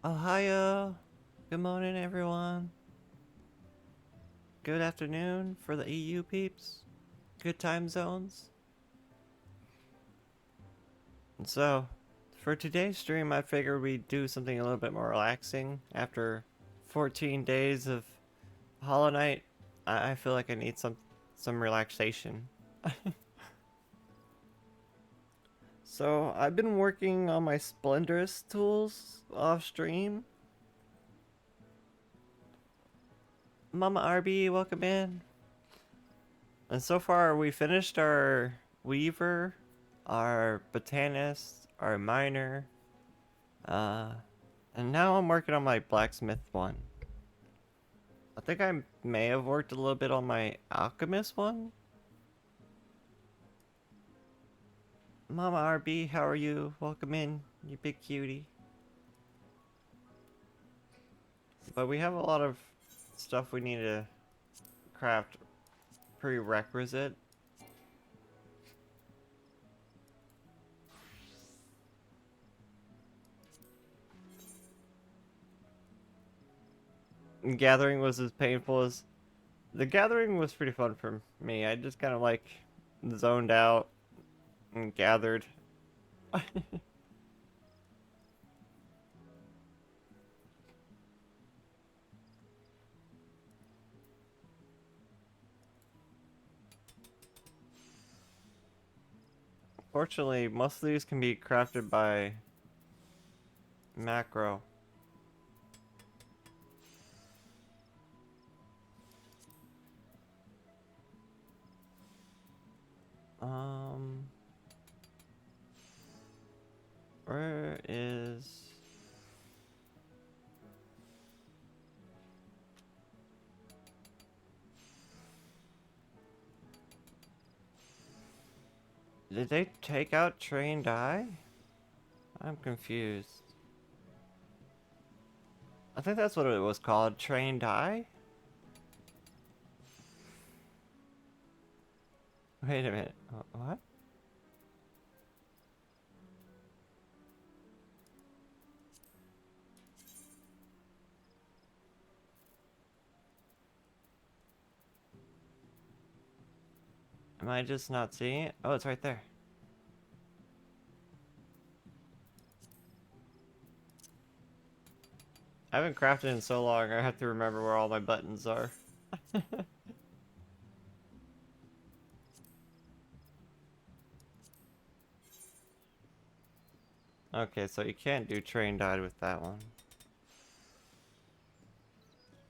Ohio. Good morning, everyone. Good afternoon for the EU peeps. Good time zones. And so, for today's stream, I figured we'd do something a little bit more relaxing. After 14 days of Hollow Knight, I feel like I need some relaxation. So, I've been working on my Splendorous tools off stream. Mama RB, welcome in. And so far, we finished our Weaver, our Botanist, our Miner, uh, and now I'm working on my Blacksmith one. I think I may have worked a little bit on my Alchemist one. Mama RB, how are you? Welcome in, you big cutie. But we have a lot of stuff we need to craft prerequisite. Gathering was as painful as... The gathering was pretty fun for me. I just kind of like zoned out and gathered. Fortunately, most of these can be crafted by macro. Um, where is... Did they take out trained eye? I'm confused. I think that's what it was called, trained eye? Wait a minute, what? Am I just not seeing it? Oh, it's right there. I haven't crafted in so long, I have to remember where all my buttons are. Okay, so you can't do trained eye with that one.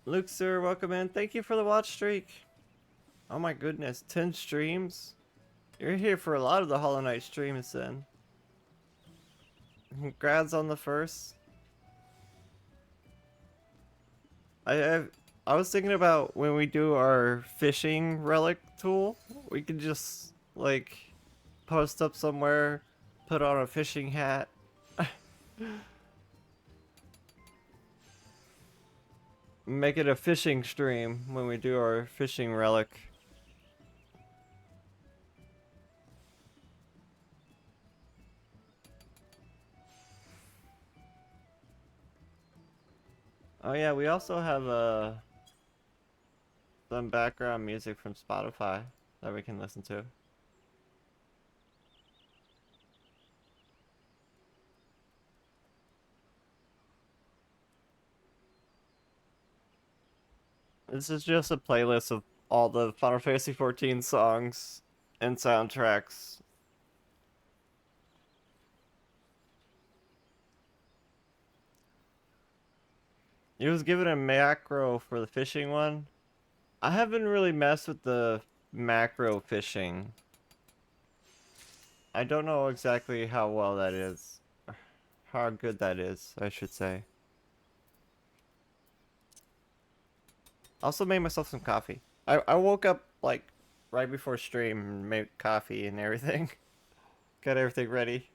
Luke, sir, welcome in. Thank you for the watch streak. Oh my goodness, 10 streams? You're here for a lot of the Hollow Knight streams then. Congrats on the first. I I was thinking about when we do our fishing relic tool, we could just like post up somewhere, put on a fishing hat. Make it a fishing stream when we do our fishing relic. Oh yeah, we also have some background music from Spotify that we can listen to. This is just a playlist of all the Final Fantasy XIV songs and soundtracks. He was given a macro for the fishing one. I haven't really messed with the macro fishing. I don't know exactly how well that is. How good that is, I should say. Also made myself some coffee. I woke up like right before stream and made coffee and everything. Got everything ready.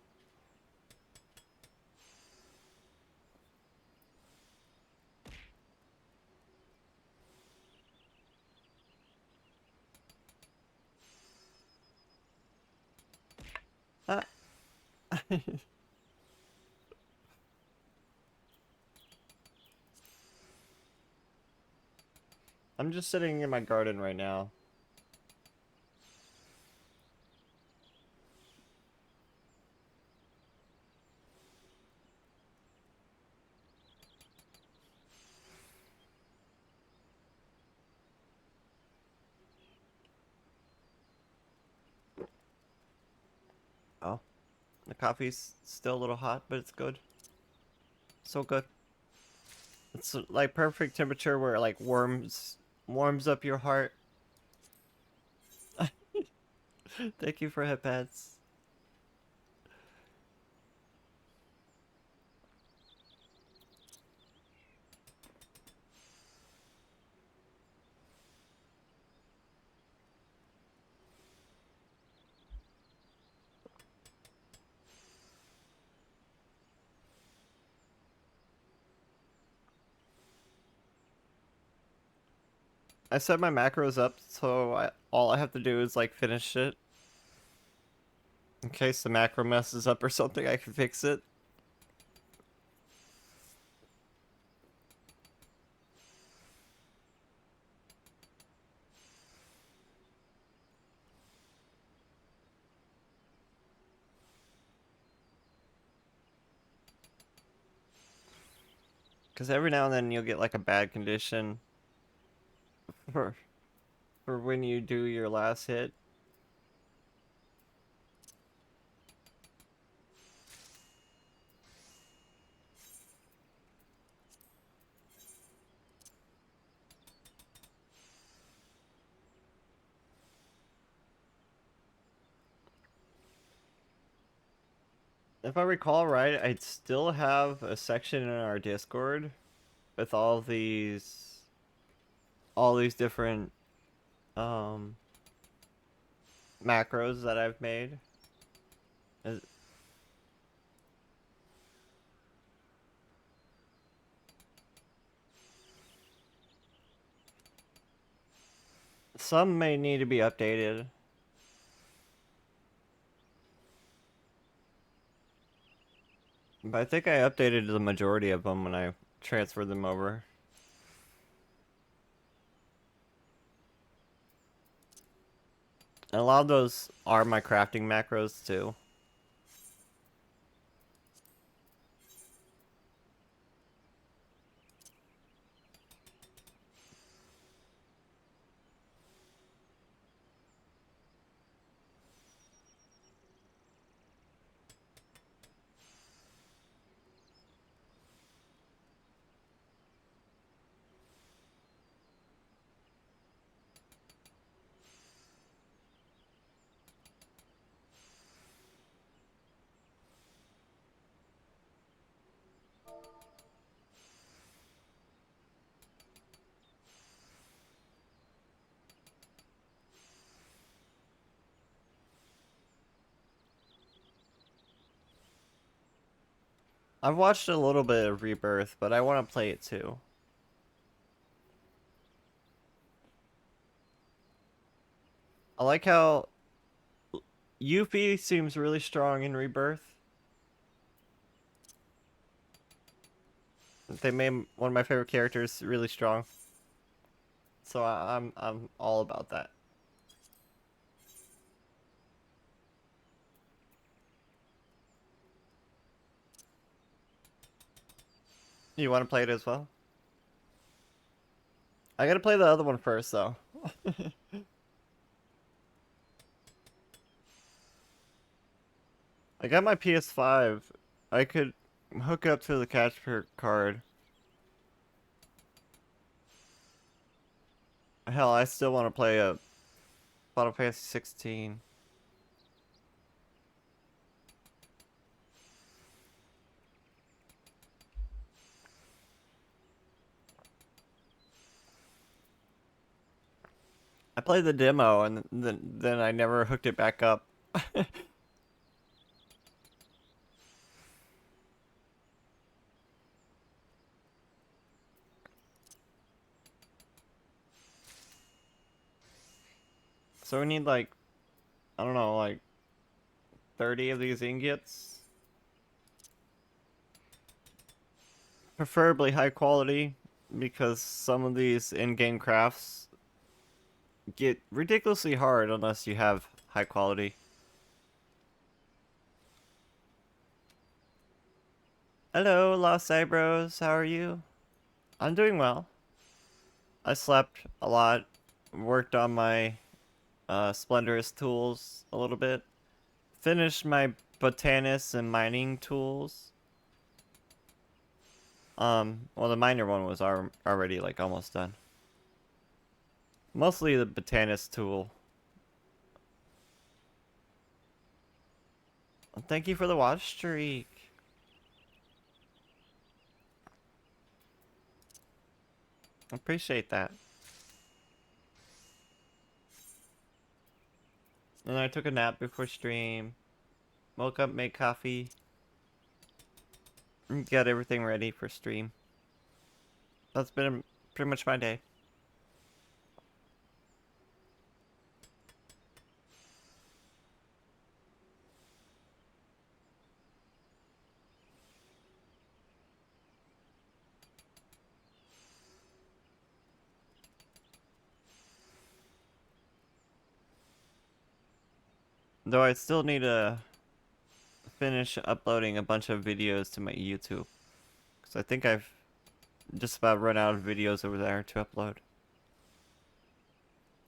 Ah. I'm just sitting in my garden right now. Oh, the coffee's still a little hot, but it's good. So good. It's like perfect temperature where it like warms up your heart. Thank you for headpads. I set my macros up so all I have to do is like finish it. In case the macro messes up or something, I can fix it. Because every now and then you'll get like a bad condition for for when you do your last hit. If I recall right, I'd still have a section in our Discord with all these different um macros that I've made. Uh, Some may need to be updated, but I think I updated the majority of them when I transferred them over. And a lot of those are my crafting macros too. I've watched a little bit of Rebirth, but I want to play it too. I like how Yuffie seems really strong in Rebirth. They made one of my favorite characters really strong, so I'm all about that. You want to play it as well? I gotta play the other one first, though. I got my PS5. I could hook up to the capture card. Hell, I still want to play a Final Fantasy 16. I played the demo and then I never hooked it back up. So we need like, I don't know, like 30 of these ingots. Preferably high quality. because some of these in-game crafts get ridiculously hard unless you have high quality. Hello, Lost Eyebrows. How are you? I'm doing well. I slept a lot, worked on my Splendorous tools a little bit, finished my botanist and mining tools. Well, the miner one was already like almost done. Mostly the botanist tool. Thank you for the watch streak. Appreciate that. And I took a nap before stream. Woke up, made coffee. Got everything ready for stream. That's been pretty much my day. Though I still need to finish uploading a bunch of videos to my YouTube. Because I think I've just about run out of videos over there to upload.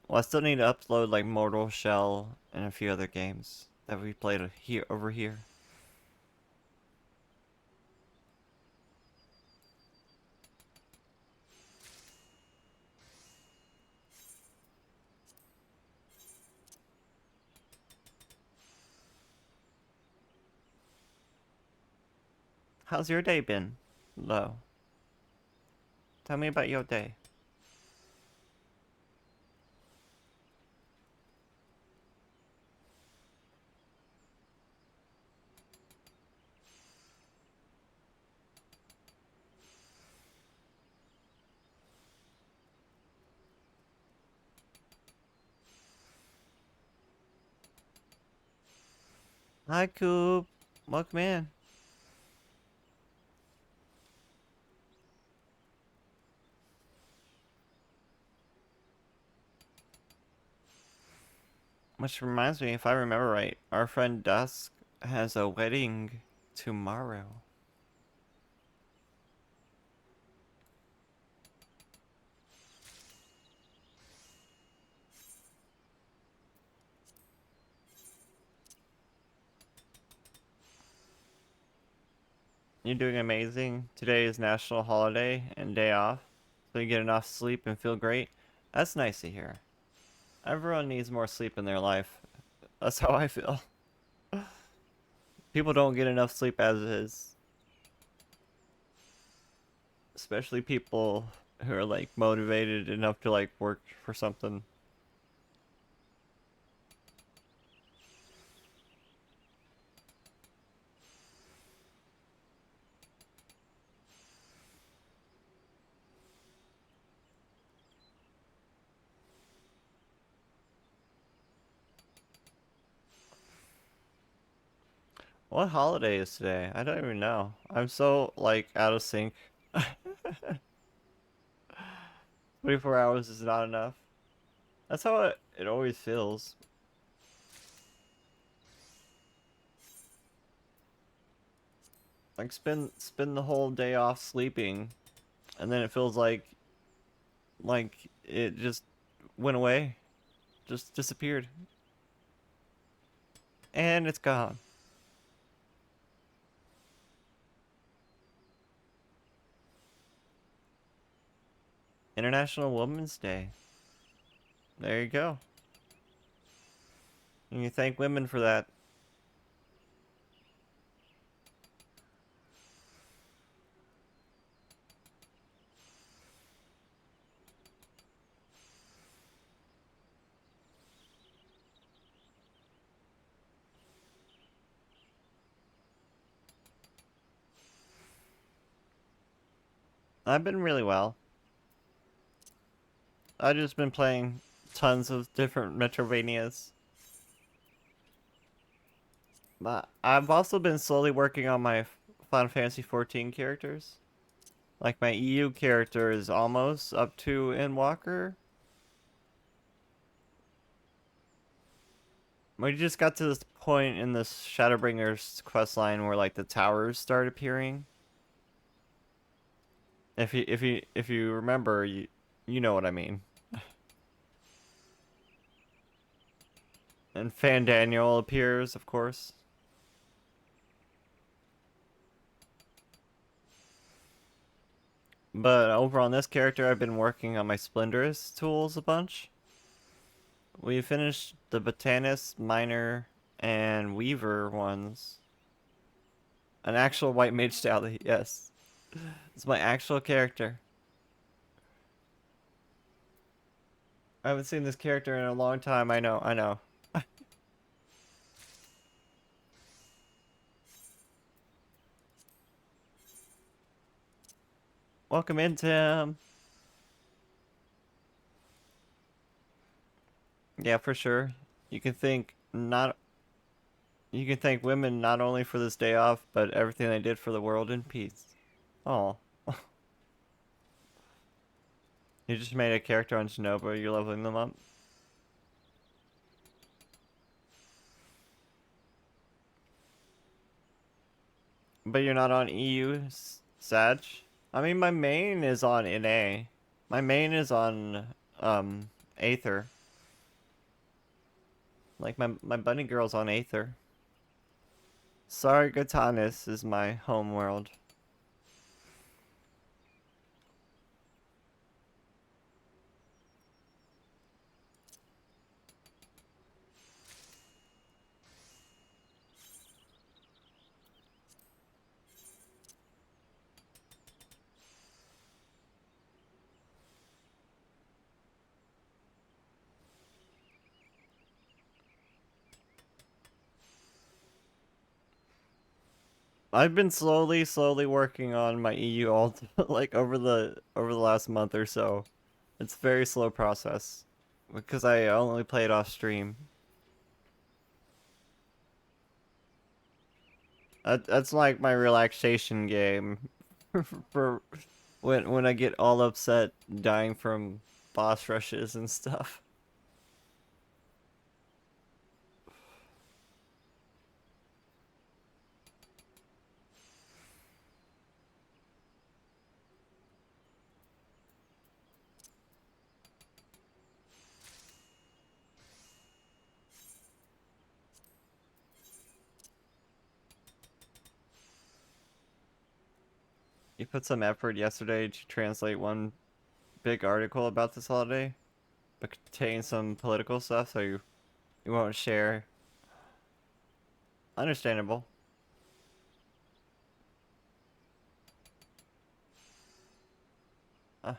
Well, I still need to upload like Mortal Shell and a few other games that we played over here. How's your day been, Lo? Tell me about your day. Hi, Coop. Welcome in. Which reminds me, if I remember right, our friend Dusk has a wedding tomorrow. You're doing amazing. Today is national holiday and day off, so you get enough sleep and feel great. That's nice to hear. Everyone needs more sleep in their life. That's how I feel. People don't get enough sleep as is. Especially people who are like motivated enough to like work for something. What holiday is today? I don't even know. I'm so like out of sync. 24 hours is not enough. That's how it always feels. Like spend the whole day off sleeping, and then it feels like it just went away, just disappeared, and it's gone. International Women's Day. There you go. And you thank women for that. I've been really well. I've just been playing tons of different Metrovanias. But I've also been slowly working on my Final Fantasy XIV characters. Like my EU character is almost up to Endwalker. We just got to this point in this Shadowbringers questline where like the towers start appearing. If you remember, you know what I mean. And Fandaniel appears, of course. But over on this character, I've been working on my Splendorous tools a bunch. We finished the Botanist, Miner, and Weaver ones. An actual white mage Tali, yes. It's my actual character. I haven't seen this character in a long time, I know. Welcome in, Tim. Yeah, for sure. You can thank not you can thank women not only for this day off, but everything they did for the world in peace. Oh. You just made a character on Shinobu, you're leveling them up. But you're not on EU, Sag? I mean, my main is on NA. My main is on, Aether. Like, my bunny girl's on Aether. Sargatanis is my home world. I've been slowly working on my EU alt like over the last month or so. It's a very slow process because I only play it off stream. That's like my relaxation game for when I get all upset dying from boss rushes and stuff. You put some effort yesterday to translate one big article about this holiday, but contain some political stuff, so you won't share. Understandable. Uh,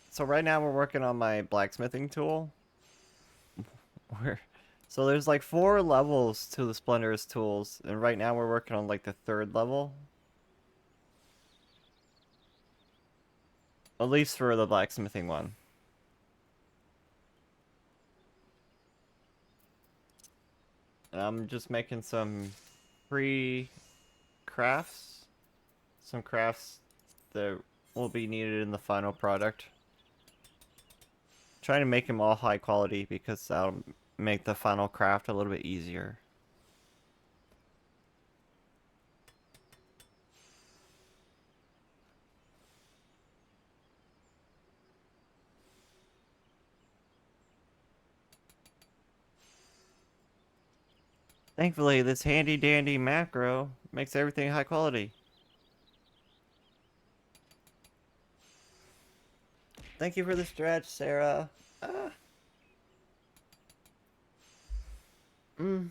so right now we're working on my blacksmithing tool. We're so there's like 4 levels to the Splendorous tools, and right now we're working on like the 3rd level. At least for the blacksmithing one. And I'm just making some free crafts. Some crafts that will be needed in the final product. Trying to make them all high quality because that'll make the final craft a little bit easier. Thankfully, this handy dandy macro makes everything high quality. Thank you for the stretch, Sarah. Ah. Mm.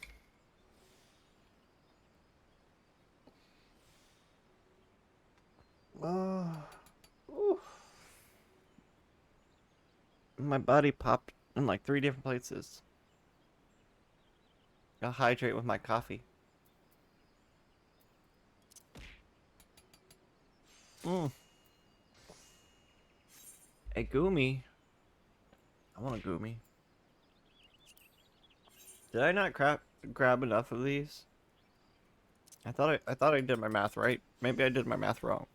Oh. Ooh. My body popped in like 3 different places. I'll hydrate with my coffee. Mm. A gumi. I want a gumi. Did I not grab enough of these. I thought I did my math right. Maybe I did my math wrong.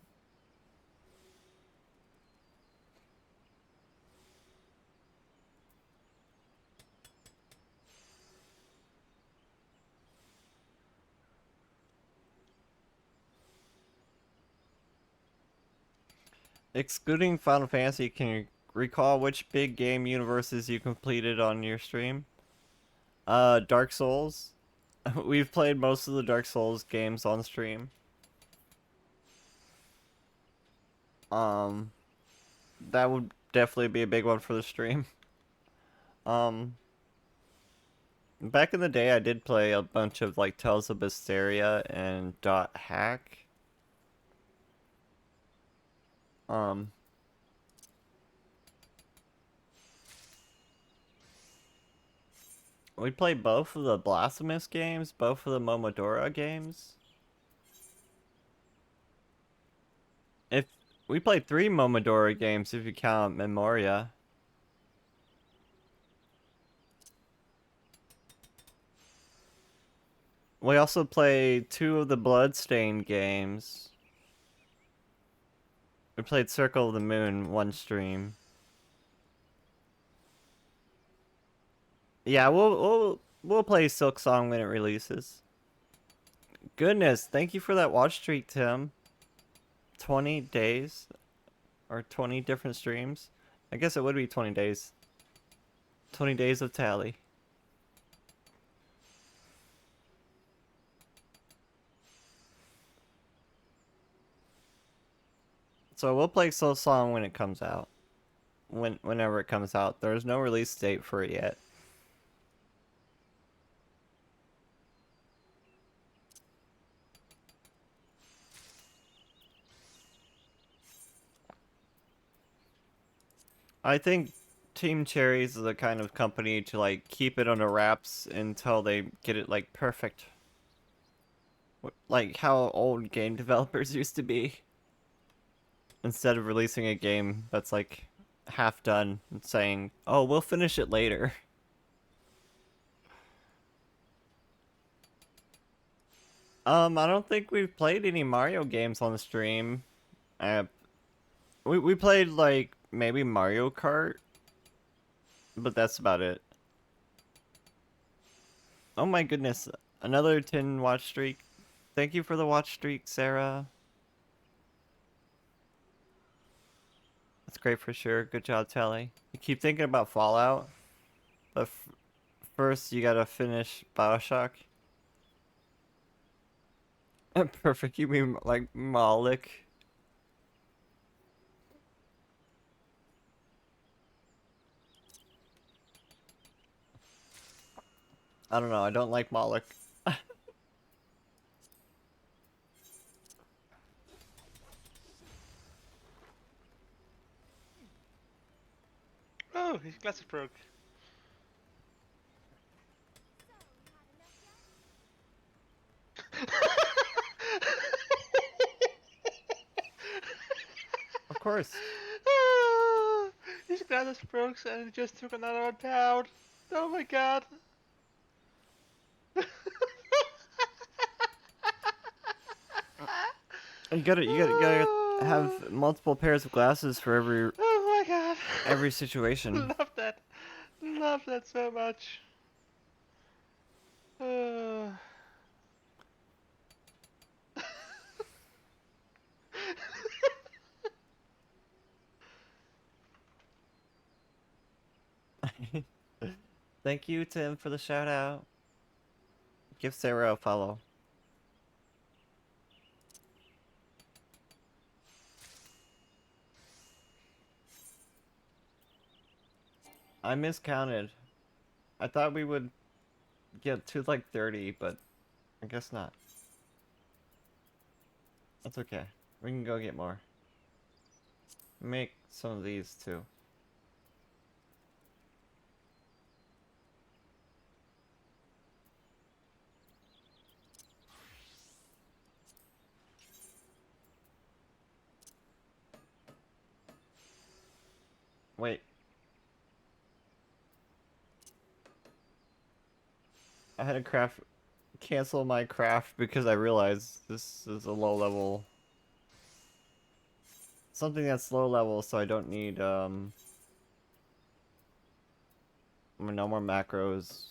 Excluding Final Fantasy, can you recall which big game universes you completed on your stream? Dark Souls. We've played most of the Dark Souls games on stream. Um, that would definitely be a big one for the stream. Um, back in the day, I did play a bunch of like Tales of Berseria and Dot Hack. Um, we played both of the Blasphemous games, both of the Momodora games. If we played 3 Momodora games, if you count Memoria. We also played 2 of the Bloodstained games. We played Circle of the Moon one stream. Yeah, we'll play Silk Song when it releases. Goodness, thank you for that watch streak, Tim. 20 days or 20 different streams. I guess it would be 20 days. 20 days of Tali. So we'll play Silk Song when it comes out. Whenever it comes out. There's no release date for it yet. I think Team Cherries is the kind of company to like keep it under wraps until they get it like perfect. Like how old game developers used to be. Instead of releasing a game that's like half done and saying, "Oh, we'll finish it later." I don't think we've played any Mario games on the stream. Uh, we played like maybe Mario Kart, but that's about it. Oh my goodness, another 10 watch streak. Thank you for the watch streak, Sarah. That's great for sure. Good job, Tali. You keep thinking about Fallout, but first you gotta finish Bioshock. Perfect. You mean like Malik? I don't know. I don't like Malik. Oh, his glasses broke. Of course. His glasses broke and he just took another one down. Oh my god. You gotta have multiple pairs of glasses for Oh my god. every situation. Love that. Love that so much. Thank you, Tim, for the shout out. Give Sarah a follow. I miscounted. I thought we would get to like 30, but I guess not. That's okay. We can go get more. Make some of these too. Wait. I had to cancel my craft because I realized this is a low level. Something that's low level, so I don't need no more macros.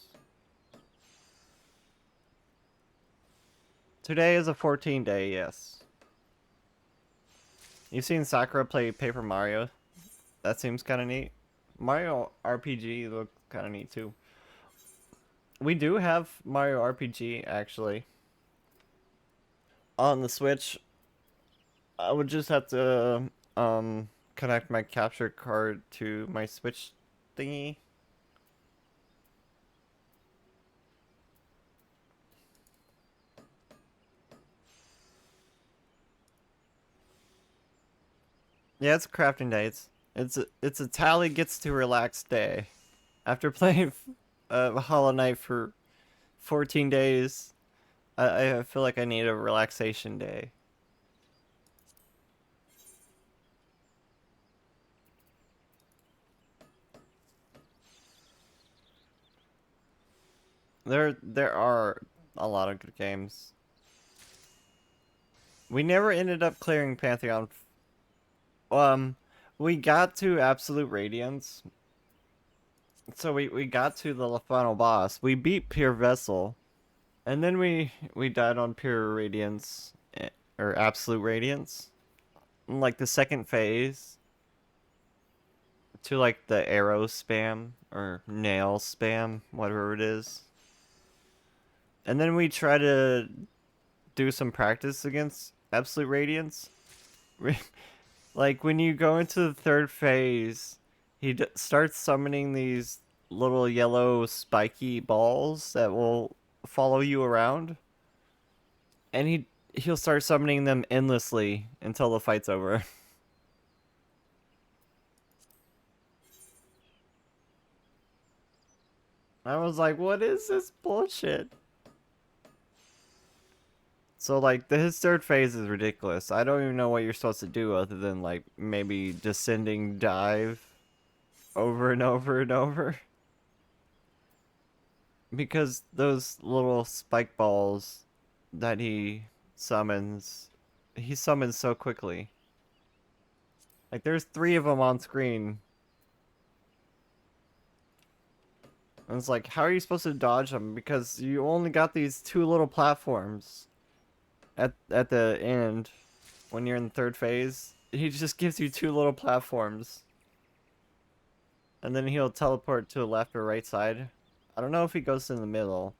Today is a 14 day, yes. You've seen Sakura play Paper Mario? That seems kind of neat. Mario RPG looks kind of neat too. We do have Mario RPG actually on the Switch. I would just have to connect my capture card to my Switch thingy. Yeah, it's a crafting day. It's a Tali gets to relax day. After playing Hollow Knight for 14 days, I feel like I need a relaxation day. There are a lot of good games. We never ended up clearing Pantheon. Um, we got to Absolute Radiance. So we got to the final boss. We beat Pure Vessel. And then we died on Pure Radiance. Or Absolute Radiance. In, like the second phase. To like the arrow spam. Or nail spam. Whatever it is. And then we try to do some practice against Absolute Radiance. Like when you go into the third phase, he starts summoning these little yellow spiky balls that will follow you around, and he'll start summoning them endlessly until the fight's over. I was like, what is this bullshit? So like his third phase is ridiculous. I don't even know what you're supposed to do other than like maybe descending dive over and over and over. Because those little spike balls that he summons so quickly. Like there's 3 of them on screen. And it's like, how are you supposed to dodge them? Because you only got these 2 little platforms at the end when you're in the third phase. He just gives you 2 little platforms. And then he'll teleport to the left or right side. I don't know if he goes in the middle.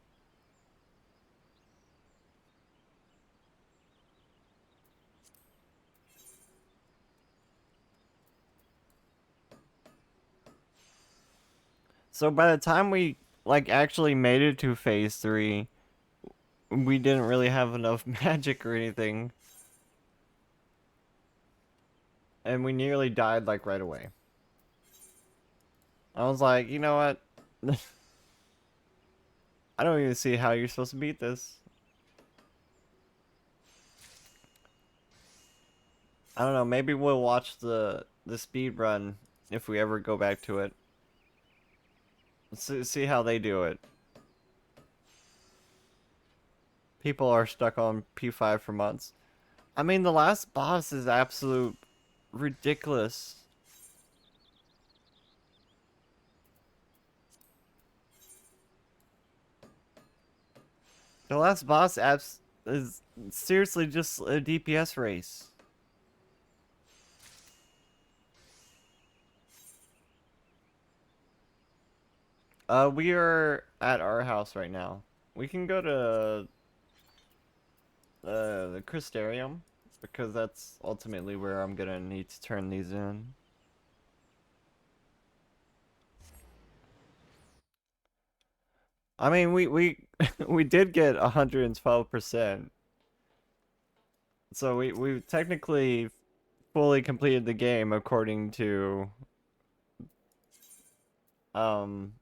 So by the time we like actually made it to phase 3, we didn't really have enough magic or anything. And we nearly died like right away. I was like, you know what? I don't even see how you're supposed to beat this. I don't know, maybe we'll watch the speed run if we ever go back to it. See how they do it. People are stuck on P5 for months. I mean, the last boss is absolute ridiculous. The last boss is seriously just a DPS race. We are at our house right now. We can go to the Crystarium because that's ultimately where I'm gonna need to turn these in. I mean, we we did get 112%. So we technically fully completed the game according to um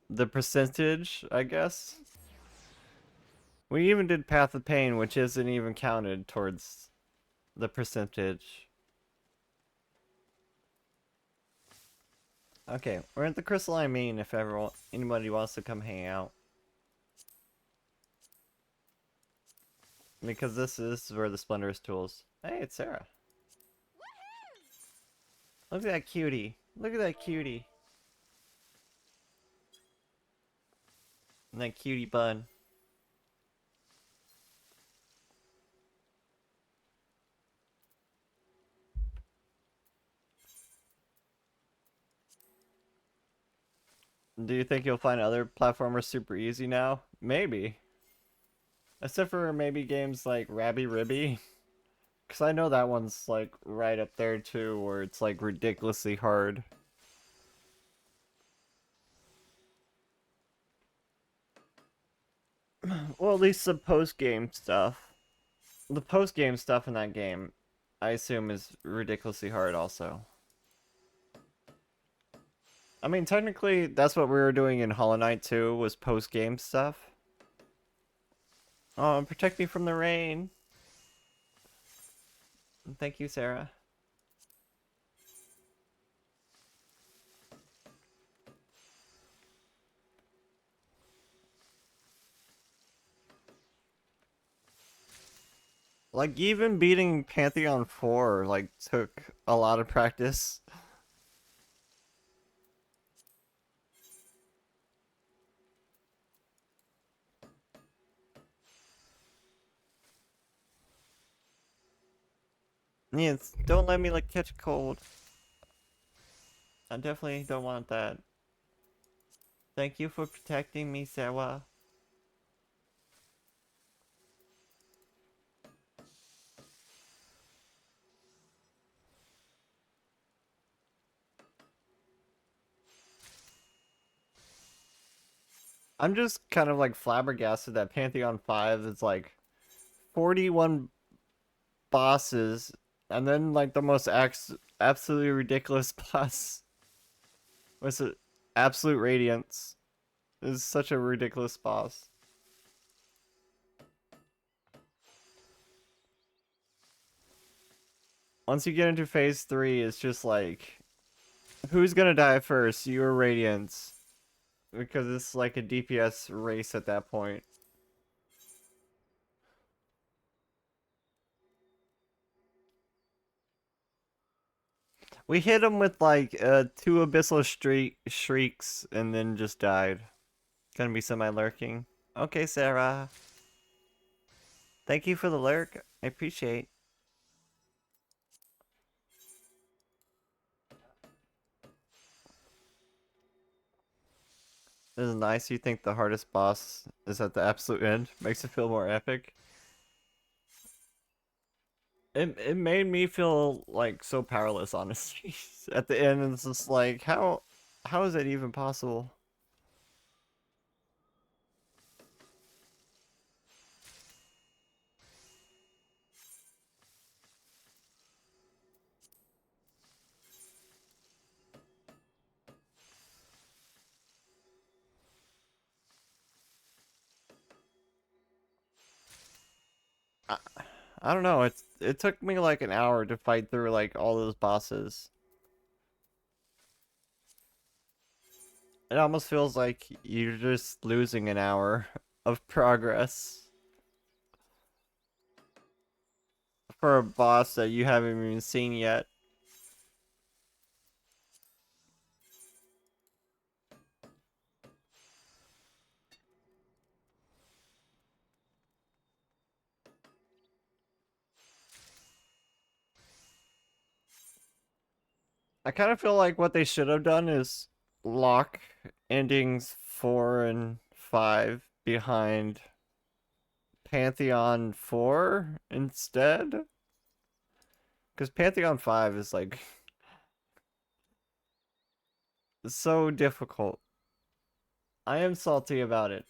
the percentage, I guess. We even did Path of Pain, which isn't even counted towards the percentage. Okay, we're at the Crystalline Main if anybody wants to come hang out. Because this is where the Splendorous tools. Hey, it's Sarah. Look at that cutie. Look at that cutie. And that cutie bun. Do you think you'll find other platformers super easy now? Maybe. Except for maybe games like Rabby Ribby. Because I know that one's like right up there too, where it's like ridiculously hard. Well, at least the post-game stuff. The post-game stuff in that game, I assume, is ridiculously hard also. I mean, technically, that's what we were doing in Hollow Knight 2, was post-game stuff. Oh, protect me from the rain. Thank you, Sarah. Like, even beating Pantheon 4, like, took a lot of practice. Yes, don't let me, like, catch a cold. I definitely don't want that. Thank you for protecting me, Sarah. I'm just kind of, like, flabbergasted that Pantheon 5 is, like, 41 bosses, and then, like, the most absolutely ridiculous boss. What's it? Absolute Radiance is such a ridiculous boss. Once you get into phase 3, it's just like, who's gonna die first, you or Radiance? Because it's like a DPS race at that point. We hit him with like 2 abyssal shrieks and then just died. Gonna be semi-lurking. Okay, Sarah. Thank you for the lurk. I appreciate. This is nice. You think the hardest boss is at the absolute end? Makes it feel more epic. It made me feel like so powerless, honestly. At the end, it's just like, how is that even possible? I, I don't know. It took me like an hour to fight through like all those bosses. It almost feels like you're just losing an hour of progress for a boss that you haven't even seen yet. I kind of feel like what they should have done is lock endings 4 and 5 behind Pantheon 4 instead. Because Pantheon 5 is like so difficult. I am salty about it.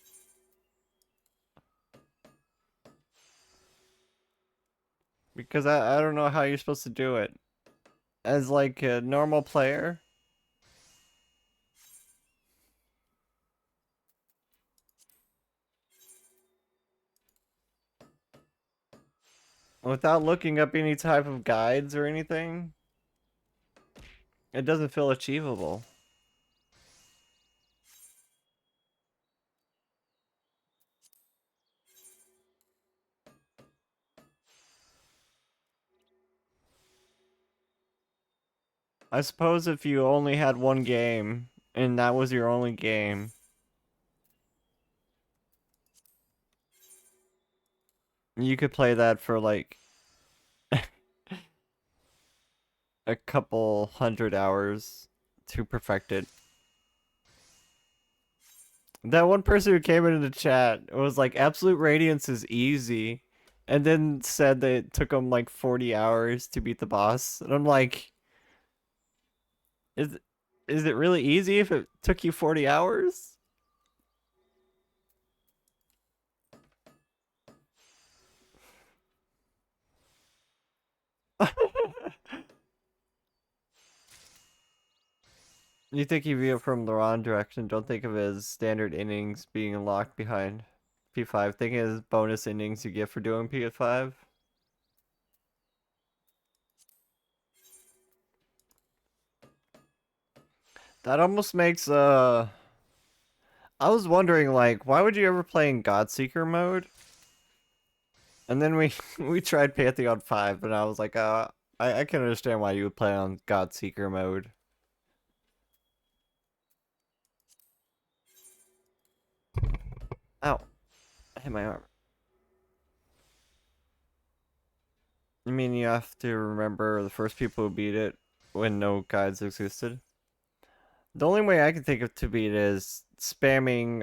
Because I don't know how you're supposed to do it. As like a normal player, without looking up any type of guides or anything, it doesn't feel achievable. I suppose if you only had one game and that was your only game, you could play that for like a couple 100 hours to perfect it. That one person who came into the chat was like, Absolute Radiance is easy, and then said that it took him like 40 hours to beat the boss. And I'm like, is is it really easy if it took you 40 hours? You think you view it from the wrong direction. Don't think of it as standard innings being unlocked behind P5. Think of it as bonus innings you get for doing P5. That almost makes I was wondering like why would you ever play in Godseeker mode? And then we we tried Pantheon 5 and I was like, I can understand why you would play on Godseeker mode. Ow. I hit my arm. You mean you have to remember the first people who beat it when no guides existed? The only way I can think of to beat it is spamming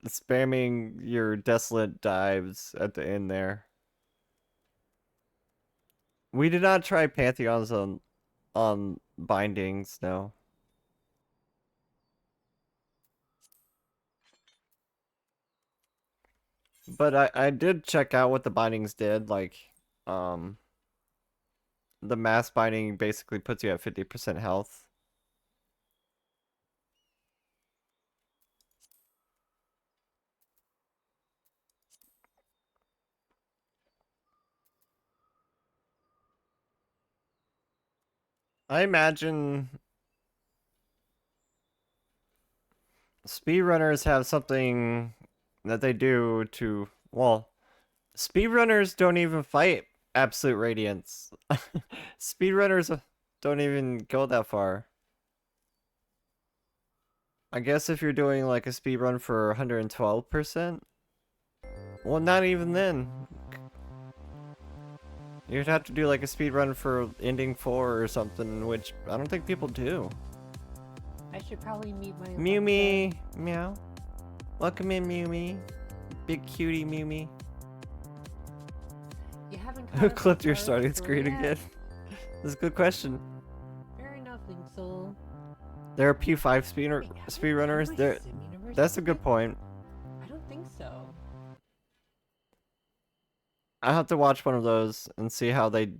spamming your desolate dives at the end there. We did not try Pantheons on bindings, no. But I did check out what the bindings did, like um the mass binding basically puts you at 50% health. I imagine speedrunners have something that they do to, well, speedrunners don't even fight Absolute Radiance. Speedrunners don't even go that far. I guess if you're doing like a speedrun for 112%, well, not even then. You'd have to do like a speedrun for ending 4 or something, which I don't think people do. I should probably meet my Mew me, meow. Welcome in, Mew me. Big cutie Mew me. You haven't Who clipped your starting screen again? That's a good question. Fair enough, Linksoul. There are P5 speedrunners. That's a good point. I don't think so. I have to watch one of those and see how they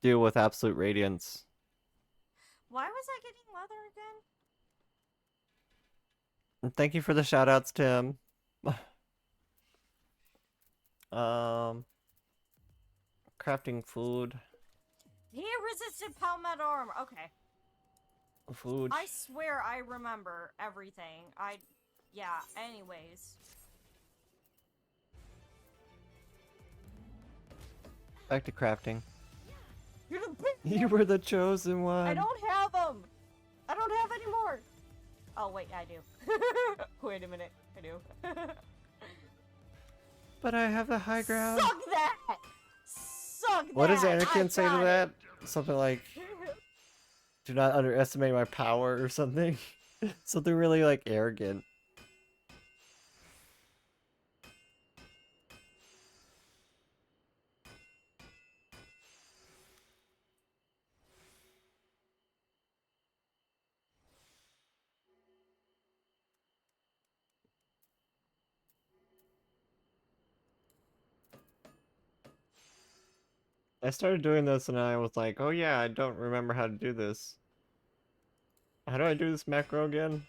deal with Absolute Radiance. Why was I getting leather again? And thank you for the shoutouts, Tim. Crafting food. He resisted Palmet arm. Okay. Food. I swear I remember everything. Yeah, anyways. Back to crafting. You're the big You were the chosen one. I don't have them. I don't have any more. Oh, wait, I do. Wait a minute. I do. But I have the high ground. Suck that! Suck that! What does Anakin say to got that? Something like, do not underestimate my power or something. Something really like arrogant. I started doing this and I was like, oh yeah, I don't remember how to do this. How do I do this macro again?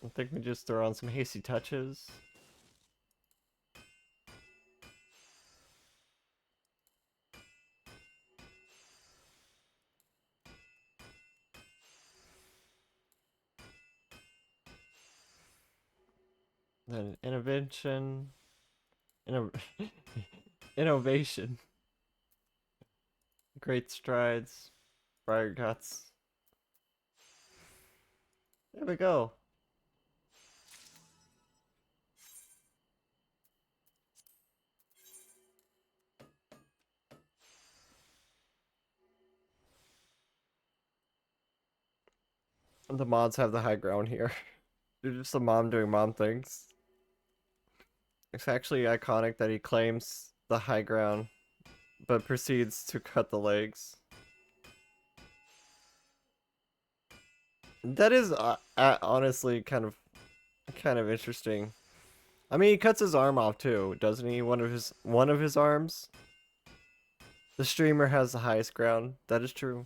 I think we just throw on some hasty touches. Then innovation. Innovation. Great strides. Briar guts. There we go. The mods have the high ground here. You're just a mom doing mom things. It's actually iconic that he claims the high ground, but proceeds to cut the legs. That is honestly kind of interesting. I mean, he cuts his arm off too, doesn't he? One of his arms. The streamer has the highest ground. That is true.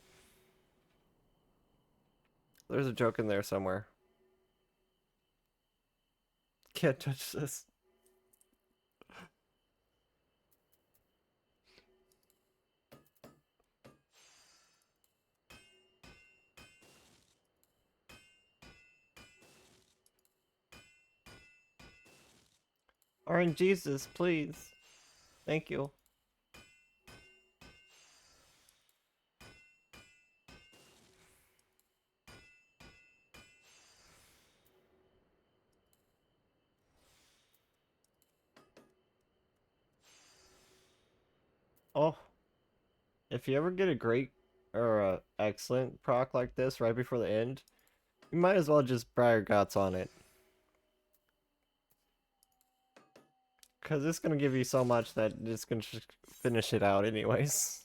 There's a joke in there somewhere. Can't touch this. Orange Jesus, please. Thank you. Oh, if you ever get a great or a excellent proc like this right before the end, you might as well just Briar Guts on it. Because it's going to give you so much that it's going to finish it out anyways.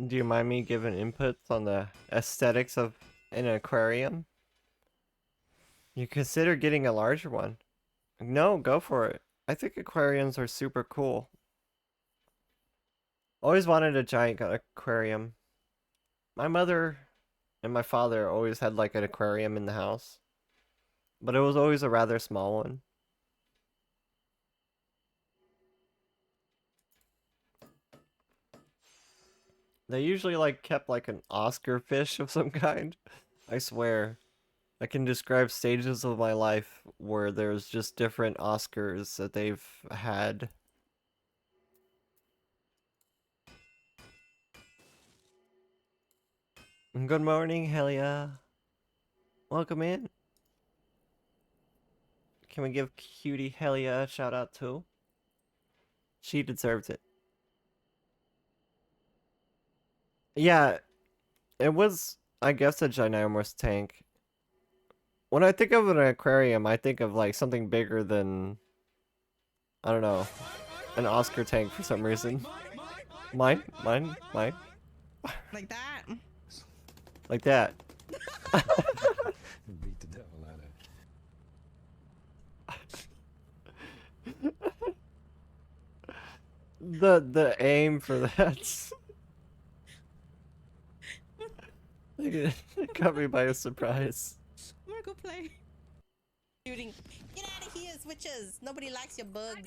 Do you mind me giving inputs on the aesthetics of an aquarium? You consider getting a larger one. No, go for it. I think aquariums are super cool. Always wanted a giant aquarium. My mother and my father always had like an aquarium in the house, but it was always a rather small one. They usually like kept like an Oscar fish of some kind. I swear. I can describe stages of my life where there's just different Oscars that they've had. Good morning, Helia. Welcome in. Can we give cutie Helia a shout out too? She deserves it. Yeah, it was, I guess, a ginormous tank. When I think of an aquarium, I think of like something bigger than, I don't know, an Oscar tank for some reason. Mine. Like that. Like that. Beat the devil out of The aim for that. It caught me by a surprise. I'm gonna go play. Shooting. Get out of here, switches. Nobody likes your bugs.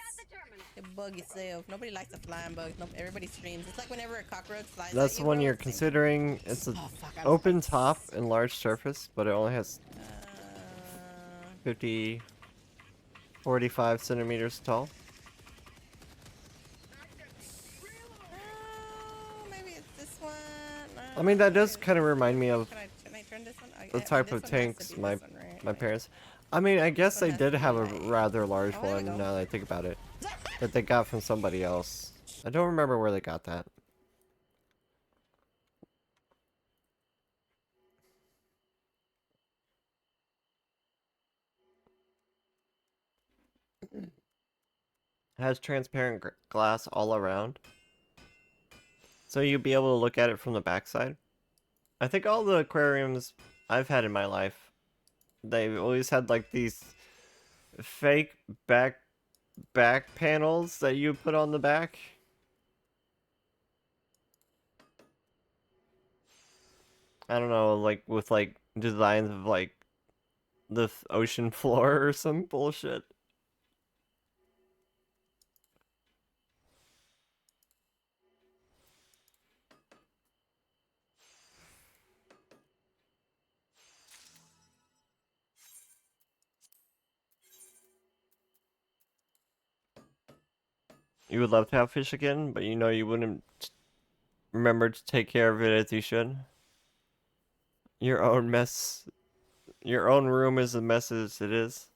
You bug yourself. Nobody likes a flying bug. Nope, everybody screams. It's like whenever a cockroach flies That's at the you, one bro, you're it's like, considering. It's an open top and large surface, but it only has 50, 45 centimeters tall. maybe it's this one. I mean, that does kind of remind me of Can I turn this one? the type of this one has to tanks be my this one, right? my parents. I mean, I guess they One has did to have be a like- rather large Oh, there we one go. now that I think about it. That they got from somebody else. I don't remember where they got that. It has transparent glass all around, so you'll be able to look at it from the backside. I think all the aquariums I've had in my life, they've always had like these fake back back panels that you put on the back. I don't know, like with like designs of like the ocean floor or some bullshit. You would love to have fish again, but you know you wouldn't remember to take care of it as you should. Your own mess, your own room is a mess as it is.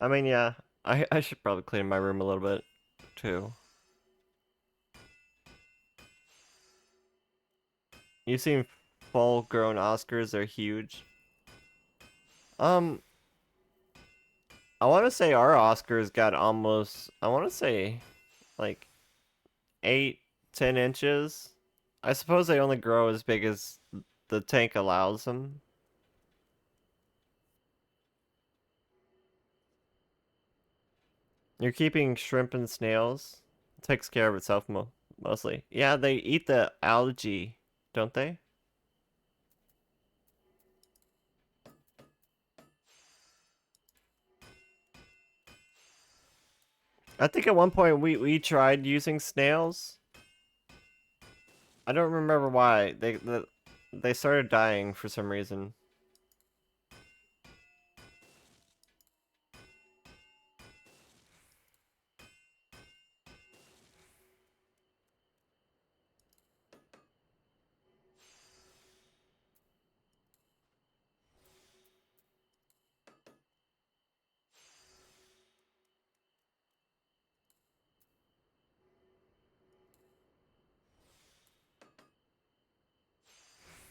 I mean, yeah, I should probably clean my room a little bit too. You've seen full-grown Oscars; they're huge. Um, I want to say our Oscars got almost, I want to say, like 8, 10 inches. I suppose they only grow as big as the tank allows them. You're keeping shrimp and snails. It takes care of itself mostly. Yeah, they eat the algae, don't they? I think at one point we tried using snails. I don't remember why. They started dying for some reason.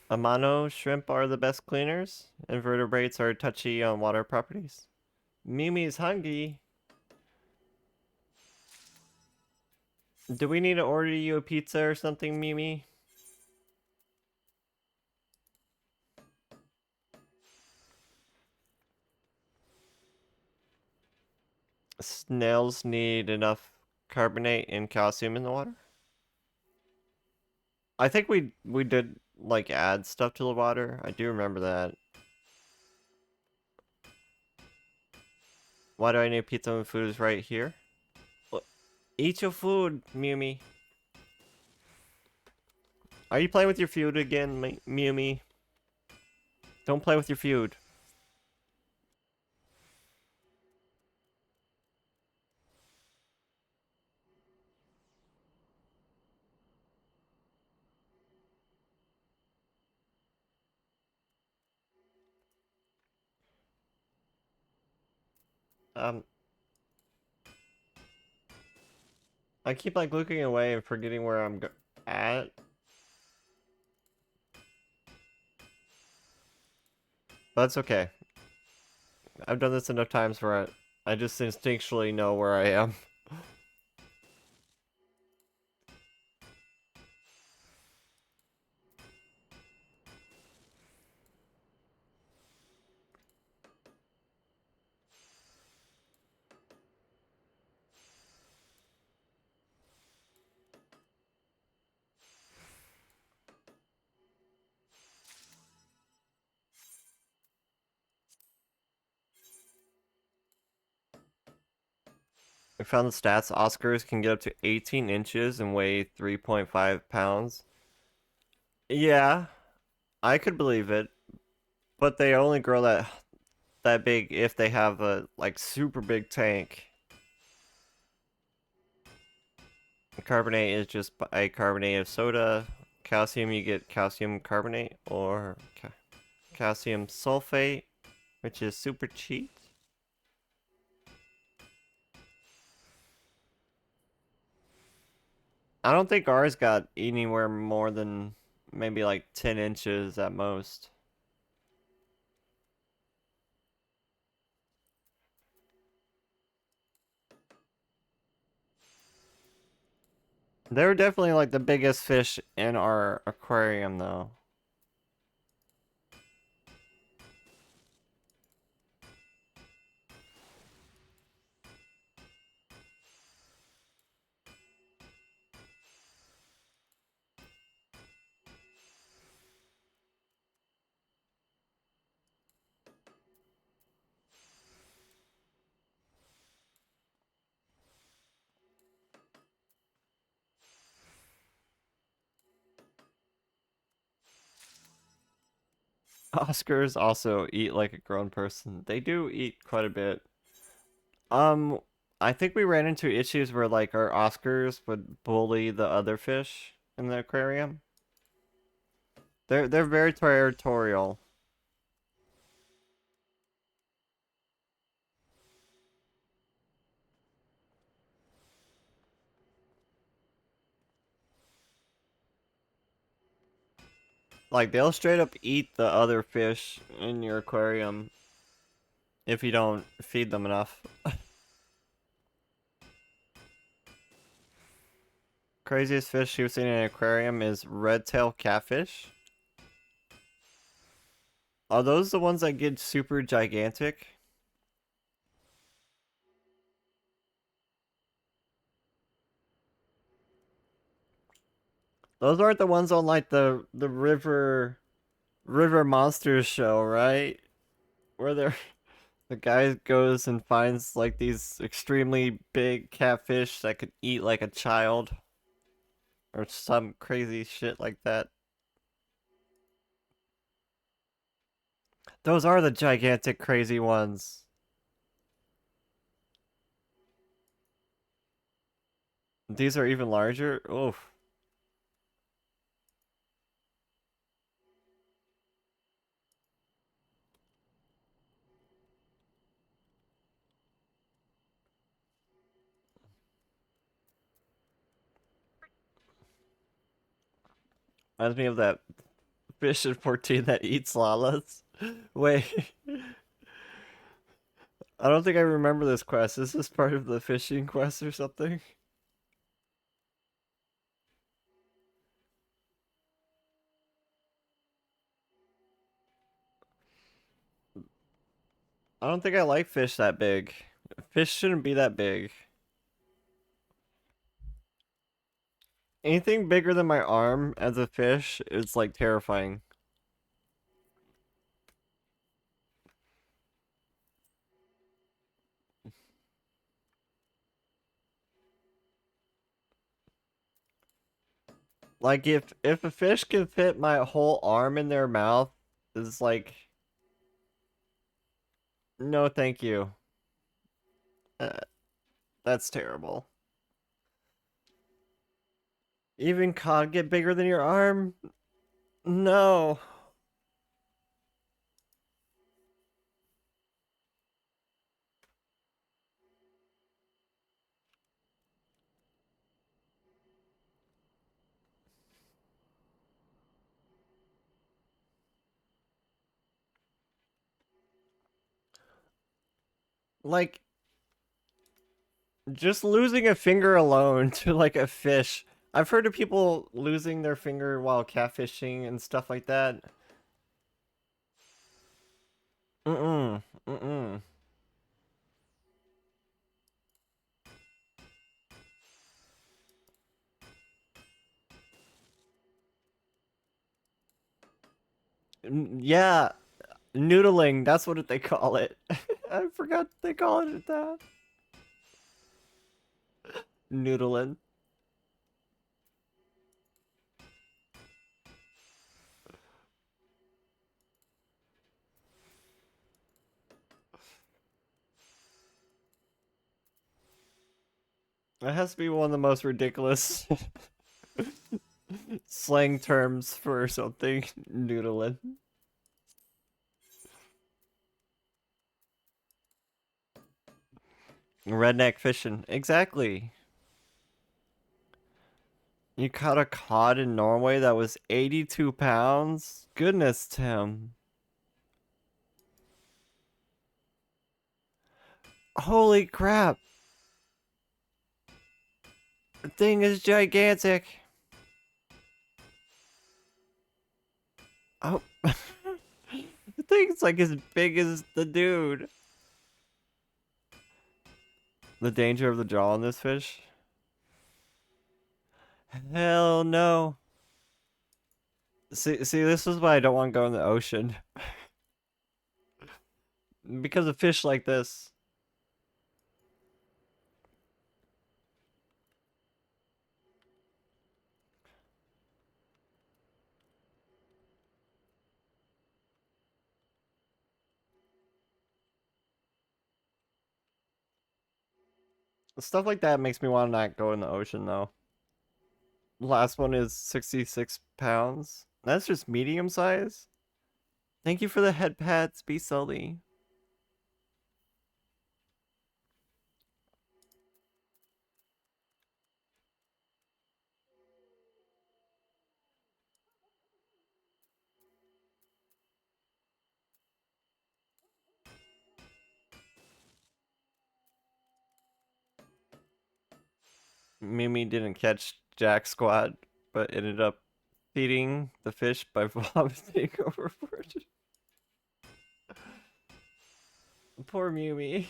Amano shrimp are the best cleaners. Invertebrates are touchy on water properties. Mimi's hungry. Do we need to order you a pizza or something, Mimi? Snails need enough carbonate and calcium in the water? I think we did like add stuff to the water. I do remember that. Why do I need pizza when food is right here? Eat your food, Mimi. Are you playing with your food again, Mimi? Don't play with your food. Um, I keep like looking away and forgetting where I'm at. But that's okay. I've done this enough times where I just instinctually know where I am. We found the stats. Oscars can get up to 18 inches and weigh 3.5 pounds. Yeah, I could believe it, but they only grow that big if they have a like super big tank. Carbonate is just a carbonate of soda. Calcium, you get calcium carbonate or calcium sulfate, which is super cheap. I don't think ours got anywhere more than maybe like 10 inches at most. They were definitely like the biggest fish in our aquarium though. Oscars also eat like a grown person. They do eat quite a bit. I think we ran into issues where like our Oscars would bully the other fish in the aquarium. They're very territorial. Like they'll straight up eat the other fish in your aquarium if you don't feed them enough. Craziest fish you've seen in an aquarium is red-tailed catfish. Are those the ones that get super gigantic? Those aren't the ones on like the river monsters show, right? Where the guy goes and finds like these extremely big catfish that could eat like a child or some crazy shit like that. Those are the gigantic crazy ones. These are even larger. Oof. Reminds me of that fish in 14 that eats llamas. Wait. I don't think I remember this quest. Is this part of the fishing quest or something? I don't think I like fish that big. Fish shouldn't be that big. Anything bigger than my arm as a fish is like terrifying. Like if a fish can fit my whole arm in their mouth, it's like no thank you. Uh, that's terrible. Even cod get bigger than your arm? No. Like just losing a finger alone to like a fish. I've heard of people losing their finger while catfishing and stuff like that. Mm-mm. Mm-mm. Yeah, noodling, that's what they call it. I forgot they call it that. Noodling. That has to be one of the most ridiculous slang terms for something. Noodling. Redneck fishing. Exactly. You caught a cod in Norway that was 82 pounds? Goodness, Tim. Holy crap. The thing is gigantic. Oh. The thing's like as big as the dude. The danger of the jaw on this fish? Hell no. See, this is why I don't want to go in the ocean. Because of fish like this. Stuff like that makes me want to not go in the ocean though. Last one is 66 pounds. That's just medium size. Thank you for the head pats, Be Sully. Mimi didn't catch Jack Squad, but ended up feeding the fish by vomiting overboard. Poor Mimi.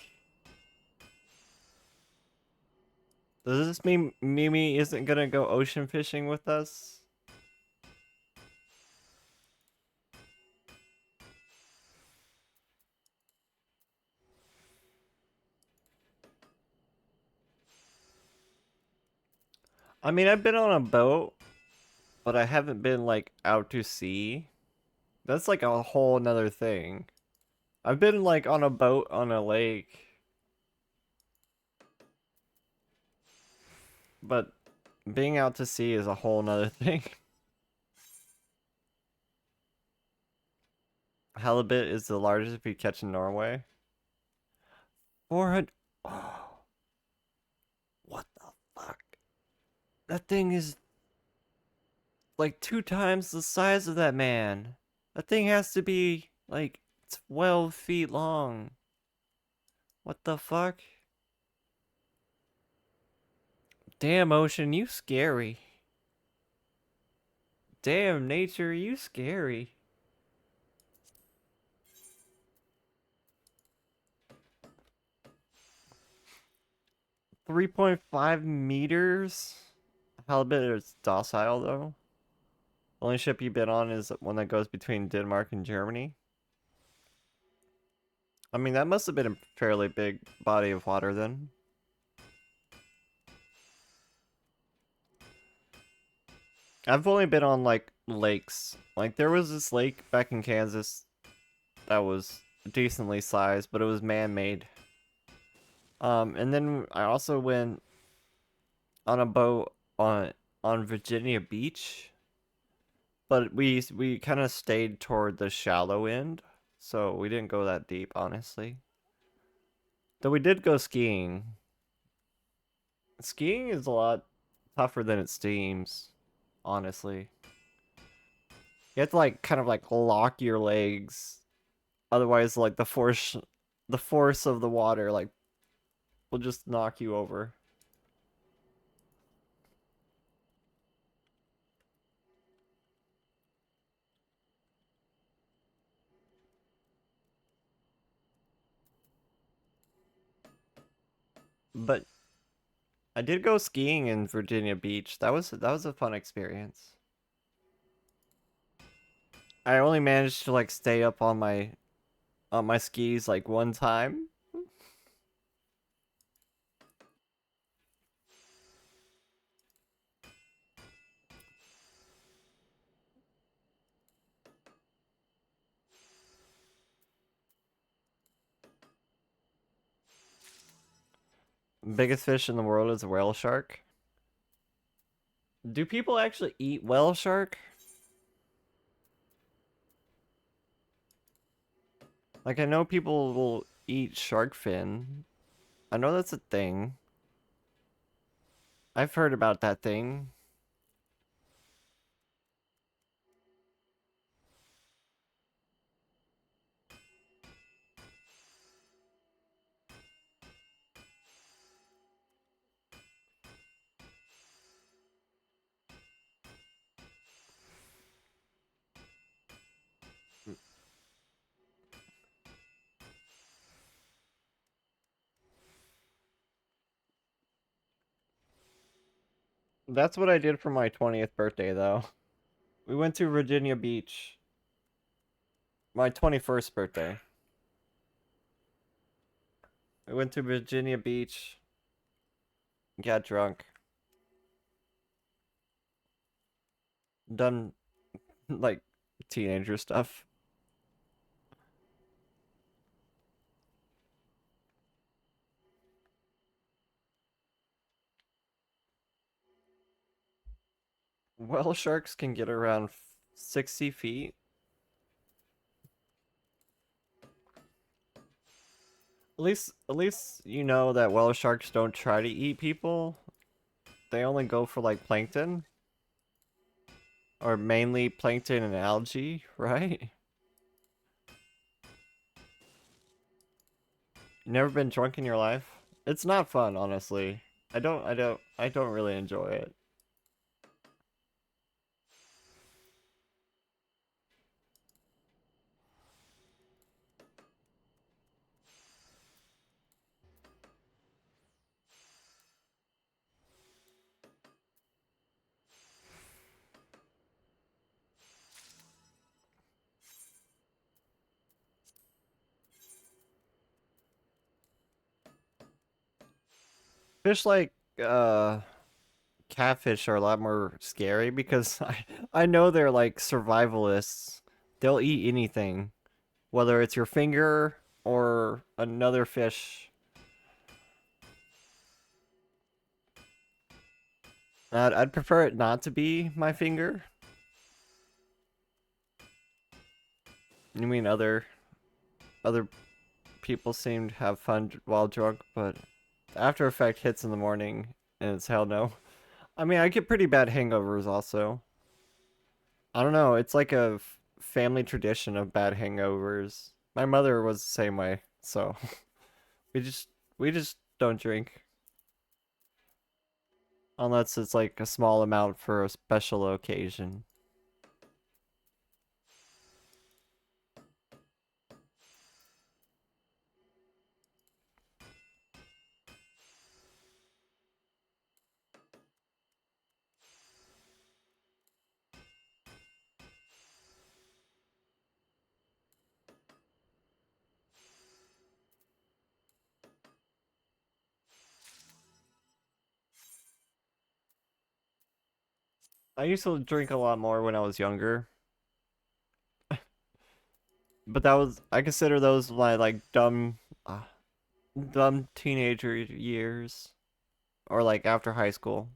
Does this mean Mimi isn't gonna go ocean fishing with us? I mean, I've been on a boat, but I haven't been like out to sea. That's like a whole nother thing. I've been like on a boat on a lake, but being out to sea is a whole nother thing. Halibut is the largest if you catch in Norway. 400. Oh, what the fuck? That thing is like 2 times the size of that man. That thing has to be like 12 feet long. What the fuck? Damn, ocean, you scary. Damn, nature, you scary. $3.5 meters. Halibut is docile though. The only ship you've been on is one that goes between Denmark and Germany. I mean, that must have been a fairly big body of water then. I've only been on like lakes. Like there was this lake back in Kansas that was decently sized, but it was man-made. And then I also went on a boat on Virginia Beach, but we kind of stayed toward the shallow end, so we didn't go that deep, honestly. Though we did go skiing. Skiing is a lot tougher than it seems, honestly. You have to like kind of like lock your legs, otherwise like the force of the water like will just knock you over. But I did go skiing in Virginia Beach. That was a fun experience. I only managed to like stay up on my skis like one time. Biggest fish in the world is a whale shark. Do people actually eat whale shark? Like I know people will eat shark fin. I know that's a thing. I've heard about that thing. That's what I did for my 20th birthday though. We went to Virginia Beach. My 21st birthday. We went to Virginia Beach. Got drunk. Done like teenager stuff. Whale sharks can get around 60 feet. At least you know that whale sharks don't try to eat people. They only go for like plankton. Or mainly plankton and algae, right? You never been drunk in your life? It's not fun, honestly. I don't really enjoy it. Fish like catfish are a lot more scary because I know they're like survivalists. They'll eat anything, whether it's your finger or another fish. I'd prefer it not to be my finger. You mean other people seem to have fun while drunk, but the after effect hits in the morning and it's hell no. I mean, I get pretty bad hangovers also. I don't know, it's like a family tradition of bad hangovers. My mother was the same way, so we just we just don't drink unless it's like a small amount for a special occasion. I used to drink a lot more when I was younger, but that was I consider those my like dumb teenager years or like after high school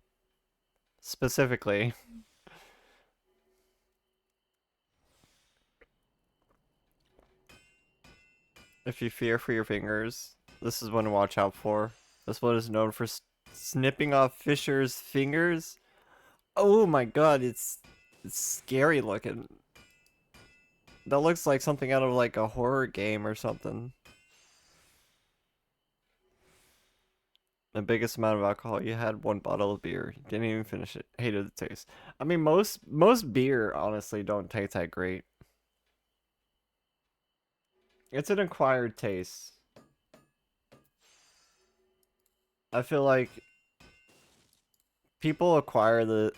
specifically. If you fear for your fingers, this is one to watch out for. This one is known for snipping off Fisher's fingers. Oh my god, it's scary looking. That looks like something out of like a horror game or something. The biggest amount of alcohol you had, one bottle of beer. You didn't even finish it. Hated the taste. I mean, most beer honestly don't taste that great. It's an acquired taste. I feel like people acquire the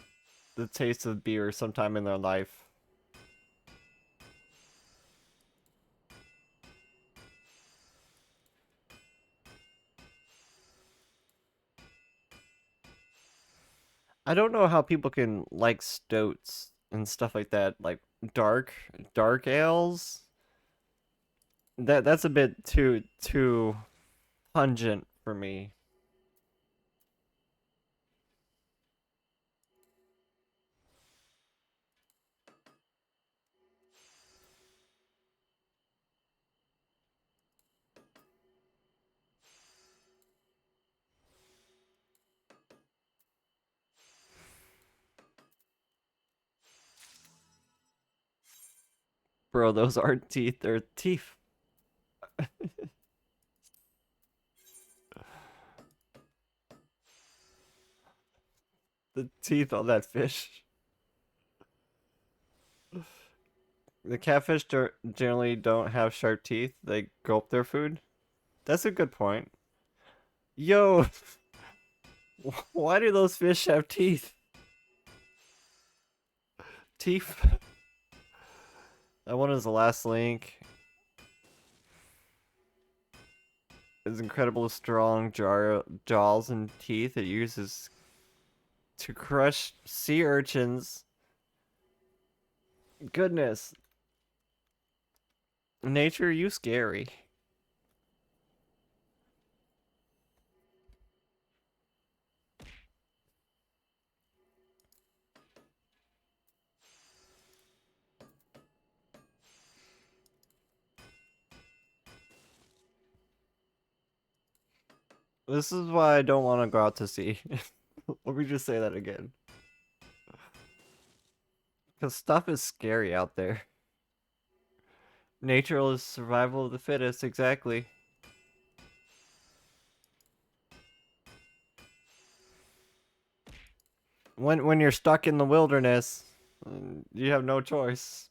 taste of beer sometime in their life. I don't know how people can like stouts and stuff like that, like dark dark ales. That's a bit too pungent for me. Bro, those aren't teeth, they're teeth. The teeth on that fish. The catfish generally don't have sharp teeth. They gulp their food. That's a good point. Yo, why do those fish have teeth? Teeth. That one is the last link. His incredible strong jaws and teeth it uses to crush sea urchins. Goodness. Nature, you scary. This is why I don't want to go out to sea. Let me just say that again. Because stuff is scary out there. Nature is survival of the fittest, exactly. When you're stuck in the wilderness, you have no choice.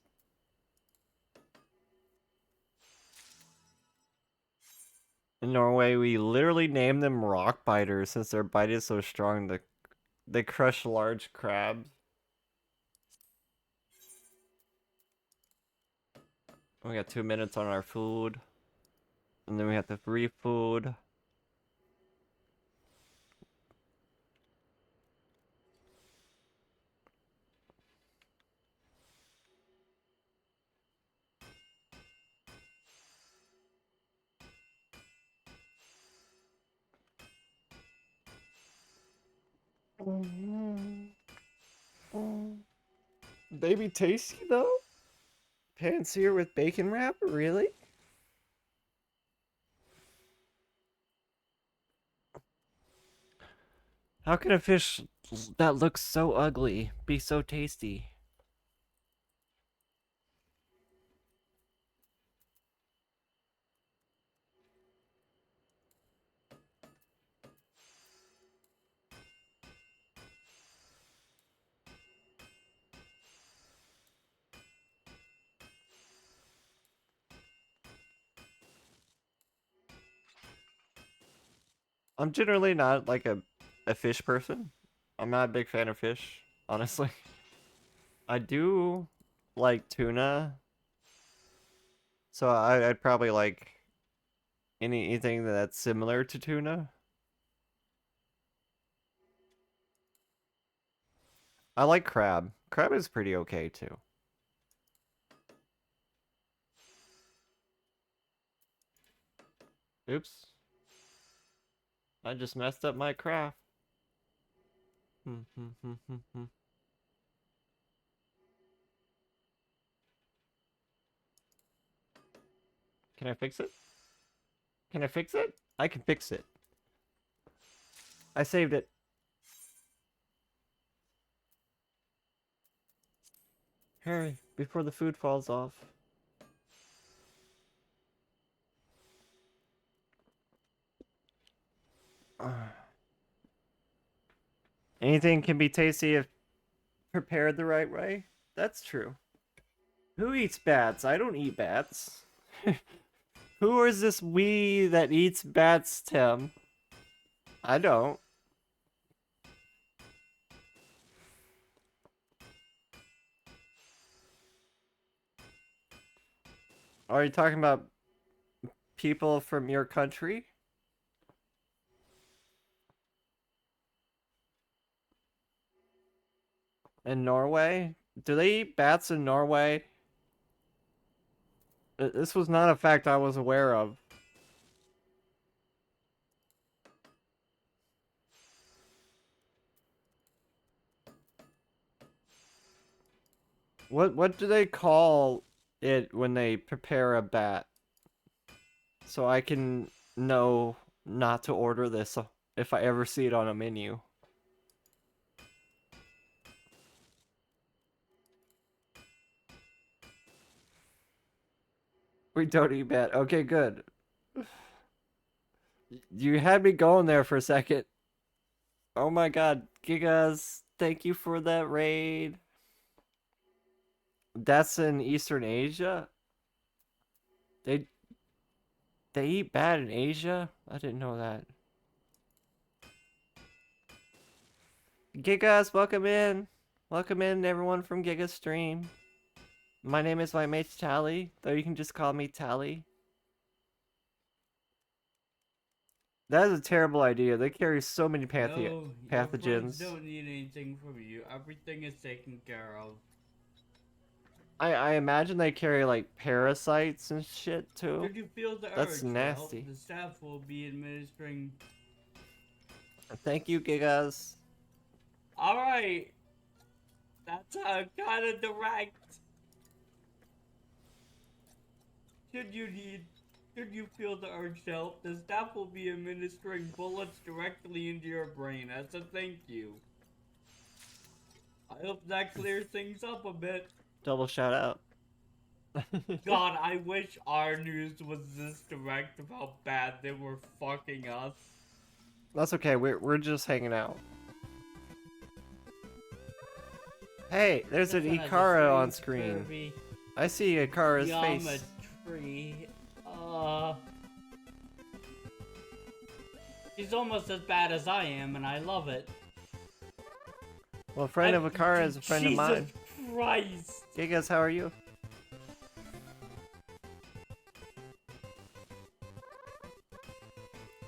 In Norway, we literally name them rock biters since their bite is so strong that they crush large crabs. We got 2 minutes on our food. And then we have to re-food. They be tasty though? Pan-sear with bacon wrap? Really? How can a fish that looks so ugly be so tasty? I'm generally not like a fish person. I'm not a big fan of fish, honestly. I do like tuna, so I'd probably like anything that's similar to tuna. I like crab. Crab is pretty okay too. Oops. I just messed up my craft. Can I fix it? Can I fix it? I can fix it. I saved it. Hurry, before the food falls off. Anything can be tasty if prepared the right way. That's true. Who eats bats? I don't eat bats. Who is this we that eats bats, Tim? I don't. Are you talking about people from your country? In Norway? Do they eat bats in Norway? This was not a fact I was aware of. What do they call it when they prepare a bat? So I can know not to order this if I ever see it on a menu. We don't eat bat. Okay, good. You had me going there for a second. Oh my god, Gigas, thank you for that raid. That's in Eastern Asia? They they eat bat in Asia? I didn't know that. Gigas, welcome in. Welcome in everyone from Giga Stream. My name is my mate Tali, though you can just call me Tali. That is a terrible idea. They carry so many pathogens. No, your friends don't need anything from you. Everything is taken care of. I imagine they carry like parasites and shit too. Should you feel the That's urge nasty. to help, the staff will be administering. Thank you, Gigas. Alright. That's kind of direct. Should you need Should you feel the urge to help, the staff will be administering bullets directly into your brain as a thank you. I hope that clears things up a bit. Double shout out. God, I wish our news was this direct of how bad they were fucking us. That's okay. We're just hanging out. Hey, there's an This one has a Ikara on strange screen. Kirby I see Ikara's face. geometry. She's almost as bad as I am, and I love it. Well, a friend of Ikara is a friend of mine. Jesus Christ! Gigas, how are you?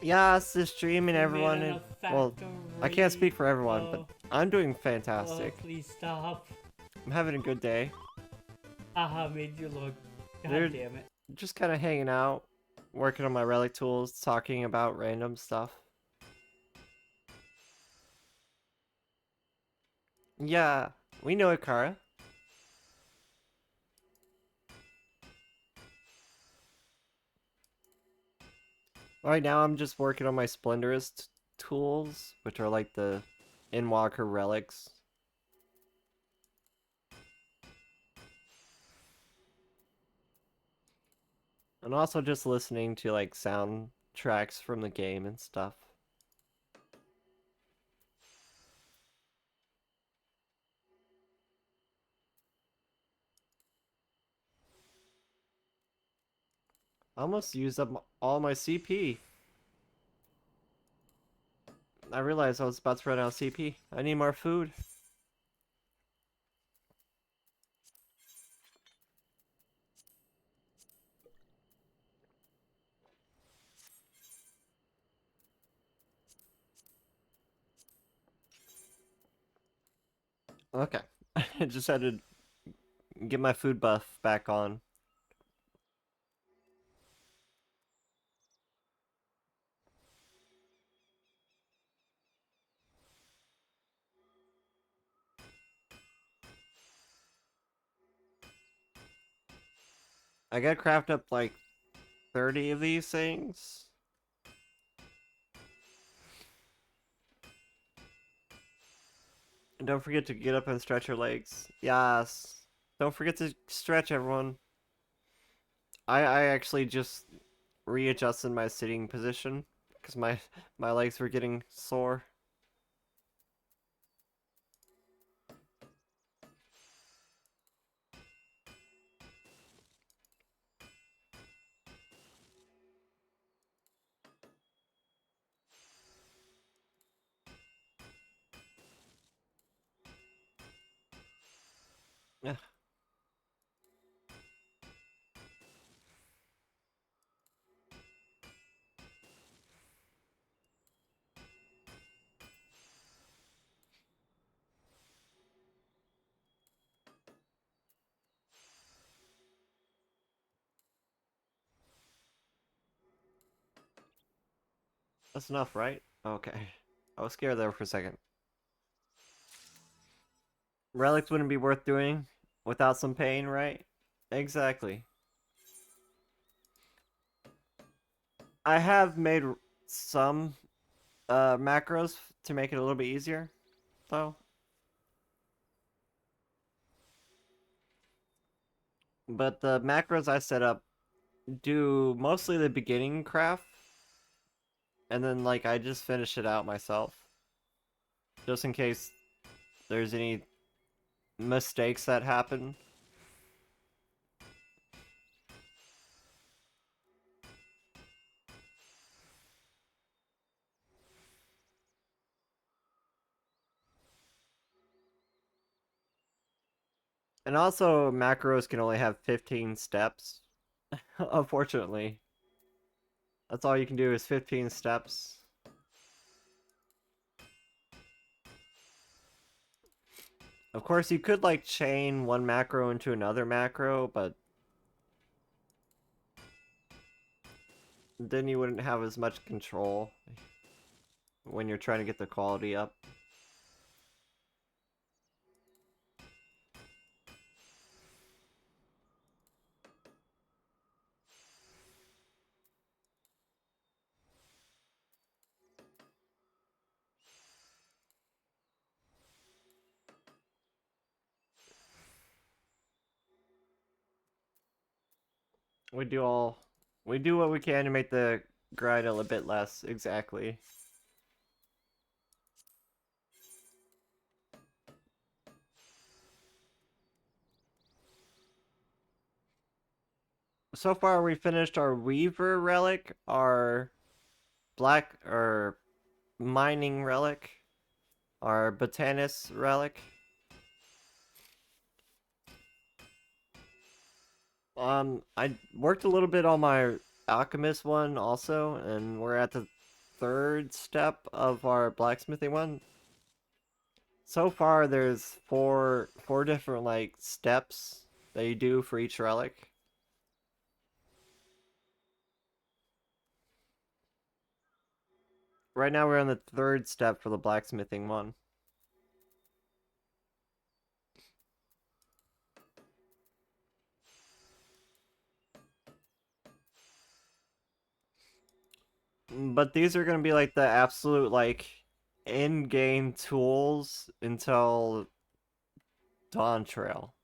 Yes, this streaming, everyone. We made it a Well, I can't speak for everyone, but I'm doing fantastic. Oh, please stop. I'm having a good day. Haha, made you look. God They're- damn it. Just kind of hanging out, working on my relic tools, talking about random stuff. Yeah, we know Ikara. Right now, I'm just working on my Splendorous tools, which are like the Endwalker relics. And also just listening to like soundtracks from the game and stuff. I almost used up all my CP. I realized I was about to run out of CP. I need more food. Okay. I just had to get my food buff back on. I gotta craft up like 30 of these things. And don't forget to get up and stretch your legs. Yes. Don't forget to stretch, everyone. I actually just readjusted my sitting position because my legs were getting sore. Yeah. That's enough, right? Okay. I was scared there for a second. Relics wouldn't be worth doing without some pain, right? Exactly. I have made some macros to make it a little bit easier, though. But the macros I set up do mostly the beginning craft, and then like I just finish it out myself, just in case there's any mistakes that happen. And also, macros can only have 15 steps. Unfortunately. That's all you can do is 15 steps. Of course, you could like chain one macro into another macro, but then you wouldn't have as much control when you're trying to get the quality up. We do what we can to make the grind a little bit less, exactly. So far we finished our Weaver relic, our black or mining relic, our Botanist relic. I worked a little bit on my alchemist one also, and we're at the third step of our blacksmithing one. So far there's four different like steps that you do for each relic. Right now we're on the third step for the blacksmithing one. But these are gonna be like the absolute like in-game tools until Dawn Trail.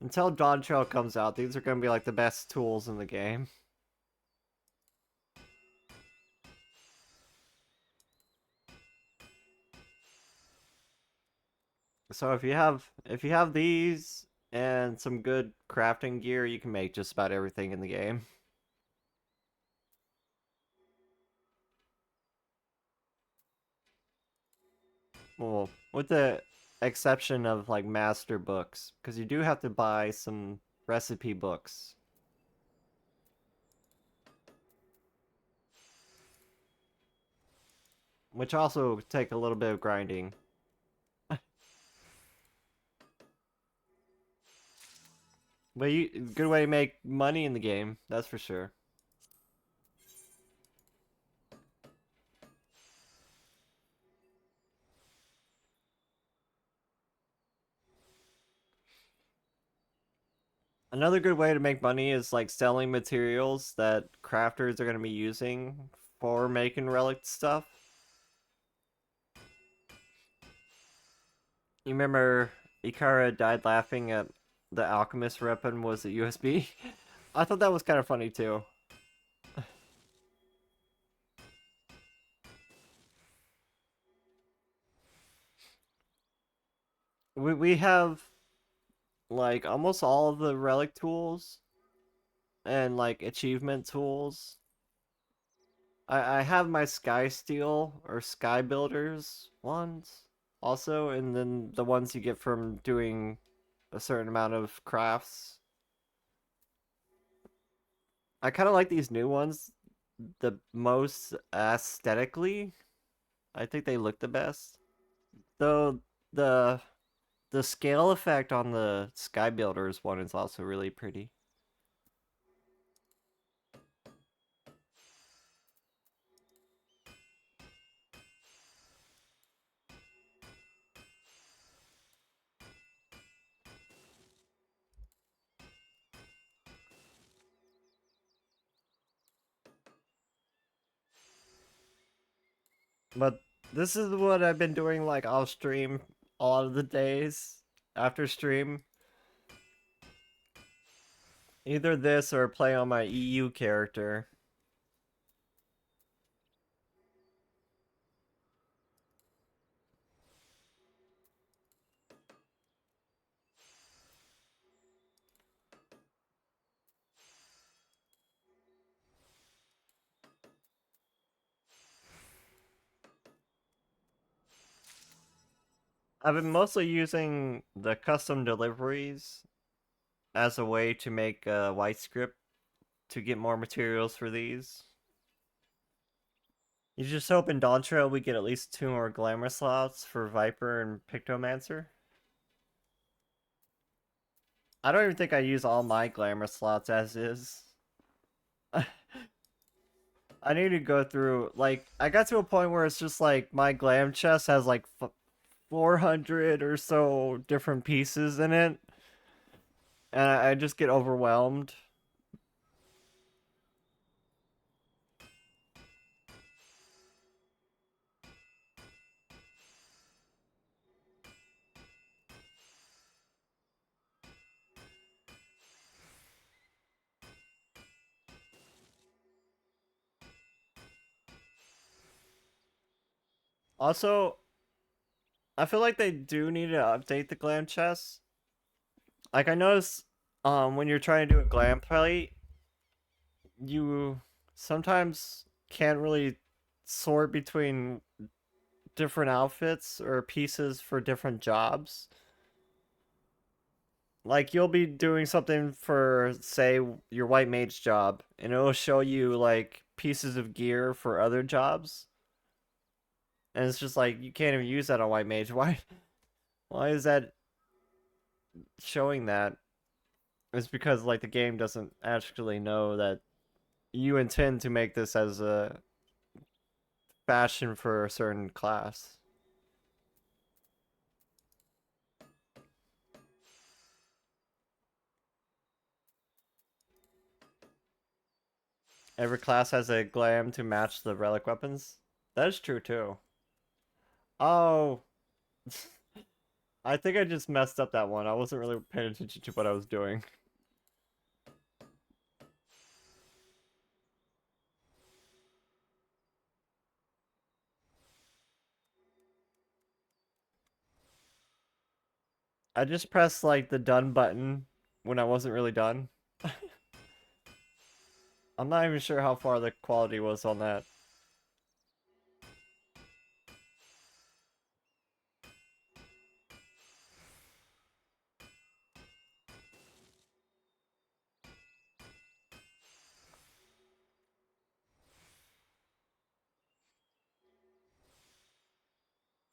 Until Dawn Trail comes out, these are gonna be like the best tools in the game. So if you have these and some good crafting gear, you can make just about everything in the game. Well, with the exception of like master books, because you do have to buy some recipe books. Which also take a little bit of grinding. But good way to make money in the game, that's for sure. Another good way to make money is like selling materials that crafters are going to be using for making relic stuff. You remember Ikara died laughing at the alchemist weapon was a USB? I thought that was kind of funny too. We have like almost all of the relic tools and like achievement tools. I have my Sky Steel or Sky Builders ones also, and then the ones you get from doing a certain amount of crafts. I kind of like these new ones the most aesthetically. I think they look the best. Though the the scale effect on the Sky Builders one is also really pretty. But this is what I've been doing like off stream a lot of the days after stream. Either this or play on my EU character. I've been mostly using the custom deliveries as a way to make a white script to get more materials for these. You just hope in Dawn Trail we get at least 2 more glamour slots for Viper and Pictomancer. I don't even think I use all my glamour slots as is. I need to go through, like, I got to a point where it's just like my glam chest has like 400 or so different pieces in it. And I just get overwhelmed. Also, I feel like they do need to update the glam chest. Like I noticed, when you're trying to do a glam play, you sometimes can't really sort between different outfits or pieces for different jobs. Like you'll be doing something for, say, your white mage job, and it'll show you like pieces of gear for other jobs. And it's just like you can't even use that on white mage. Why is that showing that? It's because like the game doesn't actually know that you intend to make this as a fashion for a certain class. Every class has a glam to match the relic weapons. That is true too. Oh, I think I just messed up that one. I wasn't really paying attention to what I was doing. I just pressed like the done button when I wasn't really done. I'm not even sure how far the quality was on that.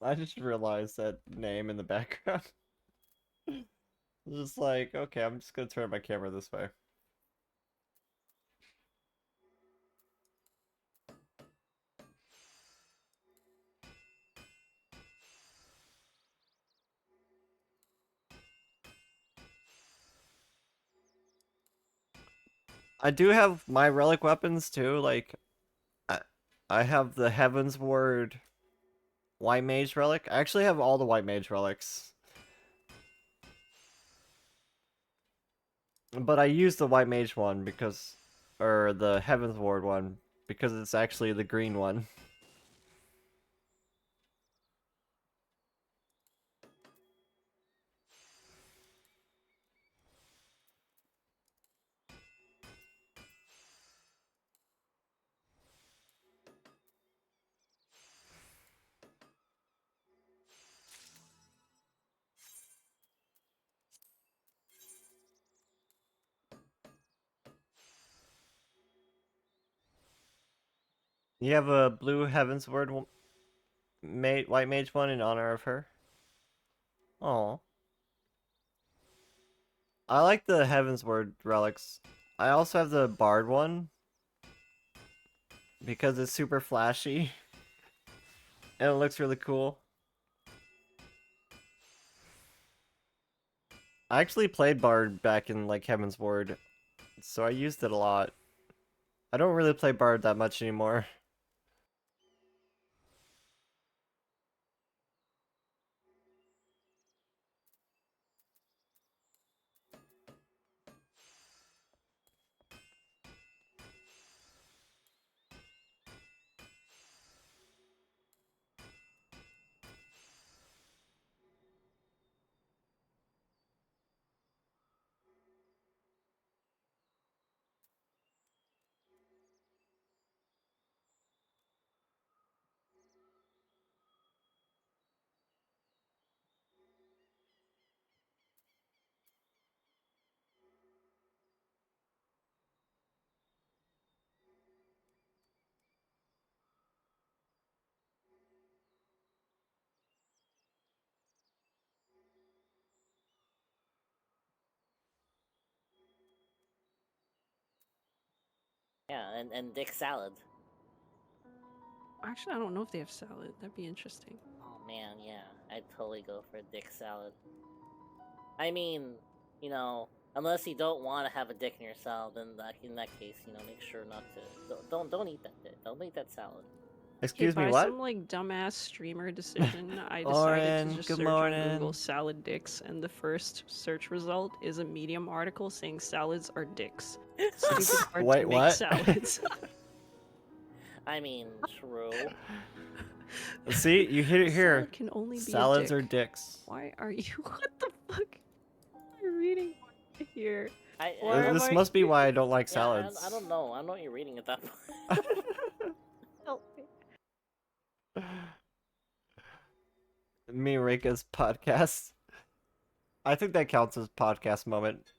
I just realized that name in the background. Just like, okay, I'm just gonna turn my camera this way. I do have my relic weapons too, like I, I have the Heavensward White Mage relic. I actually have all the White Mage relics. But I use the White Mage one because, or the Heavensward one, because it's actually the green one. You have a blue Heavensward White Mage one in honor of her. Oh, I like the Heavensward relics. I also have the Bard one because it's super flashy and it looks really cool. I actually played Bard back in like Heavensward, so I used it a lot. I don't really play Bard that much anymore. Yeah, and dick salad. Actually, I don't know if they have salad. That'd be interesting. Oh man, yeah, I'd totally go for dick salad. I mean, you know, unless you don't want to have a dick in your salad, then in that case, you know, make sure not to. Don't eat that dick. Don't eat that salad. Excuse me, By what? some like dumbass streamer decision, I decided Oren, to just good search on morning. Google salad dicks, and the first search result is a Medium article saying salads are dicks. Stupid hard Wait, to make what? salads. I mean, true. See, you hit it here. Salad can only be Salads a are dick. dicks. Why are you? What the fuck? You're reading here. I, Why am This I must be why I don't like yeah, salads. I don't know. I don't know what you're reading at that point. Help me. Me and Reika's podcast. I think that counts as podcast moment.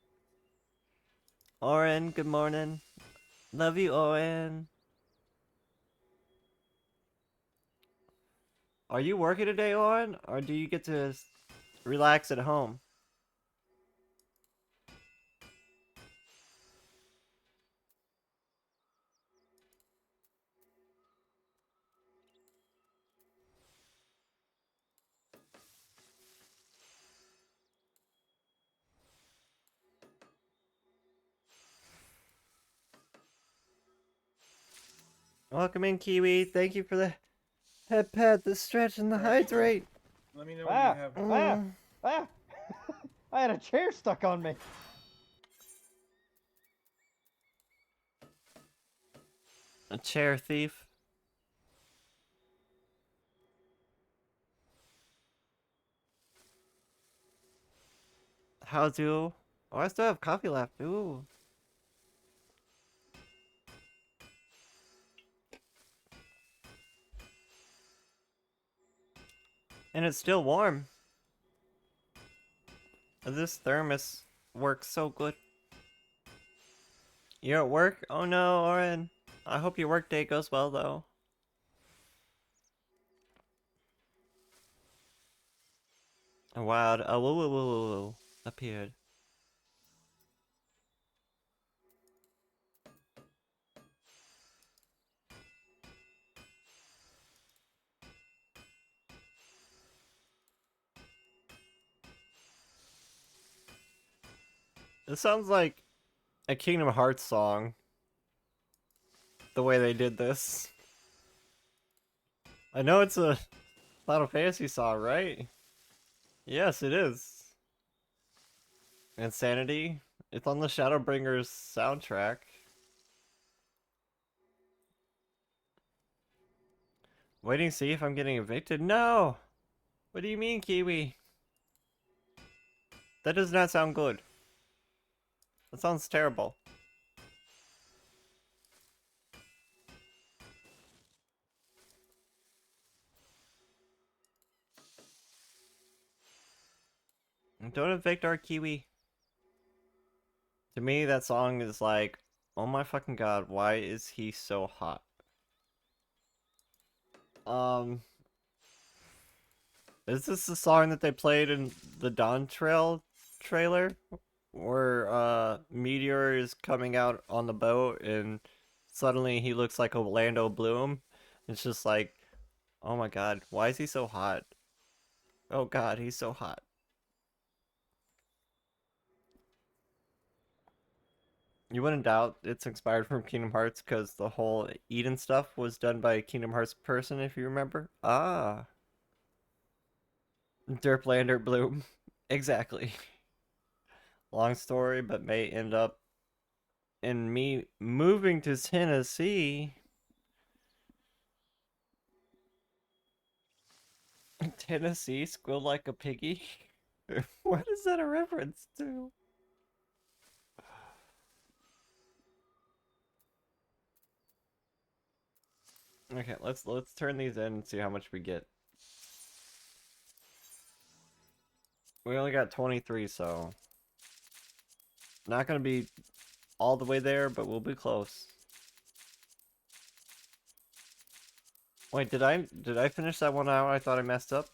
Oren, good morning. Love you, Oren. Are you working today, Oren? Or do you get to relax at home? Welcome in, Kiwi. Thank you for the head pad, the stretch, and the hydrate. Let me know when you have. Ah! I had a chair stuck on me. A chair thief. How do? Oh, I still have coffee left. Ooh. And it's still warm. This thermos works so good. You're at work? Oh no, Oren. I hope your work day goes well, though. A wild woo appeared. This sounds like a Kingdom Hearts song. The way they did this. I know it's a Final Fantasy song, right? Yes, it is. Insanity. It's on the Shadowbringers soundtrack. Waiting to see if I'm getting evicted? No! What do you mean, Kiwi? That does not sound good. That sounds terrible. Don't evict our Kiwi. To me, that song is like, oh my fucking god, why is he so hot? Is this the song that they played in the Dawn Trail trailer? Where, Meteor is coming out on the boat and suddenly he looks like Orlando Bloom? It's just like, oh my god, why is he so hot? Oh god, he's so hot. You wouldn't doubt it's inspired from Kingdom Hearts because the whole Eden stuff was done by a Kingdom Hearts person, if you remember. Ah. Derplander Bloom. Exactly. Long story, but may end up in me moving to Tennessee. Tennessee, squeal like a piggy? What is that a reference to? Okay, let's turn these in and see how much we get. We only got 23, so not gonna be all the way there, but we'll be close. Wait, did I finish that one out? I thought I messed up.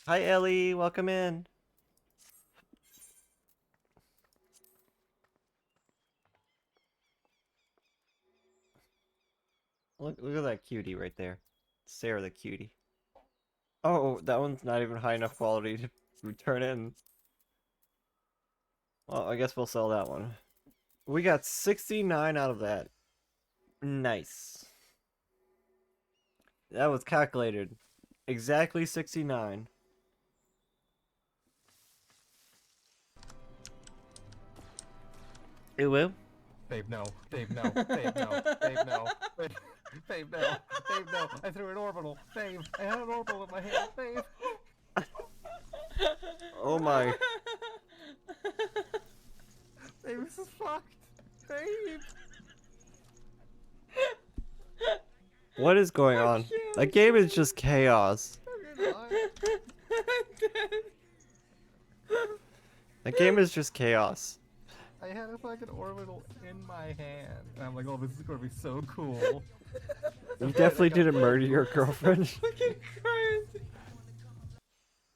Hi Ellie, welcome in. Look at that cutie right there. Sarah the cutie. Oh, that one's not even high enough quality to return in. Well, I guess we'll sell that one. We got 69 out of that. Nice. That was calculated. Exactly 69. It will? Babe, no. Babe, no. Babe, no. Babe, no. Babe. Babe, no. Babe, no. I threw an orbital. Babe, I had an orbital in my hand. Babe. Oh my. Babe, this is fucked. Babe. What is going on? That game is just chaos. That game is just chaos. I had a fucking orbital in my hand. And I'm like, oh, this is gonna be so cool. You definitely didn't murder your girlfriend. Fucking crazy.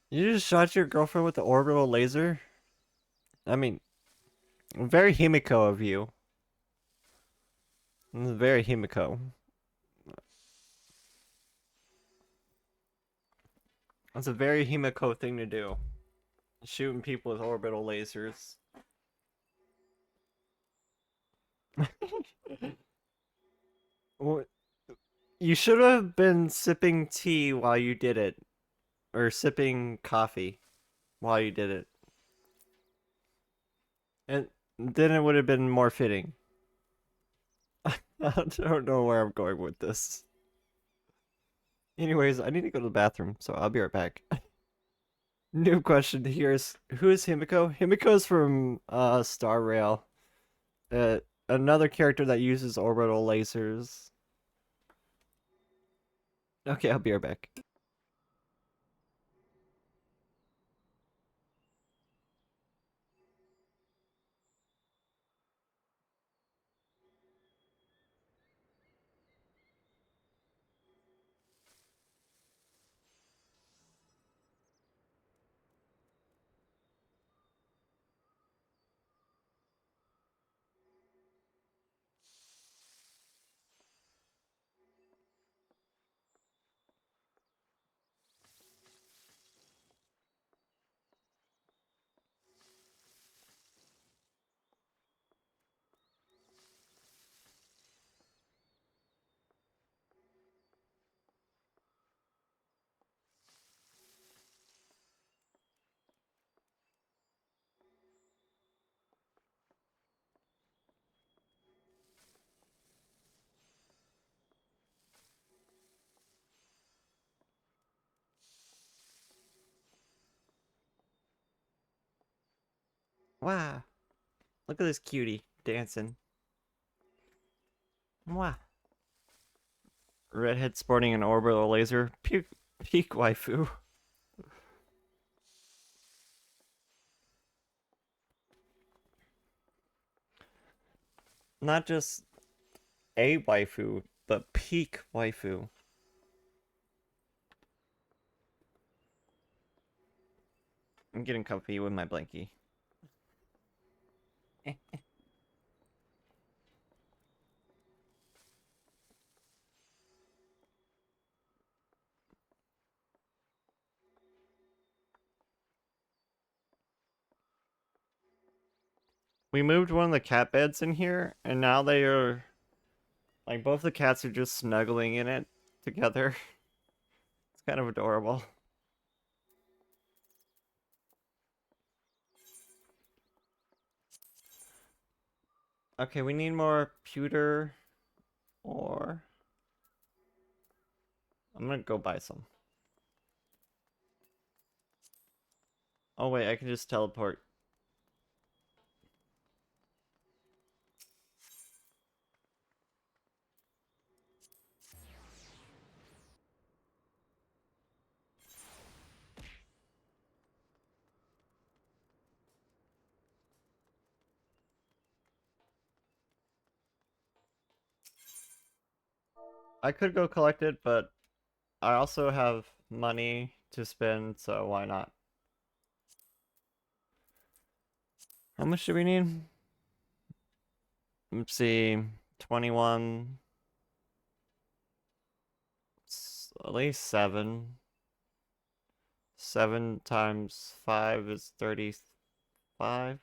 You just shot your girlfriend with the orbital laser? I mean, very Himiko of you. Very Himiko. That's a very Himiko thing to do. Shooting people with orbital lasers. What? You should have been sipping tea while you did it. Or sipping coffee while you did it. And then it would have been more fitting. I don't know where I'm going with this. Anyways, I need to go to the bathroom, so I'll be right back. New question here is, who is Himiko? Himiko's from Star Rail. Another character that uses orbital lasers. Okay, I'll be right back. Wow. Look at this cutie dancing. Wow. Redhead sporting an orbital laser. Peak waifu. Not just a waifu, but peak waifu. I'm getting comfy with my blankie. We moved one of the cat beds in here, and now they are... Like, both the cats are just snuggling in it together. It's kind of adorable. Okay, we need more pewter or... I'm gonna go buy some. Oh wait, I can just teleport. I could go collect it, but I also have money to spend, so why not? How much do we need? Let's see, 21. At least 7. 7 times 5 is 35.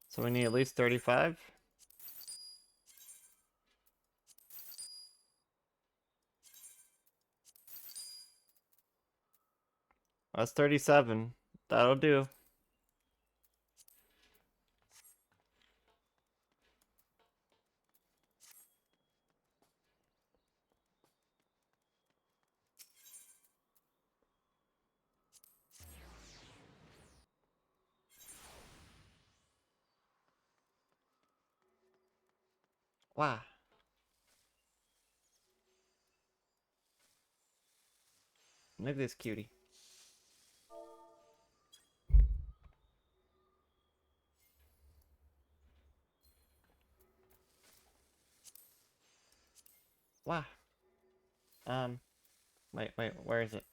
So we need at least 35. That's 37. That'll do. Wow. Look at this cutie. Wow. Wait, where is it?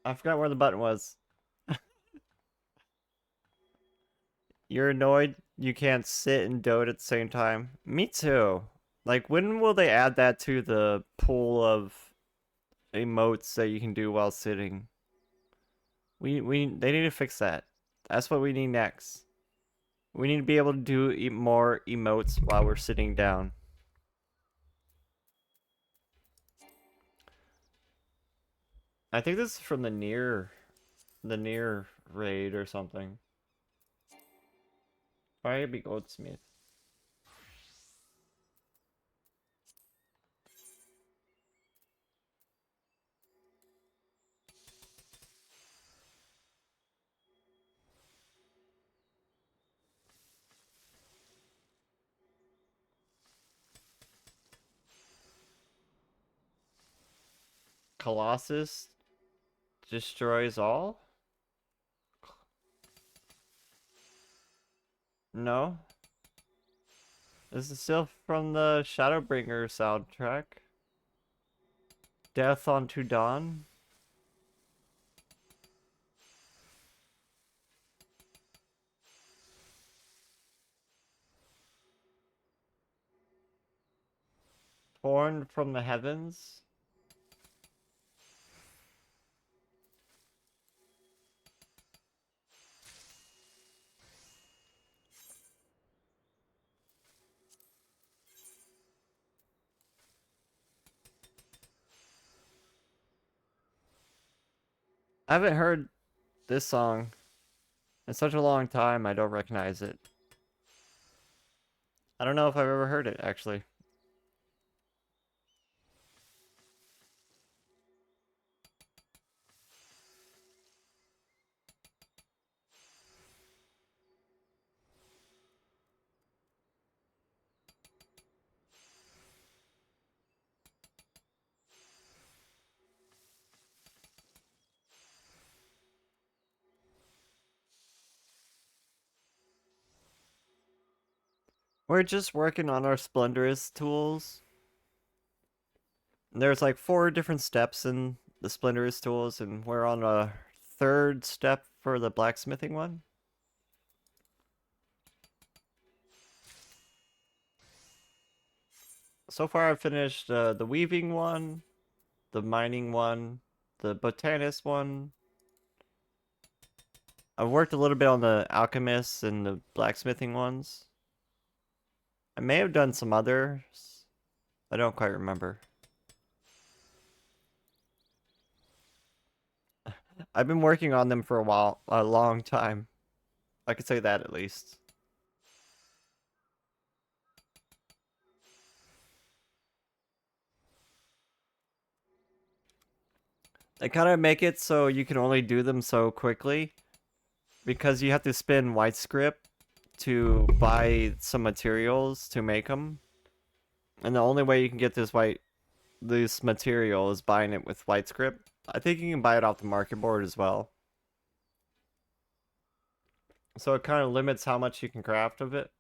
I forgot where the button was. You're annoyed you can't sit and dote at the same time? Me too. Like, when will they add that to the pool of emotes that you can do while sitting? They need to fix that. That's what we need next. We need to be able to do more emotes while we're sitting down. I think this is from the near raid or something. Why would it be Goldsmith? Colossus destroys all? No. This is still from the Shadowbringer soundtrack. Death unto Dawn. Torn from the Heavens. I haven't heard this song in such a long time, I don't recognize it. I don't know if I've ever heard it, actually. We're just working on our Splendorous tools. There's like 4 different steps in the Splendorous tools, and we're on a 3rd step for the blacksmithing one. So far I've finished the weaving one, the mining one, the botanist one. I've worked a little bit on the alchemists and the blacksmithing ones. I may have done some others. I don't quite remember. I've been working on them for a long time. I could say that at least. They kind of make it so you can only do them so quickly, because you have to spend white script to buy some materials to make them. And the only way you can get this material is buying it with white script. I think you can buy it off the market board as well. So it kind of limits how much you can craft of it.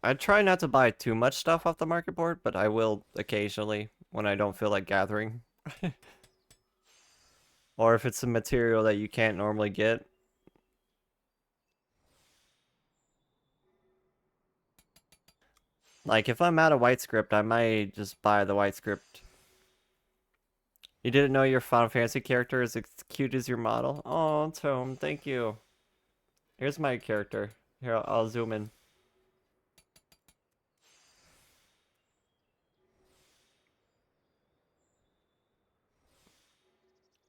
I try not to buy too much stuff off the market board, but I will occasionally when I don't feel like gathering. Or if it's a material that you can't normally get. Like, if I'm out of white script, I might just buy the white script. You didn't know your Final Fantasy character is as cute as your model? Oh, Tome, thank you. Here's my character. Here, I'll zoom in.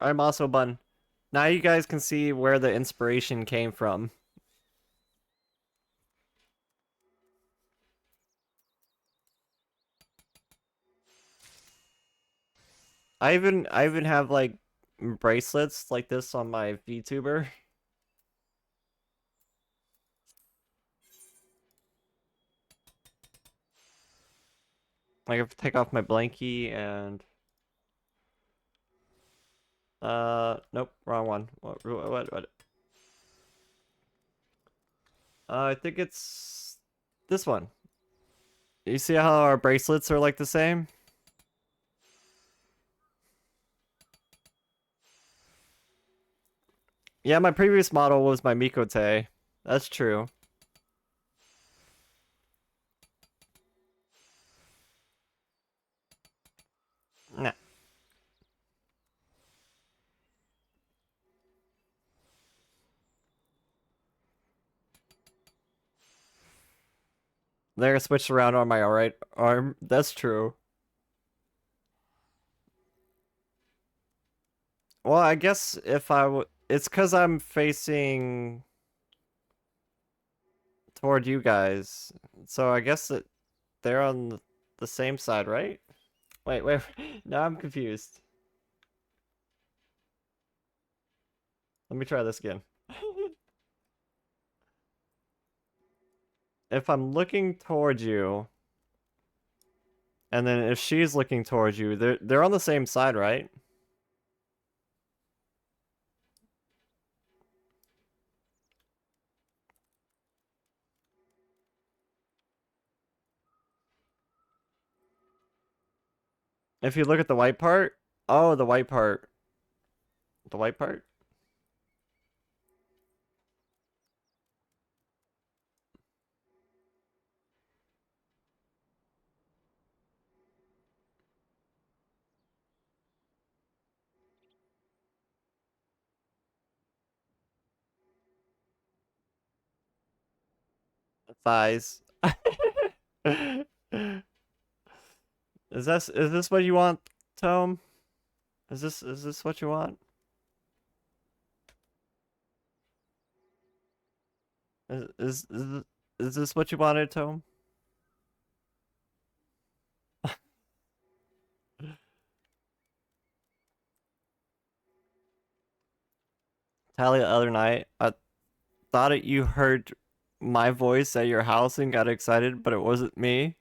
I'm also Bun. Now you guys can see where the inspiration came from. I even have like bracelets like this on my VTuber. Like if I take off my blankie and nope, wrong one. What? I think it's this one. You see how our bracelets are like the same? Yeah, my previous model was my Mikote. That's true. Nah. They're switched around on my right arm. That's true. Well, I guess if it's because I'm facing toward you guys. So I guess that they're on the same side, right? Wait. Now I'm confused. Let me try this again. If I'm looking towards you, and then if she's looking towards you, they're on the same side, right? If you look at the white part, oh, the white part. The white part? Thighs. Is this what you want, Tome? Is this what you want? Is this what you wanted, Tome? Tali, the other night, I thought you heard my voice at your house and got excited, but it wasn't me.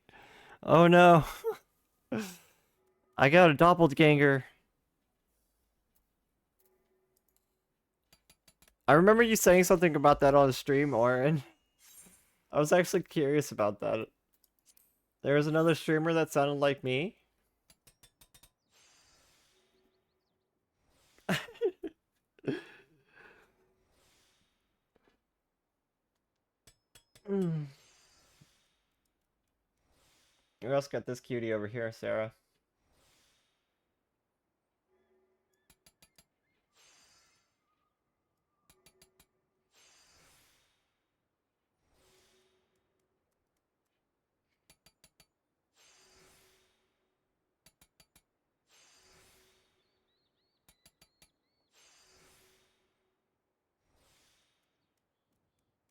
Oh no. I got a doppelganger. I remember you saying something about that on stream, Oren. I was actually curious about that. There was another streamer that sounded like me. Who else got this cutie over here, Sarah?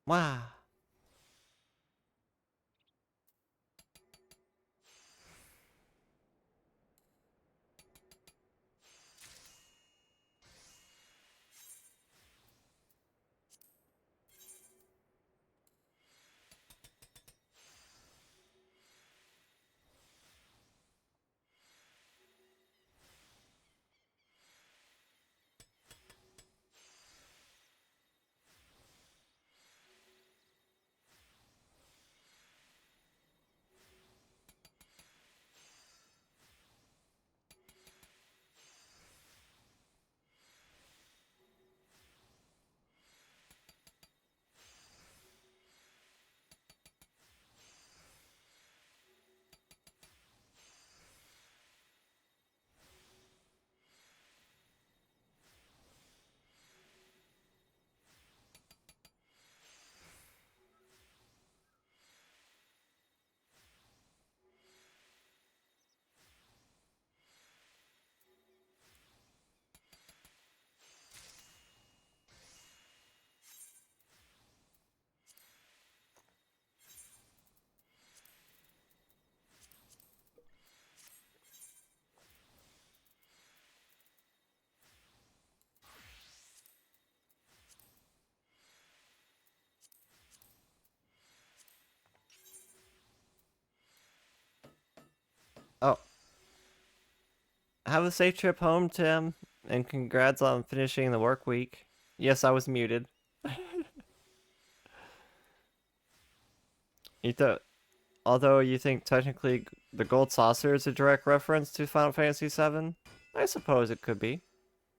Wow. Have a safe trip home, Tim, and congrats on finishing the work week. Yes, I was muted. Although you think technically the gold saucer is a direct reference to Final Fantasy VII, I suppose it could be.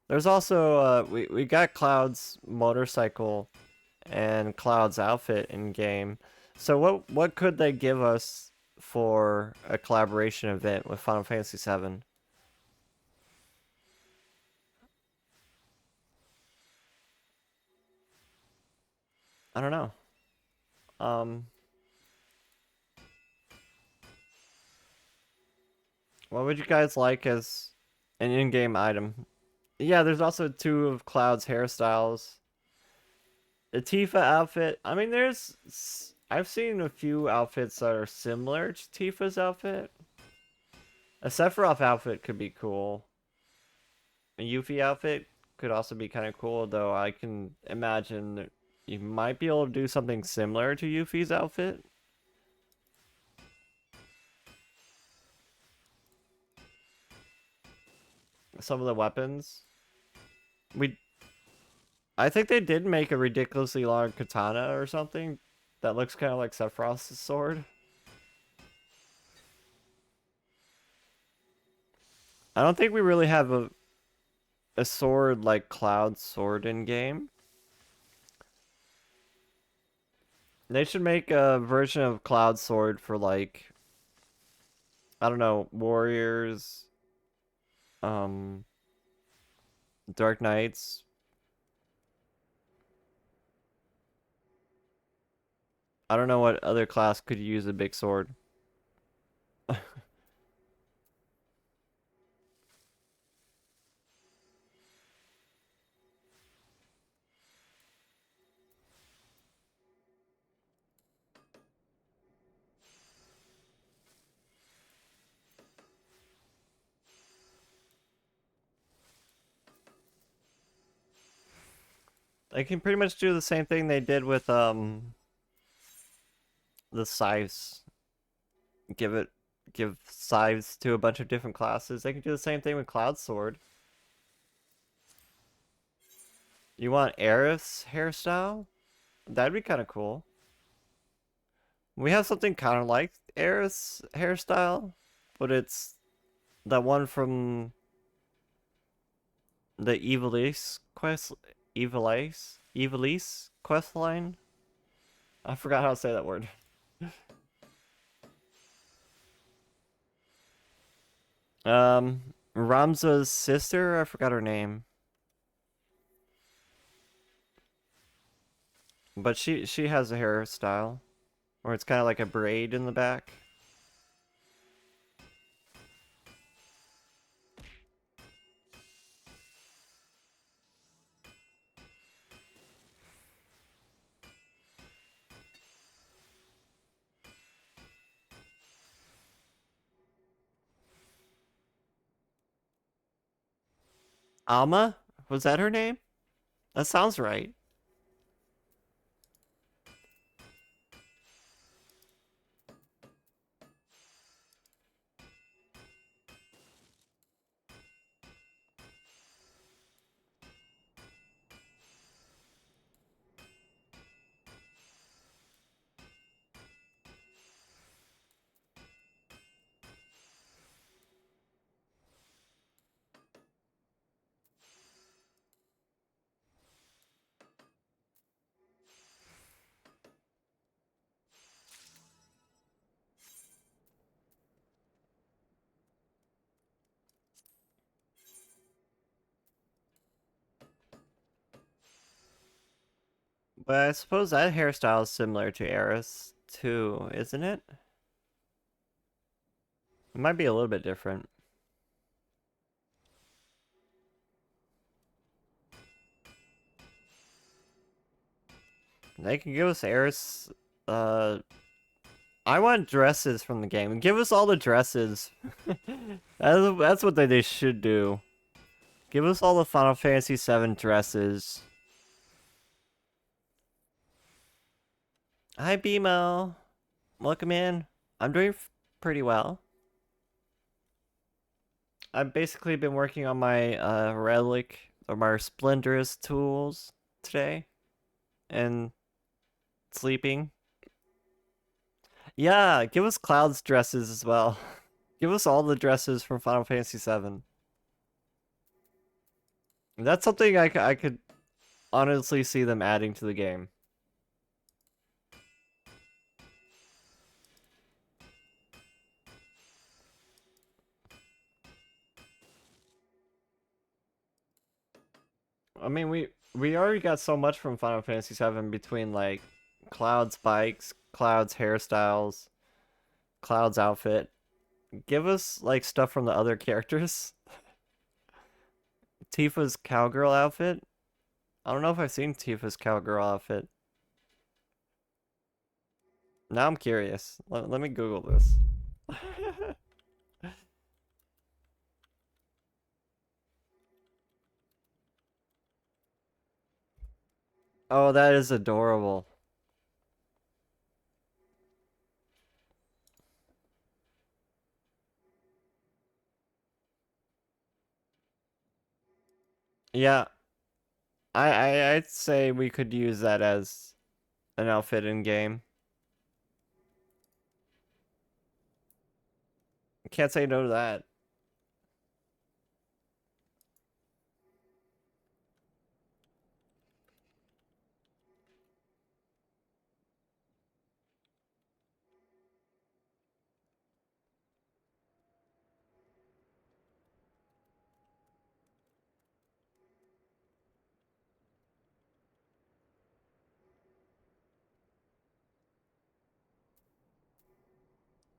There's also we got Cloud's motorcycle and Cloud's outfit in game. So what could they give us for a collaboration event with Final Fantasy VII? I don't know. What would you guys like as an in-game item? Yeah, there's also 2 of Cloud's hairstyles. The Tifa outfit, I mean, I've seen a few outfits that are similar to Tifa's outfit. A Sephiroth outfit could be cool. A Yuffie outfit could also be kind of cool, though I can imagine that you might be able to do something similar to Yuffie's outfit. Some of the weapons. I think they did make a ridiculously long katana or something that looks kind of like Sephiroth's sword. I don't think we really have a sword like Cloud's sword in game. They should make a version of Cloud's sword for, like, I don't know, warriors, Dark Knights. I don't know what other class could use a big sword. They can pretty much do the same thing they did with the scythes. Give scythes to a bunch of different classes. They can do the same thing with Cloud Sword. You want Aerith's hairstyle? That'd be kind of cool. We have something kind of like Aerith's hairstyle, but it's that one from the Evilise quest line. I forgot how to say that word. Ramza's sister, I forgot her name. But she has a hairstyle where it's kind of like a braid in the back. Alma? Was that her name? That sounds right. But I suppose that hairstyle is similar to Eris too, isn't it? It might be a little bit different. They can give us Eris. I want dresses from the game. Give us all the dresses. That's what they should do. Give us all the Final Fantasy VII dresses. Hi, BMO. Welcome in. I'm doing pretty well. I've basically been working on my relic or my Splendorous tools today, and sleeping. Yeah, give us Cloud's dresses as well. Give us all the dresses from Final Fantasy VII. That's something I could honestly see them adding to the game. I mean, we already got so much from Final Fantasy VII between like Cloud's bikes, Cloud's hairstyles, Cloud's outfit. Give us like stuff from the other characters. Tifa's cowgirl outfit. I don't know if I've seen Tifa's cowgirl outfit. Now I'm curious. Let me Google this. Oh, that is adorable. Yeah, I'd say we could use that as an outfit in game. Can't say no to that.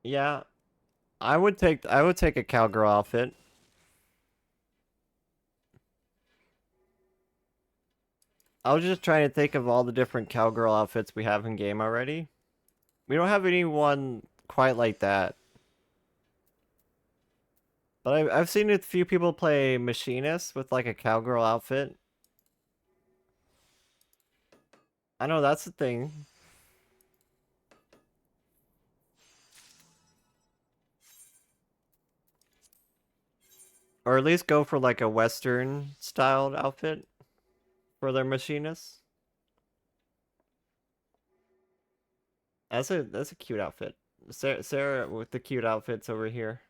Yeah, I would take a cowgirl outfit. I was just trying to think of all the different cowgirl outfits we have in game already. We don't have anyone quite like that. But I've seen a few people play machinist with like a cowgirl outfit. I know that's the thing. Or at least go for like a Western styled outfit for their machinists. That's a cute outfit. Sarah with the cute outfits over here.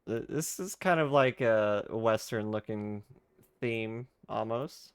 This is kind of like a Western looking theme almost.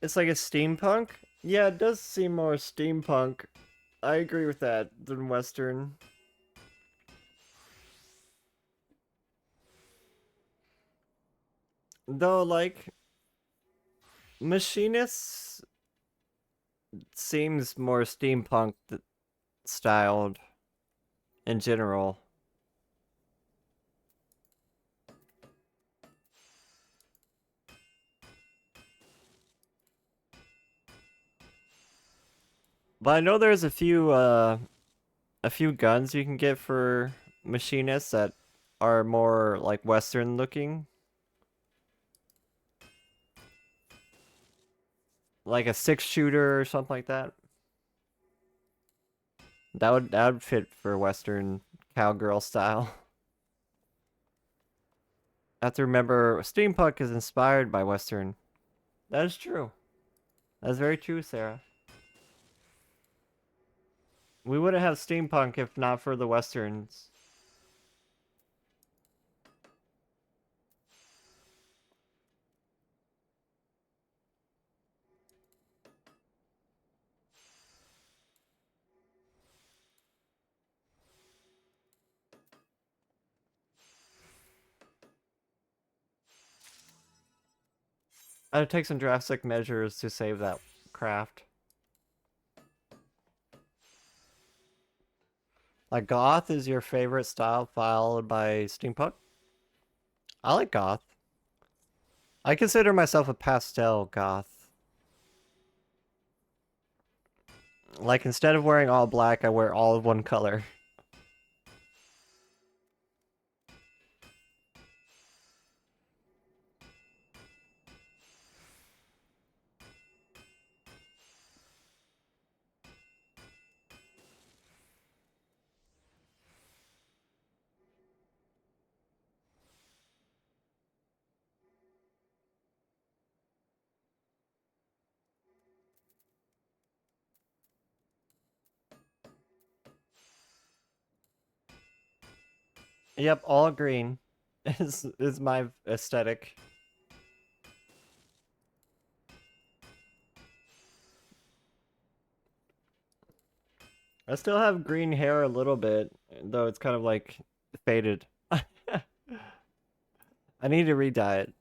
It's like a steampunk? Yeah, it does seem more steampunk. I agree with that than Western. Though, like, Machinist seems more steampunk styled in general. But I know there's a few guns you can get for machinists that are more like Western looking. Like a 6-shooter or something like that. That would fit for Western cowgirl style. I have to remember steampunk is inspired by Western. That is true. That's very true, Sarah. We wouldn't have steampunk if not for the Westerns. I'd take some drastic measures to save that craft. Like goth is your favorite style followed by steampunk? I like goth. I consider myself a pastel goth. Like, instead of wearing all black, I wear all of one color. Yep, all green is my aesthetic. I still have green hair a little bit, though it's kind of like faded. I need to re-dye it.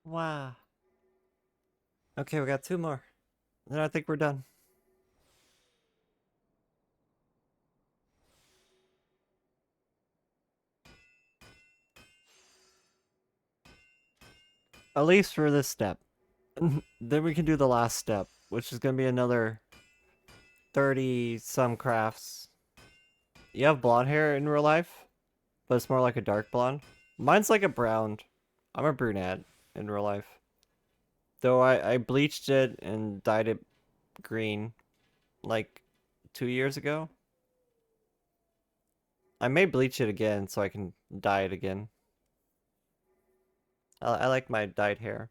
Wow. Okay, we got 2 more. Then I think we're done. At least for this step. Then we can do the last step, which is going to be another 30 some crafts. You have blonde hair in real life, but it's more like a dark blonde. Mine's like a brown. I'm a brunette in real life. Though I bleached it and dyed it green like 2 years ago. I may bleach it again so I can dye it again. I like my dyed hair.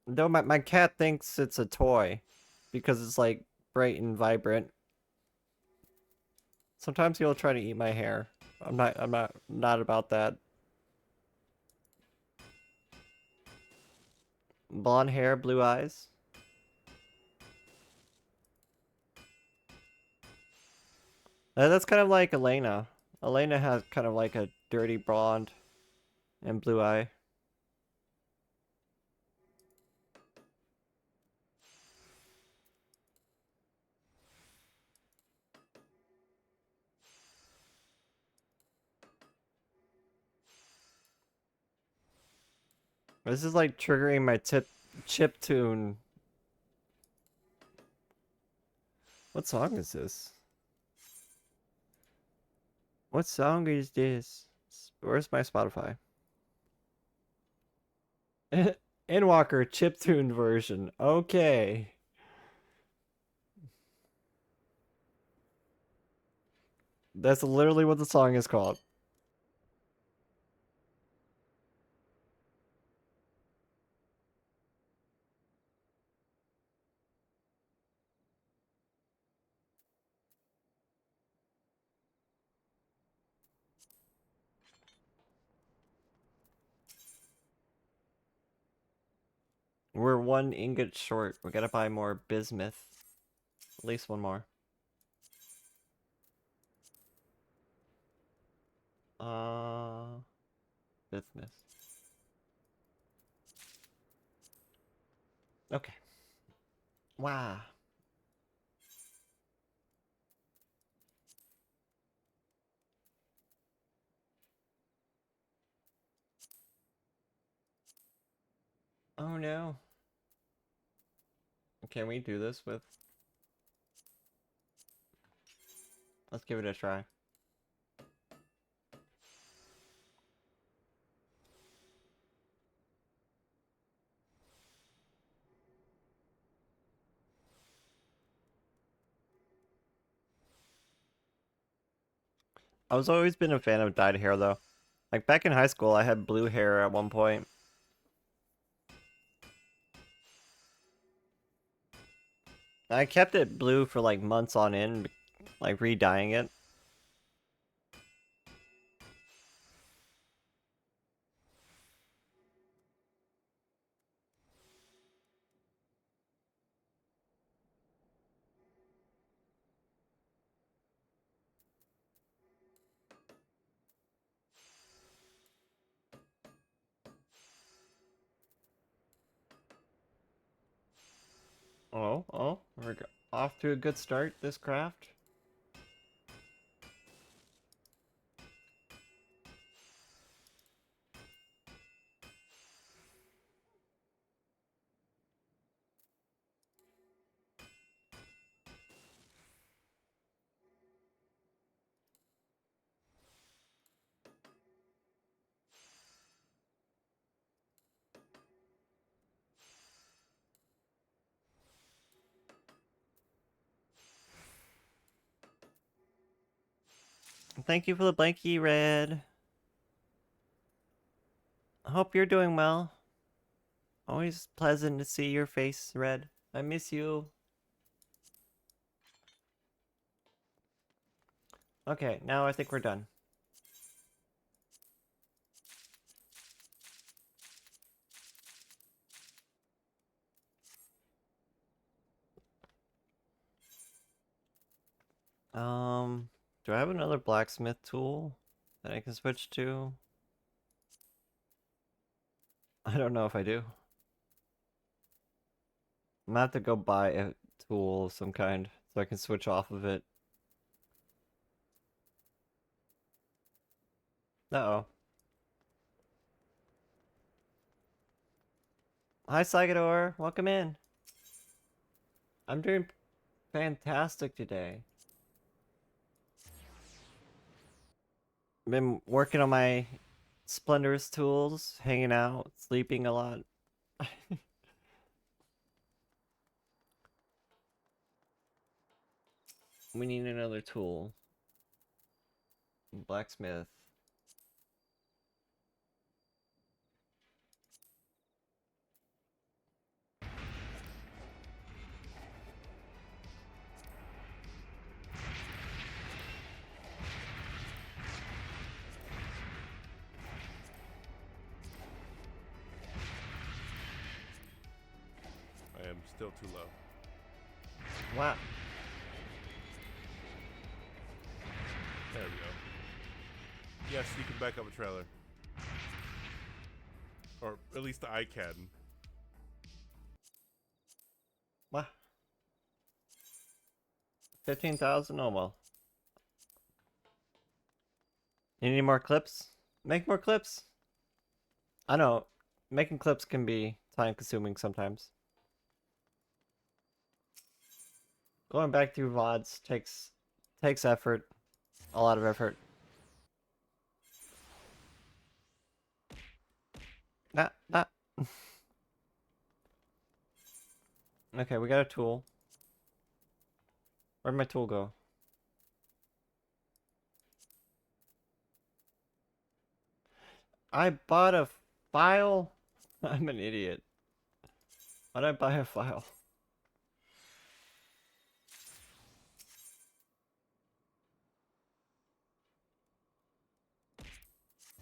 Though my cat thinks it's a toy because it's like bright and vibrant. Sometimes he'll try to eat my hair. I'm not about that. Blonde hair, blue eyes. That's kind of like Elena. Elena has kind of like a dirty blonde and blue eye. This is like triggering my chip tune. What song is this? What song is this? Where's my Spotify? Endwalker chiptune version. Okay. That's literally what the song is called. We're 1 ingot short. We gotta buy more bismuth. At least 1 more. Bismuth. Okay. Wow. Oh no. Can we do this with... Let's give it a try. I was always been a fan of dyed hair though. Like back in high school, I had blue hair at one point. I kept it blue for like months on end, like re-dyeing it. Oh, we're off to a good start this craft. Thank you for the blankie, Red. I hope you're doing well. Always pleasant to see your face, Red. I miss you. Okay, now I think we're done. Do I have another blacksmith tool that I can switch to? I don't know if I do. I'm gonna have to go buy a tool of some kind so I can switch off of it. Uh-oh. Hi, Sagador. Welcome in. I'm doing fantastic today. Been working on my Splendorous tools, hanging out, sleeping a lot. We need another tool. Blacksmith. I am still too low. Wow. There we go. Yes, you can back up a trailer. Or at least I can. What? 15,000? Oh well. You need more clips? Make more clips. I know, making clips can be time consuming sometimes. Going back through VODs takes effort. A lot of effort. Nah. Okay, we got a tool. Where'd my tool go? I bought a file? I'm an idiot. Why'd I buy a file?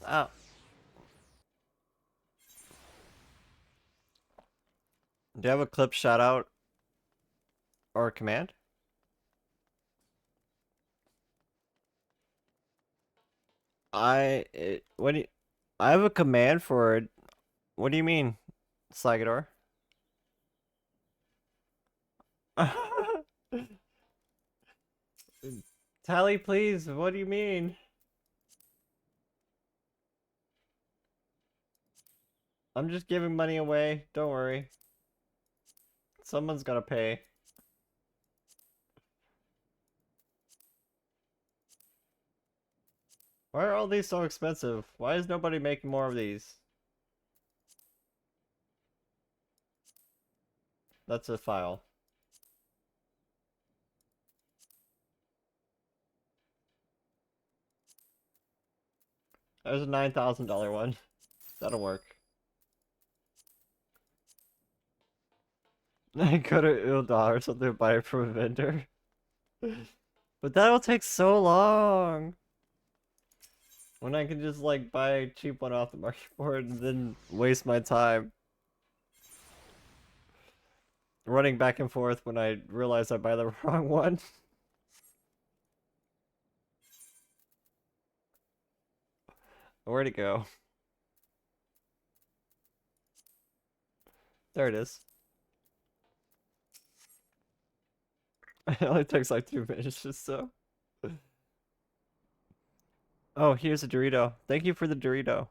Oh. Do you have a clip shout out or a command? What do you, I have a command for it. What do you mean, Slagador? Tally, please. What do you mean? I'm just giving money away. Don't worry. Someone's gotta pay. Why are all these so expensive? Why is nobody making more of these? That's a file. There's a $9,000 one. That'll work. I go to Ildar or something, buy it from a vendor. But that'll take so long. When I can just like buy a cheap one off the market for it and then waste my time running back and forth when I realize I buy the wrong one. Where'd it go? There it is. It only takes like 2 minutes just so. Oh, here's a Dorito. Thank you for the Dorito.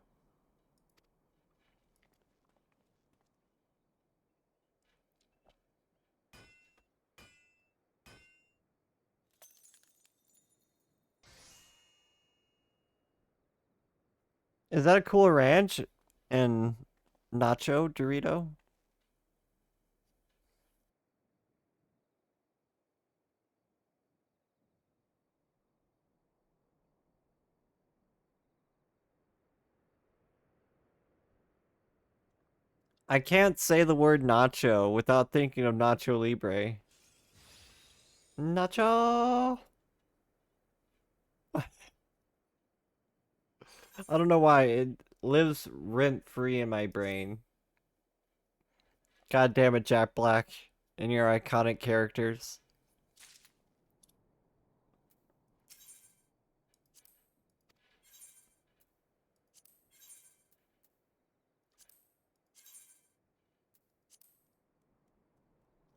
Is that a Cool Ranch and Nacho Dorito? I can't say the word nacho without thinking of Nacho Libre. Nacho! I don't know why, it lives rent-free in my brain. God damn it, Jack Black, and your iconic characters.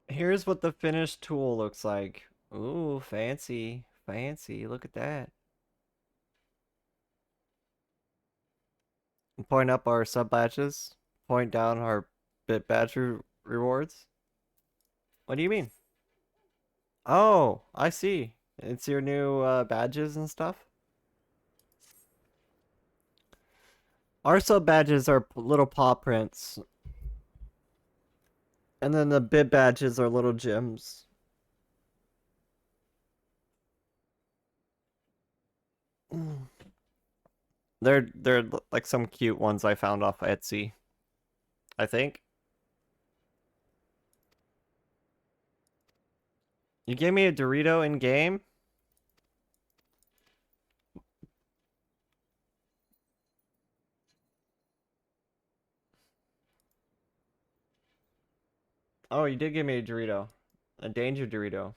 Here's what the finished tool looks like. Ooh, fancy, fancy, look at that. Point up our sub badges, point down our bit badge rewards. What do you mean? Oh, I see. It's your new badges and stuff. Our sub badges are little paw prints. And then the bit badges are little gems. They're like some cute ones I found off Etsy. I think. You gave me a Dorito in game? Oh, you did give me a Dorito. A danger Dorito.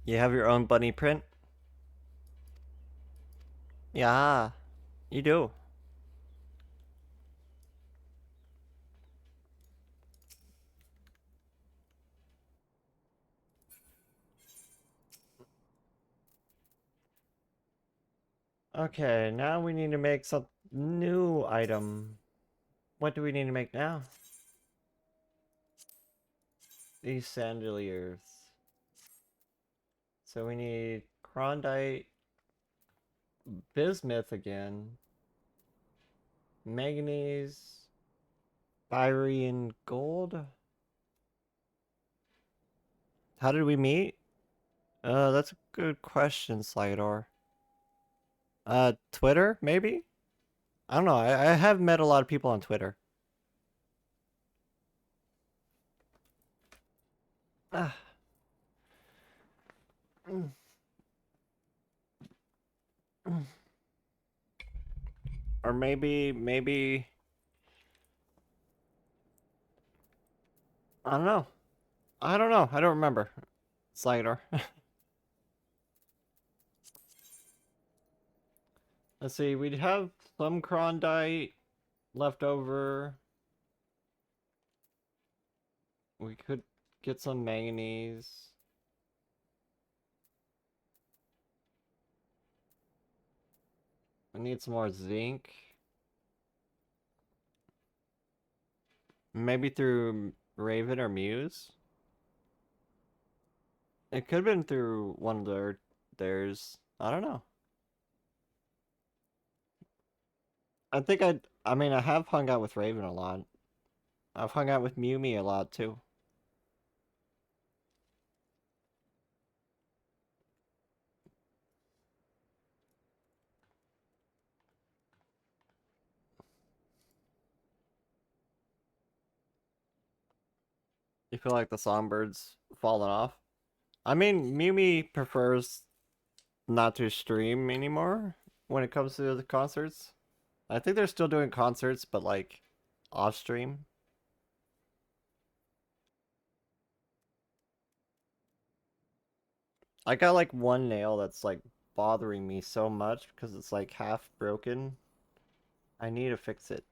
You have your own bunny print? Yeah, you do. Okay, now we need to make some new item. What do we need to make now? These chandeliers. So we need Krondite, Bismuth again, Manganese, Byrian Gold. How did we meet? That's a good question, Slidor. Twitter, maybe? I don't know. I have met a lot of people on Twitter. Ah. Or maybe... I don't know. I don't know. I don't remember. Slidor. Let's see. We'd have some Krondite left over. We could get some manganese. I need some more zinc. Maybe through Raven or Muse? It could have been through one of theirs. I don't know. I mean, I have hung out with Raven a lot. I've hung out with Mumi a lot too. You feel like the Songbird's fallen off? I mean, Mumi prefers not to stream anymore when it comes to the concerts. I think they're still doing concerts, but like off stream. I got like one nail that's like bothering me so much because it's like half broken. I need to fix it.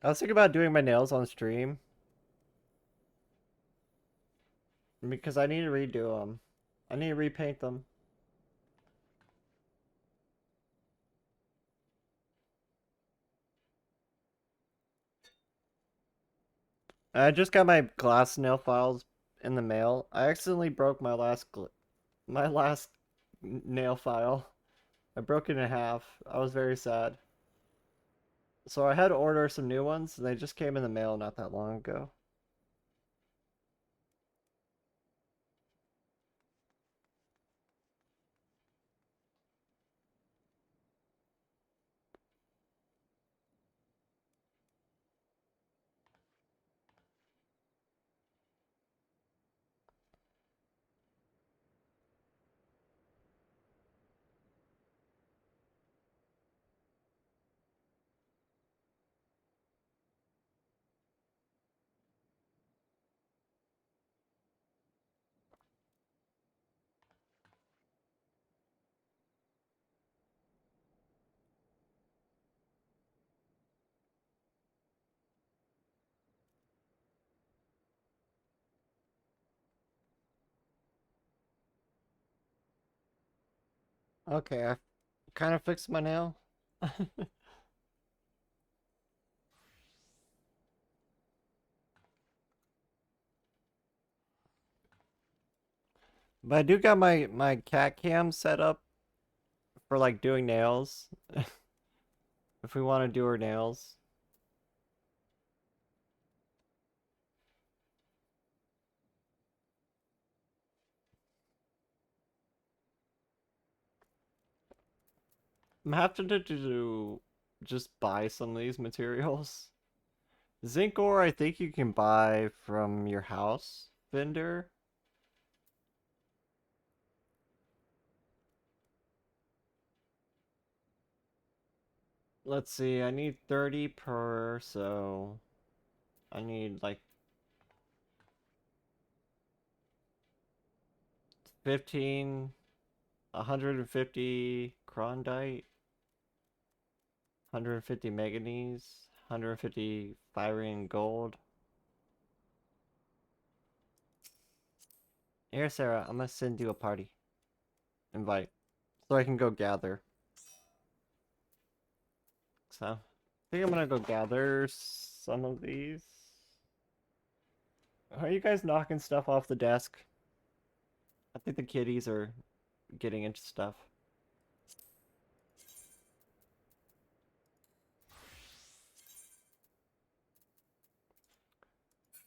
I was thinking about doing my nails on stream because I need to redo them. I need to repaint them. I just got my glass nail files in the mail. I accidentally broke my last nail file. I broke it in half. I was very sad. So I had to order some new ones, and they just came in the mail not that long ago. Okay, I kind of fixed my nail. But I do got my cat cam set up for like doing nails. If we want to do her nails. I'm having to just buy some of these materials. Zinc ore, I think you can buy from your house vendor. Let's see, I need 30 per, so I need like 15, 150 Krondite, 150 manganese, 150 Firian gold. Here, Sarah, I'm gonna send you a party invite so I can go gather. So, I think I'm gonna go gather some of these. Are you guys knocking stuff off the desk? I think the kitties are getting into stuff.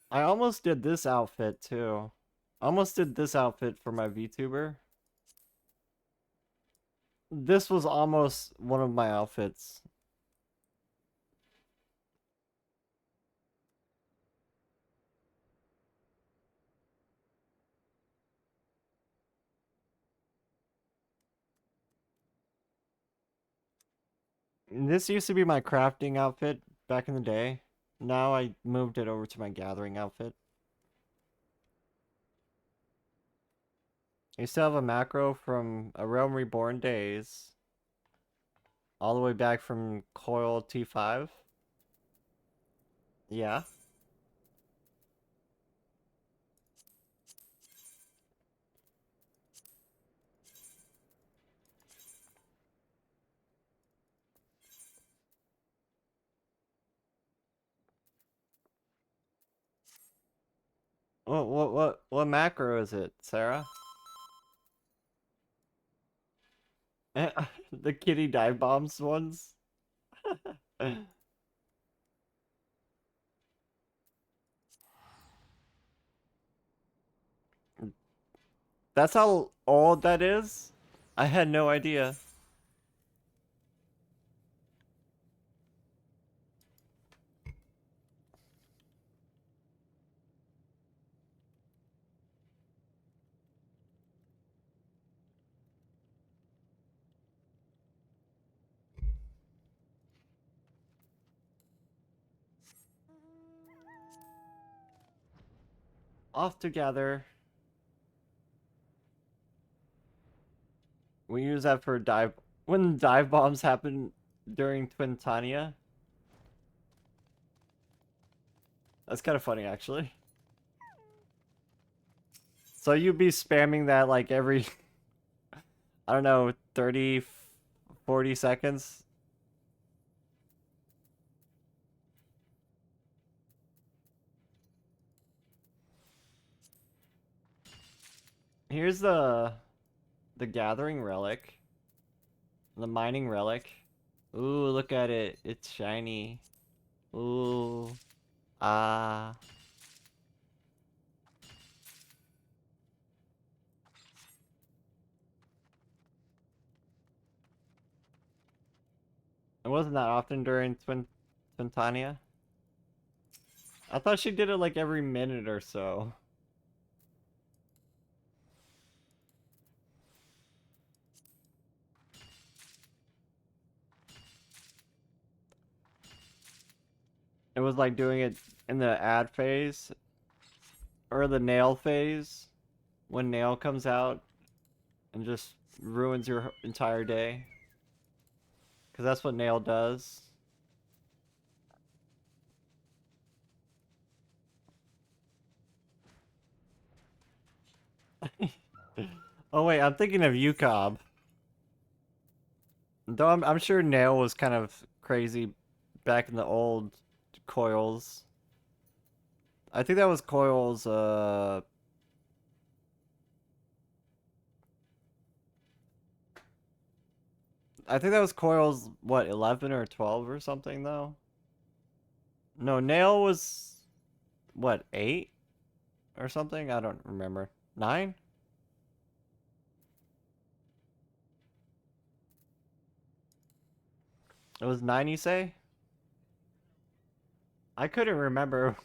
I almost did this outfit too. Almost did this outfit for my VTuber. This was almost one of my outfits. This used to be my crafting outfit back in the day. Now I moved it over to my gathering outfit. I used to have a macro from A Realm Reborn days. All the way back from Coil T5. Yeah. What macro is it, Sarah? The kitty dive bombs ones? That's how old that is? I had no idea. Off together. We use that for dive when dive bombs happen during Twintania. That's kind of funny, actually. So you'd be spamming that like every, I don't know, 30, 40 seconds? Here's the gathering relic. The mining relic. Ooh, look at it. It's shiny. Ooh. Ah. It wasn't that often during Twintania. I thought she did it like every minute or so. It was like doing it in the ad phase or the nail phase when nail comes out and just ruins your entire day. Because that's what nail does. Oh wait, I'm thinking of UCOB. Though I'm sure nail was kind of crazy back in the old coils. I think that was coils I think that was coils what, 11 or 12 or something though? No, nail was what, 8 or something? I don't remember. 9? It was 9, you say? I couldn't remember.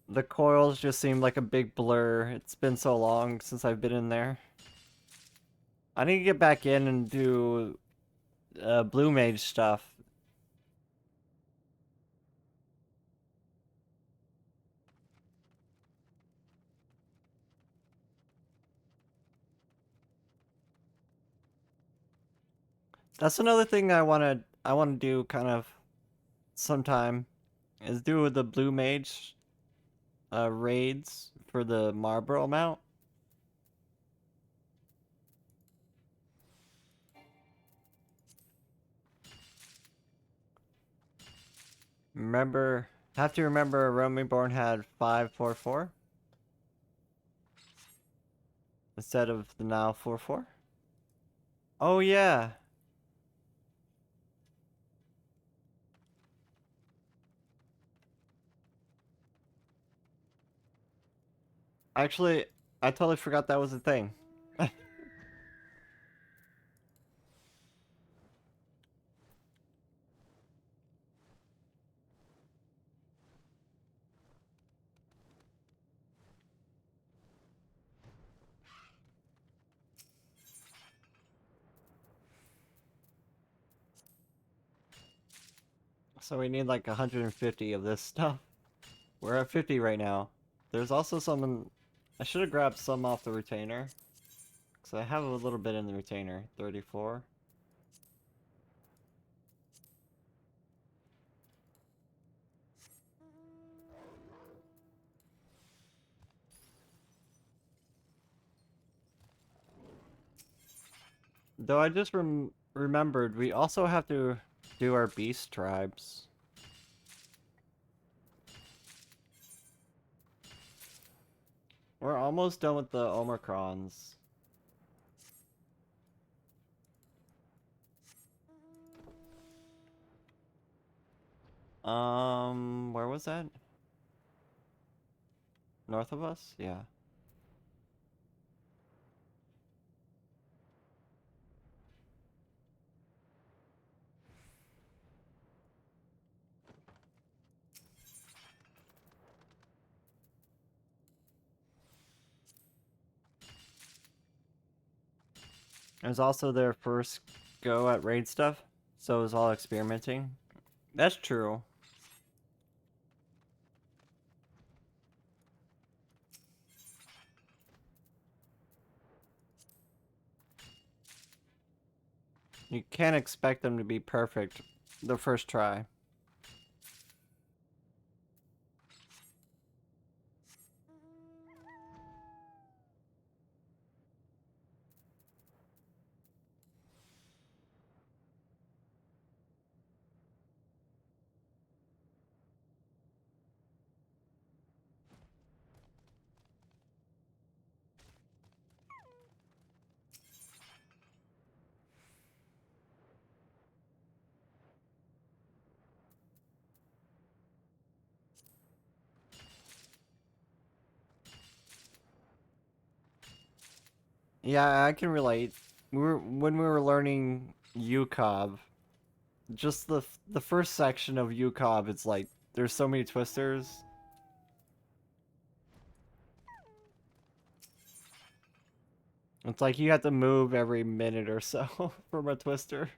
The coils just seemed like a big blur. It's been so long since I've been in there. I need to get back in and do Blue Mage stuff. That's another thing I wanna do kind of sometime is do the Blue Mage raids for the Marlboro mount. Have to remember A Realm Reborn had 544 instead of the now 44. Oh yeah. Actually, I totally forgot that was a thing. So we need like 150 of this stuff. We're at 50 right now. There's also some I should have grabbed some off the retainer. Because I have a little bit in the retainer. 34. Though I just remembered, we also have to do our beast tribes. We're almost done with the Omicrons. Where was that? North of us? Yeah. It was also their first go at raid stuff, so it was all experimenting. That's true. You can't expect them to be perfect the first try. Yeah, I can relate. When we were learning UCOB, just the first section of UCOB, it's like there's so many twisters. It's like you have to move every minute or so from a twister.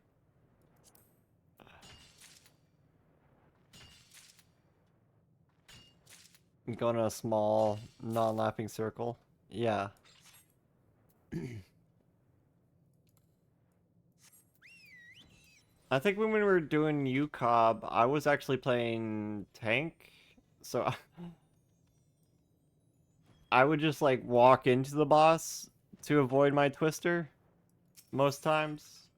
And go in a small, non-lapping circle. Yeah. I think when we were doing UCOB, I was actually playing tank, so I would just like walk into the boss to avoid my twister most times.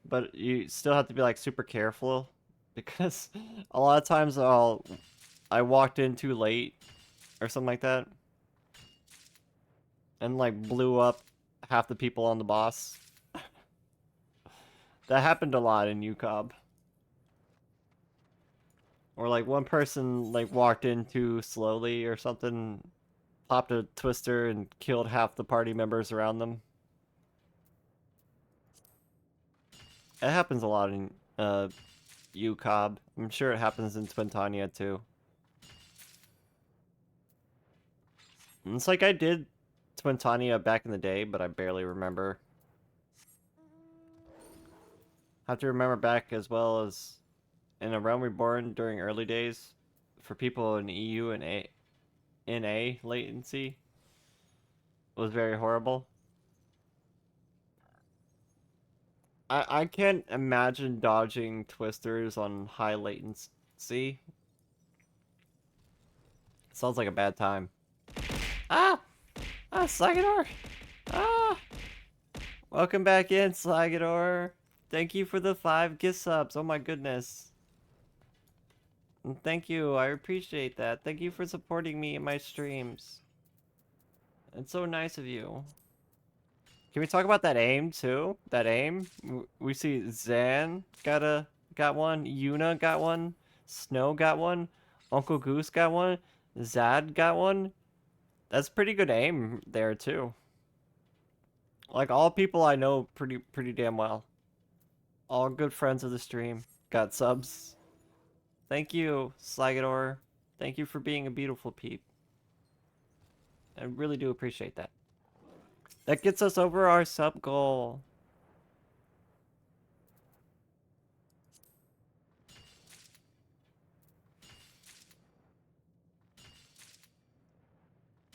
But you still have to be like super careful because a lot of times I walked in too late or something like that and like blew up half the people on the boss. That happened a lot in UCOB. Or like one person like walked in too slowly or something, popped a twister and killed half the party members around them. It happens a lot in UCOB. I'm sure it happens in Twintania too. And it's like I did Twintania back in the day, but I barely remember. Have to remember back as well as in A Realm Reborn during early days for people in EU and NA latency was very horrible. I can't imagine dodging twisters on high latency. Sounds like a bad time. Ah! Ah, Slagador! Ah! Welcome back in, Slagador. Thank you for the 5 gift subs. Oh my goodness. And thank you. I appreciate that. Thank you for supporting me in my streams. It's so nice of you. Can we talk about that aim too? That aim? We see Zan got one, Yuna got one, Snow got one, Uncle Goose got one, Zad got one. That's pretty good aim there too. Like all people I know pretty damn well. All good friends of the stream got subs. Thank you, Slagador. Thank you for being a beautiful peep. I really do appreciate that. That gets us over our sub goal.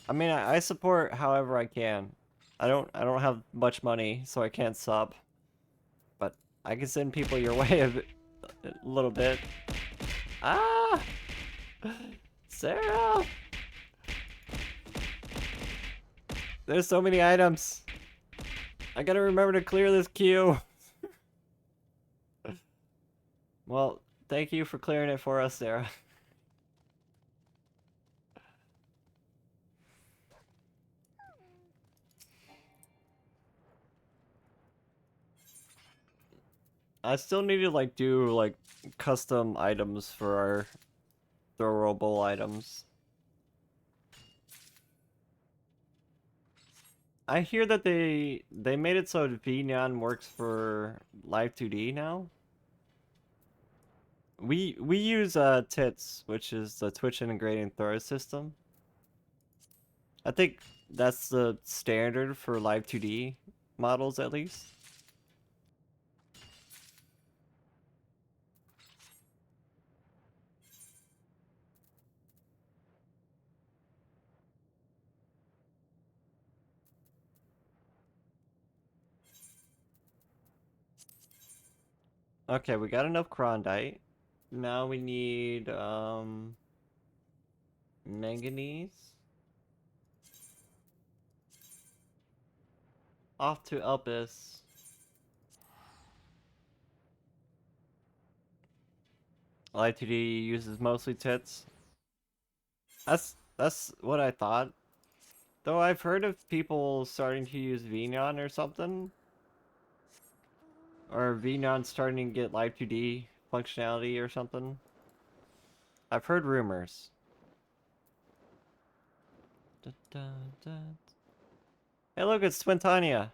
I mean, I support however I can. I don't have much money, so I can't sub. But I can send people your way a little bit. Ah! Sarah! There's so many items. I gotta remember to clear this queue. Well, thank you for clearing it for us, Sarah. I still need to like do like custom items for our throwable items. I hear that they made it so VNyan works for Live 2D now. We use TITS, which is the Twitch integrating throw system. I think that's the standard for Live 2D models at least. Okay, we got enough Krondite. Now we need manganese. Off to Elpis. Live 2D uses mostly tits. That's what I thought. Though I've heard of people starting to use VNyan or something. Or VNyan starting to get Live 2D functionality or something. I've heard rumors. Hey look, it's Twintania.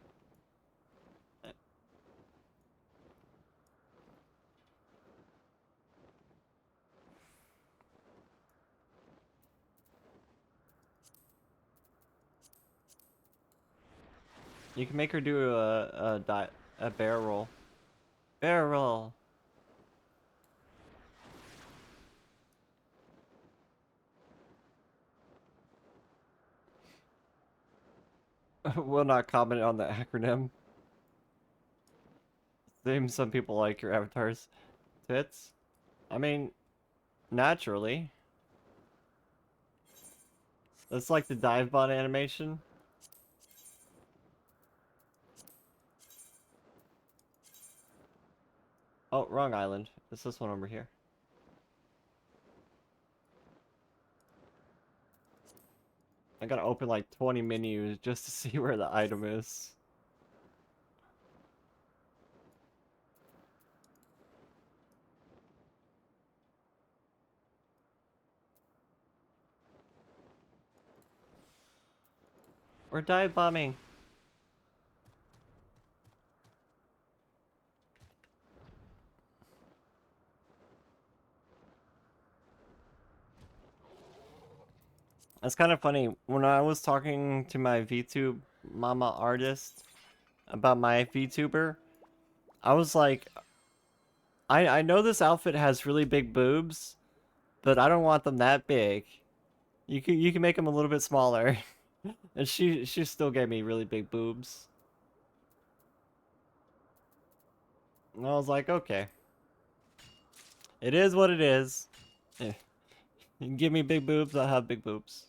You can make her do a barrel roll. Barrel roll. Will not comment on the acronym. Seems some people like your avatar's tits. I mean, naturally. It's like the dive bot animation. Oh, wrong island. It's this one over here. I gotta open like 20 menus just to see where the item is. We're dive bombing. It's kind of funny. When I was talking to my VTube mama artist about my VTuber, I was like, I know this outfit has really big boobs, but I don't want them that big. You can make them a little bit smaller. And she still gave me really big boobs. And I was like, okay. It is what it is. You can give me big boobs, I'll have big boobs.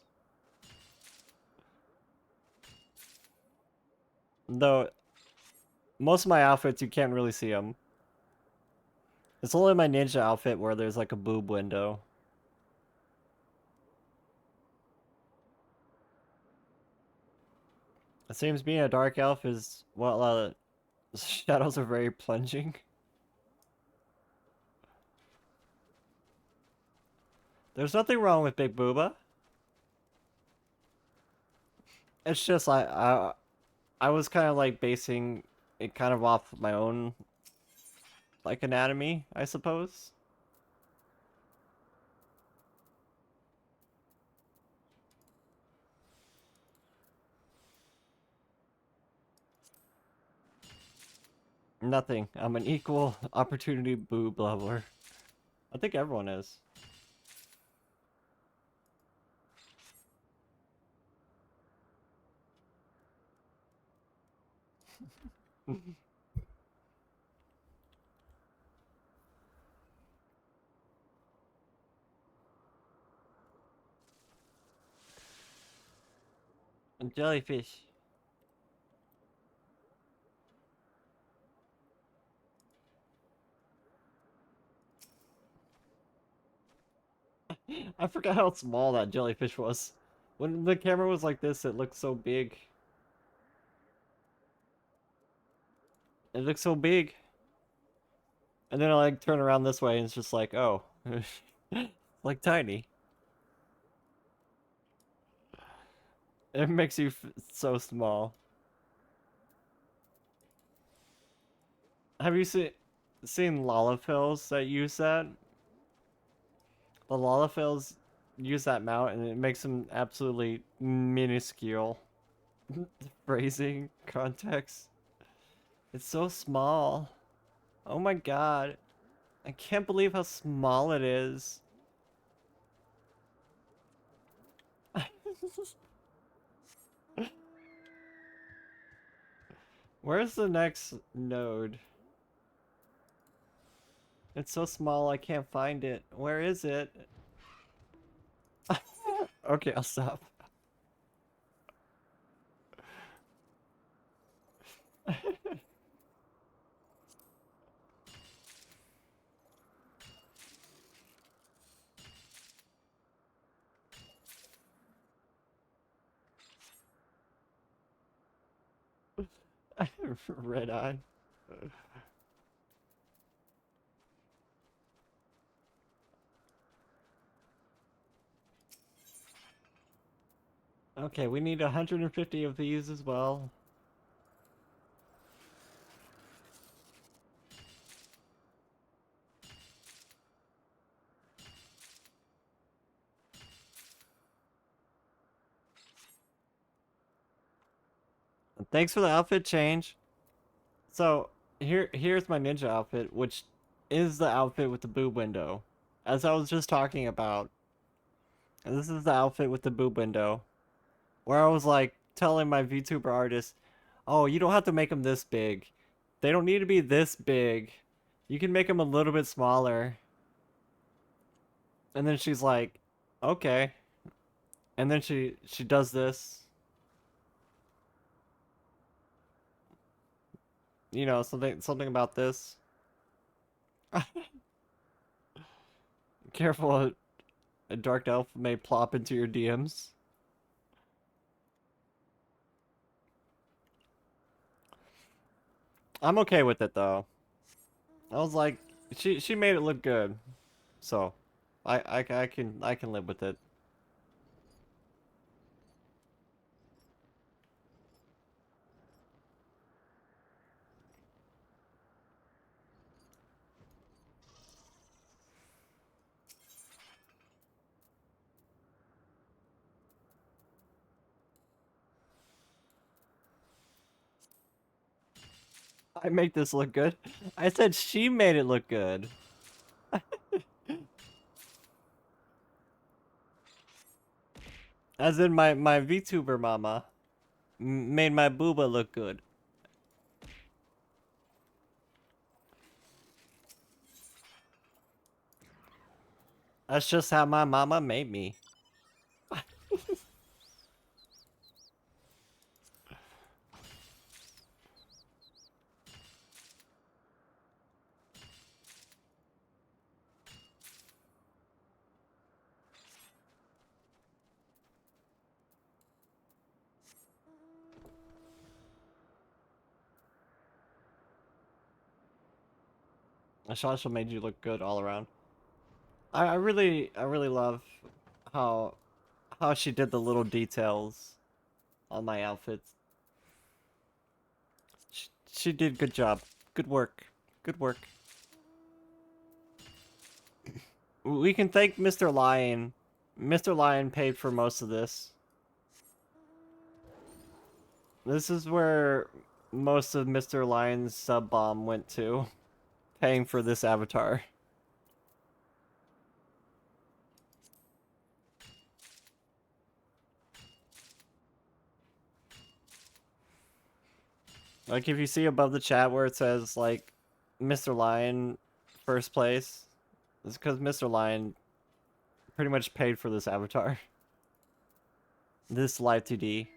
Though, most of my outfits, you can't really see them. It's only my ninja outfit where there's like a boob window. It seems being a dark elf is, well, shadows are very plunging. There's nothing wrong with Big Booba. It's just I was kind of like basing it kind of off my own like anatomy, I suppose. Nothing. I'm an equal opportunity boob leveler. I think everyone is. And jellyfish. I forgot how small that jellyfish was. When the camera was like this, it looked so big. It looks so big. And then I like turn around this way and it's just like, oh, like tiny. It makes you so small. Have you seen Lollapils that use that? The Lollapils use that mount and it makes them absolutely minuscule. Phrasing, context. It's so small. Oh my god. I can't believe how small it is. Where's the next node? It's so small I can't find it. Where is it? Okay, I'll stop. Red eye. Okay, we need 150 of these as well. Thanks for the outfit change. So, here's my ninja outfit, which is the outfit with the boob window. As I was just talking about. And this is the outfit with the boob window. Where I was like telling my VTuber artist, oh, you don't have to make them this big. They don't need to be this big. You can make them a little bit smaller. And then she's like, okay. And then she does this. You know, something about this. Careful, a dark elf may plop into your DMs. I'm okay with it though. I was like, she made it look good, so I can live with it. I make this look good. I said she made it look good. As in my VTuber mama made my booba look good. That's just how my mama made me. Shasha made you look good all around. I really love how she did the little details on my outfits. She did good job. Good work. Good work. We can thank Mr. Lion. Mr. Lion paid for most of this. This is where most of Mr. Lion's sub bomb went to. Paying for this avatar. Like if you see above the chat where it says like Mr. Lion first place, it's because Mr. Lion pretty much paid for this avatar. This live 2D.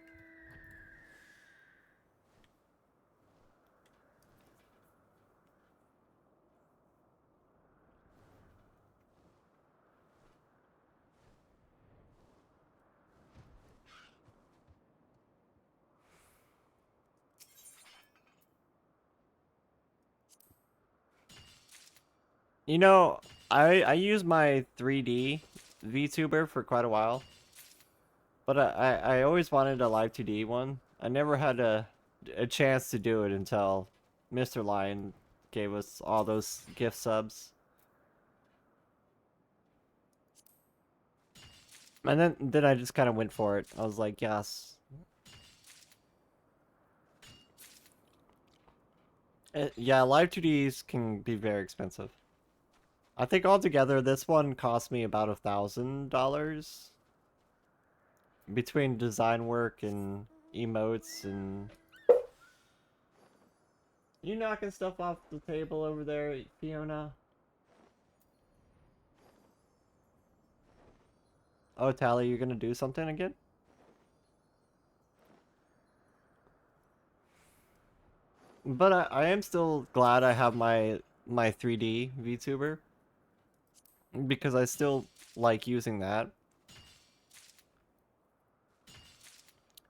You know, I used my 3D VTuber for quite a while. But I always wanted a live 2D one. I never had a chance to do it until Mr. Lion gave us all those gift subs. And then I just kind of went for it. I was like, yes. Yeah, live 2Ds can be very expensive. I think altogether this one cost me about $1,000 between design work and emotes and you knocking stuff off the table over there, Fiona? Oh, Tali, you're gonna do something again? But I am still glad I have my 3D VTuber because I still like using that.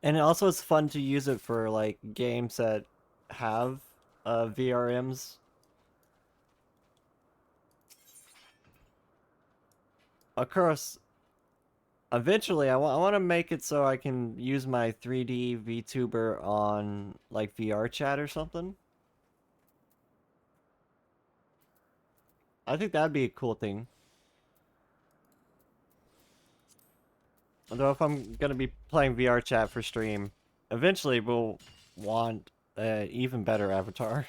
And it also is fun to use it for like games that have VRMs. Of course, eventually I want to make it so I can use my 3D VTuber on like VR chat or something. I think that'd be a cool thing. Although if I'm gonna be playing VR chat for stream, eventually we'll want an even better avatar.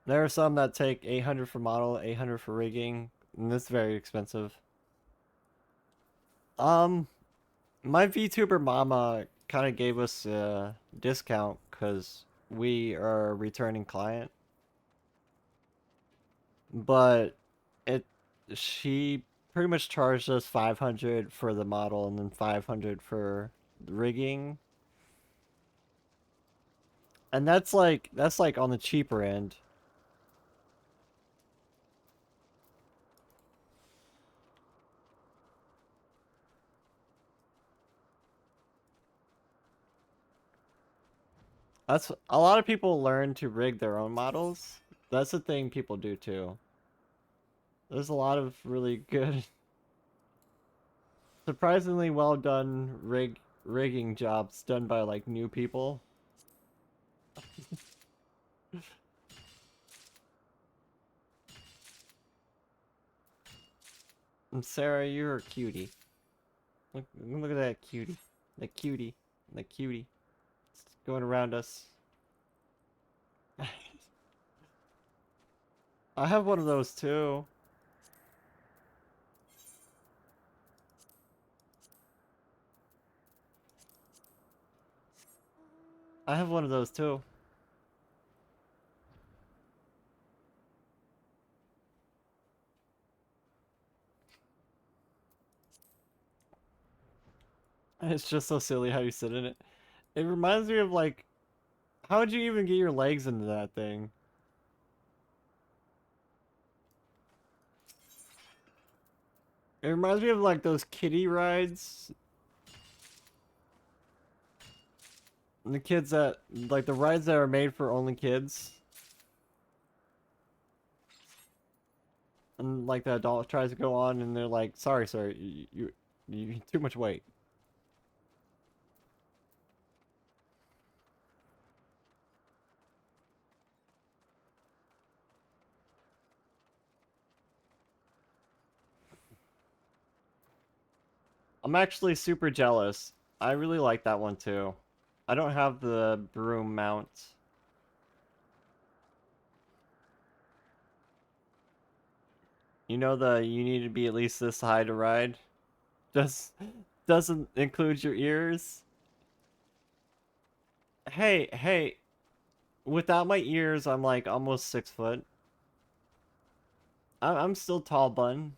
There are some that take 800 for model, 800 for rigging, and it's very expensive. My VTuber mama kind of gave us a discount because we are a returning client. But she pretty much charged us 500 for the model and then 500 for rigging. And that's like on the cheaper end. That's a lot of people learn to rig their own models. That's the thing people do too. There's a lot of really good, surprisingly well done rigging jobs done by like new people. And Sarah, you're a cutie. Look at that cutie. The cutie. The cutie. It's going around us. I have one of those too. I have one of those too. It's just so silly how you sit in it. It reminds me of like, how would you even get your legs into that thing? It reminds me of like those kiddie rides. The kids that, like the rides that are made for only kids. And like the adult tries to go on and they're like, sorry sir, you too much weight. I'm actually super jealous. I really like that one too. I don't have the broom mount. You know you need to be at least this high to ride? Doesn't include your ears? Hey, without my ears, I'm like almost 6 foot. I'm still tall, bun.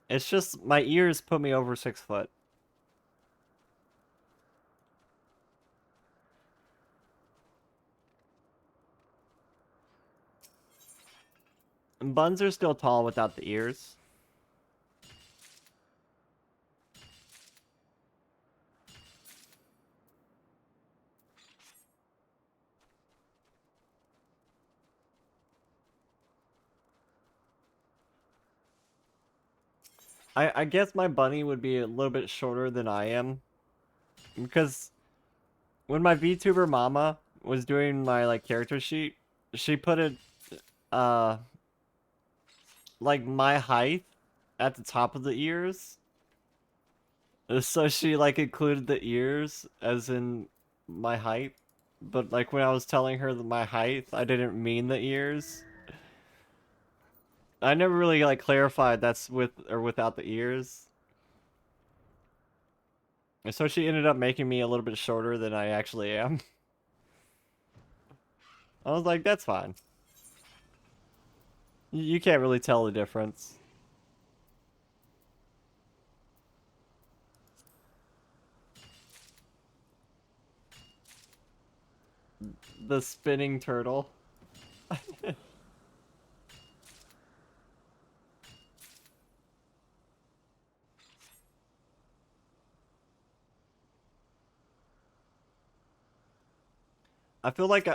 It's just my ears put me over 6 foot. And buns are still tall without the ears. I guess my bunny would be a little bit shorter than I am. Because when my VTuber mama was doing my like character sheet, she put it like my height at the top of the ears. So she like included the ears as in my height. But like when I was telling her my height, I didn't mean the ears. I never really like clarified that's with or without the ears. And so she ended up making me a little bit shorter than I actually am. I was like, that's fine. You can't really tell the difference. The spinning turtle. I feel like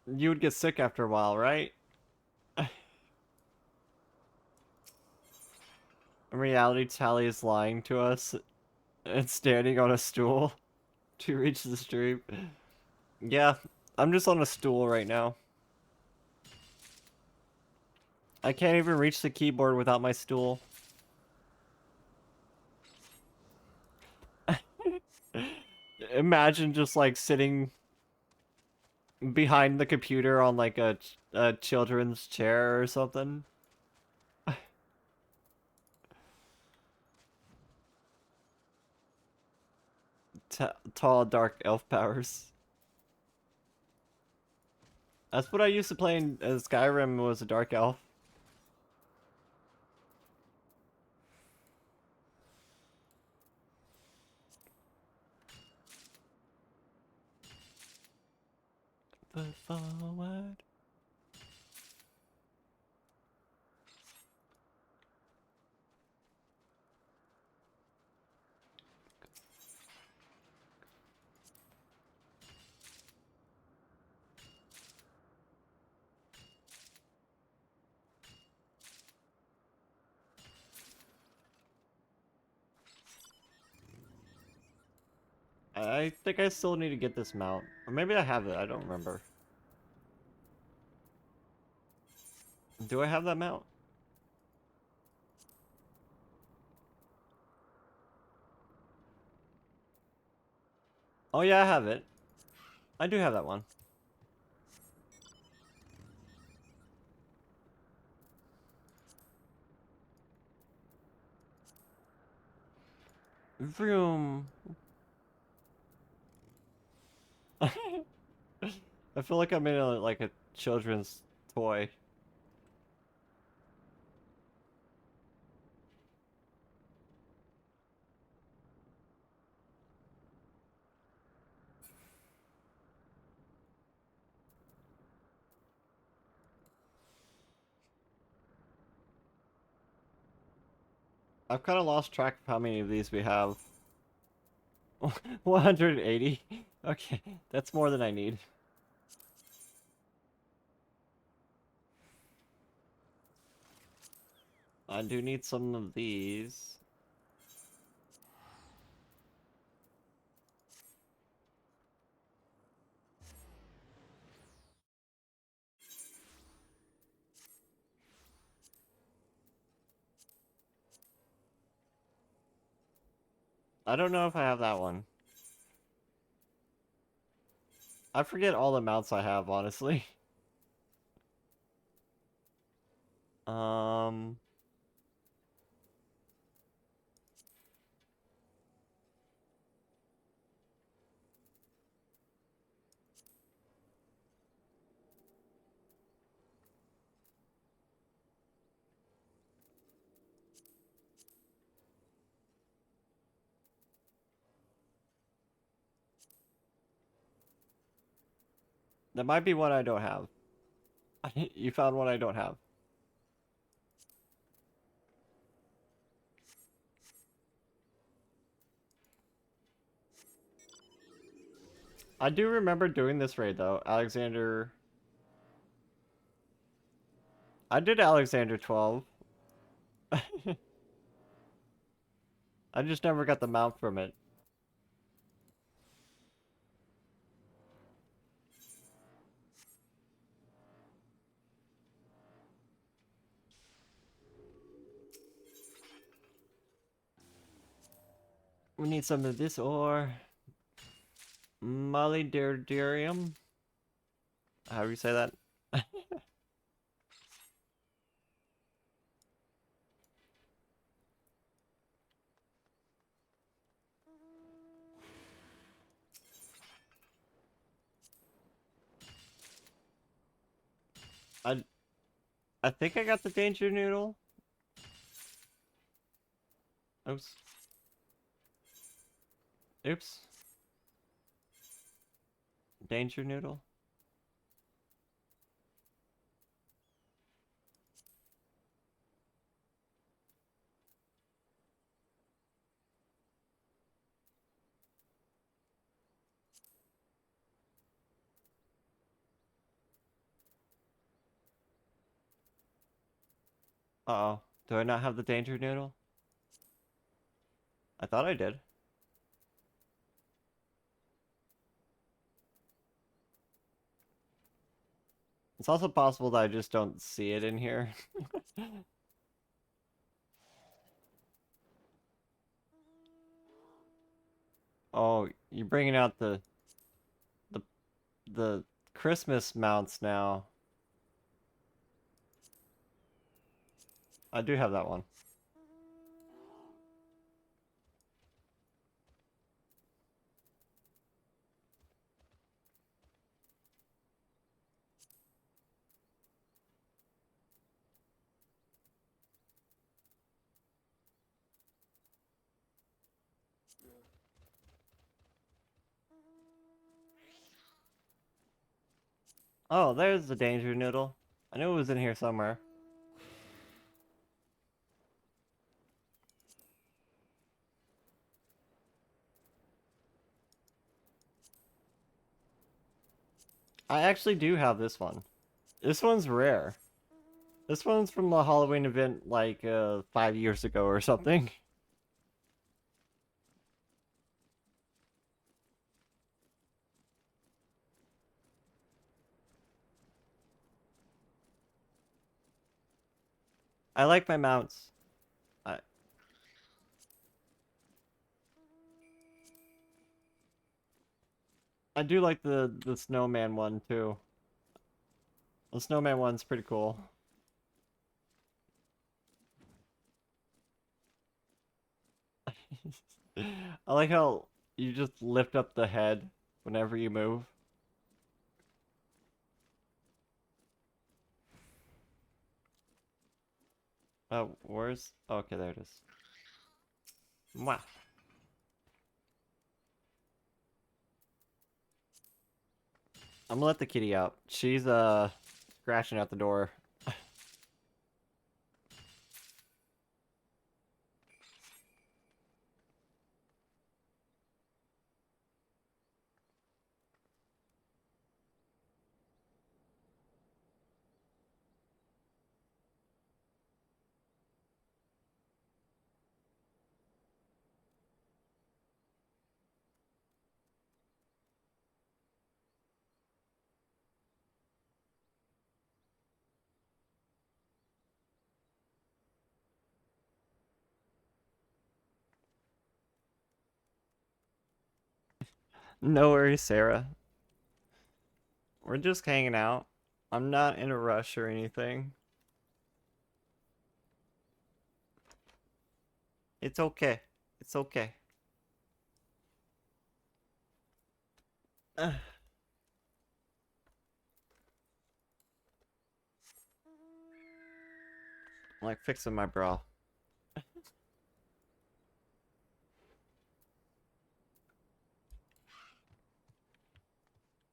you would get sick after a while, right? In reality, Tali is lying to us and standing on a stool to reach the stream. Yeah, I'm just on a stool right now. I can't even reach the keyboard without my stool. Imagine just like sitting behind the computer on like a children's chair or something. Tall, dark elf powers. That's what I used to play in Skyrim, was a dark elf. But forward. I think I still need to get this mount. Or maybe I have it, I don't remember. Do I have that mount? Oh yeah, I have it. I do have that one. Vroom. I feel like I'm in like a children's toy. I've kind of lost track of how many of these we have. 180? Okay, that's more than I need. I do need some of these. I don't know if I have that one. I forget all the mounts I have, honestly. There might be one I don't have. You found one I don't have. I do remember doing this raid though, Alexander. I did Alexander 12. I just never got the mount from it. We need some of this ore. Molybderium. How do you say that? I think I got the danger noodle. Oops. Oops. Danger noodle. Uh-oh. Do I not have the danger noodle? I thought I did. It's also possible that I just don't see it in here. Oh, you're bringing out the Christmas mounts now. I do have that one. Oh, there's the danger noodle. I knew it was in here somewhere. I actually do have this one. This one's rare. This one's from the Halloween event like 5 years ago or something. I like my mounts. I do like the snowman one too. The snowman one's pretty cool. I like how you just lift up the head whenever you move. Oh, where's... Okay, there it is. Mwah. I'm gonna let the kitty out. She's, scratching at the door. No worries, Sarah. We're just hanging out. I'm not in a rush or anything. It's okay. It's okay. I'm like fixing my bra.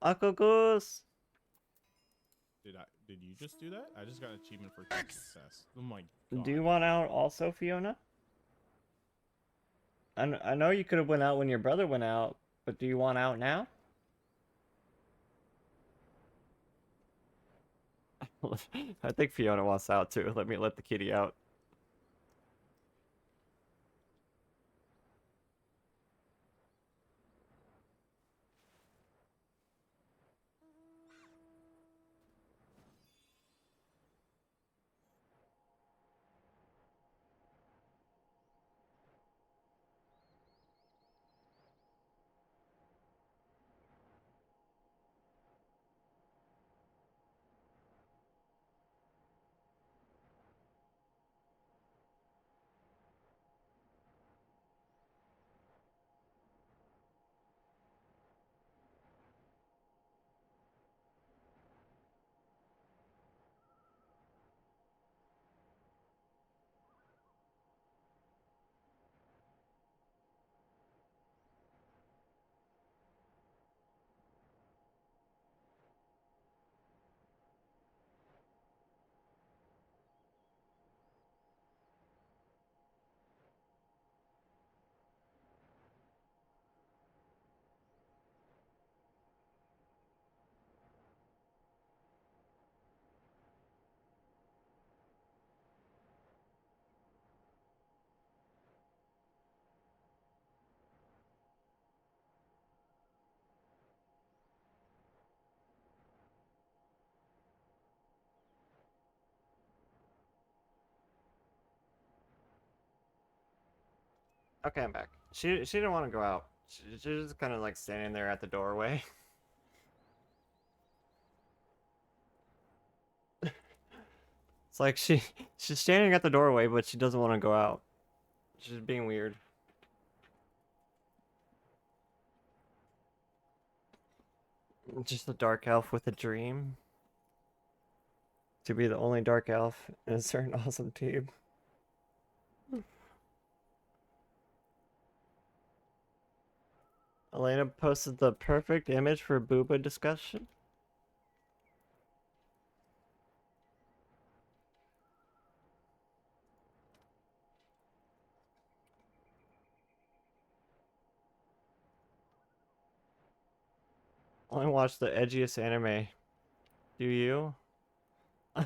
Uncle Goose! Did you just do that? I just got an achievement for team success. Oh my god. Do you want out also, Fiona? I know you could have went out when your brother went out, but do you want out now? I think Fiona wants out too. Let me let the kitty out. Okay, I'm back. She didn't want to go out. She was just kind of like standing there at the doorway. It's like she's standing at the doorway, but she doesn't want to go out. She's being weird. Just a dark elf with a dream. To be the only dark elf in a certain awesome team. Elena posted the perfect image for booba discussion. I watch the edgiest anime. Do you? I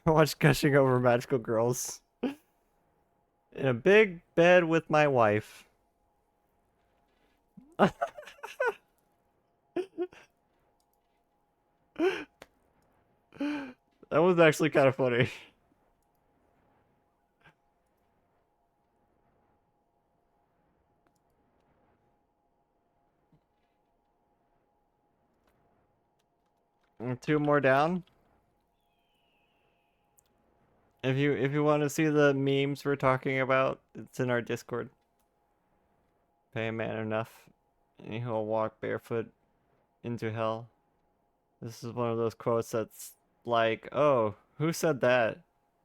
watch gushing over magical girls. In a big bed with my wife. That was actually kind of funny. And 2 more down. If you want to see the memes we're talking about, it's in our Discord. Pay a man enough, and he'll walk barefoot into hell. This is one of those quotes that's like, oh, who said that?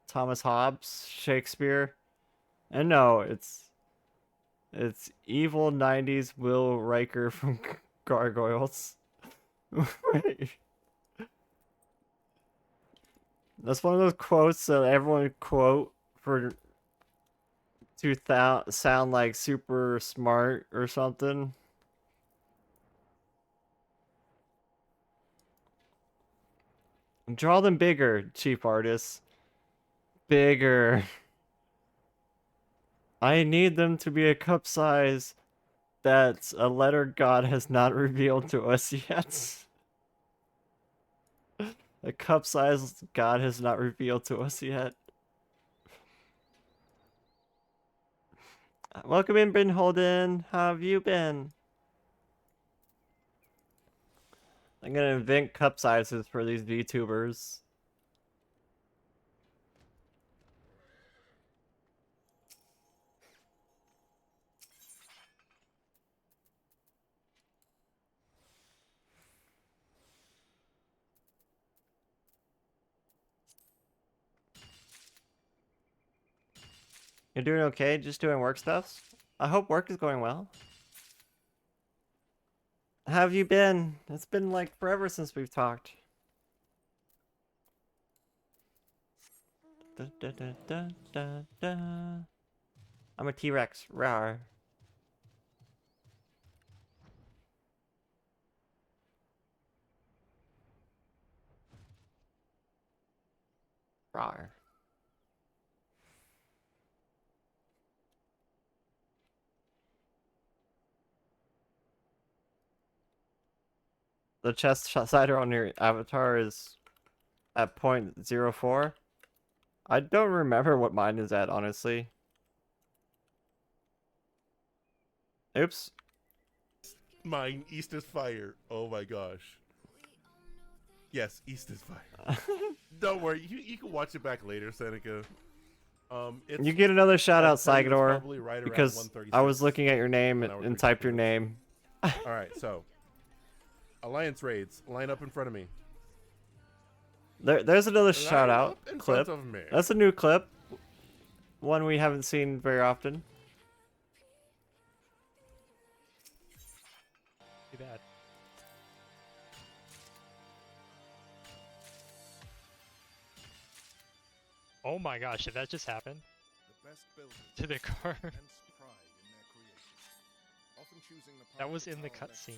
Thomas Hobbes? Shakespeare? And no, it's evil 90s Will Riker from Gargoyles. Wait. That's one of those quotes that everyone quote for to sound like super smart or something. Draw them bigger, cheap artists. Bigger. I need them to be a cup size that a letter God has not revealed to us yet. A cup size God has not revealed to us yet. Welcome in, Bryn Holden. How have you been? I'm gonna invent cup sizes for these VTubers. You're doing okay? Just doing work stuff? I hope work is going well. How have you been? It's been like forever since we've talked. Da, da, da, da, da, da. I'm a T-Rex. Rawr. Rawr. The chest sider on your avatar is at 0.04. I don't remember what mine is at, honestly. Oops. Mine, East is fire. Oh my gosh. Yes, East is fire. Don't worry, you can watch it back later, Seneca. You get another shout out, Sagador, right because I was looking at your name and typed your name. Alright, so Alliance raids, line up in front of me. There's another shout out in clip. front of me. That's a new clip. One we haven't seen very often. Too bad. Oh my gosh, did that just happen? To the car. That was in the cutscene.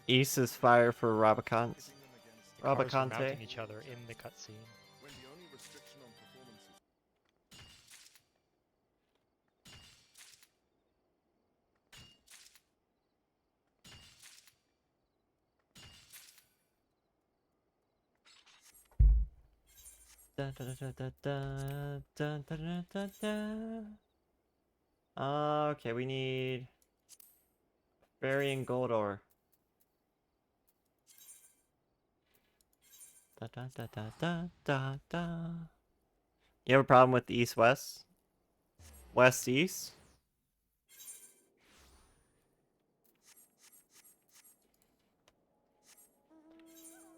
East is fire for Rabicante. Cars were mounting each other in the cutscene. Da, da, da, da, da, da, da, da, da, da. Okay, we need varying gold ore. Da, da, da, da, da, da, da. You have a problem with east-west? West-east?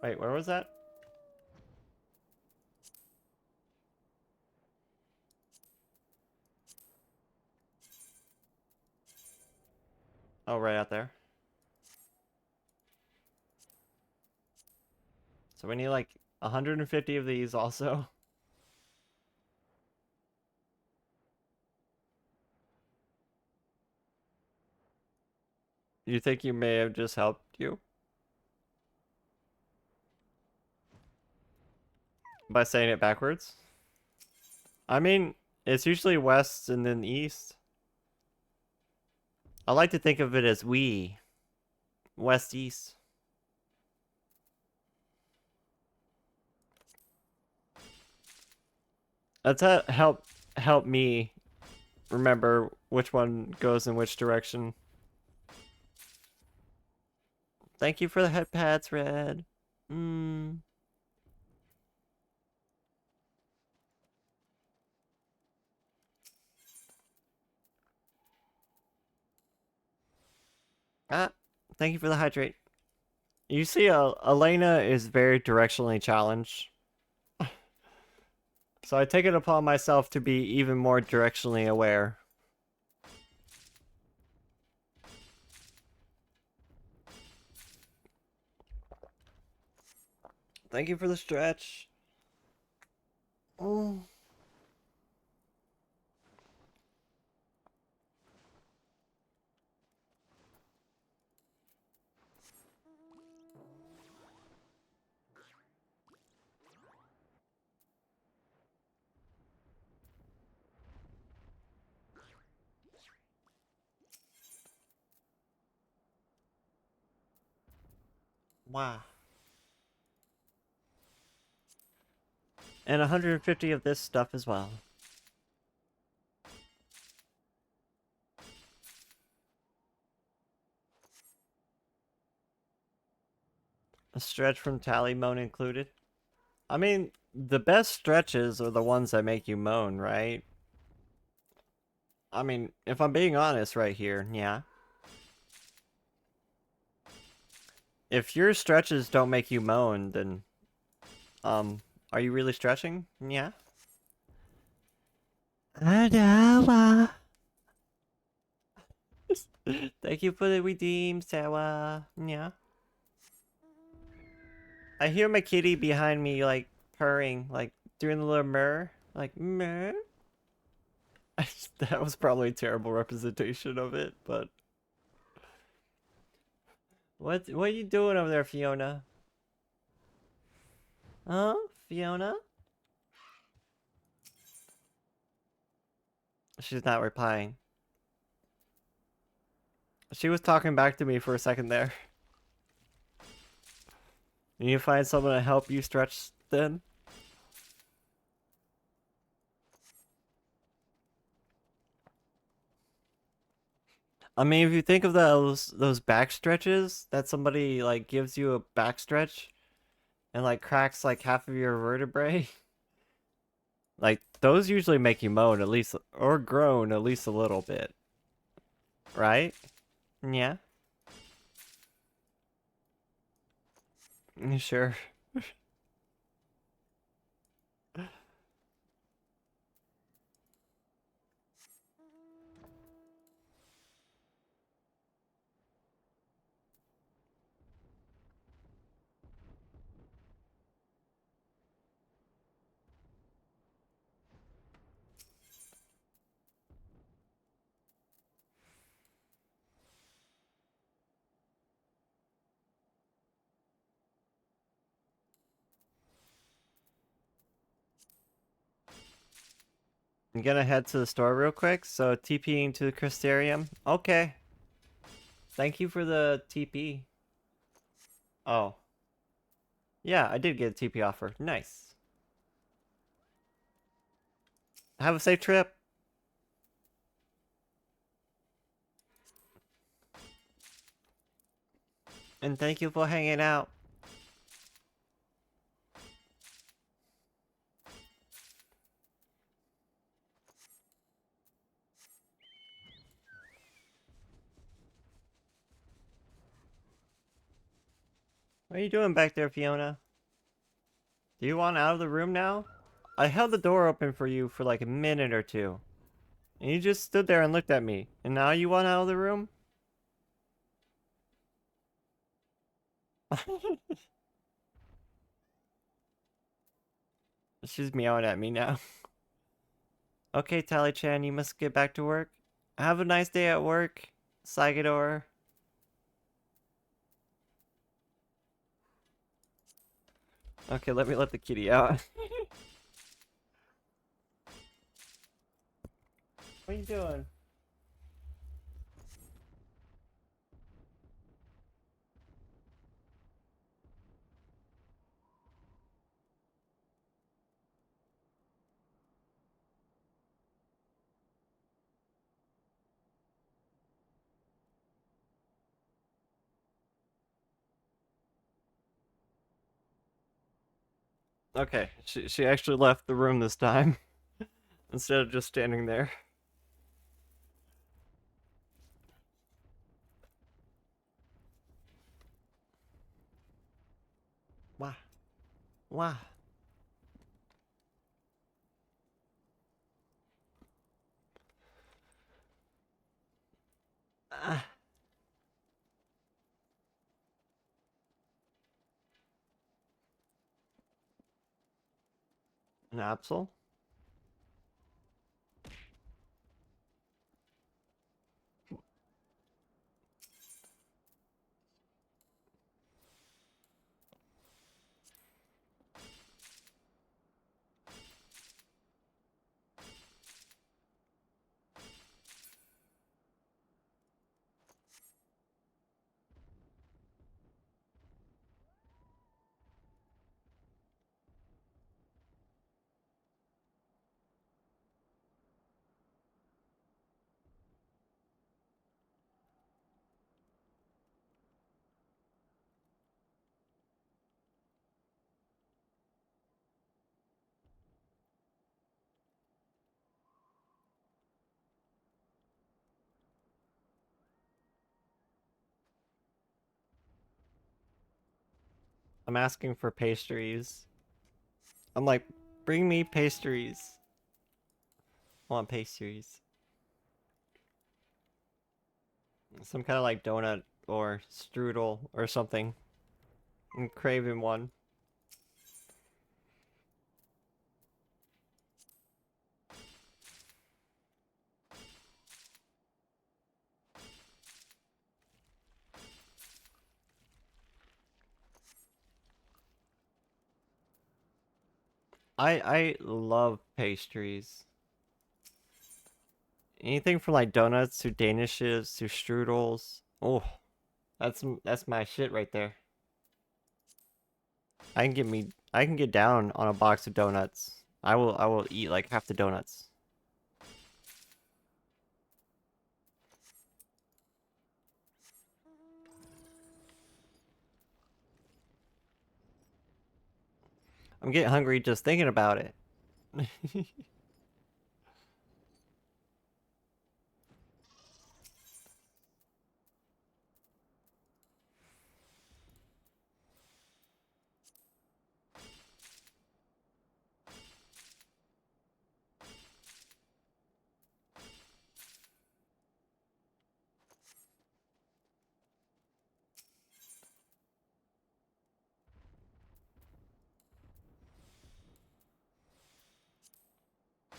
Wait, where was that? Oh, right out there. So we need like 150 of these also. You think you may have just helped you? By saying it backwards? I mean, it's usually west and then east. I like to think of it as we. West-east. That's help me remember which one goes in which direction. Thank you for the head pads, Red. Ah, thank you for the hydrate. You see, Elena is very directionally challenged. So I take it upon myself to be even more directionally aware. Thank you for the stretch. Oh. Wow. And 150 of this stuff as well. A stretch from Tali moan included. I mean, the best stretches are the ones that make you moan, right? I mean, if I'm being honest right here, yeah. If your stretches don't make you moan, then, are you really stretching? Yeah. Thank you for the redeem, Sarah. Yeah. I hear my kitty behind me, like, purring, like, doing the little murr. Like, murr? That was probably a terrible representation of it, but... What are you doing over there, Fiona? Huh? Fiona? She's not replying. She was talking back to me for a second there. You need to find someone to help you stretch then? I mean, if you think of those back stretches that somebody like gives you a back stretch and like cracks like half of your vertebrae, like those usually make you moan at least or groan at least a little bit. Right? Yeah. Sure. I'm gonna head to the store real quick, so TPing to the Crystarium. Okay. Thank you for the TP. Oh. Yeah, I did get a TP offer. Nice. Have a safe trip. And thank you for hanging out. What are you doing back there, Fiona? Do you want out of the room now? I held the door open for you for like a minute or two. And you just stood there and looked at me. And now you want out of the room? She's meowing at me now. Okay, Tali-chan, you must get back to work. Have a nice day at work, Saigador. Okay, let me let the kitty out. What are you doing? Okay, she actually left the room this time. Instead of just standing there. Wow. Wow. Ah. An Absol? I'm asking for pastries. I'm like, bring me pastries. I want pastries. Some kind of like donut or strudel or something. I'm craving one. I love pastries. Anything from like donuts to danishes to strudels. Oh, that's my shit right there. I can get down on a box of donuts. I will eat like half the donuts. I'm getting hungry just thinking about it.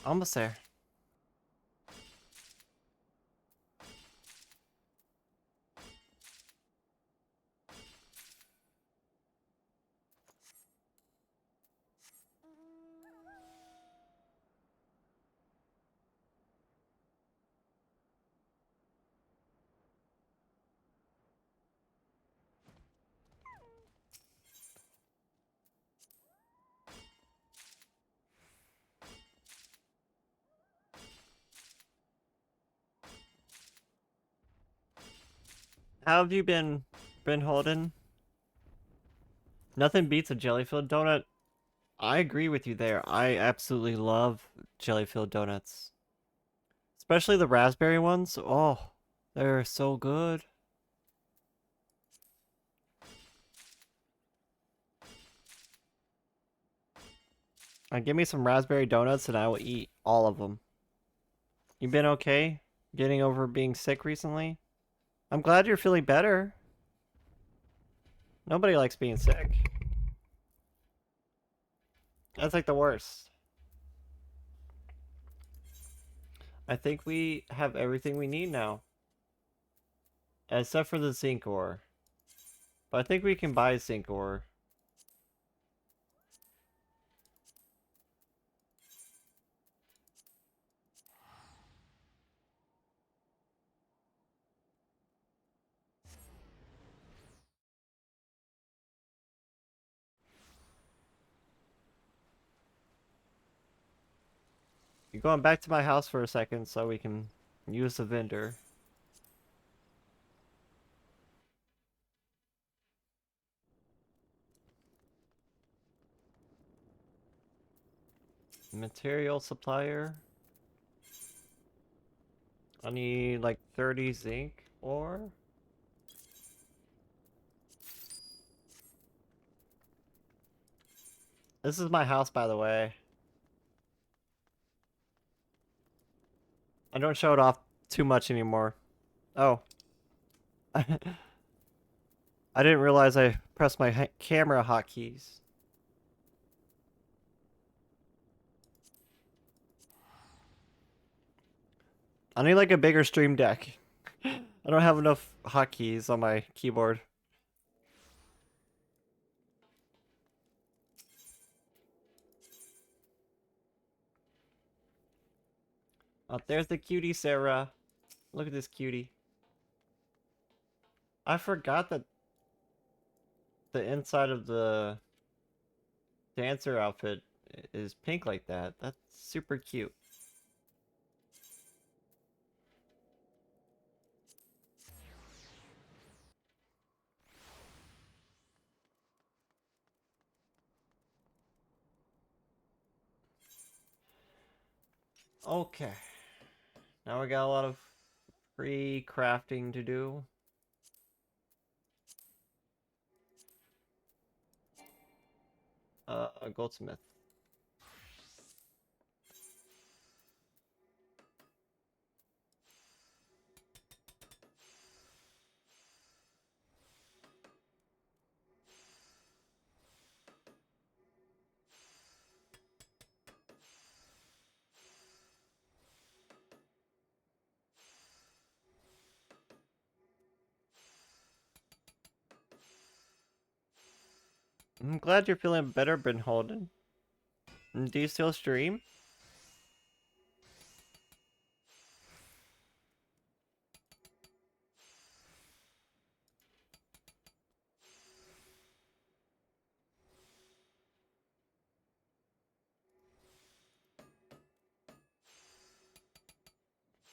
Almost there. How have you been holding? Nothing beats a jelly-filled donut. I agree with you there. I absolutely love jelly-filled donuts. Especially the raspberry ones. Oh, they're so good. Give me some raspberry donuts and I will eat all of them. You been okay? Getting over being sick recently? I'm glad you're feeling better. Nobody likes being sick. That's like the worst. I think we have everything we need now. Except for the zinc ore. But I think we can buy zinc ore. You're going back to my house for a second so we can use the vendor. Material supplier. I need like 30 zinc ore. This is my house, by the way. I don't show it off too much anymore. Oh. I didn't realize I pressed my camera hotkeys. I need like a bigger stream deck. I don't have enough hotkeys on my keyboard. Oh, there's the cutie, Sarah. Look at this cutie. I forgot that the inside of the dancer outfit is pink like that. That's super cute. Okay. Now we got a lot of free crafting to do. A goldsmith. I'm glad you're feeling better, Ben Holden. Do you still stream?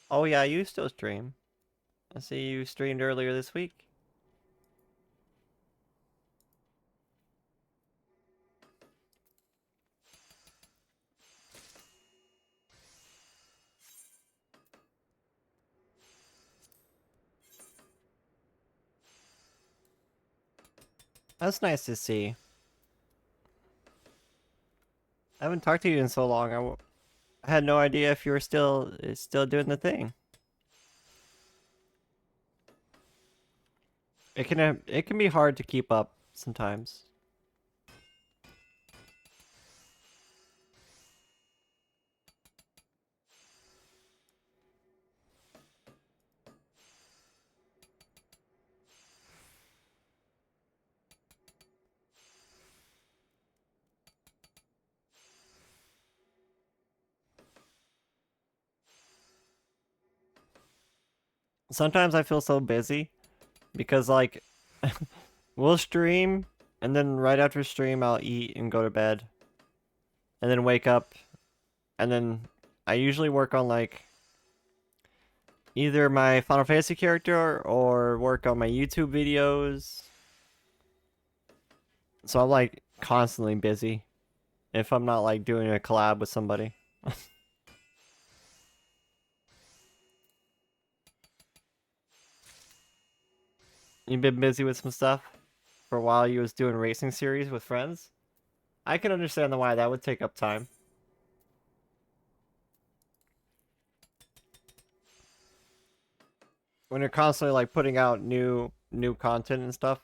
Oh yeah, you still stream. I see you streamed earlier this week. That's nice to see. I haven't talked to you in so long. I had no idea if you were still doing the thing. It can be hard to keep up sometimes. Sometimes I feel so busy because like we'll stream and then right after stream I'll eat and go to bed and then wake up and then I usually work on like either my Final Fantasy character or work on my YouTube videos. So I'm like constantly busy if I'm not like doing a collab with somebody. You've been busy with some stuff for a while. You was doing racing series with friends. I can understand why that would take up time. When you're constantly like putting out new content and stuff.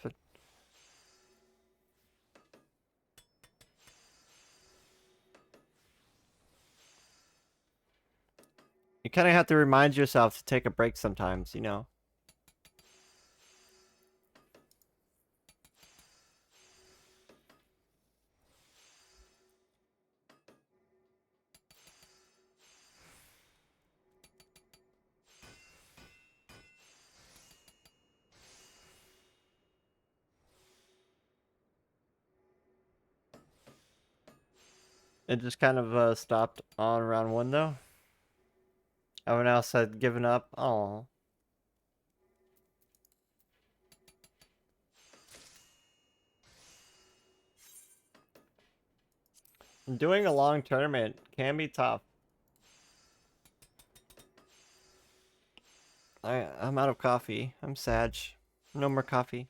You kind of have to remind yourself to take a break sometimes, you know. It just kind of stopped on round 1 though. Everyone else had given up. Oh. Doing a long tournament can be tough. I'm out of coffee. I'm sad. No more coffee.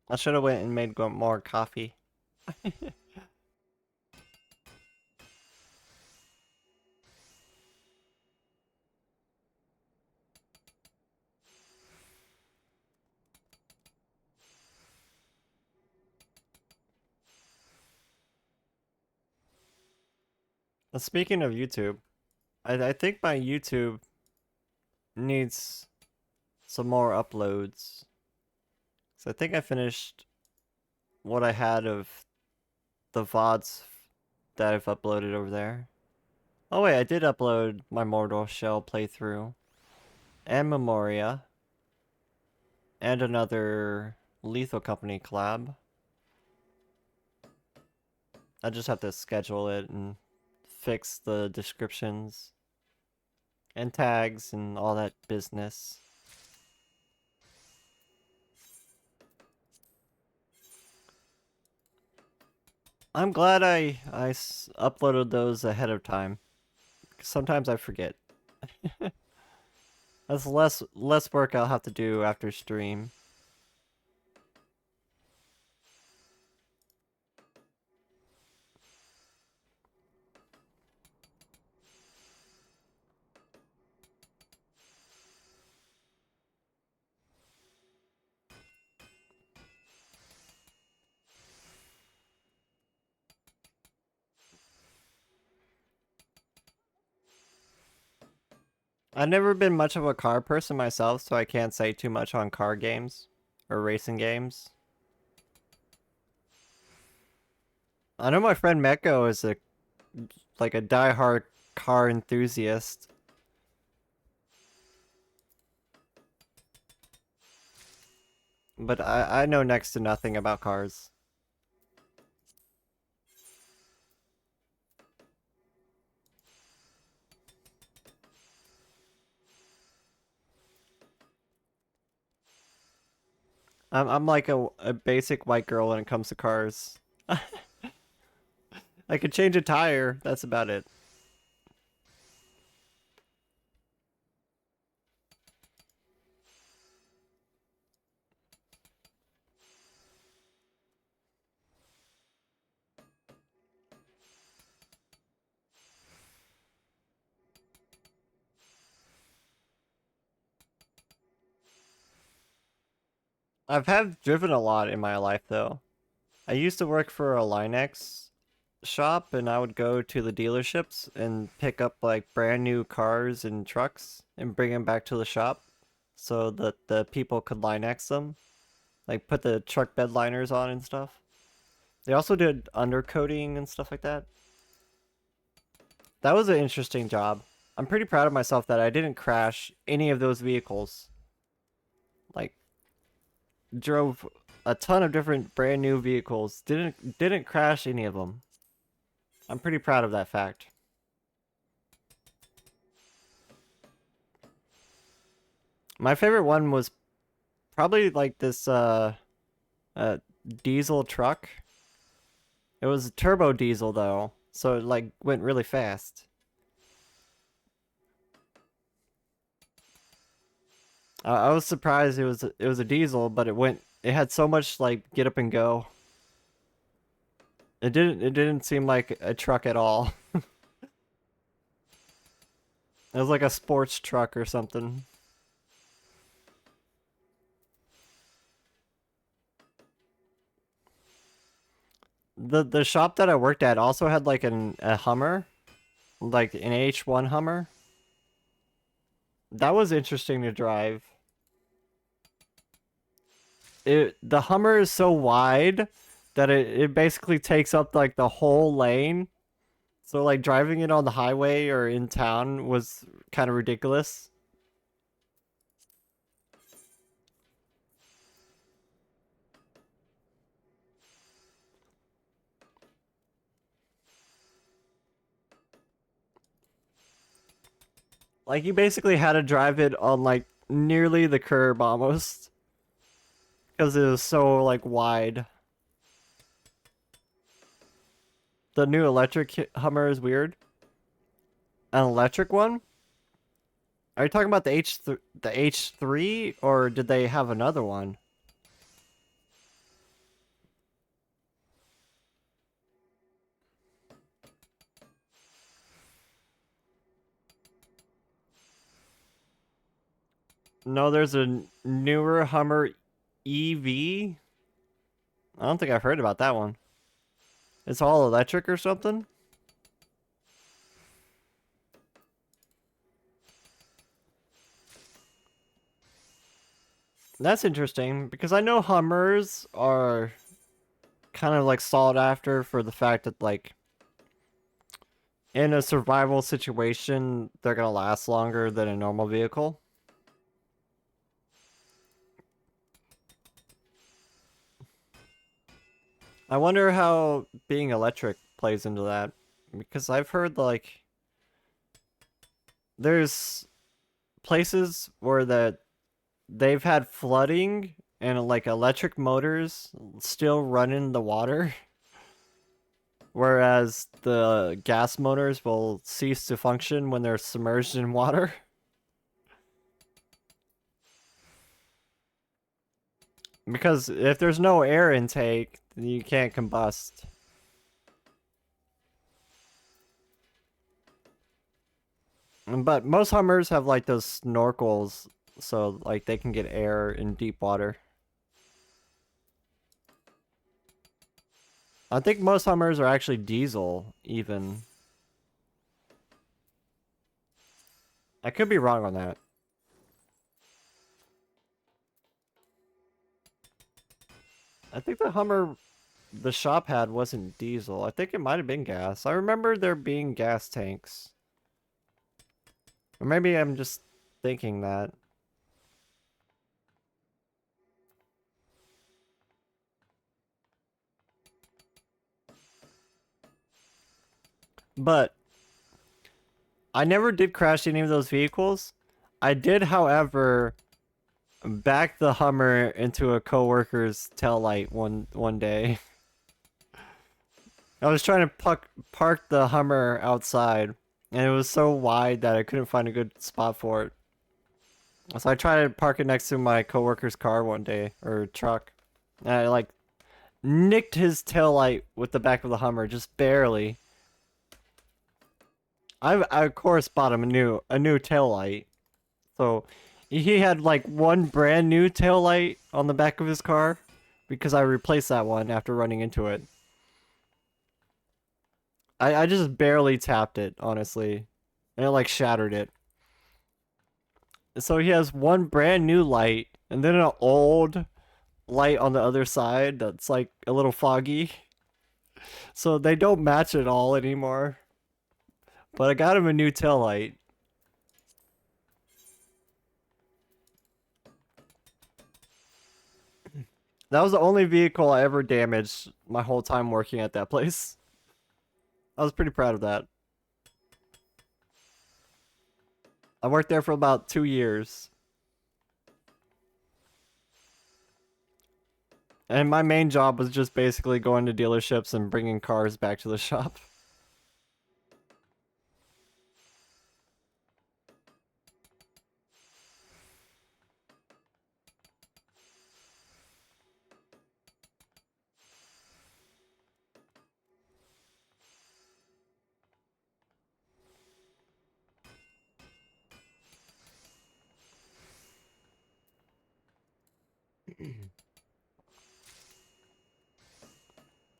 I should have went and made more coffee. Speaking of YouTube, I think my YouTube needs some more uploads. So I think I finished what I had of the VODs that I've uploaded over there. Oh wait, I did upload my Mortal Shell playthrough. And Memoria. And another Lethal Company collab. I just have to schedule it and fix the descriptions and tags and all that business. I'm glad I uploaded those ahead of time. Sometimes I forget. That's less work I'll have to do after stream. I've never been much of a car person myself, so I can't say too much on car games or racing games. I know my friend Meko is like a diehard car enthusiast. But I know next to nothing about cars. I'm like a basic white girl when it comes to cars. I could change a tire, that's about it. Have driven a lot in my life though. I used to work for a Linux shop and I would go to the dealerships and pick up like brand new cars and trucks and bring them back to the shop so that the people could Linux them. Like put the truck bed liners on and stuff. They also did undercoating and stuff like that. That was an interesting job. I'm pretty proud of myself that I didn't crash any of those vehicles. Like, drove a ton of different brand new vehicles. Didn't crash any of them. I'm pretty proud of that fact. My favorite one was probably like this diesel truck. It was a turbo diesel though, so it like went really fast. I was surprised it was a diesel, but it had so much like get up and go. It didn't seem like a truck at all. It was like a sports truck or something. The shop that I worked at also had like a Hummer, like an H1 Hummer. That was interesting to drive. The Hummer is so wide that it basically takes up like the whole lane. So like driving it on the highway or in town was kind of ridiculous. Like you basically had to drive it on like nearly the curb almost. Because it was so like wide. The new electric Hummer is weird. An electric one? Are you talking about the H3 or did they have another one? No, there's a newer Hummer EV. I don't think I've heard about that one. It's all electric or something? That's interesting, because I know Hummers are kind of like sought after for the fact that like in a survival situation, they're gonna last longer than a normal vehicle. I wonder how being electric plays into that, because I've heard like there's places where they've had flooding and like electric motors still run in the water, whereas the gas motors will cease to function when they're submerged in water. Because if there's no air intake, then you can't combust. But most Hummers have like those snorkels, so like they can get air in deep water. I think most Hummers are actually diesel, even. I could be wrong on that. I think the Hummer the shop had wasn't diesel. I think it might have been gas. I remember there being gas tanks. Or maybe I'm just thinking that. But I never did crash any of those vehicles. I did, however, back the Hummer into a coworker's taillight one day. I was trying to park the Hummer outside, and it was so wide that I couldn't find a good spot for it. So I tried to park it next to my coworker's car one day, or truck. And I like nicked his taillight with the back of the Hummer, just barely. I of course bought him a new taillight. So he had like one brand new taillight on the back of his car because I replaced that one after running into it. I just barely tapped it, honestly. And it like shattered it. So he has one brand new light and then an old light on the other side that's like a little foggy. So they don't match at all anymore. But I got him a new taillight. That was the only vehicle I ever damaged my whole time working at that place. I was pretty proud of that. I worked there for about 2 years. And my main job was just basically going to dealerships and bringing cars back to the shop.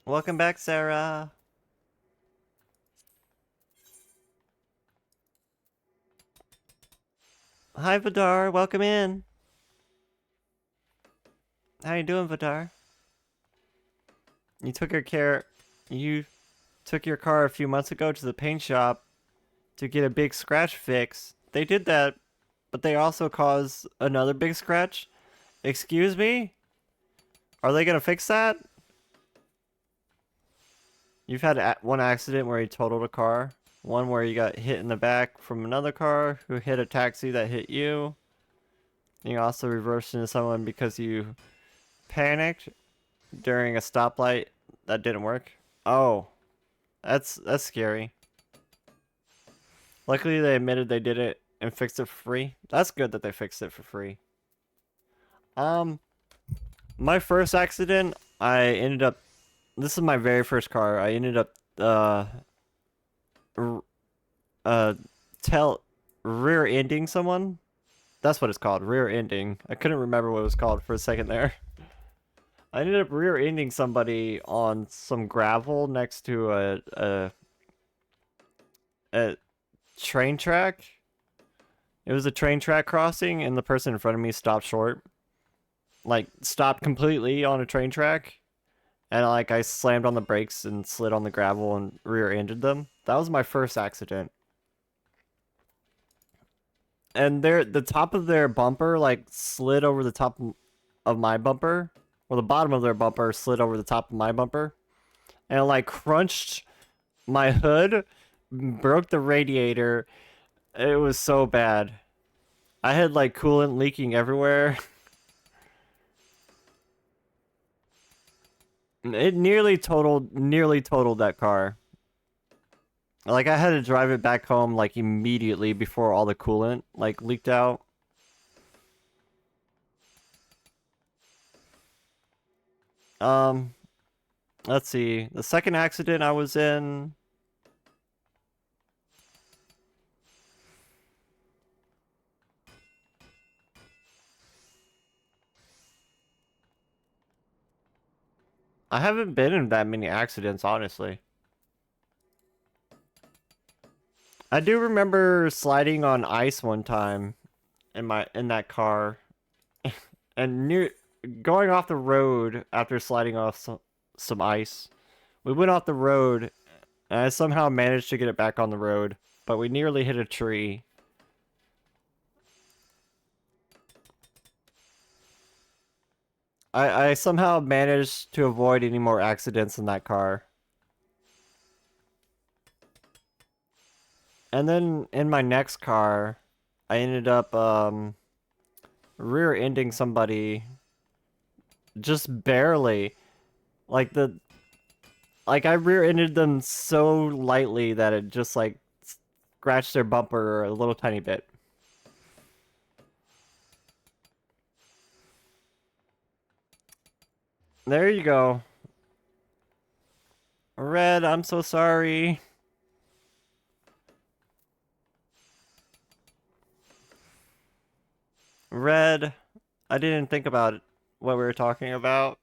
Welcome back, Sarah. Hi, Vidar. Welcome in. How you doing, Vidar? You took your car a few months ago to the paint shop to get a big scratch fix. They did that, but they also caused another big scratch. Excuse me? Are they gonna fix that? You've had one accident where you totaled a car, one where you got hit in the back from another car who hit a taxi that hit you. You also reversed into someone because you panicked during a stoplight that didn't work. Oh, that's scary. Luckily, they admitted they did it and fixed it for free. That's good that they fixed it for free. My first accident, this is my very first car. I ended up, rear-ending someone. That's what it's called, rear-ending. I couldn't remember what it was called for a second there. I ended up rear-ending somebody on some gravel next to a train track. It was a train track crossing, and the person in front of me stopped short. Like, stopped completely on a train track. And, like, I slammed on the brakes and slid on the gravel and rear-ended them. That was my first accident. And the top of their bumper, like, slid over the top of my bumper. Or the bottom of their bumper slid over the top of my bumper. And it, like, crunched my hood, broke the radiator. It was so bad. I had, like, coolant leaking everywhere. It nearly totaled that car. Like, I had to drive it back home, like, immediately before all the coolant, like, leaked out. Let's see. The second accident I was in... I haven't been in that many accidents, honestly. I do remember sliding on ice one time in that car, and going off the road after sliding off some ice. We went off the road, and I somehow managed to get it back on the road, but we nearly hit a tree. I somehow managed to avoid any more accidents in that car. And then in my next car, I ended up rear-ending somebody just barely. Like I rear-ended them so lightly that it just like scratched their bumper a little tiny bit. There you go. Red, I'm so sorry. Red, I didn't think about what we were talking about.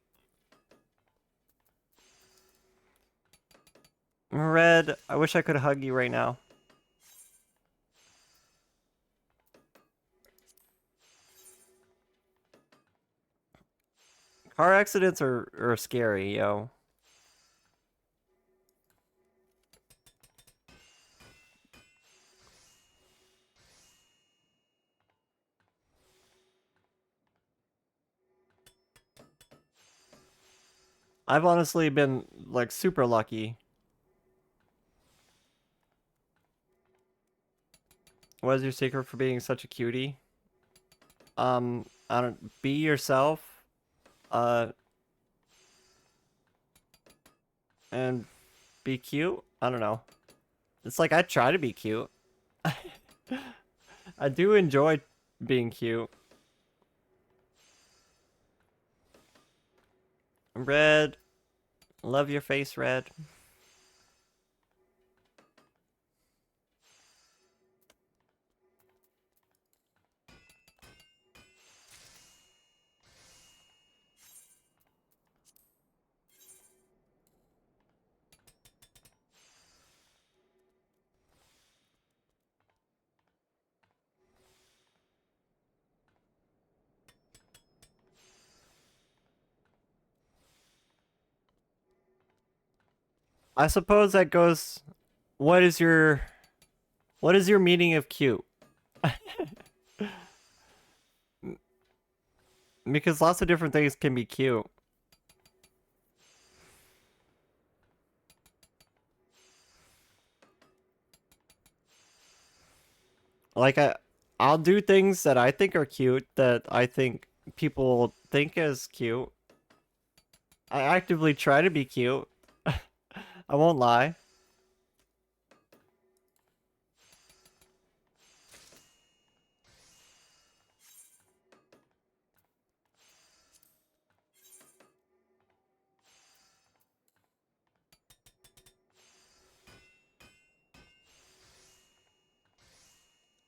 Red, I wish I could hug you right now. Car accidents are scary, yo. I've honestly been like super lucky. What is your secret for being such a cutie? I don't, be yourself. And be cute. I don't know. It's like I try to be cute. I do enjoy being cute. Red. Love your face, Red. I suppose that goes. What is your meaning of cute? Because lots of different things can be cute. Like I'll do things that I think are cute that I think people think is cute. I actively try to be cute. I won't lie.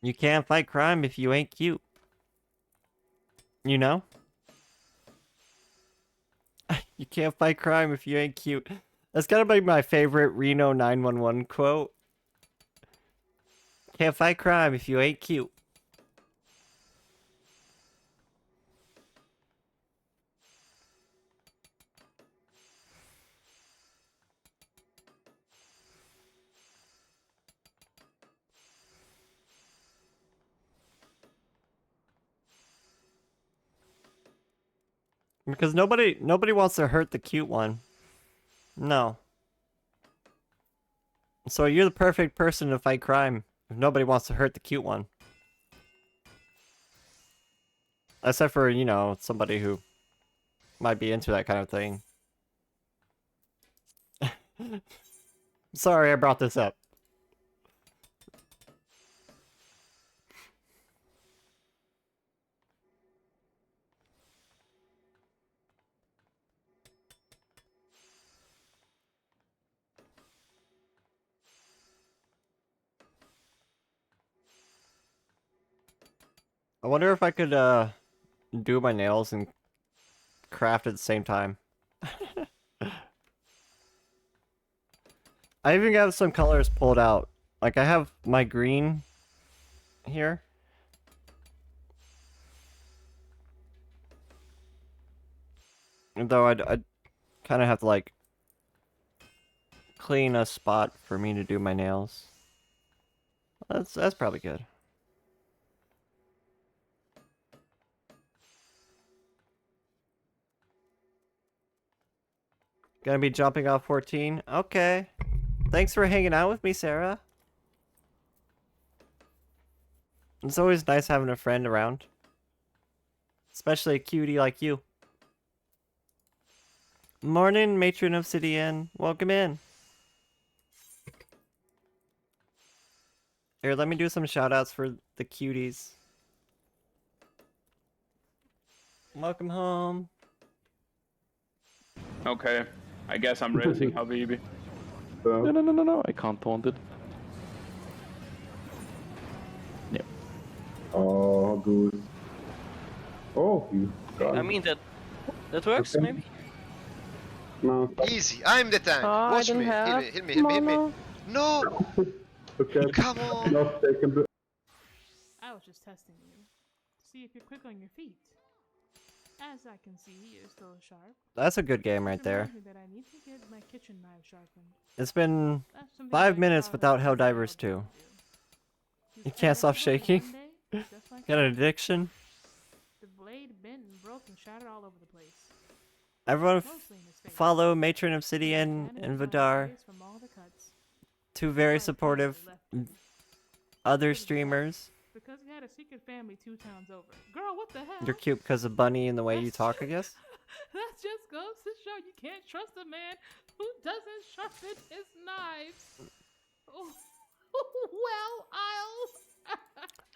You can't fight crime if you ain't cute. You know? You can't fight crime if you ain't cute. That's gotta be my favorite Reno 911 quote. Can't fight crime if you ain't cute. Because nobody wants to hurt the cute one. No. So you're the perfect person to fight crime if nobody wants to hurt the cute one. Except for, you know, somebody who might be into that kind of thing. Sorry I brought this up. I wonder if I could do my nails and craft at the same time. I even got some colors pulled out. Like I have my green here. Though I'd kind of have to like clean a spot for me to do my nails. That's probably good. Gonna be jumping off 14? Okay. Thanks for hanging out with me, Sarah. It's always nice having a friend around. Especially a cutie like you. Morning, Matron Obsidian. Welcome in. Here, let me do some shoutouts for the cuties. Welcome home. Okay, I guess I'm racing Habibi. No, I can't taunt it. Yeah. Oh, good. Oh, you got I it. mean, that works, Okay. maybe? No. Easy, I'm the tank. Oh, I Watch didn't me. have Hit me. No! Okay. Come on! Not taken the... I was just testing you to see if you're quick on your feet. As I can see, you're still sharp. That's a good game right there. Reminds me that I need to get my kitchen knife sharpened. It's been That's something 5 my minutes father without always Helldivers 2. You can't stop shaking? Just like Got an that. addiction? The blade bent and broke and shattered all over the place. Everyone Mostly in his face. follow Matron Obsidian Janet and was on his Vidar. face from all the cuts. Two very That's why he supportive constantly left him. other Because of that. streamers. Because he had a secret family 2 towns over. Girl, what the hell? You're cute because of Bunny and the way you talk, I guess. That just goes to show you can't trust a man who doesn't sharpen his knives. Oh, well, I'll...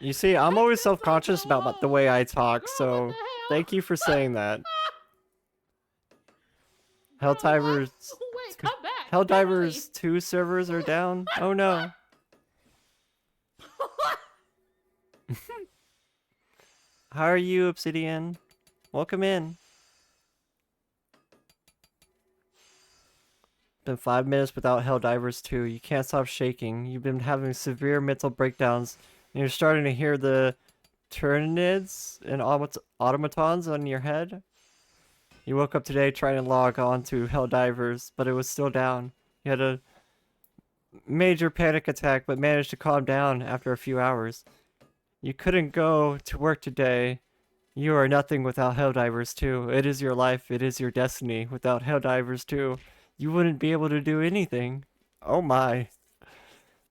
You see, I'm always self-conscious about the way I talk, so thank you for saying that. Helldivers... Wait, come back. Helldivers 2 servers are down? Oh no. How are you, Obsidian? Welcome in. Been 5 minutes without Helldivers 2. You can't stop shaking. You've been having severe mental breakdowns, and you're starting to hear the Tyranids and automatons on your head. You woke up today trying to log on to Helldivers, but it was still down. You had a major panic attack, but managed to calm down after a few hours. You couldn't go to work today. You are nothing without Helldivers 2. It is your life. It is your destiny. Without Helldivers 2, you wouldn't be able to do anything. Oh my.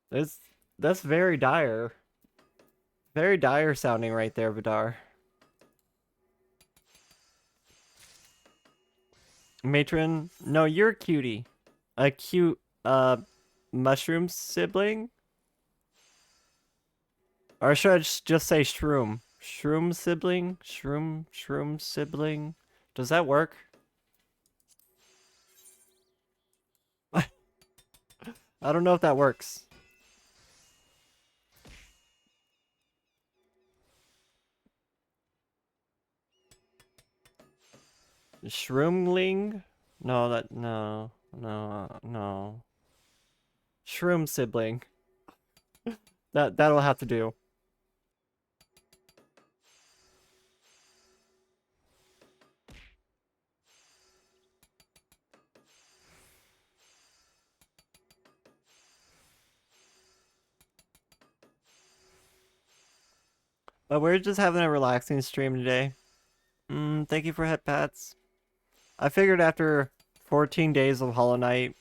That's very dire. Very dire sounding right there, Vidar. Matron, no, you're a cutie. A cute, mushroom sibling? Or should I just say shroom? Shroom sibling? Shroom sibling? Does that work? I don't know if that works. Shroomling? No, no. Shroom sibling. That'll have to do. But we're just having a relaxing stream today. Thank you for head pats. I figured after 14 days of Hollow Knight,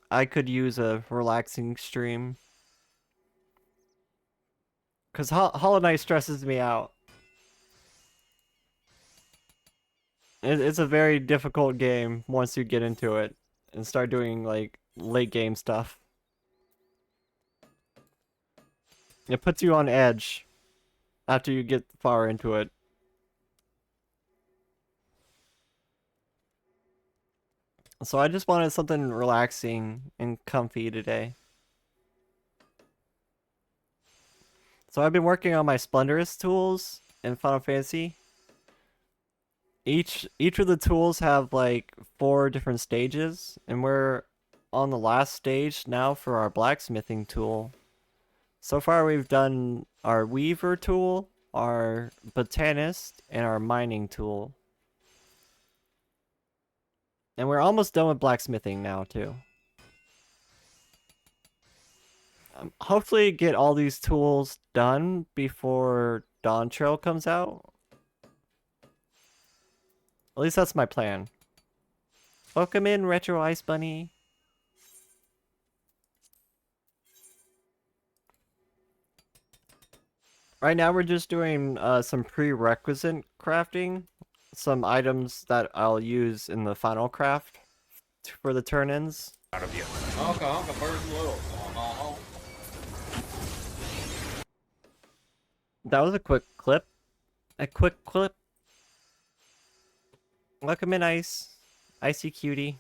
I could use a relaxing stream. Because Hollow Knight stresses me out. It's a very difficult game once you get into it and start doing, like, late game stuff. It puts you on edge after you get far into it. So I just wanted something relaxing and comfy today. So I've been working on my Splendorous tools in Final Fantasy. Each of the tools have like 4 different stages, and we're on the last stage now for our blacksmithing tool. So far we've done our weaver tool, our botanist, and our mining tool. And we're almost done with blacksmithing now, too. Hopefully get all these tools done before Dawn Trail comes out. At least that's my plan. Welcome in, Retro Ice Bunny. Right now we're just doing some prerequisite crafting. Some items that I'll use in the final craft for the turn-ins. That was a quick clip. A quick clip. Welcome in, Ice. Icy cutie.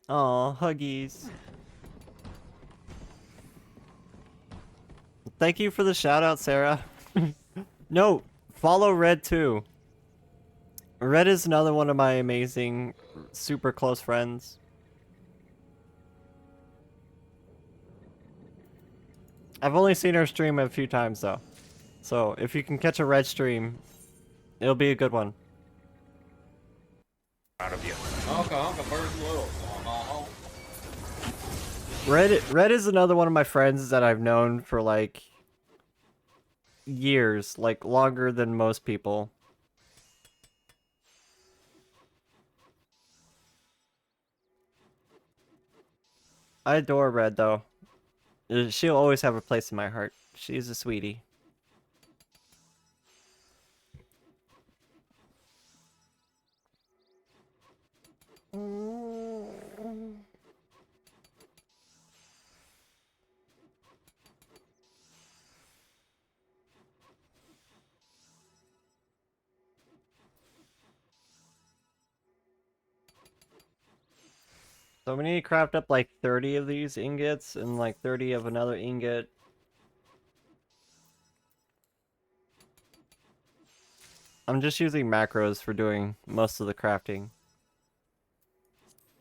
Aw, huggies. Thank you for the shout out, Sarah. No, follow Red too. Red is another one of my amazing, super close friends. I've only seen her stream a few times though. So if you can catch a Red stream, it'll be a good one. Proud of you. Uncle, first little. Red is another one of my friends that I've known for like years, like longer than most people. I adore Red though. She'll always have a place in my heart. She's a sweetie. So we need to craft up like 30 of these ingots and like 30 of another ingot. I'm just using macros for doing most of the crafting.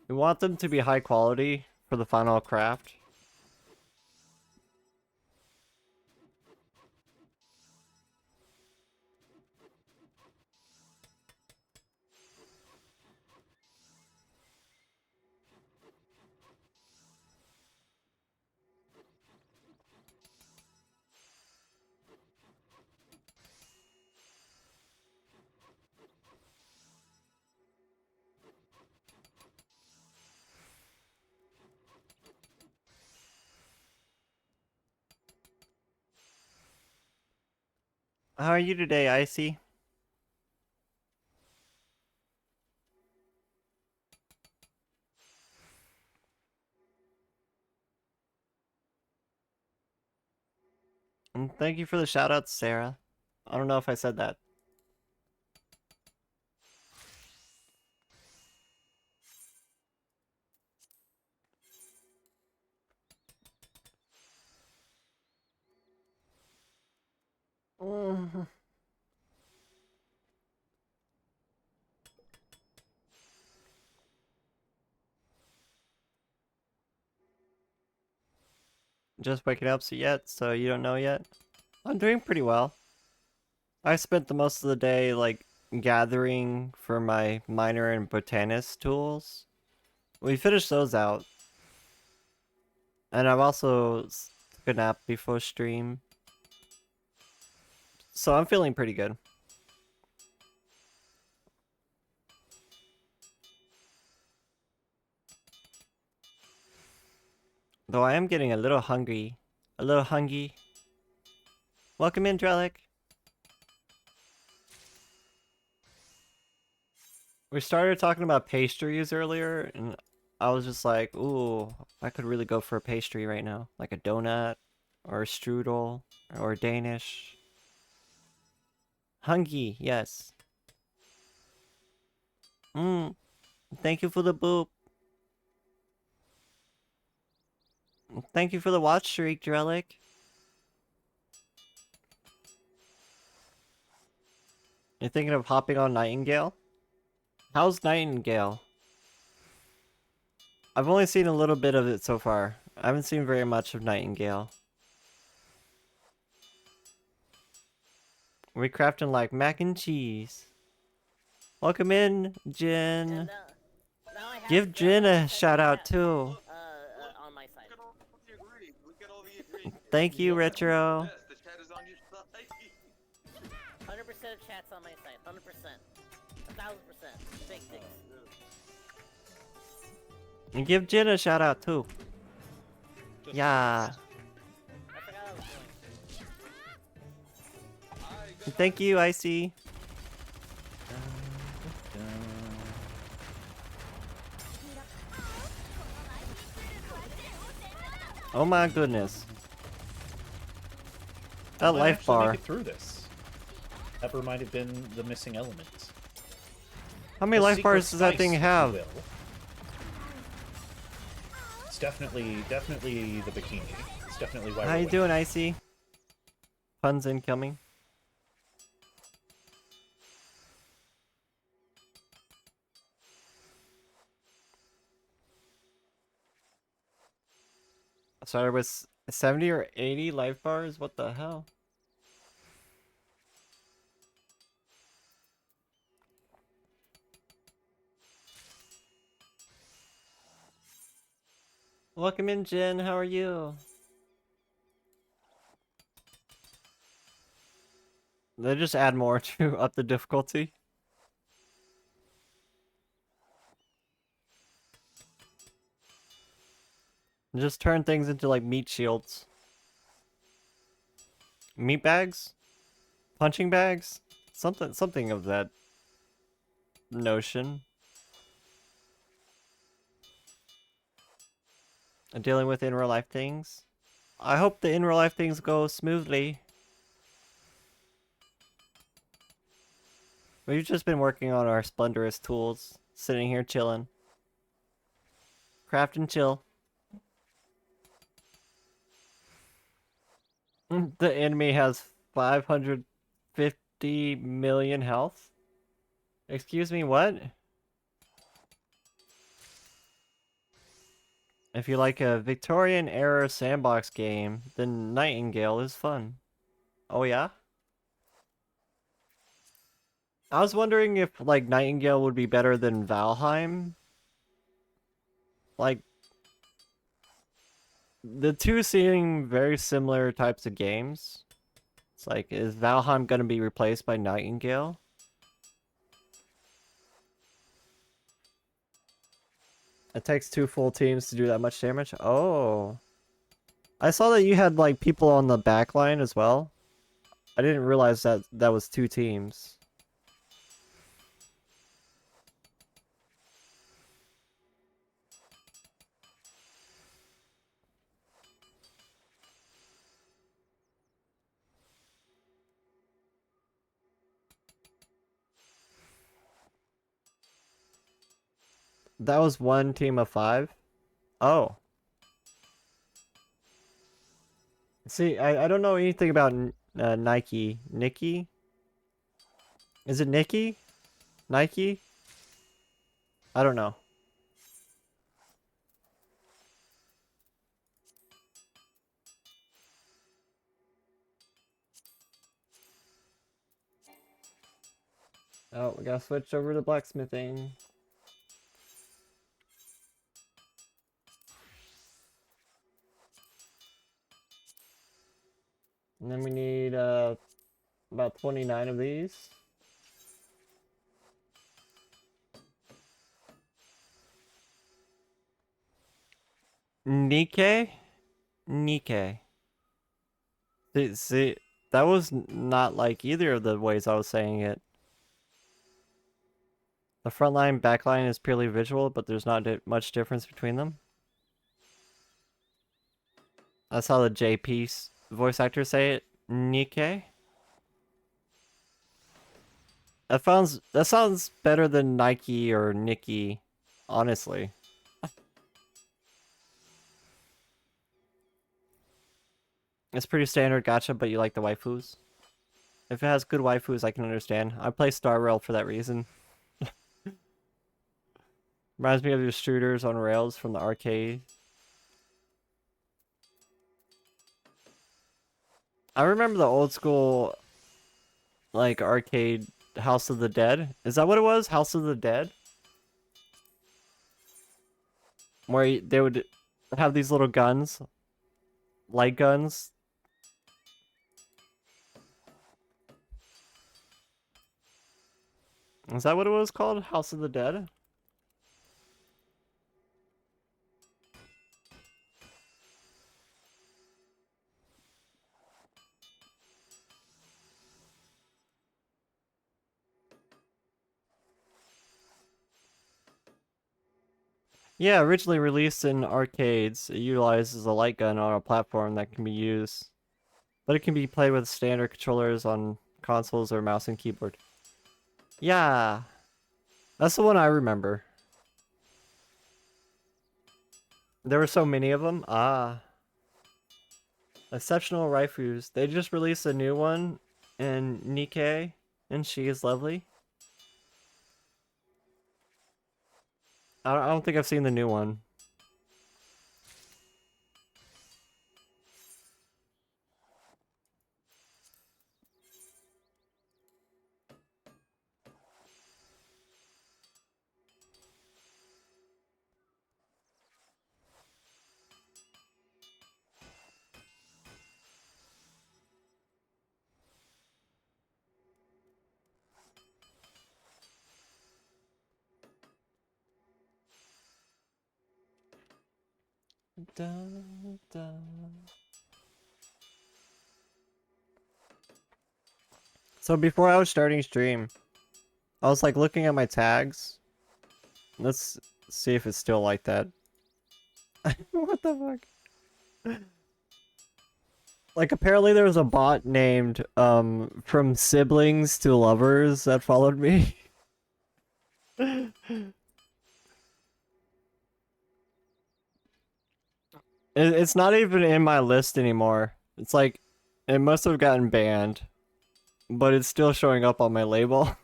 We want them to be high quality for the final craft. How are you today, Icy? And thank you for the shout out, Sarah. I don't know if I said that. Just waking up so you don't know yet? I'm doing pretty well. I spent the most of the day like gathering for my miner and botanist tools. We finished those out. And I've also took a nap before stream. So I'm feeling pretty good. Though I am getting a little hungry. A little hungry. Welcome in, Drelic. We started talking about pastries earlier, and I was just like, ooh, I could really go for a pastry right now. Like a donut, or a strudel, or Danish. Hungry, yes. Thank you for the boop. Thank you for the watch streak, Drelic. You're thinking of hopping on Nightingale? How's Nightingale? I've only seen a little bit of it so far. I haven't seen very much of Nightingale. We're crafting like mac and cheese. Welcome in, Jen. Give Jen a shout out too. On my side. Thank you, Retro. 100% of chat's on my side. 100%. 1,000%. Big dicks. And give Jen a shout out too. Yeah. I forgot I was doing. Thank you, Icy. Oh my goodness. That might life actually bar. make it through this. That might have been the missing element. How many The life secret bars does that spice, thing if you have? will. It's definitely the bikini. It's definitely why How we're you winning. doing, Icy? Puns incoming. I started with 70 or 80 life bars? What the hell? Welcome in, Jen. How are you? They just add more to up the difficulty. Just turn things into like meat shields. Meat bags? Punching bags? Something of that notion. And dealing with in real life things. I hope the in real life things go smoothly. We've just been working on our Splendorous tools, sitting here chilling. Craft and chill. The enemy has 550 million health? Excuse me, what? If you like a Victorian era sandbox game, then Nightingale is fun. Oh yeah? I was wondering if like Nightingale would be better than Valheim. Like the two seem very similar types of games. It's like, is Valheim gonna be replaced by Nightingale? It takes 2 full teams to do that much damage? Oh. I saw that you had like people on the back line as well. I didn't realize that that was 2 teams. That was 1 team of 5? Oh. See, I don't know anything about Nike. Nikki? Is it Nikki? Nike? I don't know. Oh, we gotta switch over to blacksmithing. And then we need about 29 of these. Nike? Nike. See, that was not like either of the ways I was saying it. The front line, back line is purely visual, but there's not much difference between them. That's how the JP voice actors say it. Nike. That sounds better than Nike or Nikki, honestly. It's pretty standard gacha, but you like the waifus. If it has good waifus, I can understand. I play Star Rail for that reason. Reminds me of your Struders on Rails from the arcade. I remember the old school, like, arcade House of the Dead. Is that what it was? House of the Dead? Where they would have these little guns. Light guns. Is that what it was called? House of the Dead? Yeah, originally released in arcades, it utilizes a light gun on a platform that can be used, but it can be played with standard controllers on consoles or mouse and keyboard. Yeah, that's the one I remember. There were so many of them. Ah. Exceptional Raifus. They just released a new one in Nikkei, and she is lovely. I don't think I've seen the new one. Da, da. So before I was starting stream, I was like looking at my tags. Let's see if it's still like that. What the fuck? Like apparently there was a bot named from siblings to lovers that followed me. It's not even in my list anymore. It's like it must have gotten banned, but it's still showing up on my label.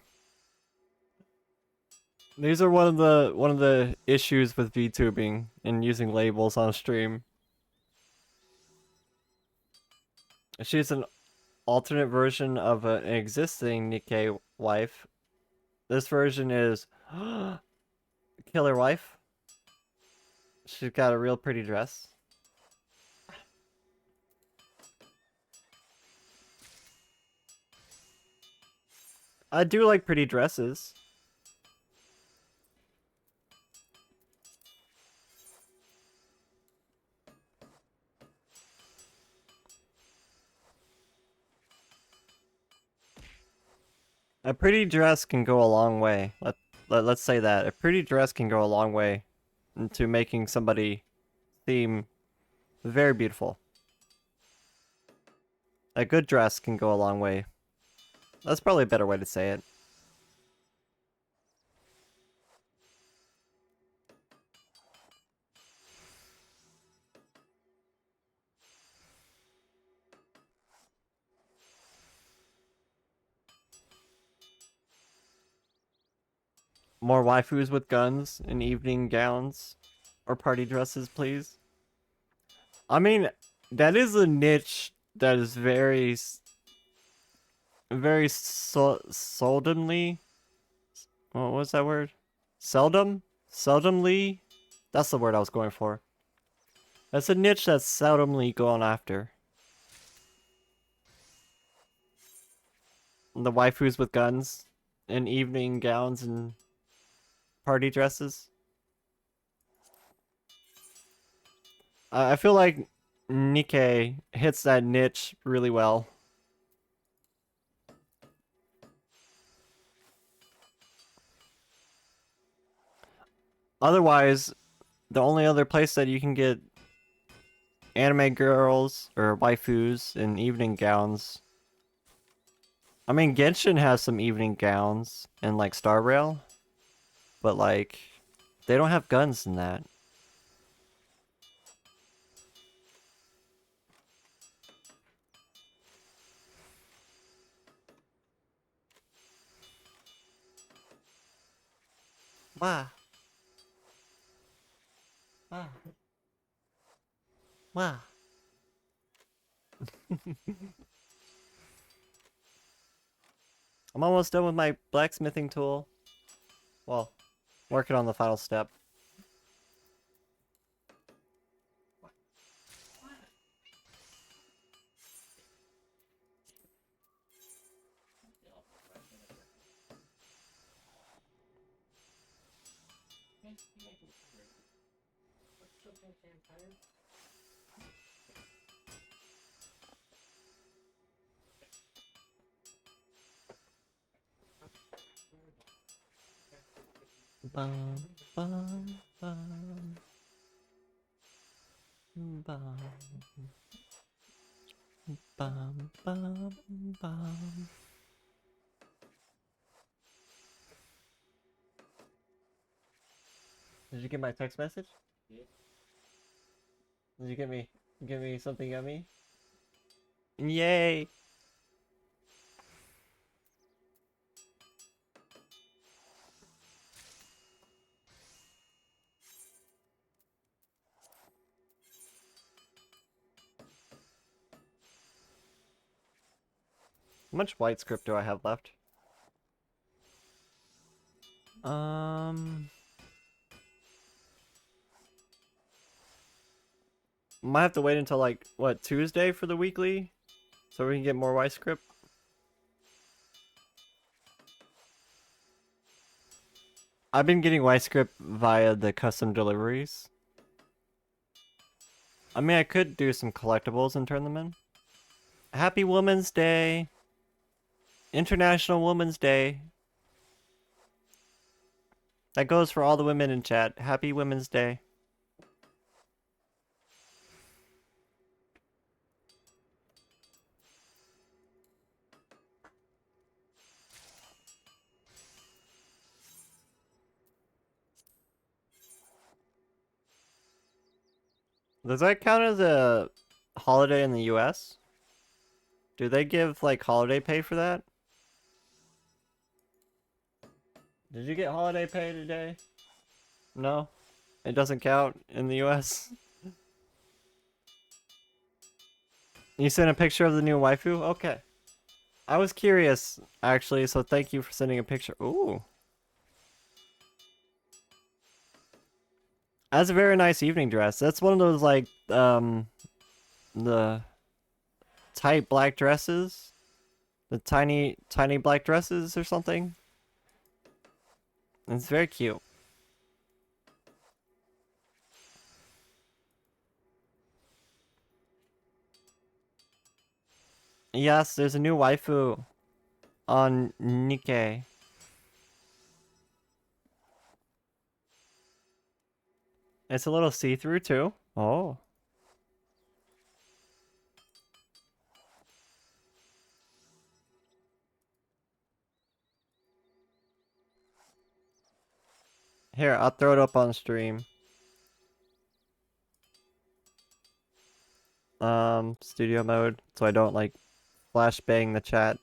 These are one of the issues with VTubing and using labels on stream. She's an alternate version of an existing Nikkei wife. This version is killer wife. She's got a real pretty dress. I do like pretty dresses. A pretty dress can go a long way. Let's say that. A pretty dress can go a long way into making somebody seem very beautiful. A good dress can go a long way. That's probably a better way to say it. More waifus with guns and evening gowns or party dresses, please. I mean, that is a niche that is very seldomly. What was that word? Seldomly? That's the word I was going for. That's a niche that's seldomly gone after. The waifus with guns and evening gowns and party dresses. I feel like Nikkei hits that niche really well. Otherwise, the only other place that you can get anime girls or waifus in evening gowns. I mean, Genshin has some evening gowns and like Star Rail, but like they don't have guns in that. Wow. Wow. Wow. I'm almost done with my blacksmithing tool. Well, working on the final step. Bum, bum, bum. Bum. Bum, bum, bum. Did you get my text message? Did you get me something yummy? Yay! How much white script do I have left? Might have to wait until like, what, Tuesday for the weekly? So we can get more white script? I've been getting white script via the custom deliveries. I mean, I could do some collectibles and turn them in. Happy Women's Day. International Women's Day. That goes for all the women in chat. Happy Women's Day. Does that count as a holiday in the US? Do they give, like, holiday pay for that? Did you get holiday pay today? No? It doesn't count in the US? You sent a picture of the new waifu? Okay. I was curious, actually, so thank you for sending a picture. Ooh. That's a very nice evening dress. That's one of those, like, the tight black dresses. The tiny black dresses or something. It's very cute. Yes, there's a new waifu on Nikkei. It's a little see-through too. Oh. Here, I'll throw it up on stream. Studio mode, so I don't like flashbang the chat.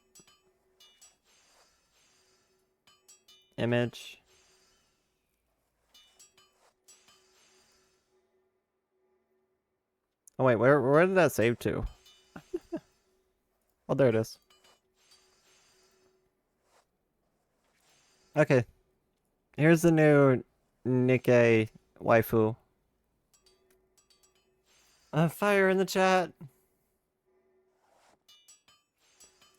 Image. Oh wait, where did that save to? Oh, there it is. Okay. Here's the new Nikkei waifu. Fire in the chat.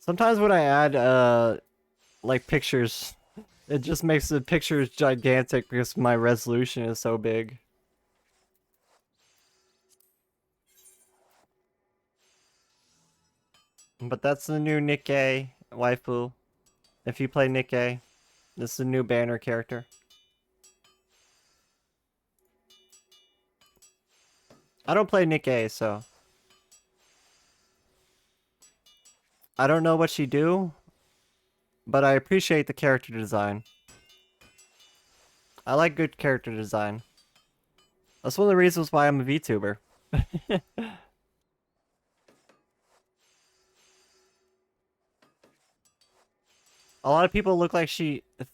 Sometimes when I add like pictures, it just makes the pictures gigantic because my resolution is so big. But that's the new Nikkei waifu. If you play Nikkei, this is a new banner character. I don't play Nikkei, so I don't know what she do, but I appreciate the character design. I like good character design. That's one of the reasons why I'm a VTuber. A lot of people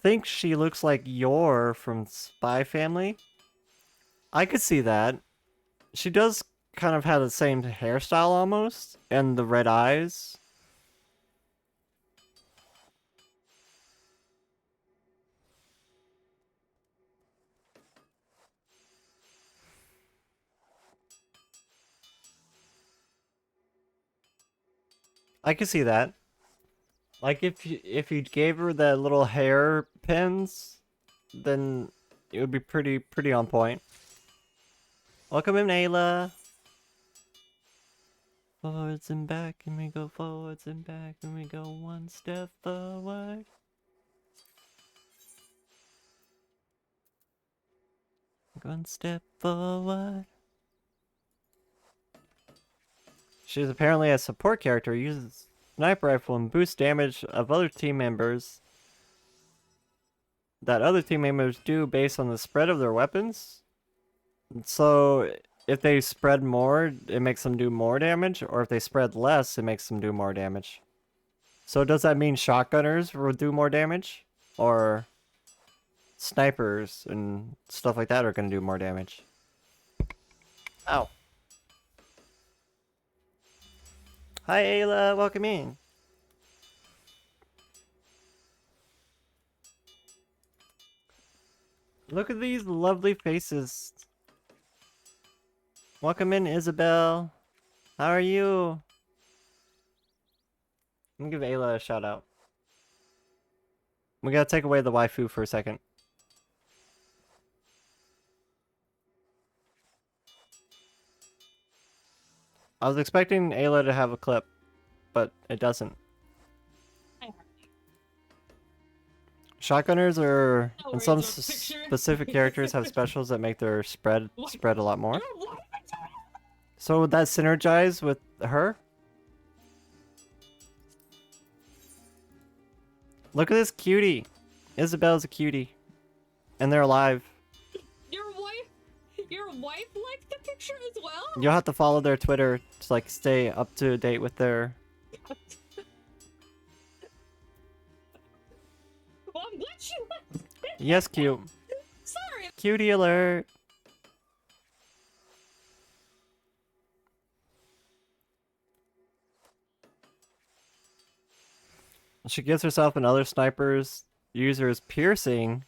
think she looks like Yor from Spy Family. I could see that. She does kind of have the same hairstyle almost, and the red eyes. I could see that. Like if you gave her the little hair pins, then it would be pretty on point. Welcome in, Ayla. Forwards and back, and we go forwards and back, and we go one step forward. One step forward. She's apparently a support character, uses sniper rifle and boosts damage of other team members that other team members do based on the spread of their weapons. So if they spread more, it makes them do more damage, or if they spread less, it makes them do more damage. So does that mean shotgunners will do more damage? Or snipers and stuff like that are going to do more damage? Ow. Hi Ayla, welcome in. Look at these lovely faces. Welcome in, Isabel. How are you? I'm gonna give Ayla a shout out. We gotta take away the waifu for a second. I was expecting Ayla to have a clip, but it doesn't. Shotgunners are, and some specific characters have specials that make their spread a lot more. So would that synergize with her? Look at this cutie. Isabel's a cutie. And they're alive. Your wife liked the picture as well? You'll have to follow their Twitter to like stay up to date with their... Well, I'm glad she liked it. Yes, cute. Sorry. Cutie alert. She gives herself and other snipers users piercing.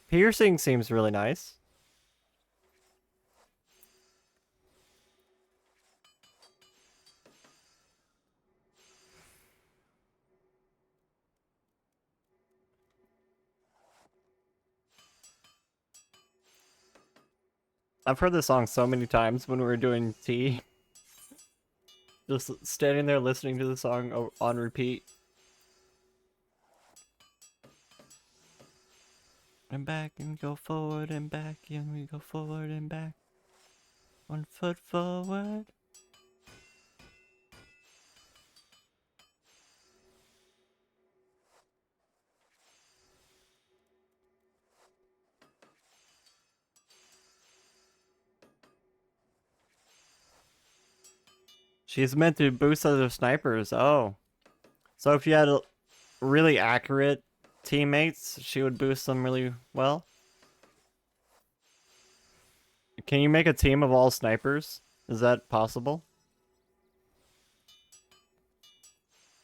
Piercing seems really nice. I've heard this song so many times when we were doing tea. Just standing there listening to the song on repeat. And back and go forward and back and we go forward and back. 1 foot forward. She's meant to boost other snipers. Oh. So if you had really accurate teammates, she would boost them really well. Can you make a team of all snipers? Is that possible?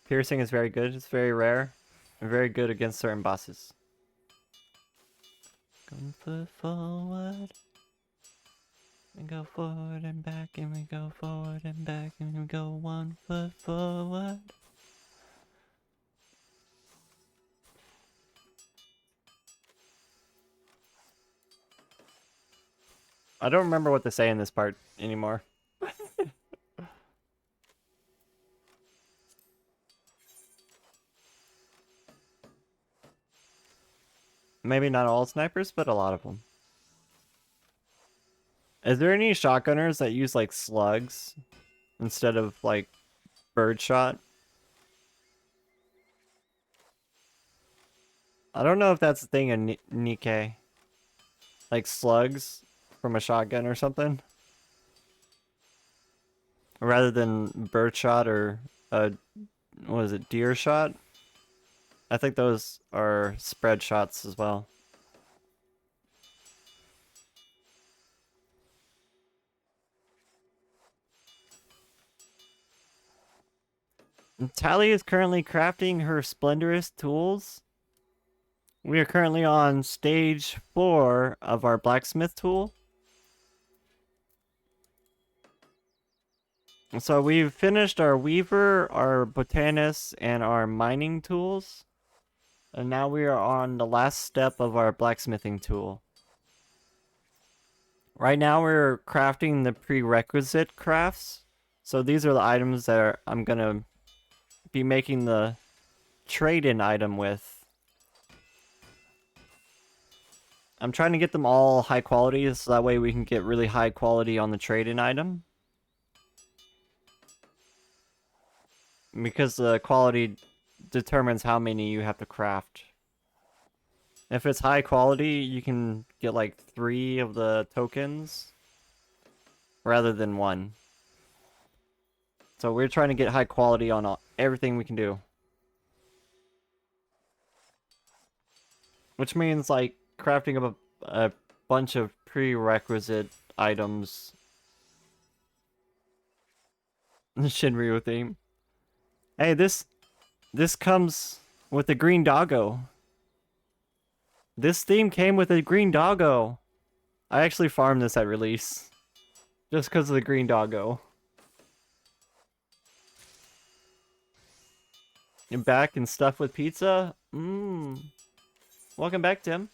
Piercing is very good. It's very rare. And very good against certain bosses. 1 foot forward. And go forward and back, and we go forward and back, and we go 1 foot forward. I don't remember what to say in this part anymore. Maybe not all snipers, but a lot of them. Is there any shotgunners that use like slugs instead of like birdshot? I don't know if that's the thing in Nikkei. Like slugs from a shotgun or something. Rather than birdshot or what is it, deer shot? I think those are spread shots as well. Tali is currently crafting her Splendorous tools. We are currently on stage 4 of our blacksmith tool. So we've finished our weaver, our botanist, and our mining tools. And now we are on the last step of our blacksmithing tool. Right now we're crafting the prerequisite crafts. So these are the items that I'm gonna be making the trade-in item with. I'm trying to get them all high quality so that way we can get really high quality on the trade-in item. Because the quality determines how many you have to craft. If it's high quality, you can get like 3 of the tokens rather than 1. So we're trying to get high quality on everything we can do. Which means like crafting a bunch of prerequisite items. Shinryu theme. Hey, this comes with a green doggo. This theme came with a green doggo. I actually farmed this at release. Just because of the green doggo. You're back and stuff with pizza? Welcome back, Tim.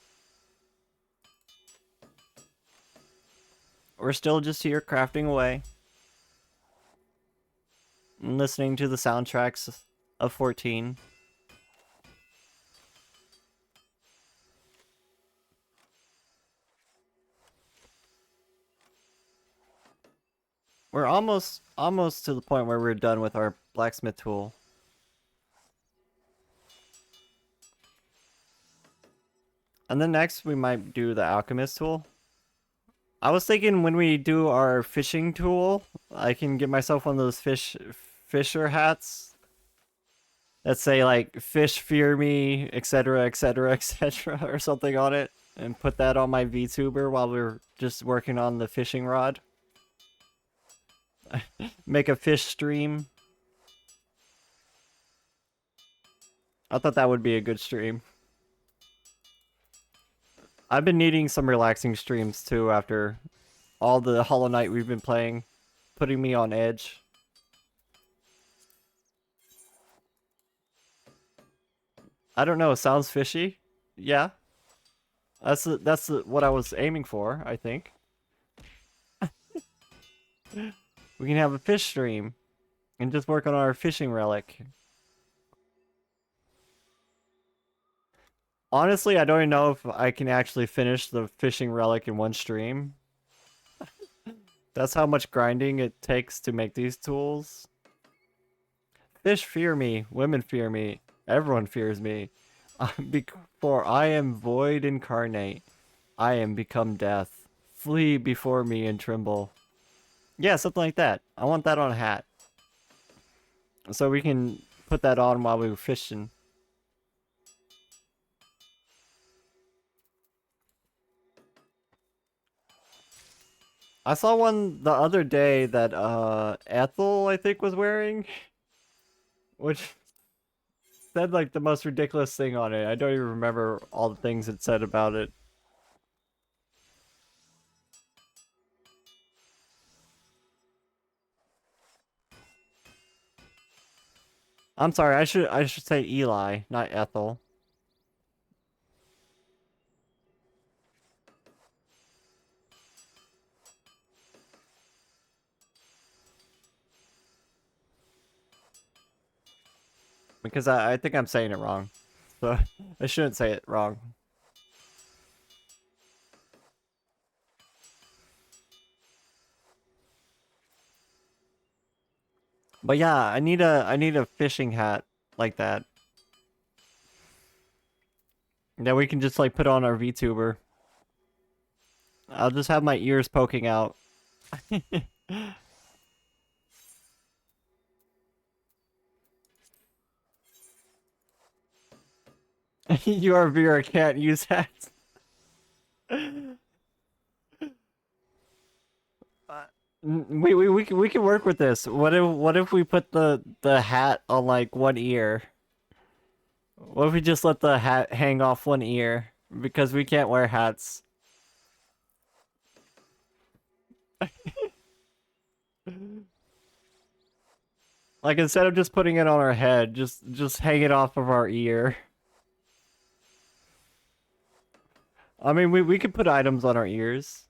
We're still just here crafting away. And listening to the soundtracks of 14. We're almost to the point where we're done with our blacksmith tool. And then next we might do the alchemist tool. I was thinking when we do our fishing tool, I can get myself one of those fisher hats that say like "fish fear me," etc., etc., etc., or something on it, and put that on my VTuber while we're just working on the fishing rod. Make a fish stream. I thought that would be a good stream. I've been needing some relaxing streams too after all the Hollow Knight we've been playing, putting me on edge. I don't know, sounds fishy? Yeah. That's what I was aiming for, I think. We can have a fish stream and just work on our fishing relic. Honestly, I don't even know if I can actually finish the fishing relic in one stream. That's how much grinding it takes to make these tools. Fish fear me, women fear me, everyone fears me. For I am void incarnate, I am become death. Flee before me and tremble. Yeah, something like that. I want that on a hat. So we can put that on while we were fishing. I saw one the other day that Ethel, I think, was wearing. Which said like the most ridiculous thing on it. I don't even remember all the things it said about it. I'm sorry, I should say Eli, not Ethel. Because I think I'm saying it wrong. So I shouldn't say it wrong. But yeah, I need a fishing hat like that. That we can just like put on our VTuber. I'll just have my ears poking out. You are Vera can't use hats. We can work with this. What if we put the hat on like one ear? What if we just let the hat hang off one ear because we can't wear hats? Like instead of just putting it on our head, just hang it off of our ear. I mean, we could put items on our ears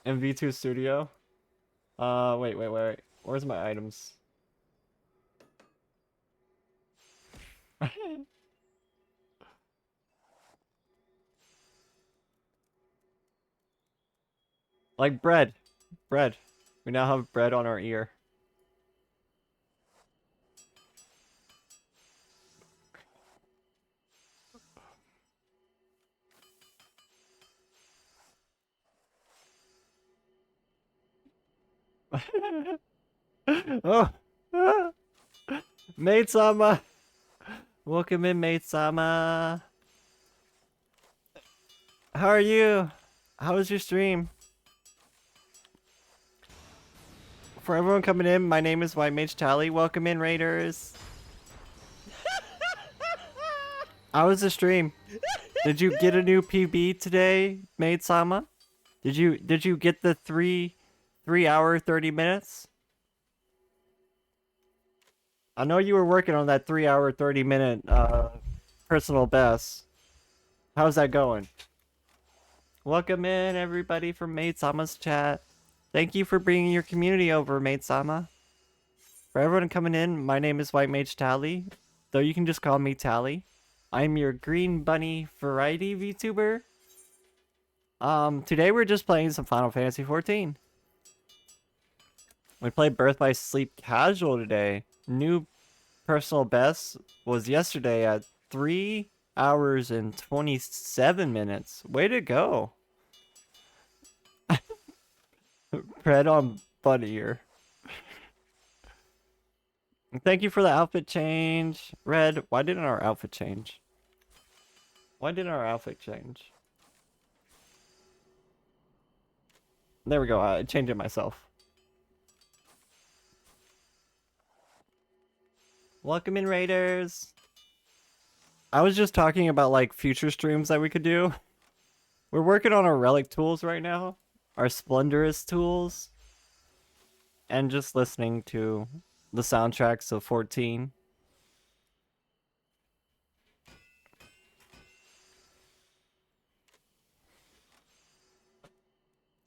in V2 Studio. Wait. Where's my items? Like bread. Bread. We now have bread on our ear. Oh! Maid-sama! Welcome in, Maid-sama! How are you? How was your stream? For everyone coming in, my name is White Mage Tali. Welcome in, Raiders! How was the stream? Did you get a new PB today, Maid-sama? Did you get the 3 hour 30 minutes? I know you were working on that 3 hour 30 minute personal best. How's that going? Welcome in everybody from Maid Sama's chat. Thank you for bringing your community over, Maid Sama. For everyone coming in, my name is White Mage Tali, though you can just call me Tali. I'm your Green Bunny variety VTuber. Today we're just playing some Final Fantasy XIV. We played Birth by Sleep casual today. New personal best was yesterday at 3 hours and 27 minutes. Way to go. Bread on bunny ear. Thank you for the outfit change. Red, why didn't our outfit change? Why didn't our outfit change? There we go. I changed it myself. Welcome in, Raiders. I was just talking about like future streams that we could do. We're working on our relic tools right now, our Splendorous tools, and just listening to the soundtracks of 14.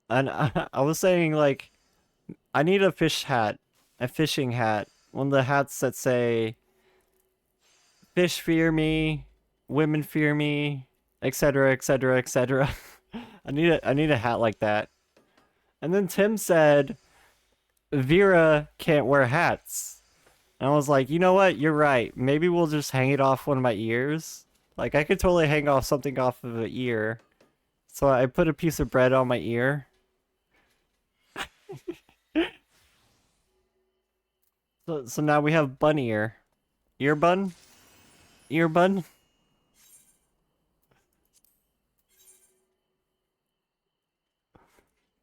And I was saying like, I need a fishing hat. One of the hats that say, fish fear me, women fear me, etc, etc, etc. I need a hat like that. And then Tim said, Vera can't wear hats. And I was like, you know what? You're right. Maybe we'll just hang it off one of my ears. Like, I could totally hang off something off of an ear. So I put a piece of bread on my ear. So now we have bun ear. Ear bun? Ear bun?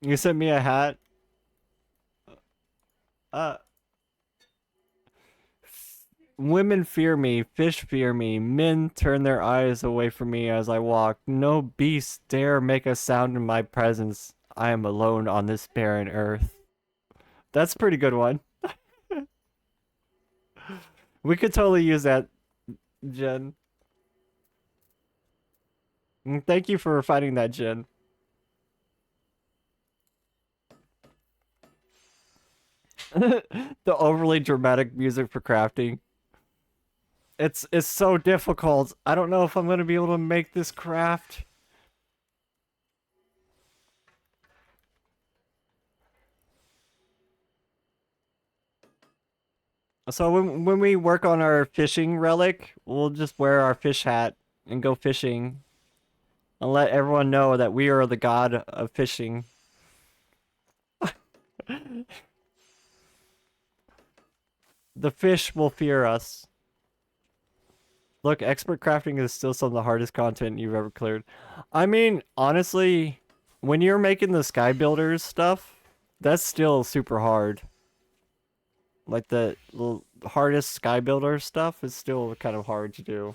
You sent me a hat? Women fear me, fish fear me, men turn their eyes away from me as I walk. No beast dare make a sound in my presence. I am alone on this barren earth. That's a pretty good one. We could totally use that, Jen. Thank you for finding that, Jen. The overly dramatic music for crafting. It's so difficult. I don't know if I'm gonna be able to make this craft. So when we work on our fishing relic, we'll just wear our fish hat and go fishing. And let everyone know that we are the god of fishing. The fish will fear us. Look, expert crafting is still some of the hardest content you've ever cleared. I mean, honestly, when you're making the sky builders stuff, that's still super hard. Like the hardest sky builder stuff is still kind of hard to do.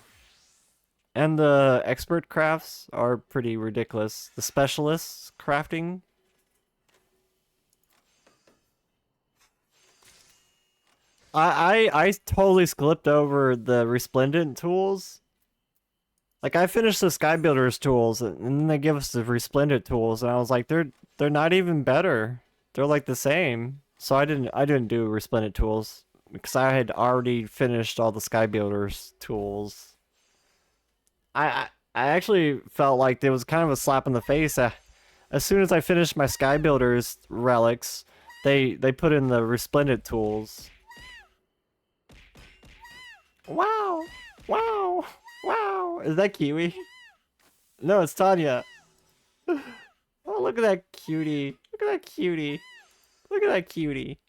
And the expert crafts are pretty ridiculous. The specialists crafting. I totally skipped over the resplendent tools. Like I finished the sky builders tools and then they give us the resplendent tools and I was like they're not even better. They're like the same. So I didn't do resplendent tools because I had already finished all the sky builders tools. I actually felt like there was kind of a slap in the face. As soon as I finished my sky builders relics, they put in the resplendent tools. Wow! Wow! Wow! Is that Kiwi? No, it's Tanya. Oh, look at that cutie. Look at that cutie. Look at that cutie.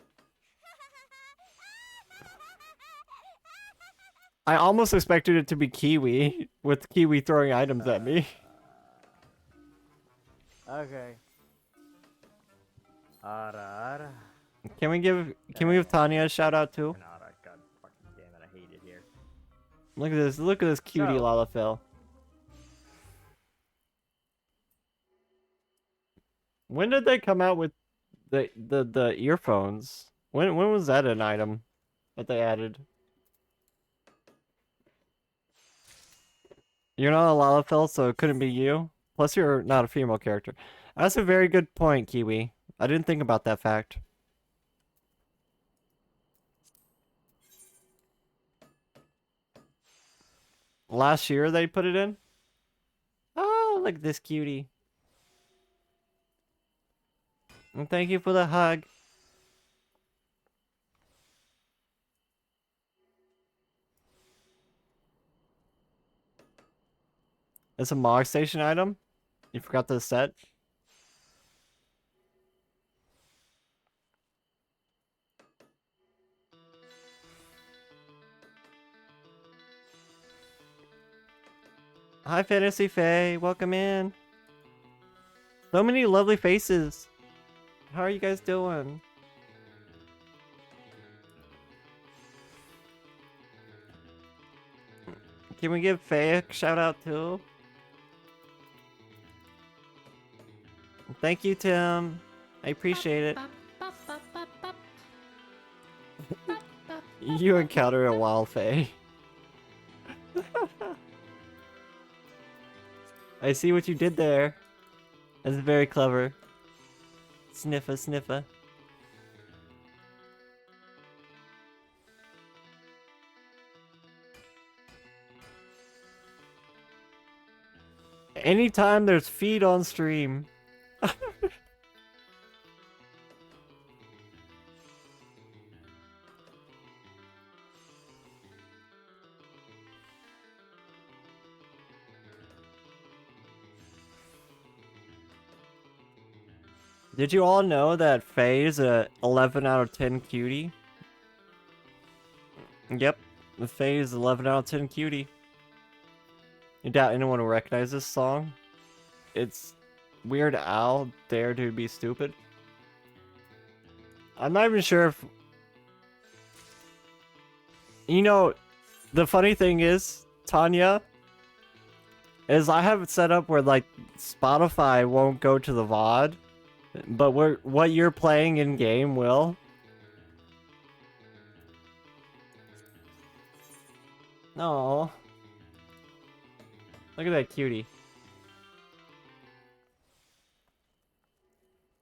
I almost expected it to be Kiwi, with Kiwi throwing items at me. Okay. Ara. Can we give Tanya a shout out too? God fucking damn it, I hate it here. Look at this cutie So- Lalafell. When did they come out with the earphones? When was that an item that they added? You're not a Lalafell, so it couldn't be you? Plus, you're not a female character. That's a very good point, Kiwi. I didn't think about that fact. Last year they put it in? Oh, look at this cutie. And thank you for the hug. It's a Mog Station item? You forgot the set? Hi, Fantasy Faye. Welcome in. So many lovely faces. How are you guys doing? Can we give Faye a shout out too? Thank you, Tim. I appreciate it. You encountered a wild Faye. I see what you did there. That's very clever. Sniffa, sniffa. Anytime there's feed on stream. Did you all know that Faye is a 11 out of 10 cutie? Yep, the Faye is 11 out of 10 cutie. You doubt anyone will recognize this song? It's Weird Al, Dare to Be Stupid. I'm not even sure if... You know, the funny thing is, Tanya, is I have it set up where, like, Spotify won't go to the VOD. But what you're playing in game will. No. Look at that cutie.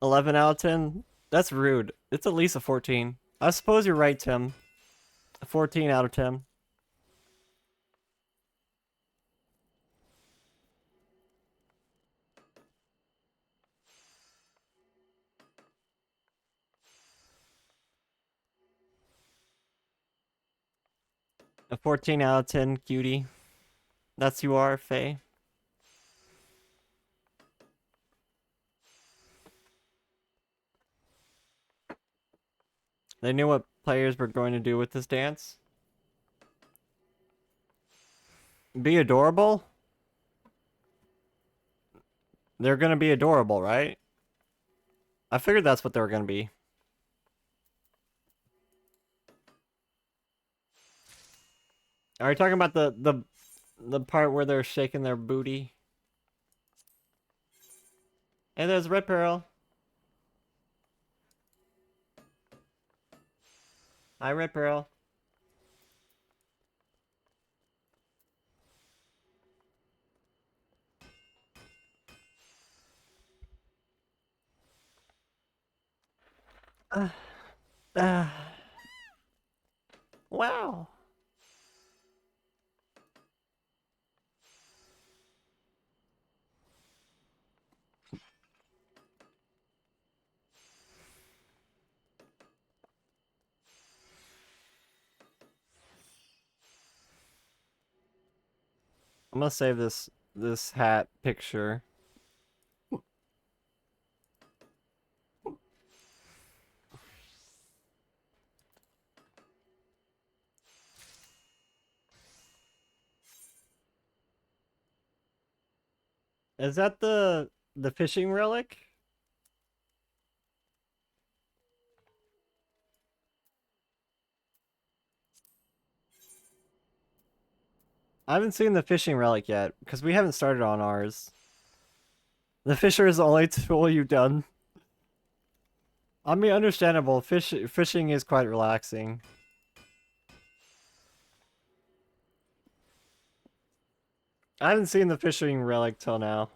11 out of 10? That's rude. It's at least a 14. I suppose you're right, Tim. A 14 out of 10. A 14 out of 10, cutie. That's you are, Faye. They knew what players were going to do with this dance. Be adorable? They're gonna be adorable, right? I figured that's what they were gonna be. Are you talking about the part where they're shaking their booty? And there's Red Pearl. Hi, Red Pearl. Wow. I'm gonna save this hat picture. Is that the fishing relic? I haven't seen the fishing relic yet, because we haven't started on ours. The fisher is the only tool you've done. I mean, understandable. Fishing is quite relaxing. I haven't seen the fishing relic till now.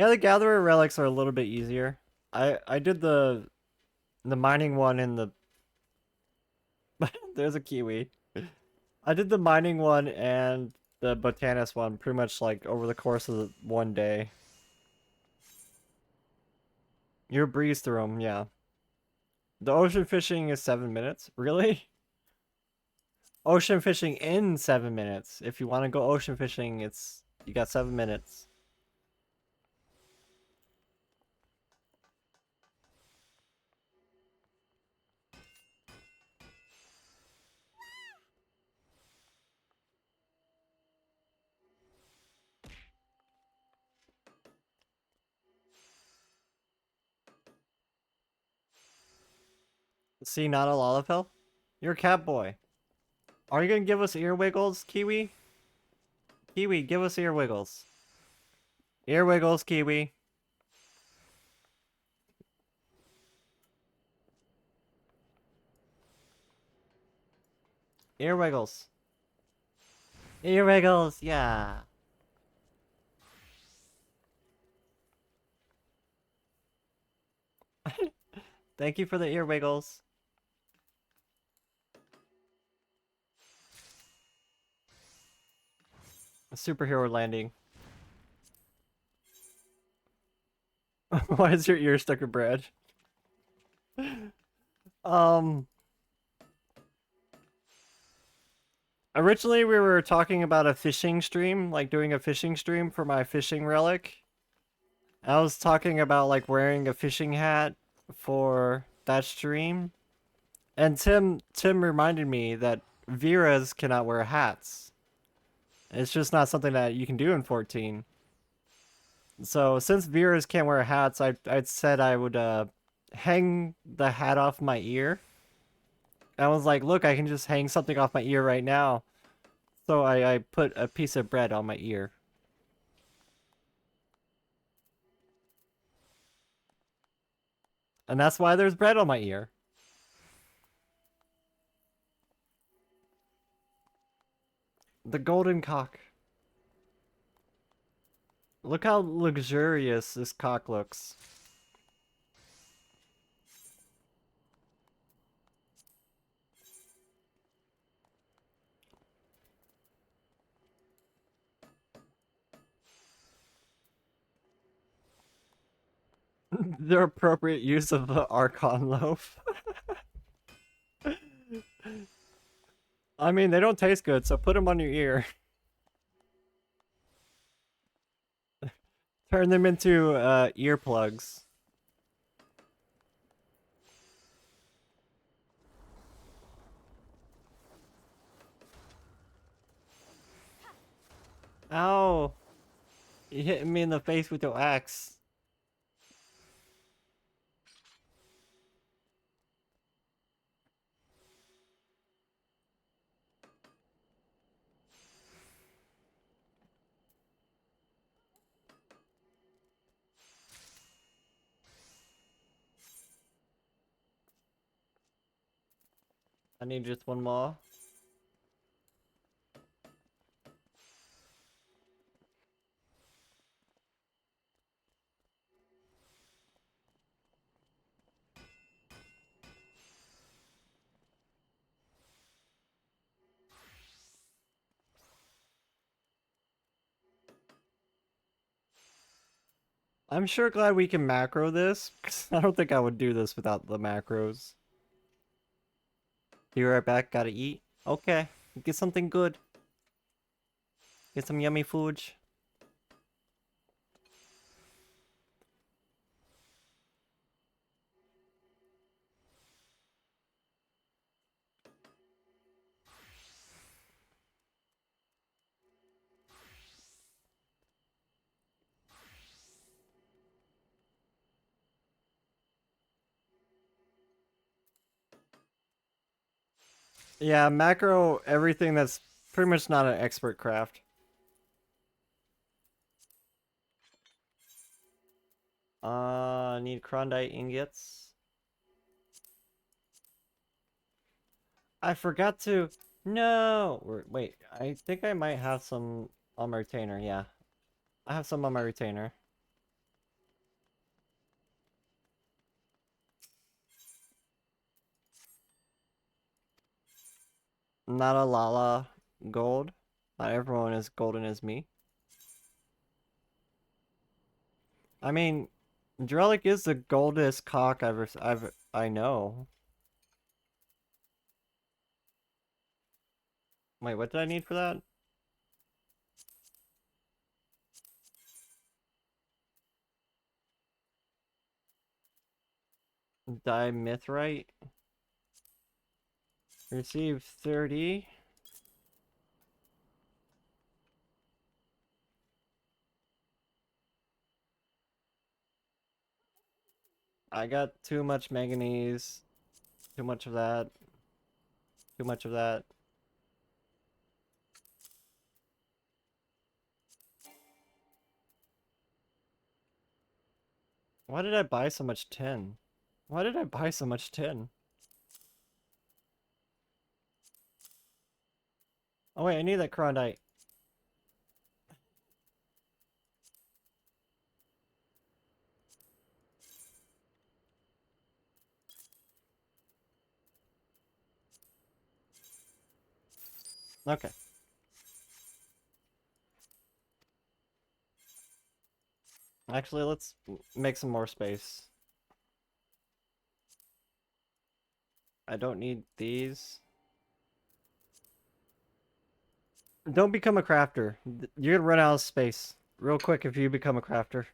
Yeah, the gatherer relics are a little bit easier. I did the mining one in the there's a kiwi. I did the mining one and the botanist one pretty much like over the course of one day. You breeze through them, yeah. The ocean fishing is 7 minutes. Really? Ocean fishing in 7 minutes. If you want to go ocean fishing, you got 7 minutes. See, not a Lalafell? You're a cat boy. Are you gonna give us ear wiggles, Kiwi? Kiwi, give us ear wiggles. Ear wiggles, Kiwi. Ear wiggles. Ear wiggles, yeah. Thank you for the ear wiggles. A superhero landing. Why is your ear stuck in bread? Originally we were talking about a fishing stream, like doing a fishing stream for my fishing relic. I was talking about like wearing a fishing hat for that stream. And Tim reminded me that Viras cannot wear hats. It's just not something that you can do in 14. So since Viras can't wear hats, I said I would hang the hat off my ear. I was like, look, I can just hang something off my ear right now. So I put a piece of bread on my ear. And that's why there's bread on my ear. The golden cock. Look how luxurious this cock looks. The appropriate use of the Archon loaf. I mean, they don't taste good, so put them on your ear. Turn them into earplugs. Ow! You hit me in the face with your axe. I need just one more. I'm sure glad we can macro this, 'cause I don't think I would do this without the macros. Be right back, gotta eat. Okay, get something good. Get some yummy food. Yeah, macro everything that's pretty much not an expert craft. Need Krondite ingots. I forgot to... No! Wait, I think I might have some on my retainer, yeah. I have some on my retainer. Not a Lala gold. Not everyone is golden as me. I mean, Drellic is the goldest cock I know. Wait, what did I need for that? Dimithrite. Receive 30. I got too much manganese. Too much of that. Too much of that. Why did I buy so much tin? Why did I buy so much tin? Oh wait, I need that Crondite. Okay. Actually, let's make some more space. I don't need these. Don't become a crafter. You're gonna run out of space real quick if you become a crafter.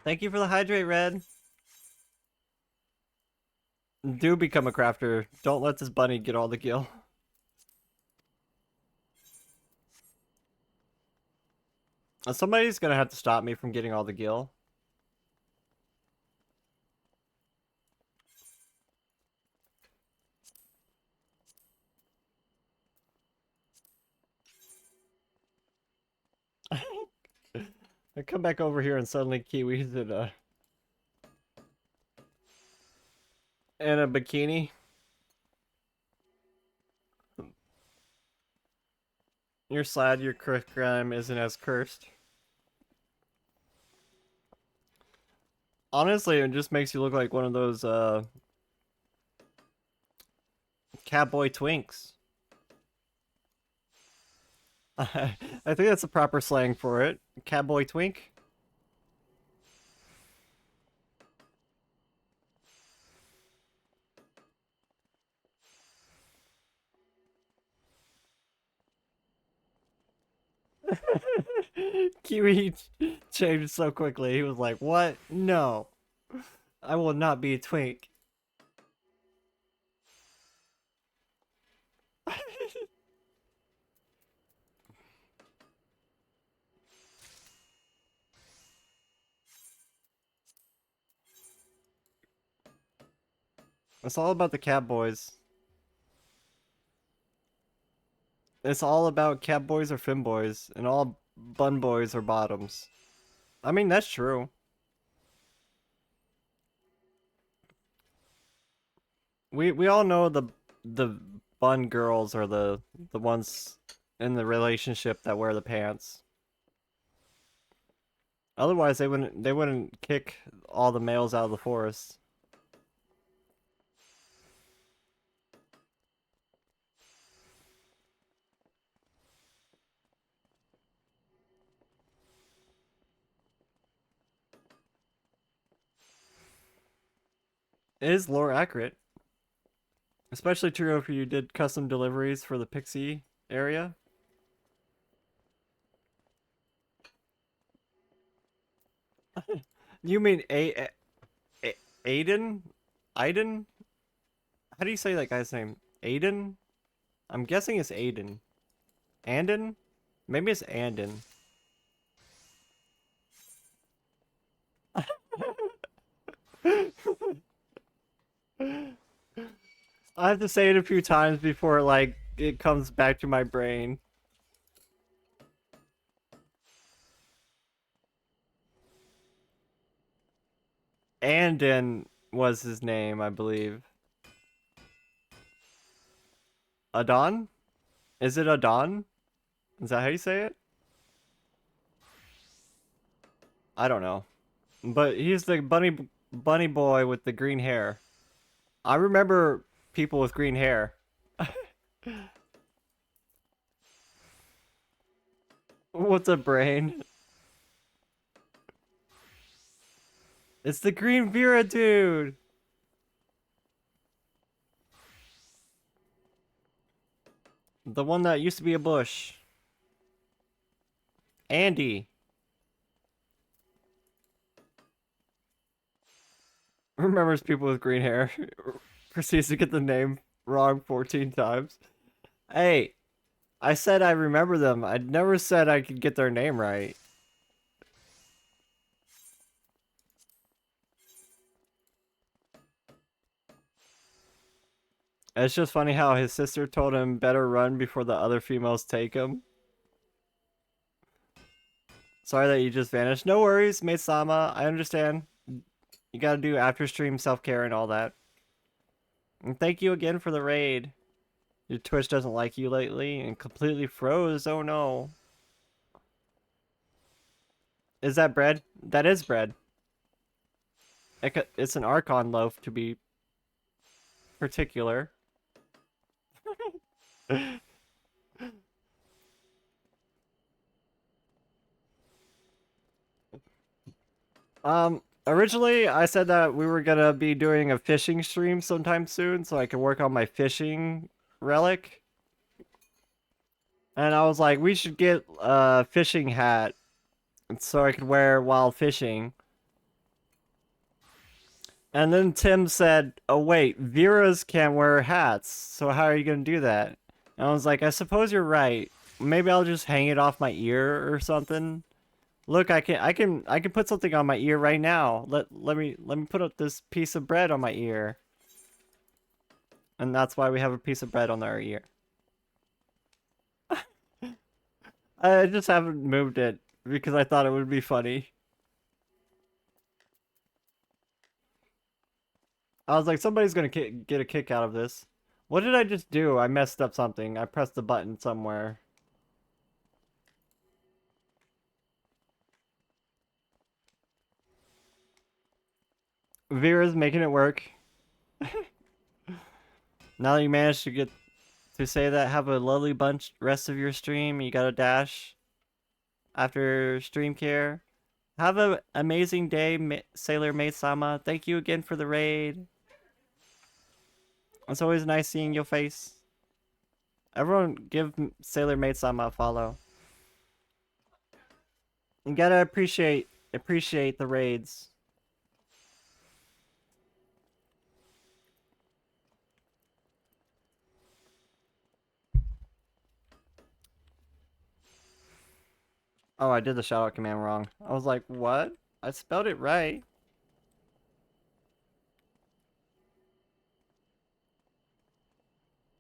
Thank you for the hydrate, Red. Do become a crafter. Don't let this bunny get all the gil. Somebody's gonna have to stop me from getting all the gil. I come back over here and suddenly Kiwi's in a bikini. You're sad your crime isn't as cursed. Honestly, it just makes you look like one of those catboy twinks. I think that's the proper slang for it. Catboy twink. Kiwi changed so quickly. He was like, "What? No. I will not be a twink." It's all about the cat boys. It's all about cat boys or fin boys, and all bun boys are bottoms. I mean, that's true. We all know the bun girls are the ones in the relationship that wear the pants. Otherwise, they wouldn't kick all the males out of the forest. It is lore accurate. Especially true if you did custom deliveries for the Pixie area. You mean Aiden? Aiden? How do you say that guy's name? Aiden? I'm guessing it's Aiden. Andon? Maybe it's Andon. I have to say it a few times before like it comes back to my brain. Andon was his name, I believe. Adon? Is it Adon? Is that how you say it? I don't know. But he's the bunny boy with the green hair. I remember people with green hair. What's a brain? It's the green Vera dude! The one that used to be a bush. Andy. Remembers people with green hair. Proceeds to get the name wrong 14 times. Hey, I said I remember them. I never said I could get their name right. It's just funny how his sister told him better run before the other females take him. Sorry that you just vanished. No worries, Mate-sama. I understand. You gotta do after stream self-care and all that. And thank you again for the raid. Your Twitch doesn't like you lately and completely froze. Oh no. Is that bread? That is bread. It's an Archon loaf to be particular. Originally I said that we were gonna be doing a fishing stream sometime soon so I could work on my fishing relic. And I was like, we should get a fishing hat so I could wear while fishing. And then Tim said, oh wait, Veras can't wear hats, so how are you gonna do that? And I was like, I suppose you're right. Maybe I'll just hang it off my ear or something. Look, I can put something on my ear right now. Let me put up this piece of bread on my ear. And that's why we have a piece of bread on our ear. I just haven't moved it because I thought it would be funny. I was like, somebody's gonna get a kick out of this. What did I just do? I messed up something. I pressed the button somewhere. Vera's making it work. Now that you managed to get to say that, have a lovely bunch rest of your stream. You got a dash after stream care. Have an amazing day, Sailor Mate-sama. Thank you again for the raid. It's always nice seeing your face. Everyone give Sailor Mate-sama a follow. You gotta appreciate the raids. Oh, I did the shoutout command wrong. I was like, what? I spelled it right.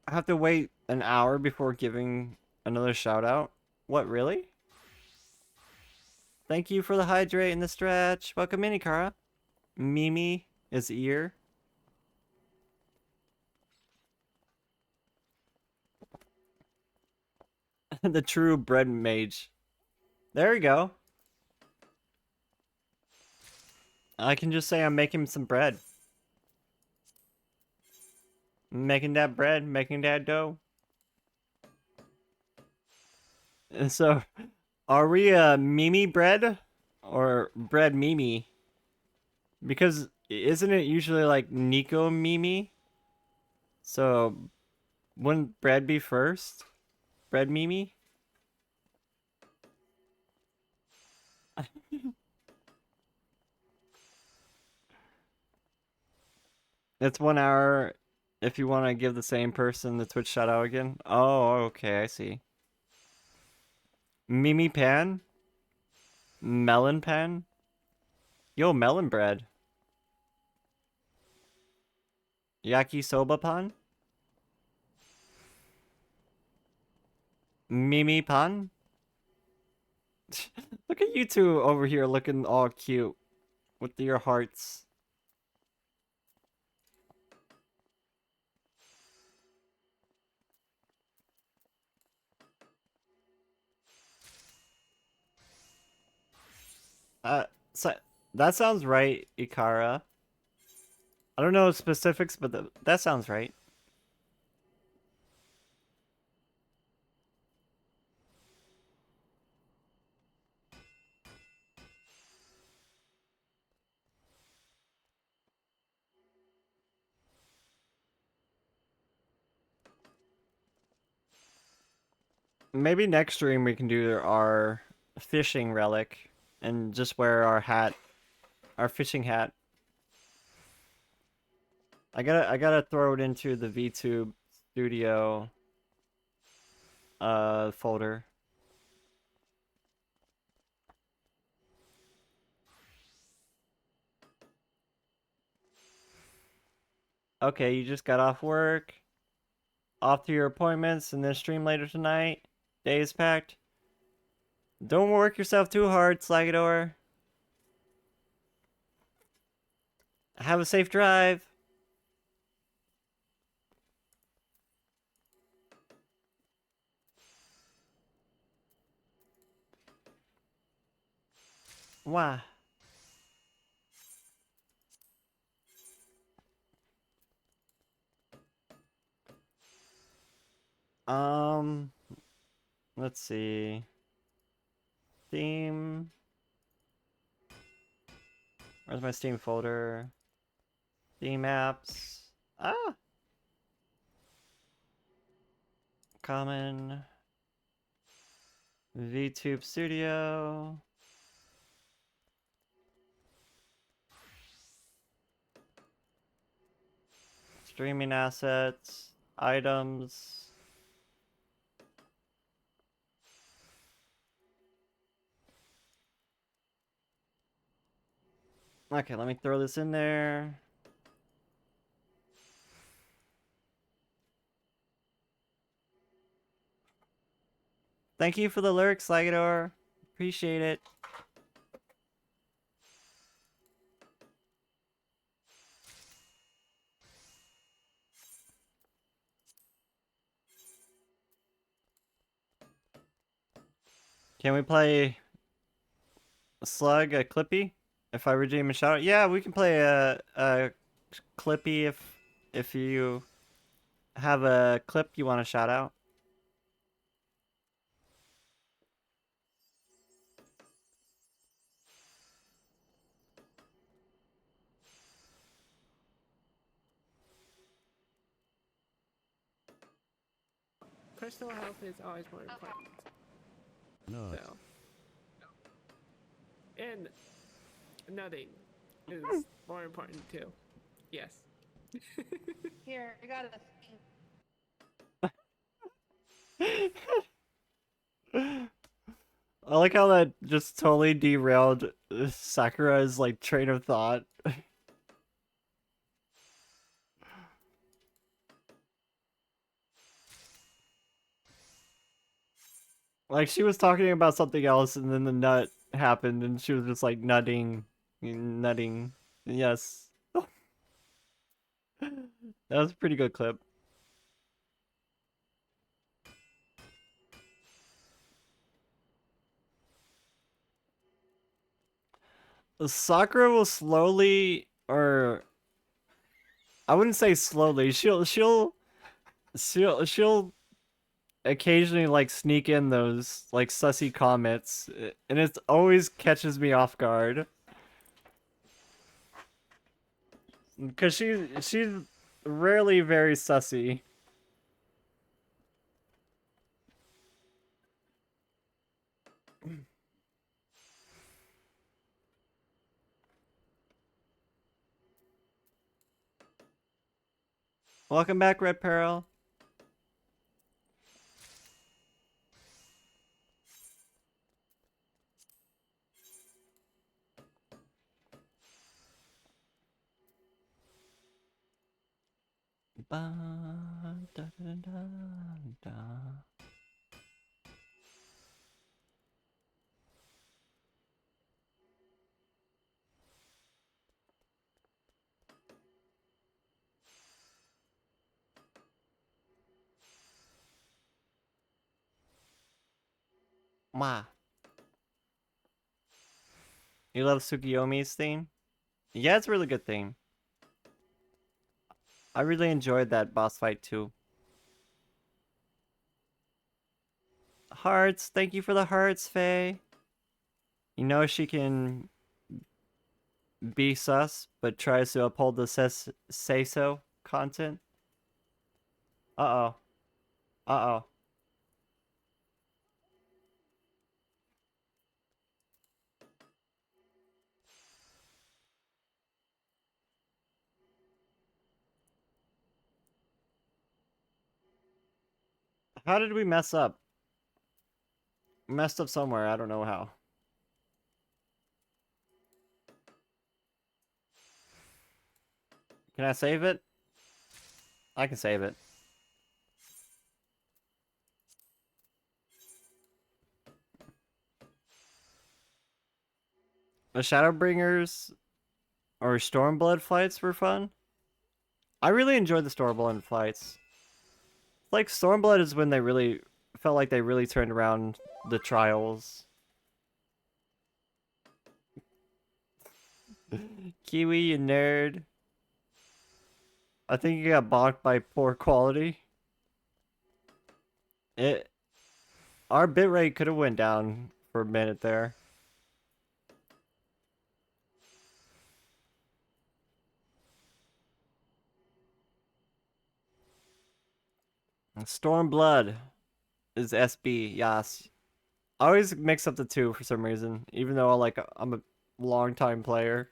I have to wait an hour before giving another shoutout? What, really? Thank you for the hydrate and the stretch. Welcome in, Ikara. Mimi is ear. The true bread mage. There we go. I can just say I'm making some bread. Making that bread, making that dough. And so, are we Mimi bread? Or bread Mimi? Because isn't it usually like Nico Mimi? So, wouldn't bread be first? Bread Mimi? It's 1 hour if you want to give the same person the Twitch shout out again. Oh, okay, I see. Mimi Pan? Melon Pan? Yo, melon bread. Yakisoba Pan? Mimi Pan? Look at you two over here looking all cute with your hearts. So that sounds right, Ikara. I don't know specifics, but that sounds right. Maybe next stream we can do our fishing relic and just wear our hat, our fishing hat. I gotta throw it into the VTube studio folder. Okay, you just got off work, off to your appointments, and then stream later tonight. Day is packed. Don't work yourself too hard, Slagador. Have a safe drive. Why? Let's see. Steam. Where's my Steam folder? Steam apps. Ah! Common. VTube Studio. Streaming assets. Items. Okay, let me throw this in there. Thank you for the lurk, Slagador. Appreciate it. Can we play Slug, a Clippy? If I redeem a shout out? Yeah, we can play a Clippy if you have a clip you want to shout out. Personal health is always more important. No. So. And nothing is more important too. Yes. Here, I got I like how that just totally derailed Sakura's like train of thought. Like she was talking about something else and then the nut happened and she was just like nutting. Yes. That was a pretty good clip. Sakura will slowly, or I wouldn't say slowly. She'll occasionally like sneak in those like sussy comments, and it always catches me off guard. Cause she's rarely very sussy. Welcome back, Red Pearl. Ba, da, da, da, da. Ma. You love Tsukiyomi's theme? Yeah, it's a really good theme. I really enjoyed that boss fight too. Hearts, thank you for the hearts, Faye. You know she can be sus, but tries to uphold the say-so content. Uh-oh. Uh-oh. How did we mess up? Messed up somewhere, I don't know how. Can I save it? I can save it. The Shadowbringers or Stormblood fights were fun. I really enjoyed the Stormblood fights. Like, Stormblood is when they really felt like they really turned around the trials. Kiwi, you nerd. I think you got bonked by poor quality. Our bitrate could have went down for a minute there. Stormblood is SB, yes. I always mix up the two for some reason, even though I'm a long time player.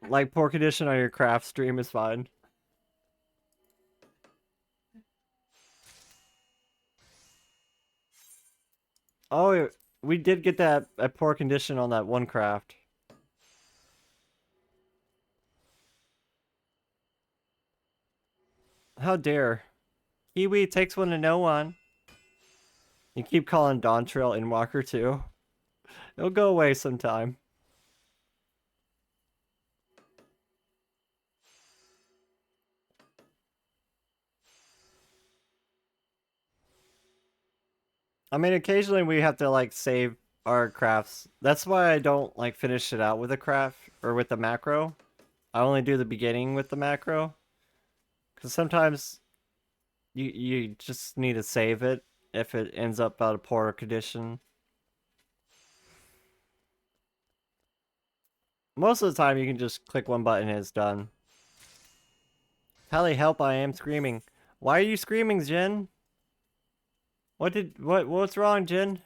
Like, poor condition on your craft stream is fine. Oh, we did get that at poor condition on that one craft. How dare. Kiwi takes one to know one. You keep calling Dawn Trail Inwalker too. It'll go away sometime. I mean, occasionally we have to like save our crafts. That's why I don't like finish it out with a craft or with the macro. I only do the beginning with the macro. Because sometimes you just need to save it if it ends up out of poor condition. Most of the time you can just click one button and it's done. Tali, help, I am screaming. Why are you screaming, Jen? What's wrong, Jen?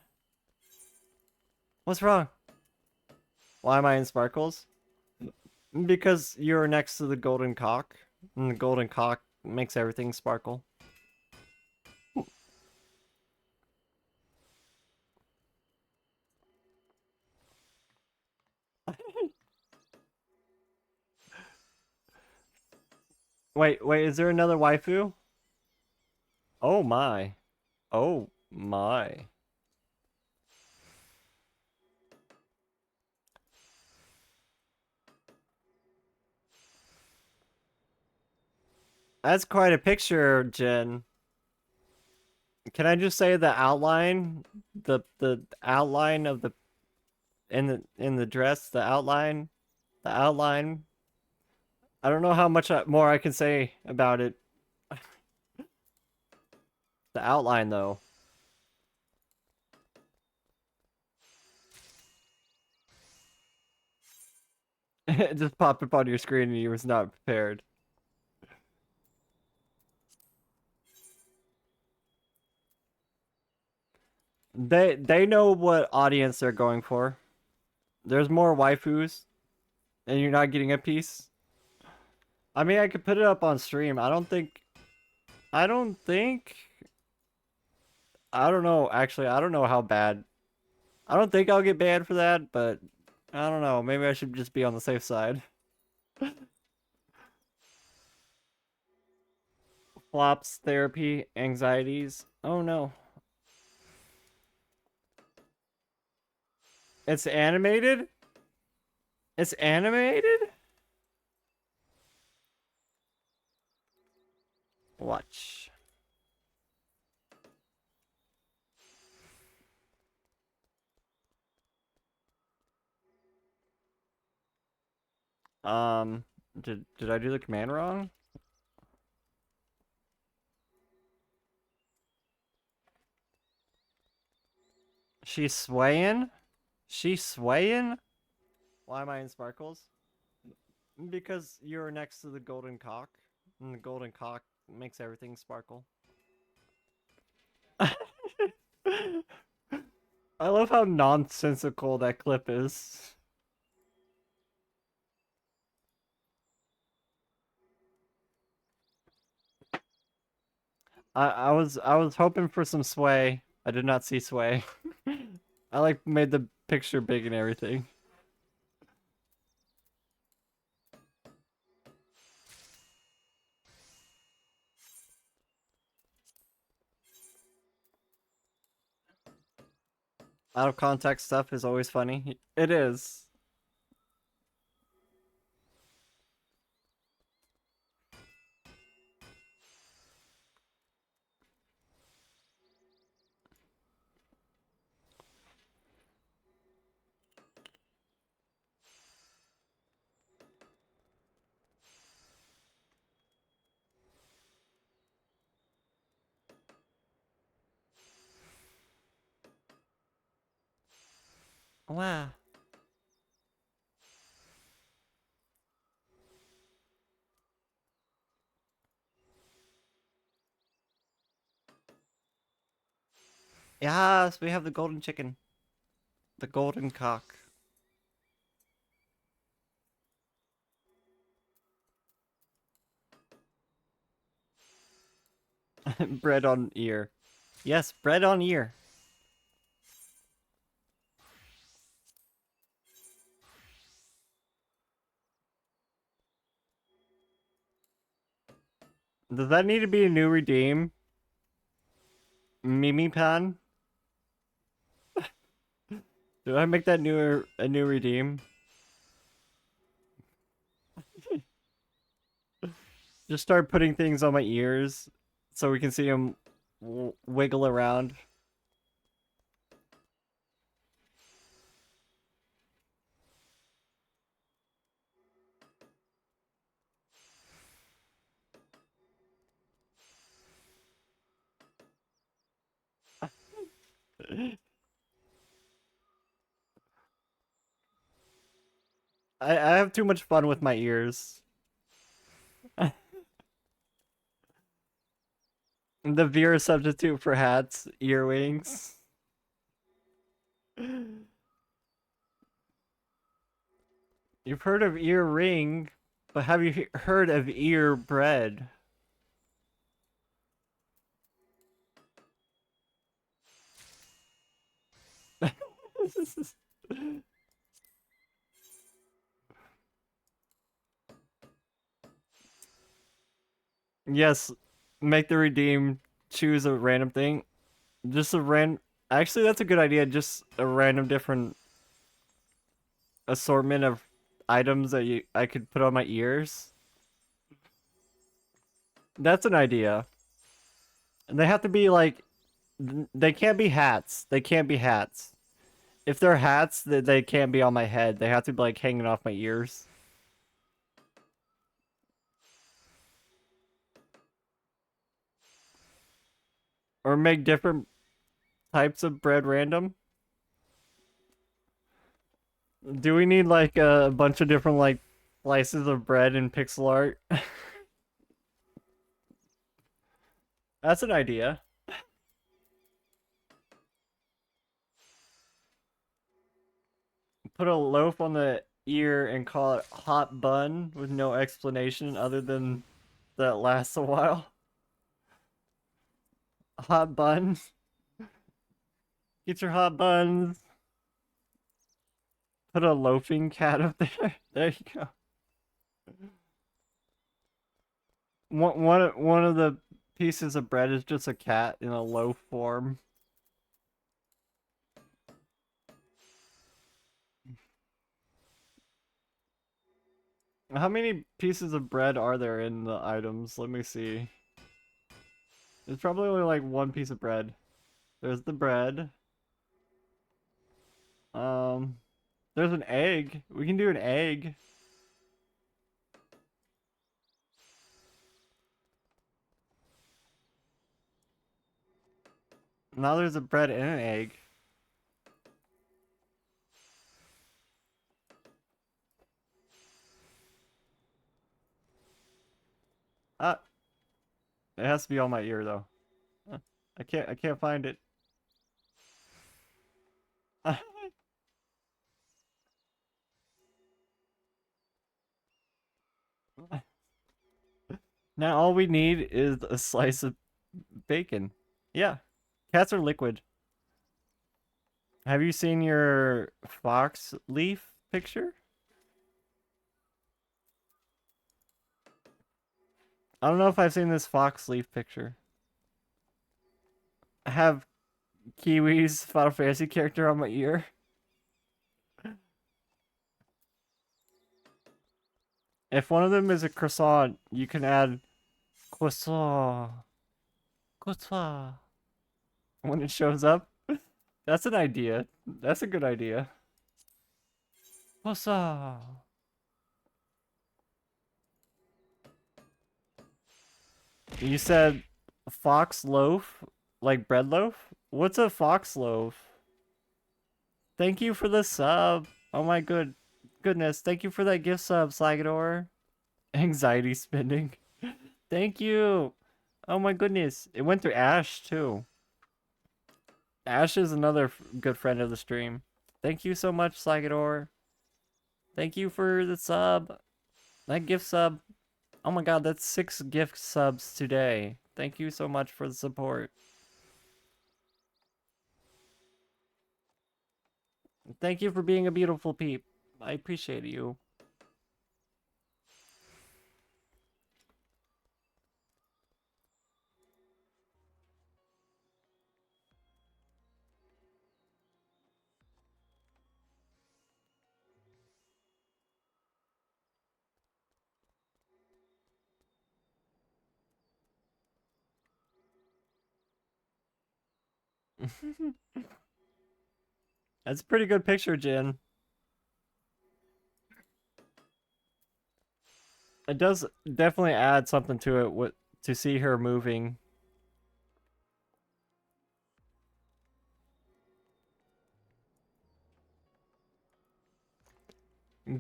What's wrong? Why am I in sparkles? Because you're next to the golden cock, and the golden cock makes everything sparkle. Wait, is there another waifu? Oh my. Oh my. That's quite a picture, Jen. Can I just say the outline, the outline of the in the dress, the outline. I don't know how much more I can say about it. The outline, though. It just popped up on your screen and you was not prepared. They know what audience they're going for. There's more waifus, and you're not getting a piece. I mean, I could put it up on stream. I don't know, actually, I don't know how bad. I don't think I'll get banned for that, but I don't know. Maybe I should just be on the safe side. Flops, therapy, anxieties. Oh no. It's animated? It's animated? Watch. Did I do the command wrong? She's swaying? She's swaying? Why am I in sparkles? Because you're next to the golden cock, and the golden cock makes everything sparkle. I love how nonsensical that clip is. I was hoping for some sway. I did not see sway. I like made the picture big and everything. Out of context stuff is always funny. It is. Wow. Yes, we have the golden chicken. The golden cock. Bread on ear. Yes, bread on ear. Does that need to be a new redeem? Mimi Pan? Did I make that a new redeem? Just start putting things on my ears so we can see them wiggle around. I have too much fun with my ears. The Vera substitute for hats, earwings. You've heard of earring, but have you heard of ear bread? Yes, make the redeem, choose a random thing. Just a Actually, that's a good idea. Just a random different assortment of items that I could put on my ears. That's an idea. And they have to be like, they can't be hats. They can't be hats. If they're hats, they can't be on my head. They have to be like hanging off my ears. Or make different types of bread random. Do we need like a bunch of different like slices of bread in pixel art? That's an idea. Put a loaf on the ear and call it hot bun with no explanation other than that lasts a while. Hot buns. Get your hot buns. Put a loafing cat up there. There you go. One of the pieces of bread is just a cat in a loaf form. How many pieces of bread are there in the items? Let me see. There's probably only like one piece of bread. There's the bread. There's an egg. We can do an egg. Now there's a bread and an egg. Ah, it has to be on my ear though. I can't find it. Now all we need is a slice of bacon. Yeah, cats are liquid. Have you seen your fox leaf picture? I don't know if I've seen this fox leaf picture. I have Kiwi's Final Fantasy character on my ear. If one of them is a croissant, you can add croissant. Croissant. When it shows up. That's an idea. That's a good idea. Croissant. You said fox loaf? Like bread loaf? What's a fox loaf? Thank you for the sub. Oh my goodness. Thank you for that gift sub, Slagador. Anxiety spending. Thank you. Oh my goodness. It went through Ash too. Ash is another good friend of the stream. Thank you so much, Slagador. Thank you for the sub. That gift sub. Oh my god, that's 6 gift subs today. Thank you so much for the support. Thank you for being a beautiful peep. I appreciate you. That's a pretty good picture, Jin. It does definitely add something to it to see her moving.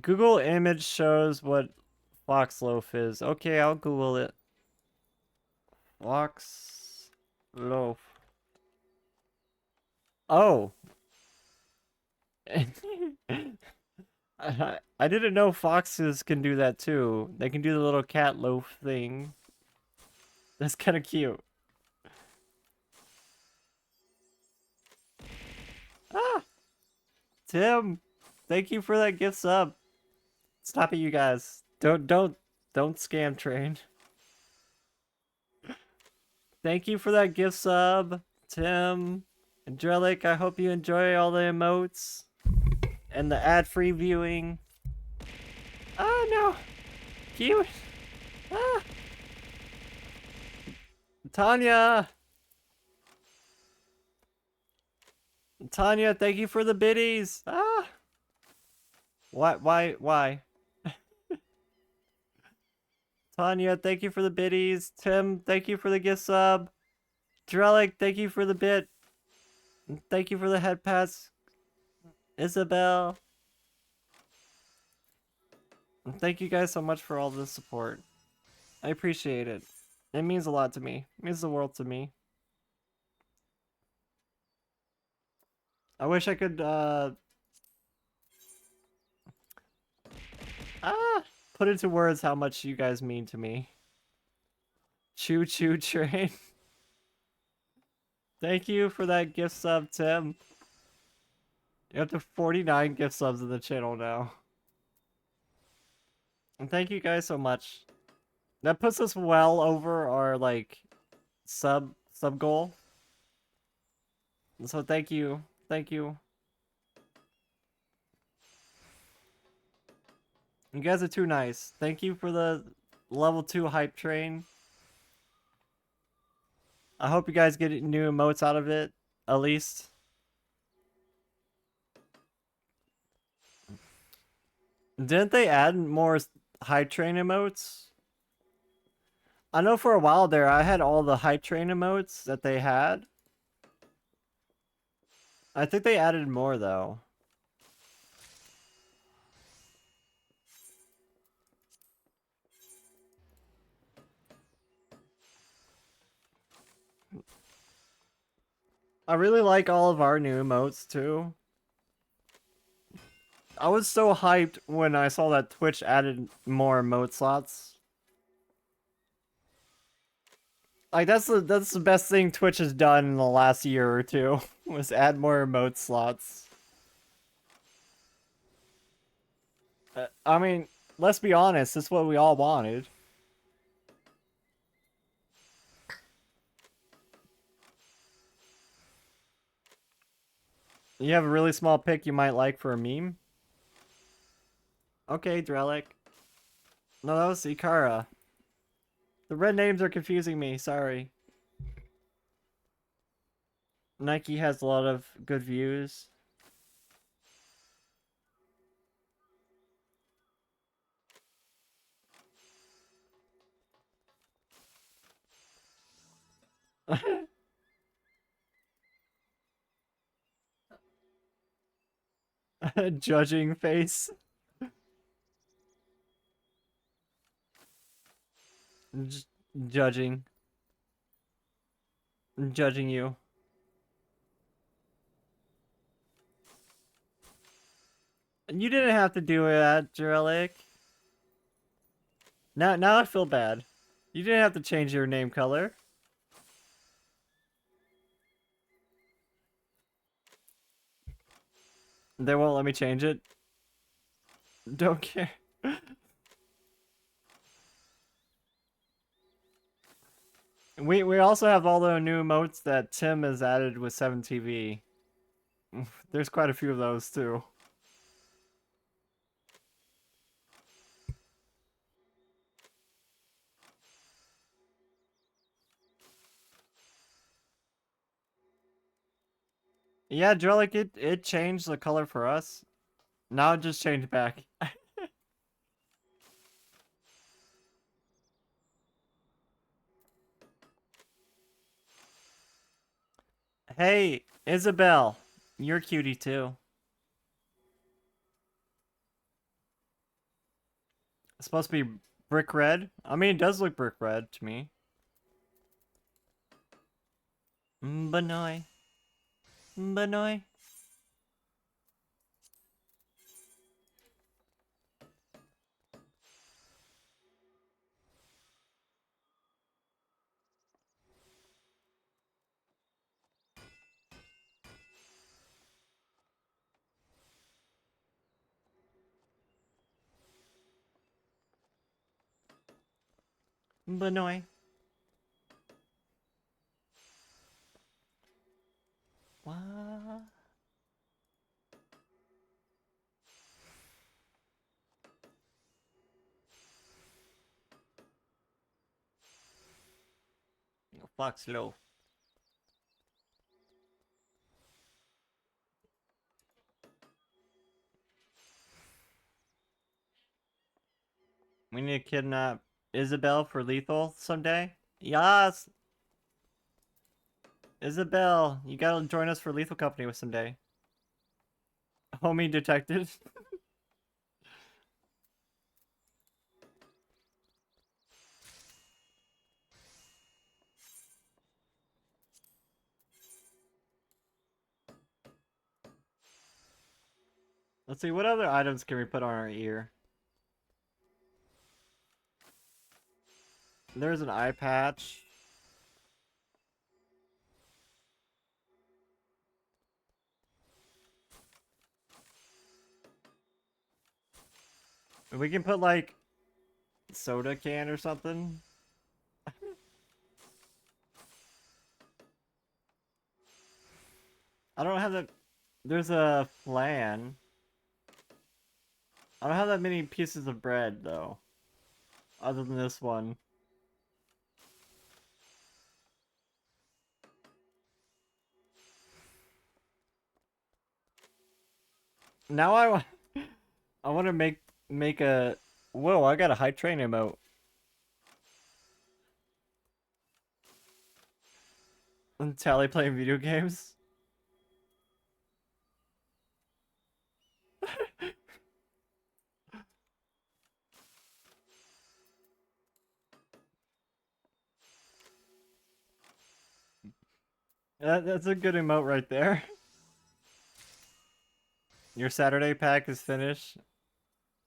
Google image shows what fox loaf is. Okay, I'll Google it. Fox loaf. Oh. I didn't know foxes can do that too. They can do the little cat loaf thing. That's kind of cute. Ah! Tim, thank you for that gift sub. Stop it, you guys. Don't scam train. Thank you for that gift sub, Tim. And Drelic, I hope you enjoy all the emotes. And the ad-free viewing. Oh no! Cute! Ah! Tanya! Tanya, thank you for the biddies! Ah! Why? Tanya, thank you for the biddies. Tim, thank you for the gift sub. Drelic, thank you for the bit. Thank you for the head pats. Isabel. Thank you guys so much for all the support. I appreciate it. It means a lot to me. It means the world to me. I wish I could put into words how much you guys mean to me. Choo choo train. Thank you for that gift sub, Tim. You have to 49 gift subs in the channel now. And thank you guys so much. That puts us well over our like sub goal. So thank you. Thank you. You guys are too nice. Thank you for the level 2 hype train. I hope you guys get new emotes out of it, at least. Didn't they add more hype train emotes? I know for a while there I had all the hype train emotes that they had. I think they added more though. I really like all of our new emotes too. I was so hyped when I saw that Twitch added more emote slots. Like that's the best thing Twitch has done in the last year or two was add more emote slots. I mean, let's be honest, this is what we all wanted. You have a really small pic you might like for a meme? Okay, Drellic. No, that was Ikara. The red names are confusing me, sorry. Nike has a lot of good views. Judging face. Judging. Judging you. You didn't have to do that, Drellic. Now I feel bad. You didn't have to change your name color. They won't let me change it. Don't care. We also have all the new emotes that Tim has added with 7TV. There's quite a few of those too. Yeah, Drellic, it changed the color for us. Now it just changed back. Hey, Isabel. You're cutie too. It's supposed to be brick red. I mean, it does look brick red to me. Banoy. Banoy. Banoy. What? Oh, fuck, slow. We need to kidnap Isabel for lethal someday. Yes! Isabel, you gotta join us for lethal company with someday. Homie detective. Let's see, what other items can we put on our ear? There's an eye patch. We can put like soda can or something. I don't have that. There's a flan. I don't have that many pieces of bread though. Other than this one. Now I want to make a. Whoa! I got a hype train emote. Tally playing video games. That's a good emote right there. Your Saturday pack is finished.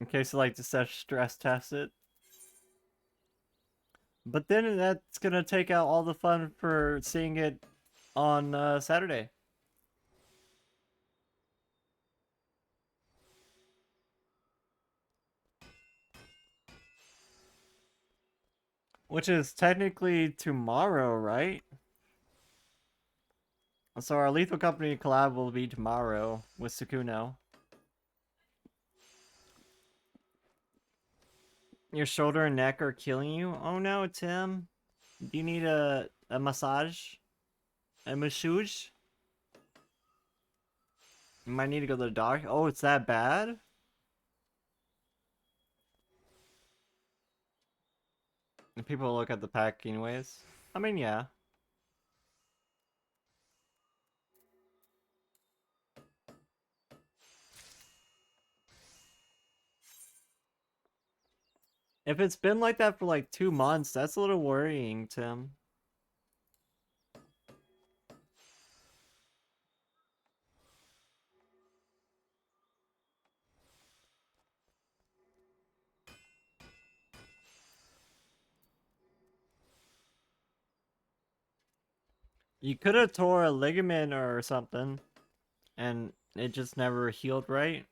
In case you like to stress test it. But then that's gonna take out all the fun for seeing it on Saturday. Which is technically tomorrow, right? So our Lethal Company collab will be tomorrow with Sukuno. Your shoulder and neck are killing you? Oh no, Tim. Do you need a massage? A massage? You might need to go to the doctor. Oh, it's that bad? And people look at the pack anyways. I mean, yeah. If it's been like that for like 2 months, that's a little worrying, Tim. You could have tore a ligament or something, and it just never healed right.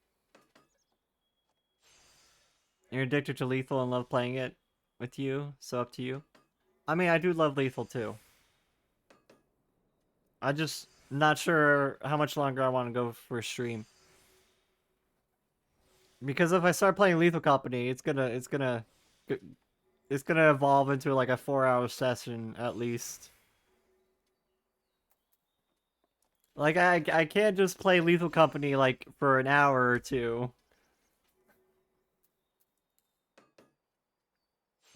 You're addicted to Lethal and love playing it with you, so up to you. I mean, I do love Lethal too. I just not sure how much longer I want to go for a stream. Because if I start playing Lethal Company, it's gonna evolve into like a 4-hour session at least. Like I can't just play Lethal Company like for an hour or two.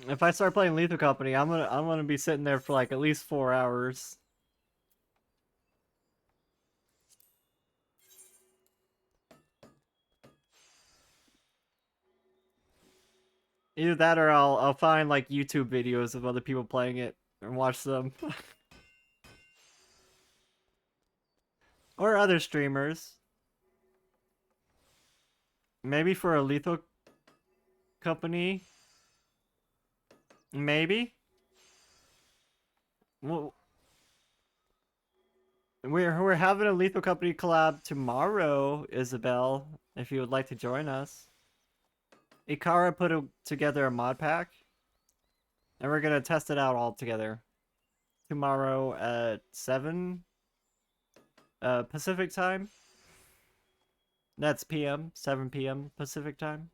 If I start playing Lethal Company, I'm gonna be sitting there for like at least 4 hours. Either that or I'll find like YouTube videos of other people playing it and watch them. Or other streamers. Maybe for a Lethal Company. Maybe. Well, we're having a Lethal Company collab tomorrow, Isabel, if you would like to join us. Ikara put together a mod pack, and we're gonna test it out all together tomorrow at 7 Pacific time. That's PM, 7 PM Pacific time.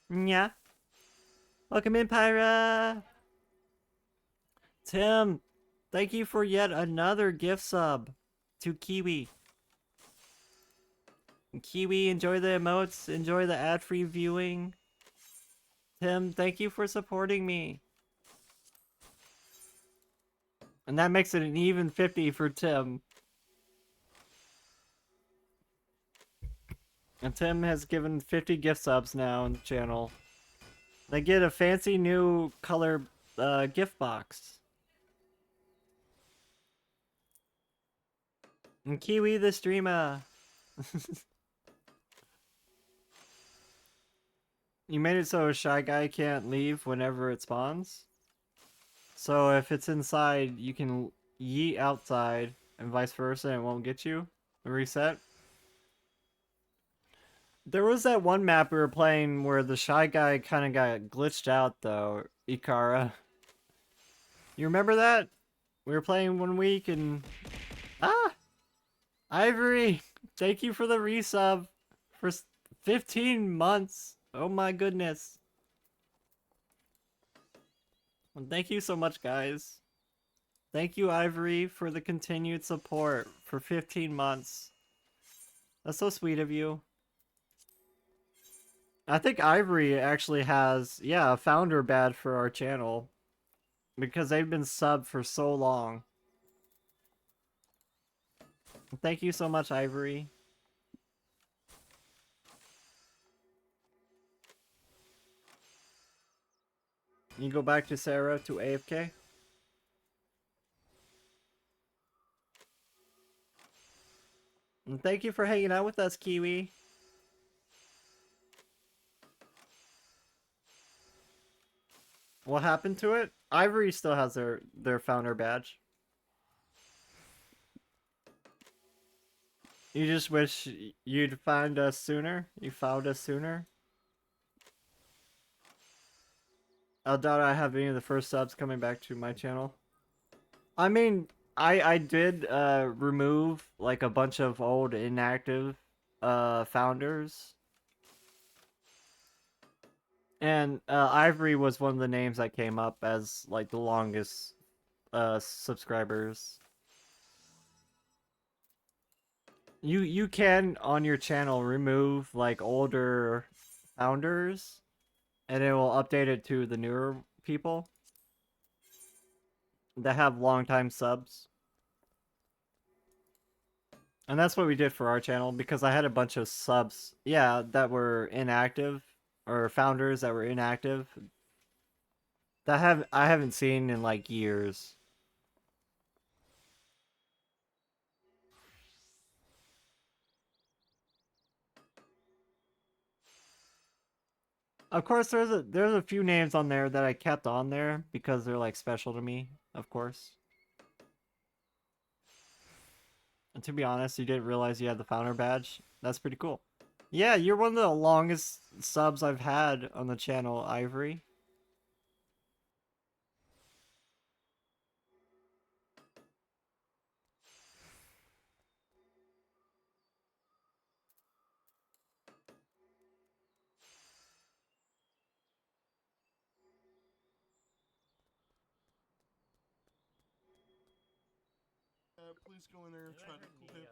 Yeah. Welcome in, Pyra. Tim, thank you for yet another gift sub to Kiwi. Kiwi, enjoy the emotes, enjoy the ad-free viewing. Tim, thank you for supporting me. And that makes it an even 50 for Tim. And Tim has given 50 gift subs now on the channel. They get a fancy new color gift box. And Kiwi the streamer. You made it so a shy guy can't leave whenever it spawns. So if it's inside, you can yeet outside and vice versa and it won't get you. Reset. There was that one map we were playing where the shy guy kind of got glitched out though, Ikara. You remember that? We were playing one week and... Ah! Ivory! Thank you for the resub for 15 months. Oh my goodness. Well, thank you so much, guys. Thank you, Ivory, for the continued support for 15 months. That's so sweet of you. I think Ivory actually has, yeah, a founder badge for our channel. Because they've been subbed for so long. Thank you so much, Ivory. You go back to Sarah to AFK. And thank you for hanging out with us, Kiwi. What happened to it? Ivory still has their founder badge. You just wish you'd find us sooner? You found us sooner? I doubt I have any of the first subs coming back to my channel. I mean, I did remove like a bunch of old inactive founders. And Ivory was one of the names that came up as like the longest subscribers. You can on your channel remove like older founders and it will update it to the newer people that have long time subs. And that's what we did for our channel because I had a bunch of subs, yeah, that were inactive or founders that were inactive that I haven't seen in like years. Of course, there's a few names on there that I kept on there because they're like special to me, of course. And to be honest, you didn't realize you had the founder badge. That's pretty cool. Yeah, you're one of the longest subs I've had on the channel, Ivory. Please go in there and try to clip it.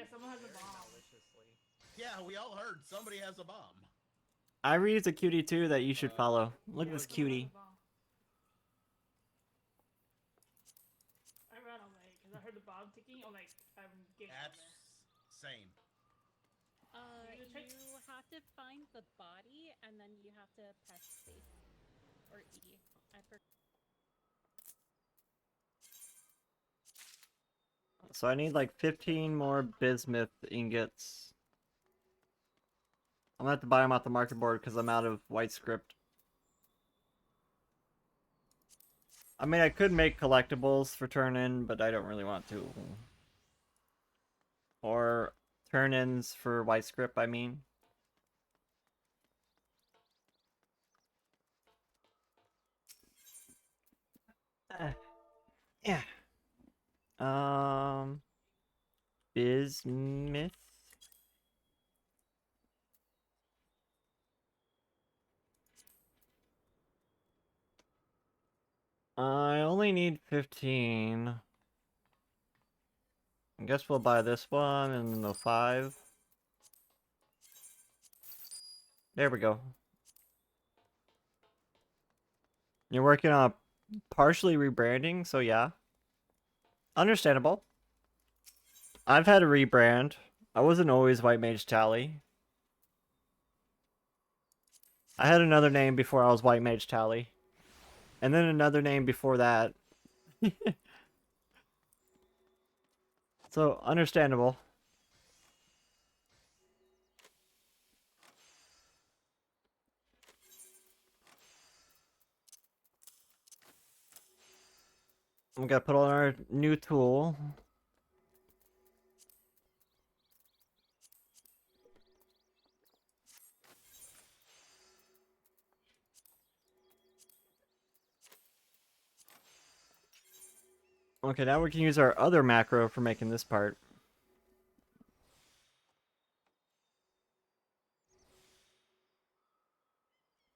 Someone has a bomb. Yeah, we all heard somebody has a bomb. Ivory is a cutie too that you should follow. Look at this cutie. I ran away because I heard the bomb ticking. I'm like, I'm getting That's same. You have to find the body and then you have to press space or E. I forgot. So I need like 15 more bismuth ingots. I'm gonna have to buy them off the market board because I'm out of white script. I mean, I could make collectibles for turn-in, but I don't really want to. Or turn-ins for white script, I mean. Yeah. Bismuth. I only need 15. I guess we'll buy this one and then the 5. There we go. You're working on partially rebranding, so yeah. Understandable. I've had a rebrand. I wasn't always White Mage Tali. I had another name before I was White Mage Tali. And then another name before that. So, understandable. We gotta put on our new tool. Okay, now we can use our other macro for making this part.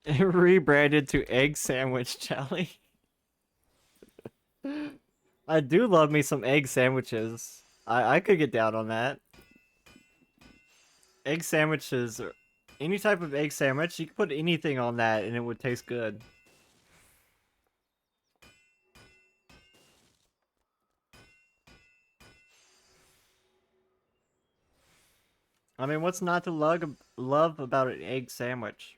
Rebranded to Egg Sandwich Jelly. I do love me some egg sandwiches. I could get down on that. Egg sandwiches, or any type of egg sandwich, you could put anything on that and it would taste good. I mean, what's not to love about an egg sandwich?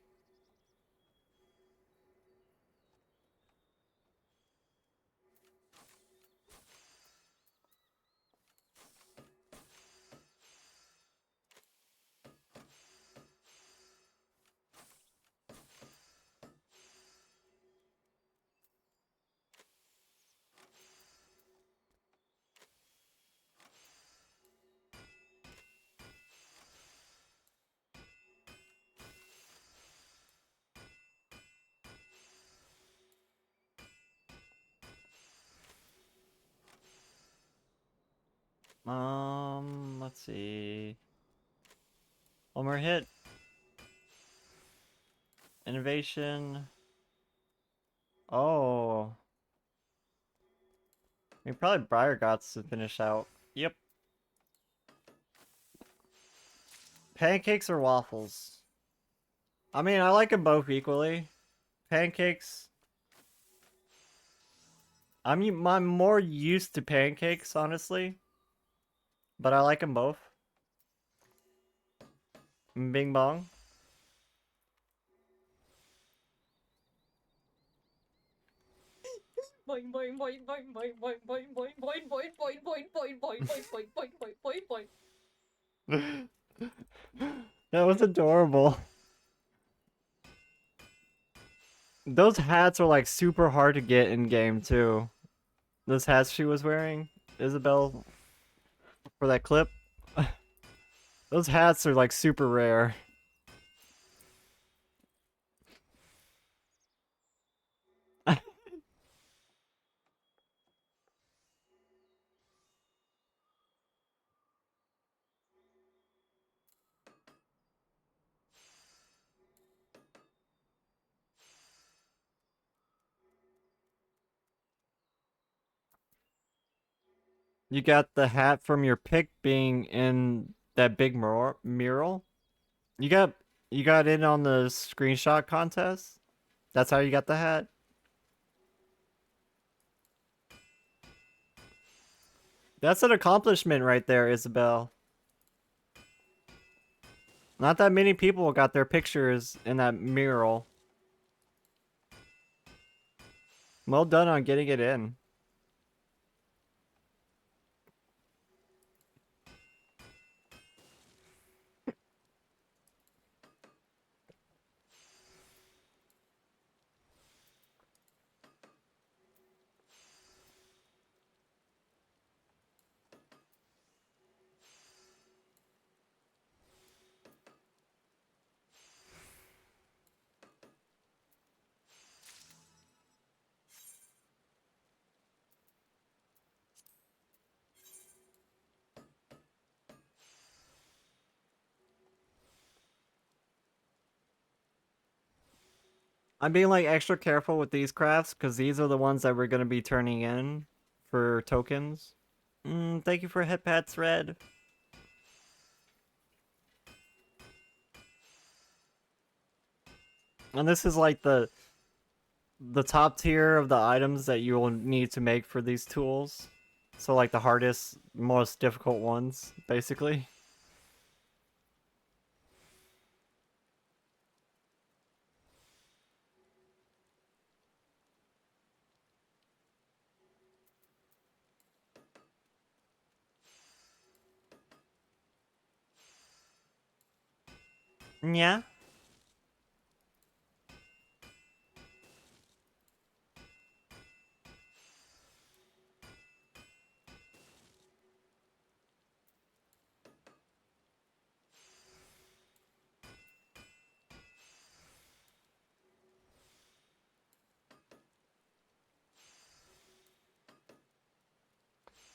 Let's see. One more hit. Innovation. Oh. We probably Briar Gots to finish out. Yep. Pancakes or waffles? I mean, I like them both equally. Pancakes. I'm more used to pancakes, honestly. But I like them both. Bing bong. Boing boing boing boing boing boing boing boing boing boing boing boing boing boing boing boing boing boing boing. That was adorable. Those hats are like super hard to get in game too. Those hats she was wearing, Isabel, for that clip. Those hats are like super rare. You got the hat from your pick being in that big mural. You got in on the screenshot contest. That's how you got the hat. That's an accomplishment right there, Isabel. Not that many people got their pictures in that mural. Well done on getting it in. I'm being like extra careful with these crafts because these are the ones that we're gonna be turning in for tokens. Thank you for hit pats, Red. And this is like the top tier of the items that you will need to make for these tools. So like the hardest, most difficult ones, basically. Yeah.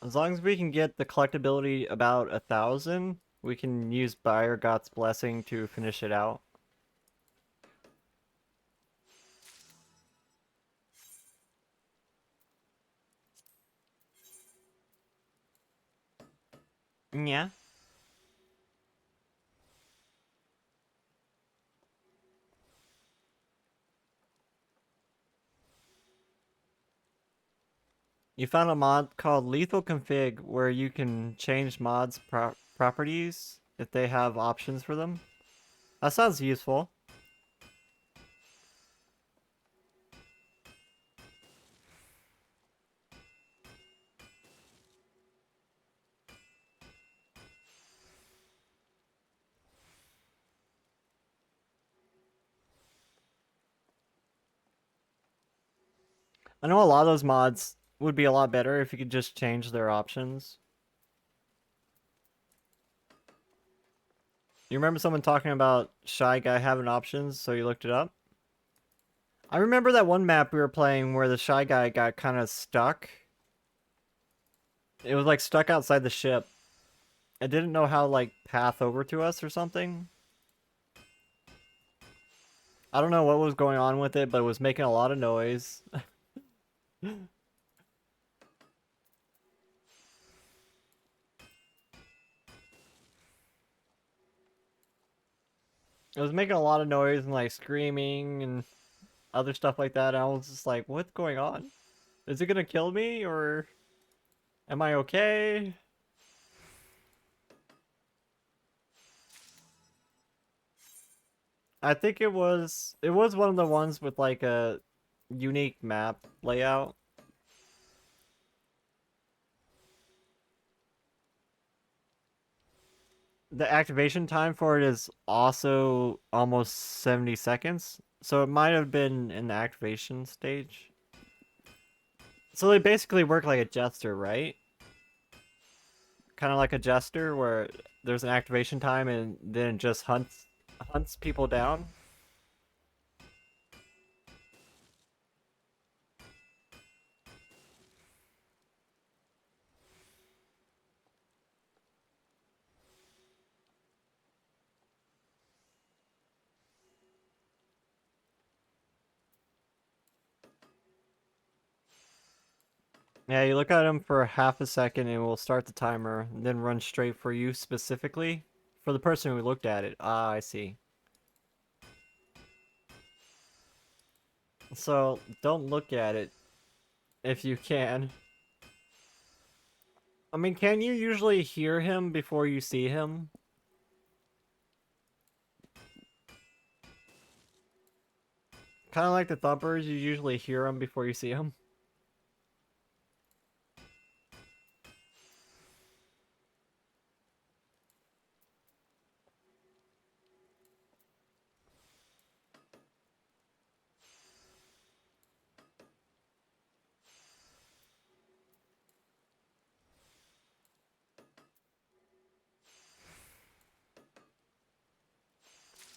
As long as we can get the collectability about 1,000, we can use Buyer Got's Blessing to finish it out. Yeah. You found a mod called Lethal Config where you can change mods' properties if they have options for them. That sounds useful. I know a lot of those mods would be a lot better if you could just change their options. You remember someone talking about Shy Guy having options, so you looked it up? I remember that one map we were playing where the Shy Guy got kind of stuck. It was like stuck outside the ship. it didn't know how like path over to us or something. I don't know what was going on with it, but it was making a lot of noise. It was making a lot of noise and like screaming and other stuff like that. I was just like, what's going on? Is it gonna kill me or am I okay? I think it was one of the ones with like a unique map layout. The activation time for it is also almost 70 seconds. So it might have been in the activation stage. So they basically work like a jester, right? Kind of like a jester where there's an activation time and then it just hunts people down. Yeah, you look at him for half a second and it will start the timer, and then run straight for you specifically. For the person who looked at it. Ah, I see. So, don't look at it if you can. I mean, can you usually hear him before you see him? Kind of like the thumpers, you usually hear them before you see them.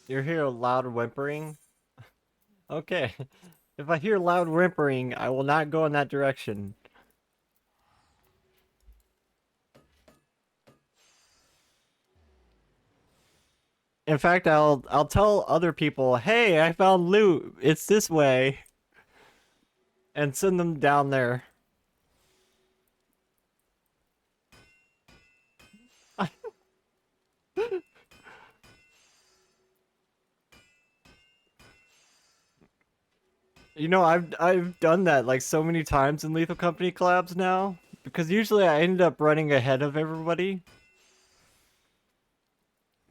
You hear loud whimpering? Okay. If I hear loud whimpering, I will not go in that direction. In fact, I'll tell other people, "Hey, I found loot. It's this way." And send them down there. You know, I've done that like so many times in Lethal Company collabs now, because usually I end up running ahead of everybody.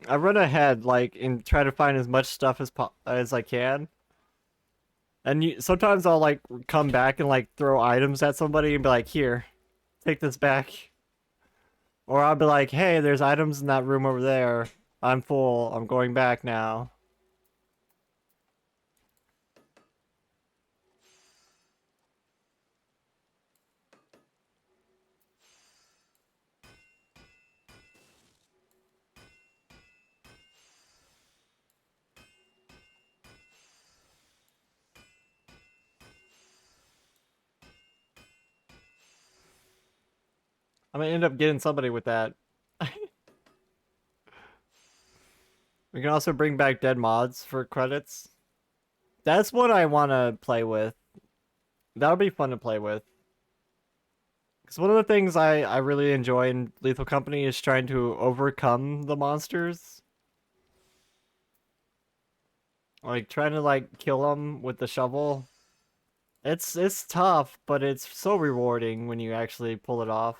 I run ahead like and try to find as much stuff as I can. And sometimes I'll like come back and like throw items at somebody and be like, "Here, take this back." Or I'll be like, "Hey, there's items in that room over there. I'm full. I'm going back now." I'm gonna end up getting somebody with that. We can also bring back dead mods for credits. That's what I want to play with. That would be fun to play with. Because one of the things I really enjoy in Lethal Company is trying to overcome the monsters. Like, trying to, like, kill them with the shovel. It's tough, but it's so rewarding when you actually pull it off.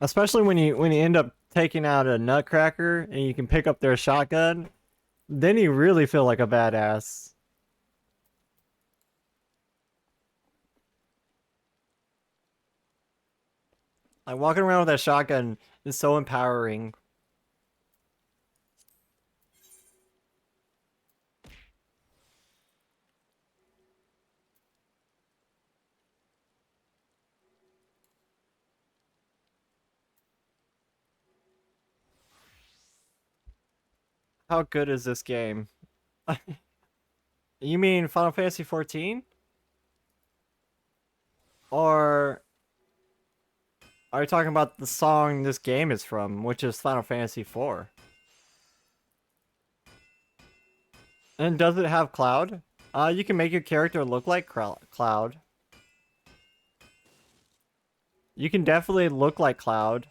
Especially when you end up taking out a nutcracker and you can pick up their shotgun, then you really feel like a badass. Like walking around with that shotgun is so empowering. How good is this game? You mean Final Fantasy XIV? Or are you talking about the song this game is from, which is Final Fantasy IV? And does it have Cloud? You can make your character look like Cloud. You can definitely look like Cloud.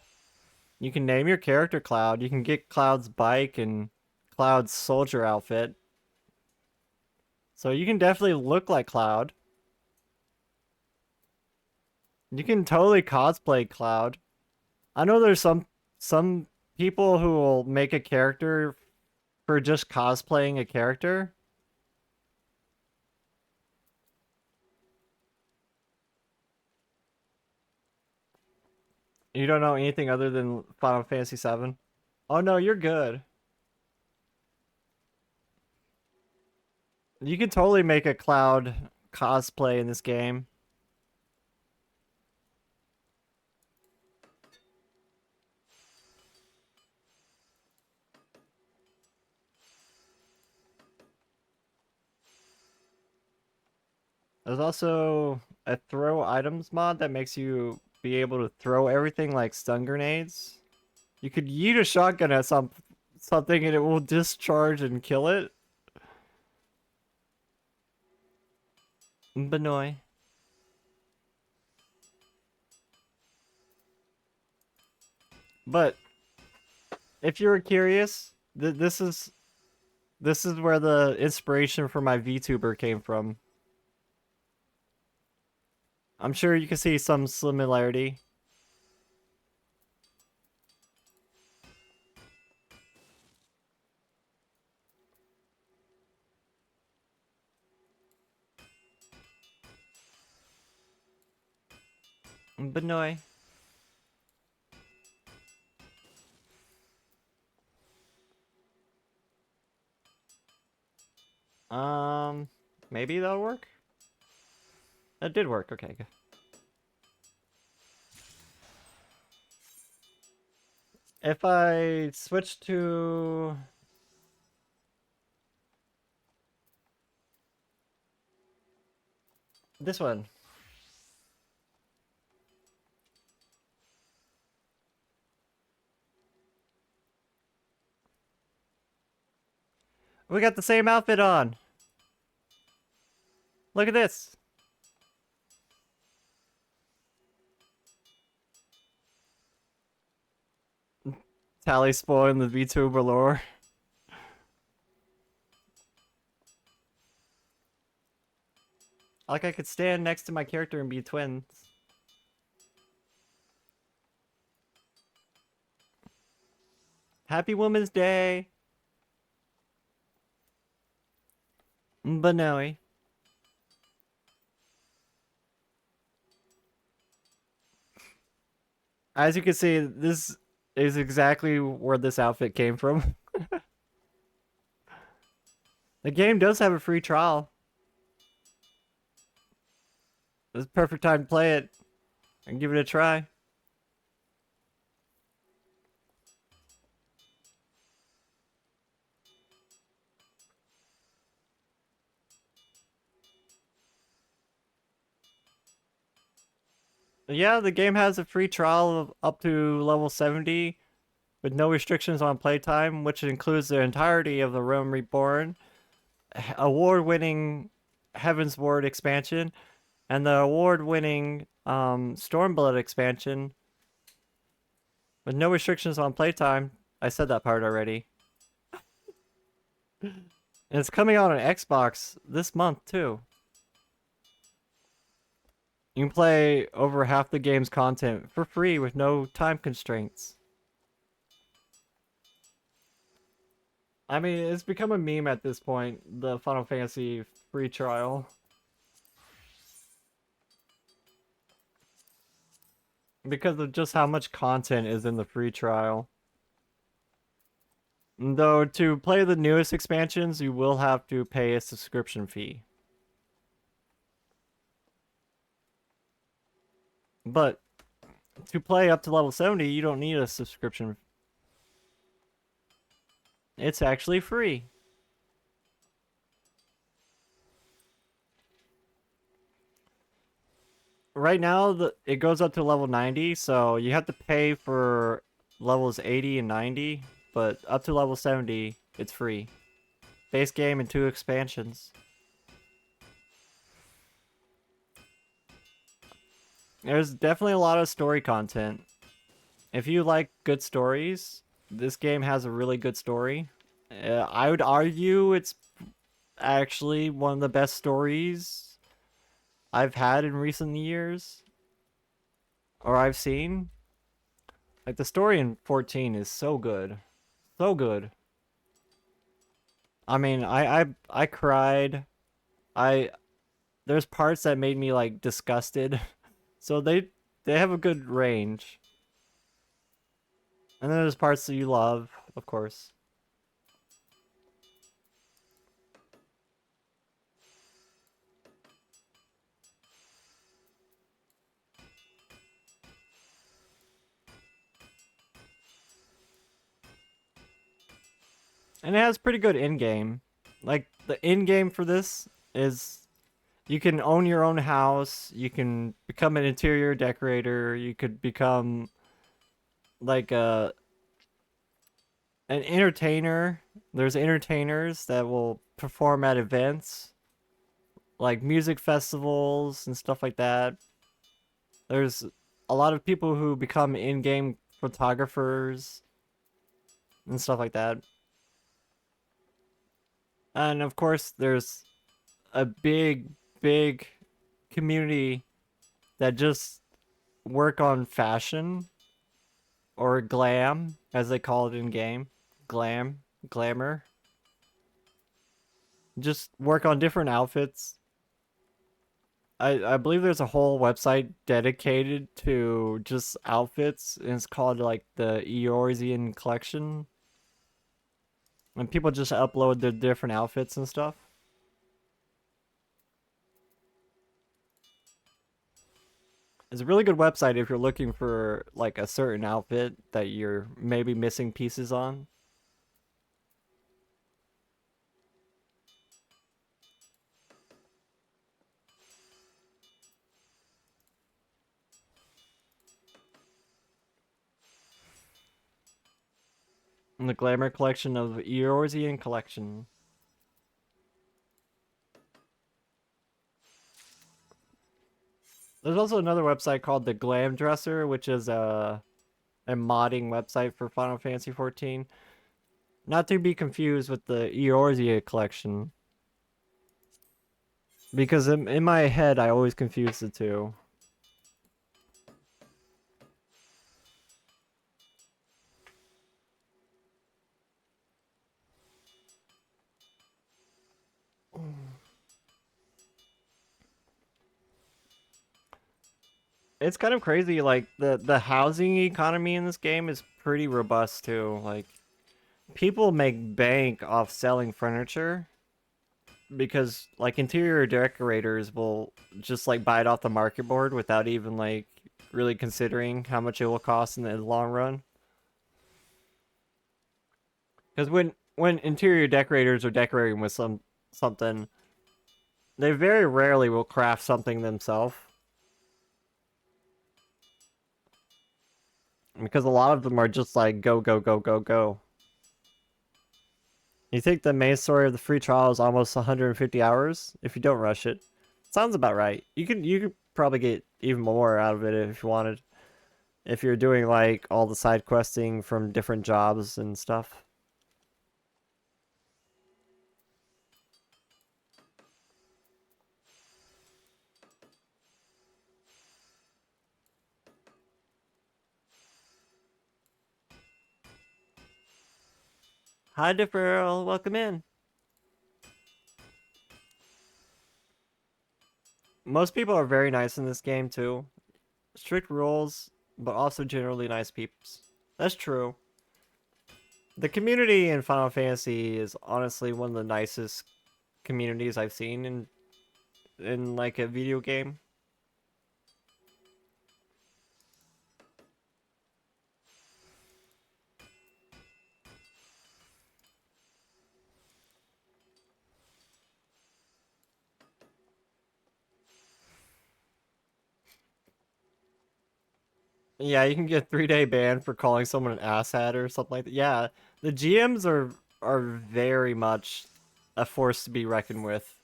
You can name your character Cloud. You can get Cloud's bike and Cloud's soldier outfit. So you can definitely look like Cloud. You can totally cosplay Cloud. I know there's some people who will make a character for just cosplaying a character. You don't know anything other than Final Fantasy VII? Oh no, you're good. You can totally make a Cloud cosplay in this game. There's also a throw items mod that makes you be able to throw everything like stun grenades. You could yeet a shotgun at something and it will discharge and kill it. Benoy. But if you were curious, this is where the inspiration for my VTuber came from. I'm sure you can see some similarity. Benoy. Maybe that'll work? That did work, okay, good. If I switch to... this one. We got the same outfit on. Look at this. Tali spoiling the VTuber lore. Like I could stand next to my character and be twins. Happy Women's Day! Benoy. As you can see, this is exactly where this outfit came from. The game does have a free trial. This is the perfect time to play it and give it a try. Yeah, the game has a free trial of up to level 70 with no restrictions on playtime, which includes the entirety of the Realm Reborn, award-winning Heavensward expansion, and the award-winning Stormblood expansion with no restrictions on playtime. I said that part already. And it's coming out on Xbox this month, too. You can play over half the game's content for free with no time constraints. I mean, it's become a meme at this point, the Final Fantasy free trial. Because of just how much content is in the free trial. Though, to play the newest expansions, you will have to pay a subscription fee. But to play up to level 70, you don't need a subscription. It's actually free. right now it goes up to level 90, so you have to pay for levels 80 and 90, but up to level 70, it's free. Base game and 2 expansions. There's definitely a lot of story content. If you like good stories, this game has a really good story. I would argue it's actually one of the best stories I've had in recent years. Or I've seen. Like, the story in 14 is so good. So good. I mean, I cried. There's parts that made me, like, disgusted. So they have a good range. And then there's parts that you love, of course. And it has pretty good in-game. Like, the in-game for this is you can own your own house, you can become an interior decorator, you could become like an entertainer. There's entertainers that will perform at events, like music festivals and stuff like that. There's a lot of people who become in-game photographers and stuff like that. And of course, there's a big community that just work on fashion or glam, as they call it in game. Glamour. Just work on different outfits. I believe there's a whole website dedicated to just outfits, and it's called like the Eorzea collection. And people just upload their different outfits and stuff. It's a really good website if you're looking for like a certain outfit that you're maybe missing pieces on. And the Glamour collection of Eorzea collection. There's also another website called the Glam Dresser, which is a modding website for Final Fantasy XIV. Not to be confused with the Eorzea collection. Because in my head, I always confuse the two. It's kind of crazy, like, the housing economy in this game is pretty robust, too. Like, people make bank off selling furniture. Because, like, interior decorators will just, like, buy it off the market board without even, like, really considering how much it will cost in the long run. Because when interior decorators are decorating with something, they very rarely will craft something themselves. Because a lot of them are just like, go, go, go, go, go. You think the main story of the free trial is almost 150 hours? If you don't rush it. Sounds about right. You could probably get even more out of it if you wanted. If you're doing like all the side questing from different jobs and stuff. Hi, Deferral. Welcome in. Most people are very nice in this game, too. Strict rules, but also generally nice peeps. That's true. The community in Final Fantasy is honestly one of the nicest communities I've seen in like a video game. Yeah, you can get 3-day ban for calling someone an asshat or something like that. Yeah, the GMs are very much a force to be reckoned with.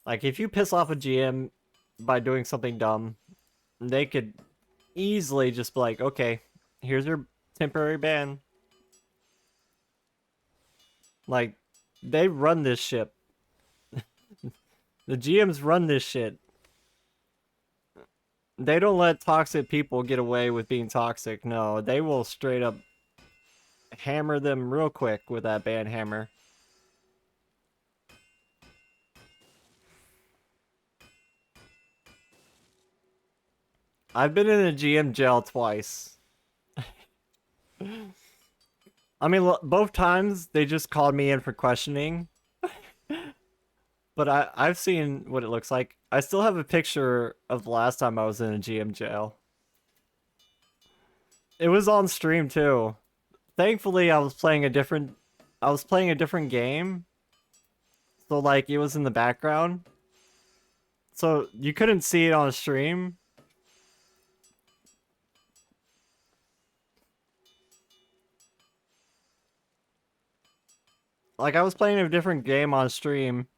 Like, if you piss off a GM by doing something dumb, they could easily just be like, okay, here's your temporary ban. Like, they run this ship. The GMs run this shit. They don't let toxic people get away with being toxic. No, they will straight up hammer them real quick with that ban hammer. I've been in a GM jail twice. I mean, both times they just called me in for questioning. But I've seen what it looks like. I still have a picture of the last time I was in a GM jail. It was on stream too. Thankfully, I was playing a different game. So like it was in the background. So you couldn't see it on stream. Like I was playing a different game on stream.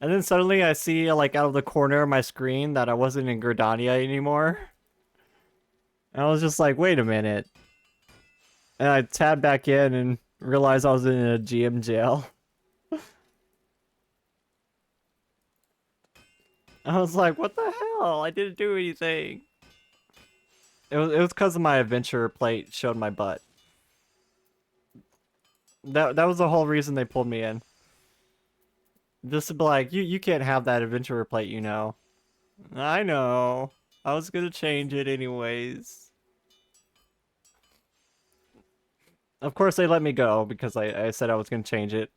And then suddenly I see, like, out of the corner of my screen that I wasn't in Gridania anymore. And I was just like, wait a minute. And I tabbed back in and realized I was in a GM jail. I was like, what the hell? I didn't do anything. It was because of my adventure plate showed my butt. That was the whole reason they pulled me in. Just to be like, you can't have that adventurer plate, you know. I know. I was gonna change it anyways. Of course they let me go because I said I was gonna change it.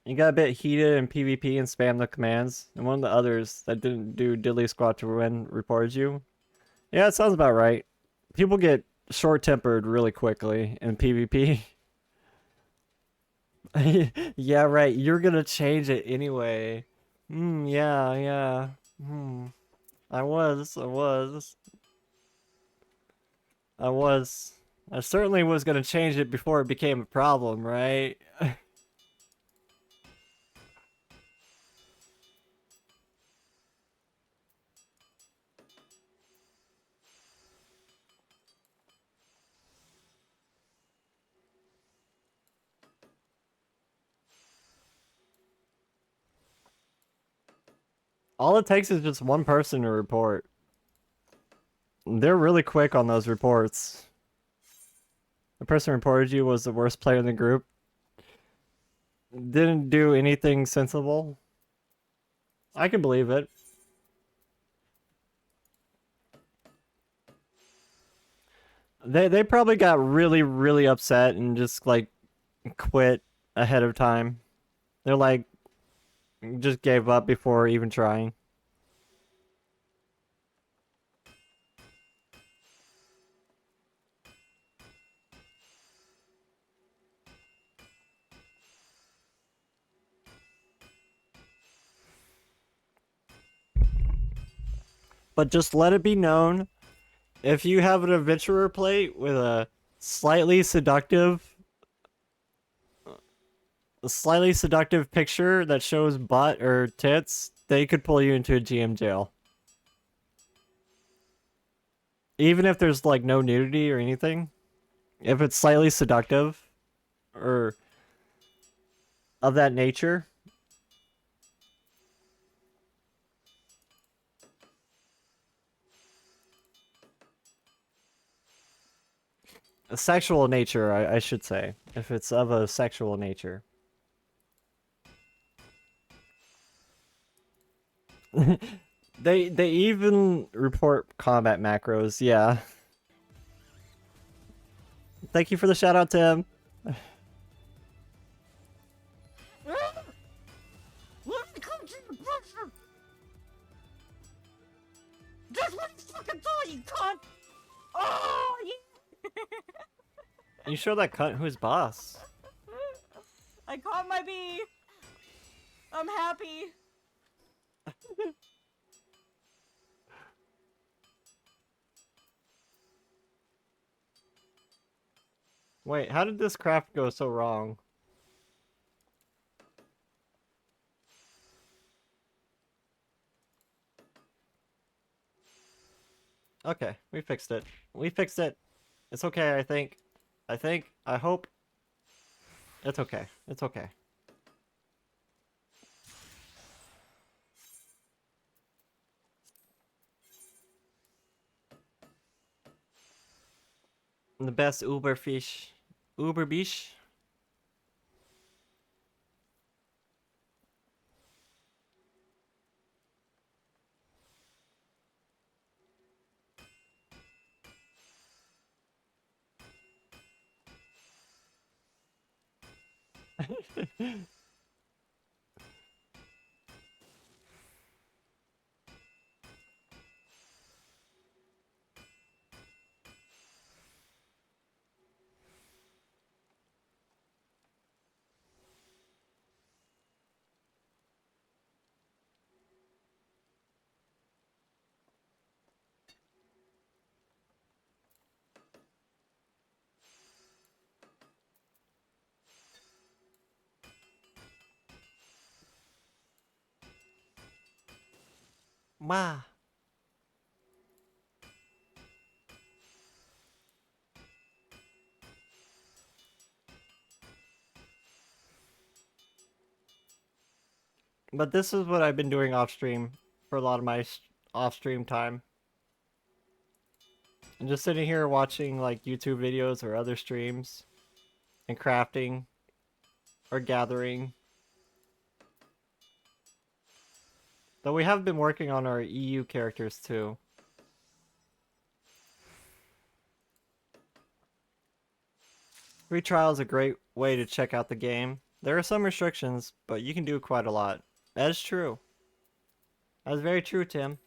You got a bit heated in PvP and spammed the commands, and one of the others that didn't do diddly squat to win reported you. Yeah, it sounds about right. People get short-tempered really quickly in PvP. Yeah, right. You're gonna change it anyway. Yeah. I certainly was gonna change it before it became a problem, right? All it takes is just one person to report. They're really quick on those reports. The person who reported you was the worst player in the group. Didn't do anything sensible. I can believe it. They probably got really upset and just like quit ahead of time. They're like just gave up before even trying. But just let it be known, if you have an adventurer plate with a slightly seductive picture that shows butt or tits, they could pull you into a GM jail. Even if there's like no nudity or anything, if it's slightly seductive or of that nature. A sexual nature, I should say. If it's of a sexual nature. They even report combat macros, yeah. Thank you for the shout out, Tim. That's what I fucking thought, you cunt! Oh, yeah! You show that cunt who's boss. I caught my bee! I'm happy! Wait, how did this craft go so wrong? Okay, we fixed it. We fixed it. It's okay, I think. I hope. It's okay. It's okay. The best Uber fish. Uber bish. Ma. But this is what I've been doing off stream for a lot of my off stream time. I'm just sitting here watching like YouTube videos or other streams and crafting or gathering. Though we have been working on our EU characters too. Free trial is a great way to check out the game. There are some restrictions, but you can do quite a lot. That is true. That is very true, Tim.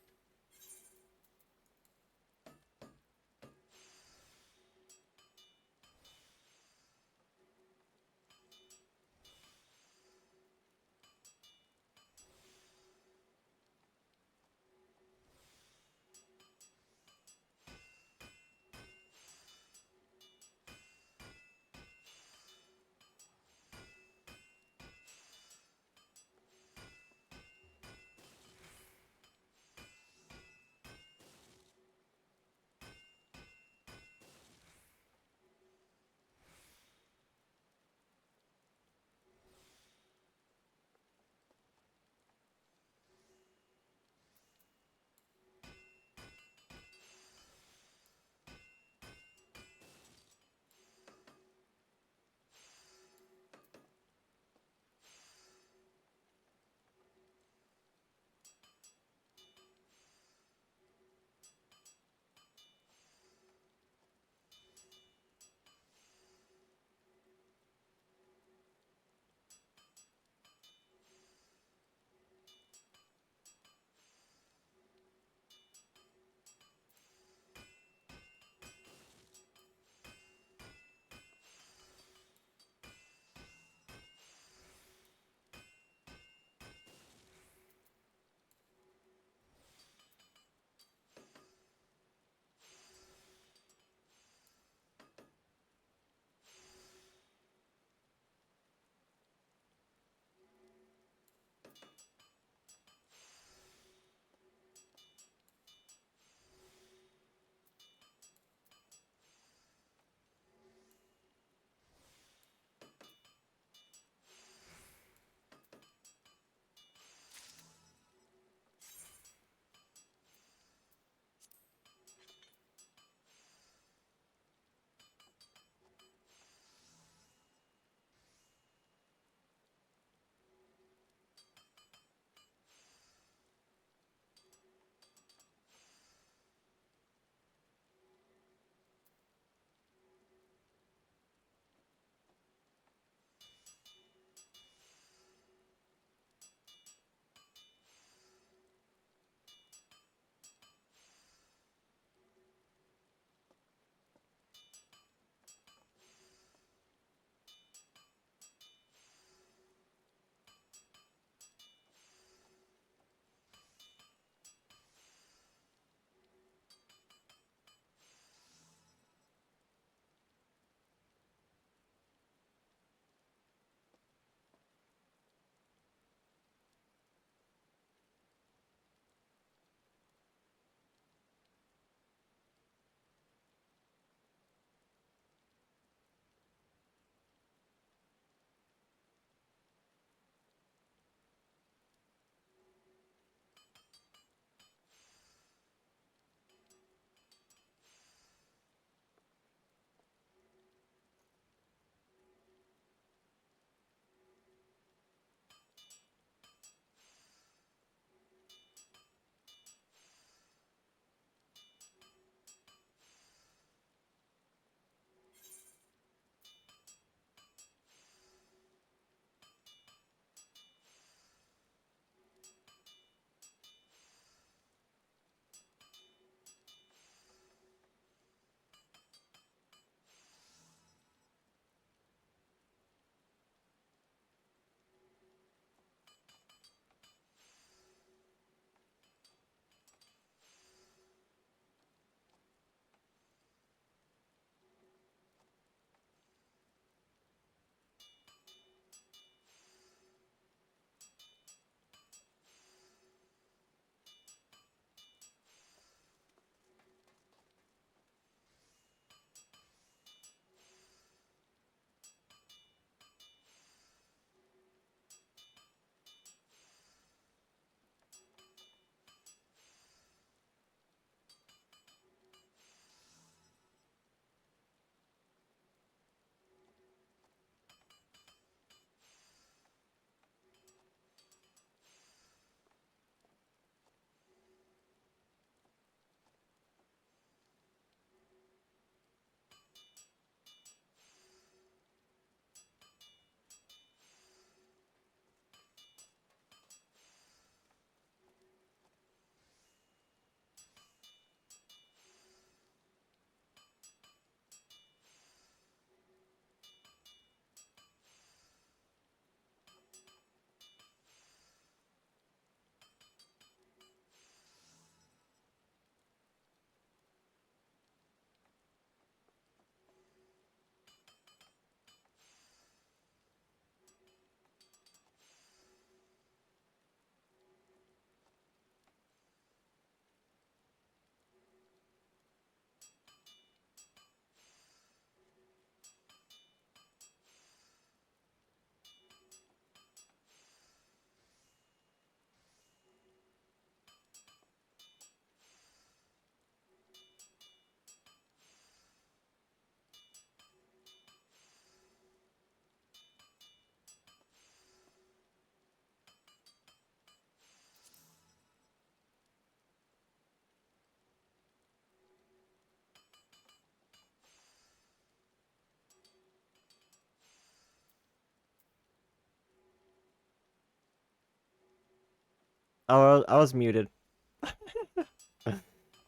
Oh, I was muted.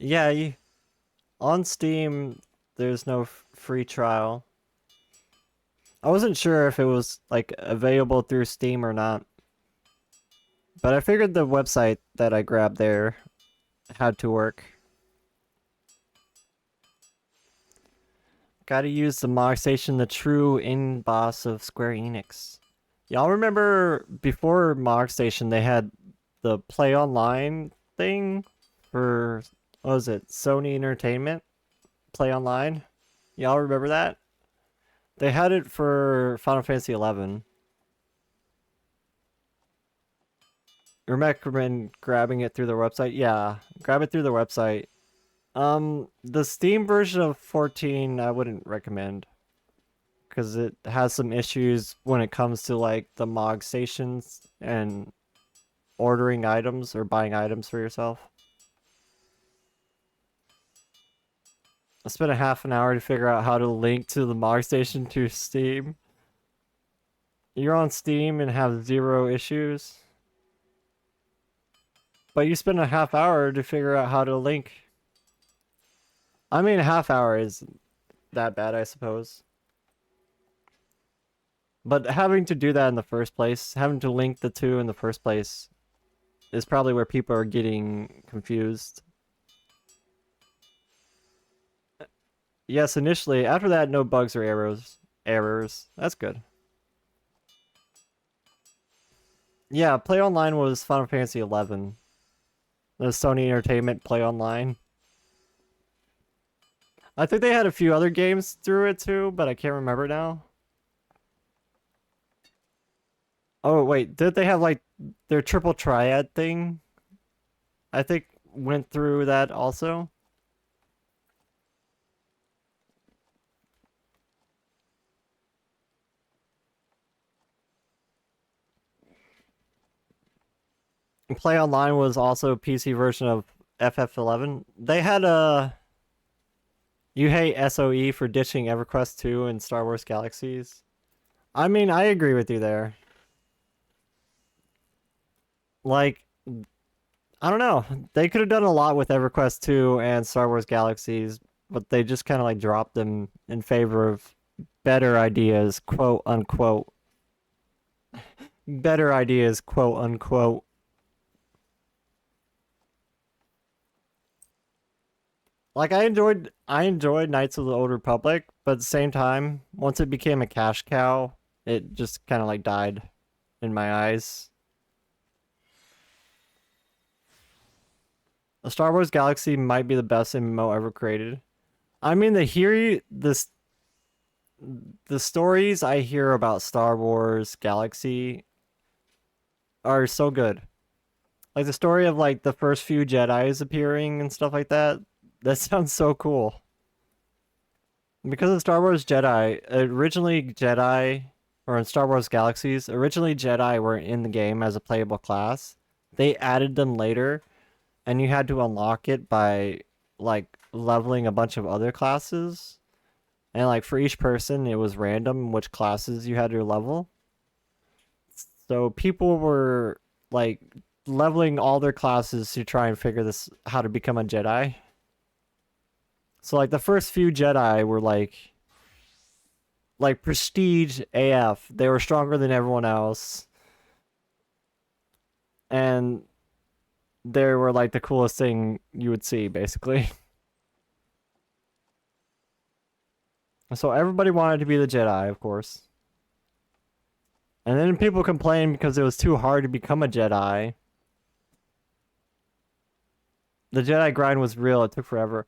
Yeah, on Steam, there's no free trial. I wasn't sure if it was like available through Steam or not. But I figured the website that I grabbed there had to work. Gotta use the Mog Station, the true in-boss of Square Enix. Y'all remember before Mog Station they had the Play Online thing for, what was it, Sony Entertainment? Play Online? Y'all remember that? They had it for Final Fantasy XI. Recommend grabbing it through their website? Yeah, grab it through their website. The Steam version of 14 I wouldn't recommend. Because it has some issues when it comes to like the Mog Stations and ordering items or buying items for yourself. I spent a half an hour to figure out how to link to the Mog Station to Steam. You're on Steam and have 0 issues. But you spent a half hour to figure out how to link. I mean, a half hour isn't that bad, I suppose. But having to do that in the first place, having to link the two in the first place, is probably where people are getting confused. Yes, initially. After that, no bugs or errors. That's good. Yeah, Play Online was Final Fantasy XI. The Sony Entertainment Play Online. I think they had a few other games through it too, but I can't remember now. Oh wait, did they have like their triple triad thing? I think went through that also. Play Online was also a PC version of FF11. They had a... You hate SOE for ditching EverQuest 2 and Star Wars Galaxies. I mean, I agree with you there. Like, I don't know. They could have done a lot with EverQuest 2 and Star Wars Galaxies, but they just kind of like dropped them in favor of better ideas, quote unquote. Better ideas, quote unquote. Like, I enjoyed Knights of the Old Republic, but at the same time, once it became a cash cow, it just kind of like died in my eyes. A Star Wars Galaxy might be the best MMO ever created. I mean, the stories I hear about Star Wars Galaxy are so good. Like the story of like the first few Jedis appearing and stuff like that. That sounds so cool. Because of Star Wars Jedi, originally Jedi, or in Star Wars Galaxies, originally Jedi were in the game as a playable class. They added them later, and you had to unlock it by, like, leveling a bunch of other classes. And, like, for each person, it was random which classes you had to level. So people were, like, leveling all their classes to try and figure this, how to become a Jedi. So, like, the first few Jedi were, like prestige AF. They were stronger than everyone else. And they were, like, the coolest thing you would see, basically. So everybody wanted to be the Jedi, of course. And then people complained because it was too hard to become a Jedi. The Jedi grind was real. It took forever.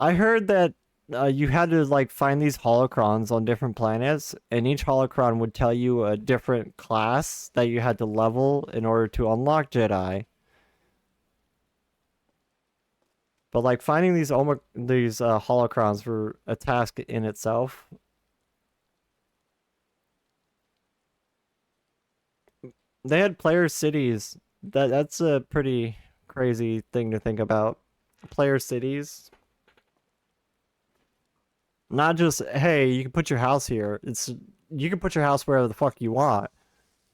I heard that you had to like find these holocrons on different planets, and each holocron would tell you a different class that you had to level in order to unlock Jedi. But like finding these holocrons were a task in itself. They had player cities. That's a pretty crazy thing to think about. Player cities. Not just, hey, you can put your house here. You can put your house wherever the fuck you want.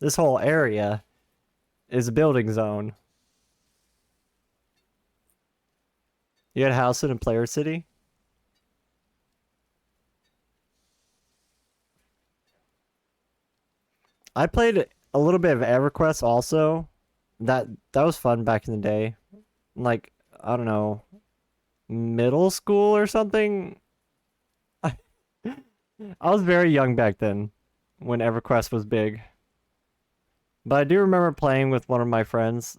This whole area is a building zone. You had House and Player City? I played a little bit of EverQuest also. That was fun back in the day. Like, I don't know, middle school or something. I was very young back then when EverQuest was big. But I do remember playing with one of my friends.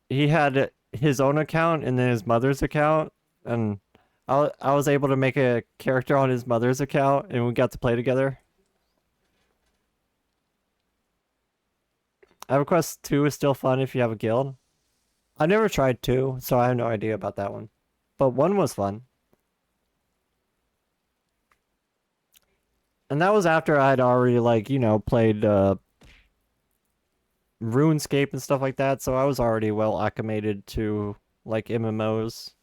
He had his own account and then his mother's account, and I was able to make a character on his mother's account, and we got to play together. EverQuest 2 is still fun if you have a guild. I never tried 2, so I have no idea about that one. But 1 was fun. And that was after I'd already, like, you know, played RuneScape and stuff like that, so I was already well acclimated to, like, MMOs.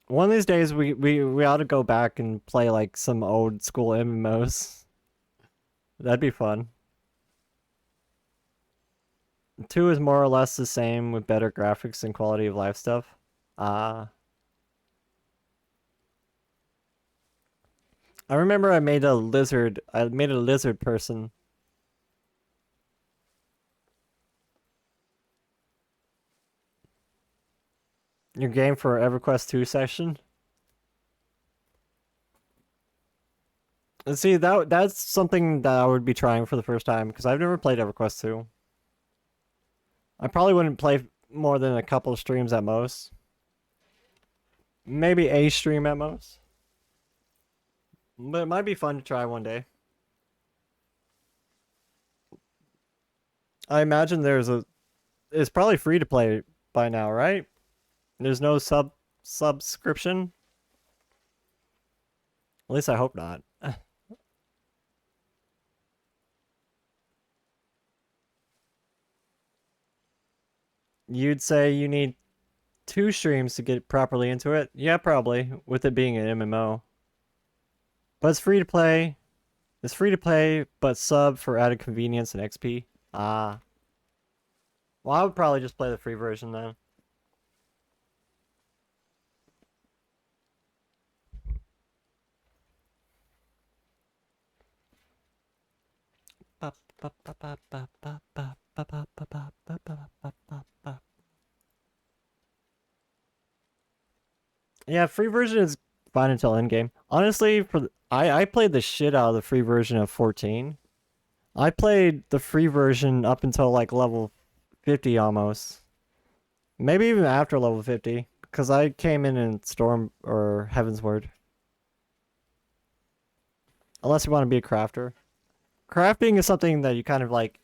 One of these days, we ought to go back and play, like, some old school MMOs. That'd be fun. 2 is more or less the same with better graphics and quality of life stuff. I remember I made a lizard person. Your game for EverQuest 2 session? See, that's something that I would be trying for the first time, because I've never played EverQuest 2. I probably wouldn't play more than a couple of streams at most. Maybe a stream at most. But it might be fun to try one day. I imagine it's probably free to play by now, right? There's no subscription? At least I hope not. You'd say you need 2 streams to get properly into it? Yeah, probably, with it being an MMO. But it's free to play. It's free to play, but sub for added convenience and XP. Ah. Well, I would probably just play the free version then. Yeah, free version is fine until endgame. Honestly, I played the shit out of the free version of 14. I played the free version up until like level 50 almost. Maybe even after level 50, because I came in Storm or Heavensward. Unless you want to be a crafter. Crafting is something that you kind of like,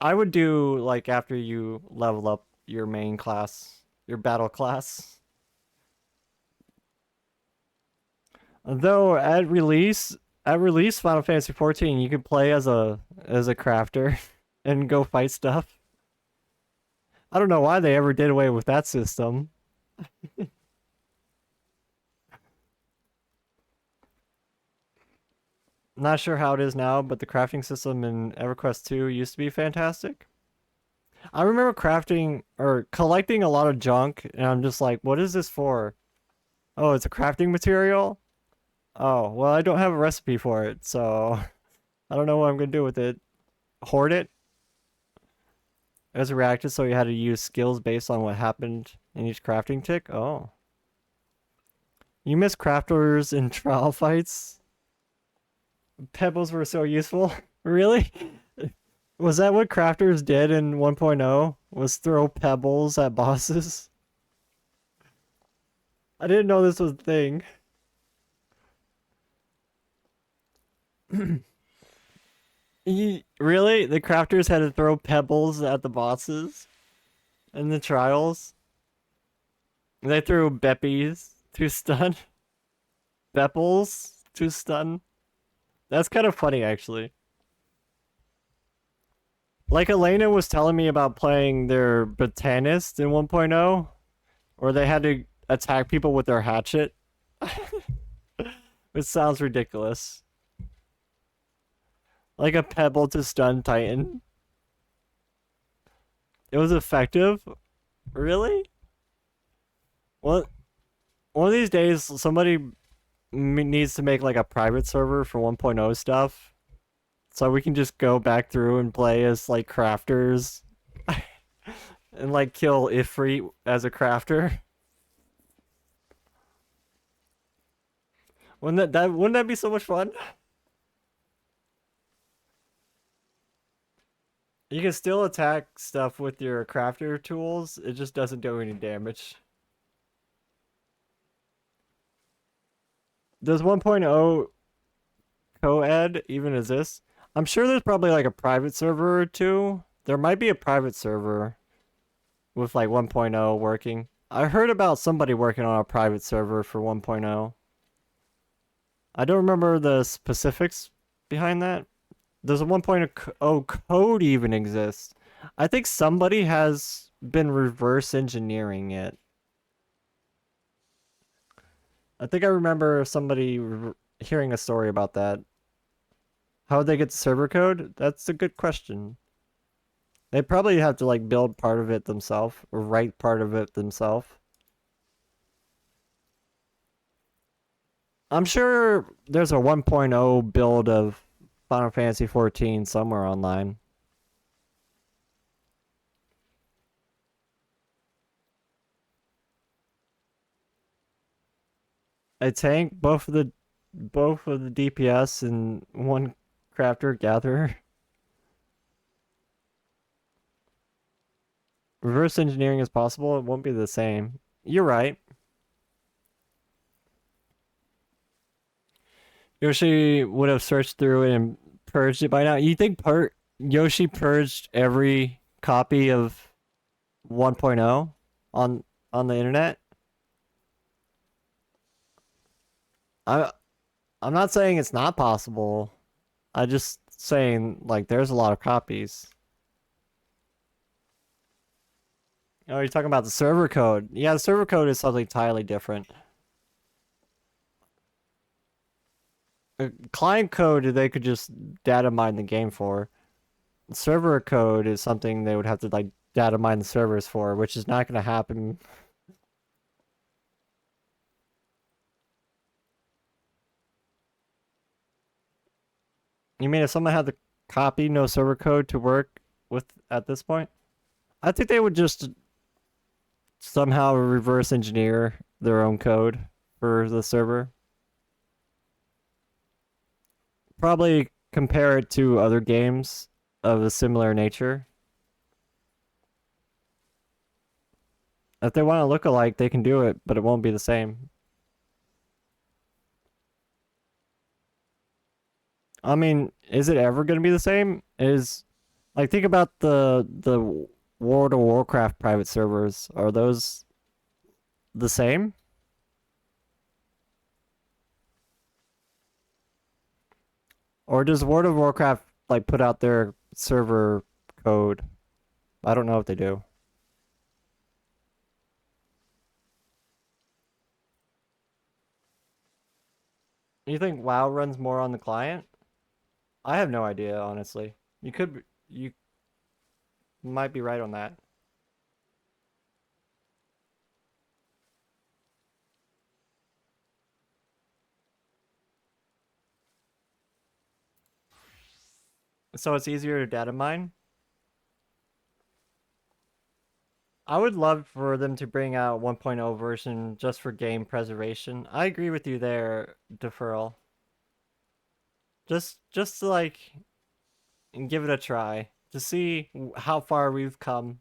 I would do like after you level up your main class, your battle class. Though at release Final Fantasy XIV, you could play as a crafter and go fight stuff. I don't know why they ever did away with that system. Not sure how it is now, but the crafting system in EverQuest 2 used to be fantastic. I remember crafting or collecting a lot of junk, and I'm just like, what is this for? Oh, it's a crafting material? Oh, well, I don't have a recipe for it, so I don't know what I'm going to do with it. Hoard it? It was reacted, so you had to use skills based on what happened in each crafting tick? Oh. You miss crafters in trial fights? Pebbles were so useful? Really? Was that what crafters did in 1.0? Was throw pebbles at bosses? I didn't know this was a thing. Really? The crafters had to throw pebbles at the bosses? In the trials? They threw beppies to stun? Bepples to stun? That's kind of funny, actually. Like Elena was telling me about playing their botanist in 1.0, where they had to attack people with their hatchet. It sounds ridiculous. Like a pebble to stun Titan. It was effective? Really? Well, one of these days, somebody needs to make like a private server for 1.0 stuff. So we can just go back through and play as like crafters. And like kill Ifrit as a crafter. Wouldn't that be so much fun? You can still attack stuff with your crafter tools, it just doesn't do any damage. Does 1.0 co-ed even exist? I'm sure there's probably like a private server or two. There might be a private server with like 1.0 working. I heard about somebody working on a private server for 1.0. I don't remember the specifics behind that. Does a 1.0 code even exist? I think somebody has been reverse engineering it. I think I remember somebody hearing a story about that. How would they get the server code? That's a good question. They probably have to like build part of it themselves or write part of it themselves. I'm sure there's a 1.0 build of Final Fantasy XIV somewhere online. A tank, both of the DPS and one crafter gatherer. Reverse engineering is possible, it won't be the same. You're right. Yoshi would have searched through it and purged it by now. You think Yoshi purged every copy of 1.0 on the internet? I'm not saying it's not possible. I'm just saying like there's a lot of copies. Oh, you're talking about the server code. Yeah, the server code is something entirely different. Client code they could just data mine the game for. Server code is something they would have to like data mine the servers for, which is not going to happen. You mean if someone had the copy no server code to work with at this point? I think they would just somehow reverse engineer their own code for the server. Probably compare it to other games of a similar nature. If they want to look alike, they can do it, but it won't be the same. I mean, is it ever going to be the same? Like, think about the World of Warcraft private servers. Are those the same? Or does World of Warcraft like put out their server code? I don't know if they do. You think WoW runs more on the client? I have no idea, honestly. You might be right on that. So it's easier to data mine? I would love for them to bring out 1.0 version just for game preservation. I agree with you there, Deferral. Just to like and give it a try to see how far we've come.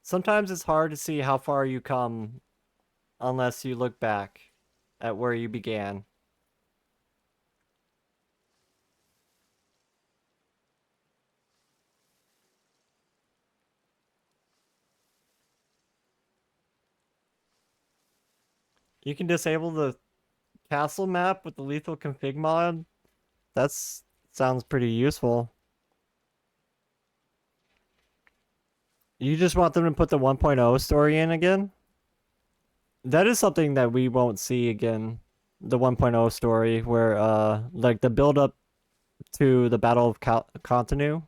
Sometimes it's hard to see how far you come unless you look back at where you began. You can disable the castle map with the lethal config mod. Sounds pretty useful. You just want them to put the 1.0 story in again? That is something that we won't see again. The 1.0 story where like the build up to the Battle of Continu.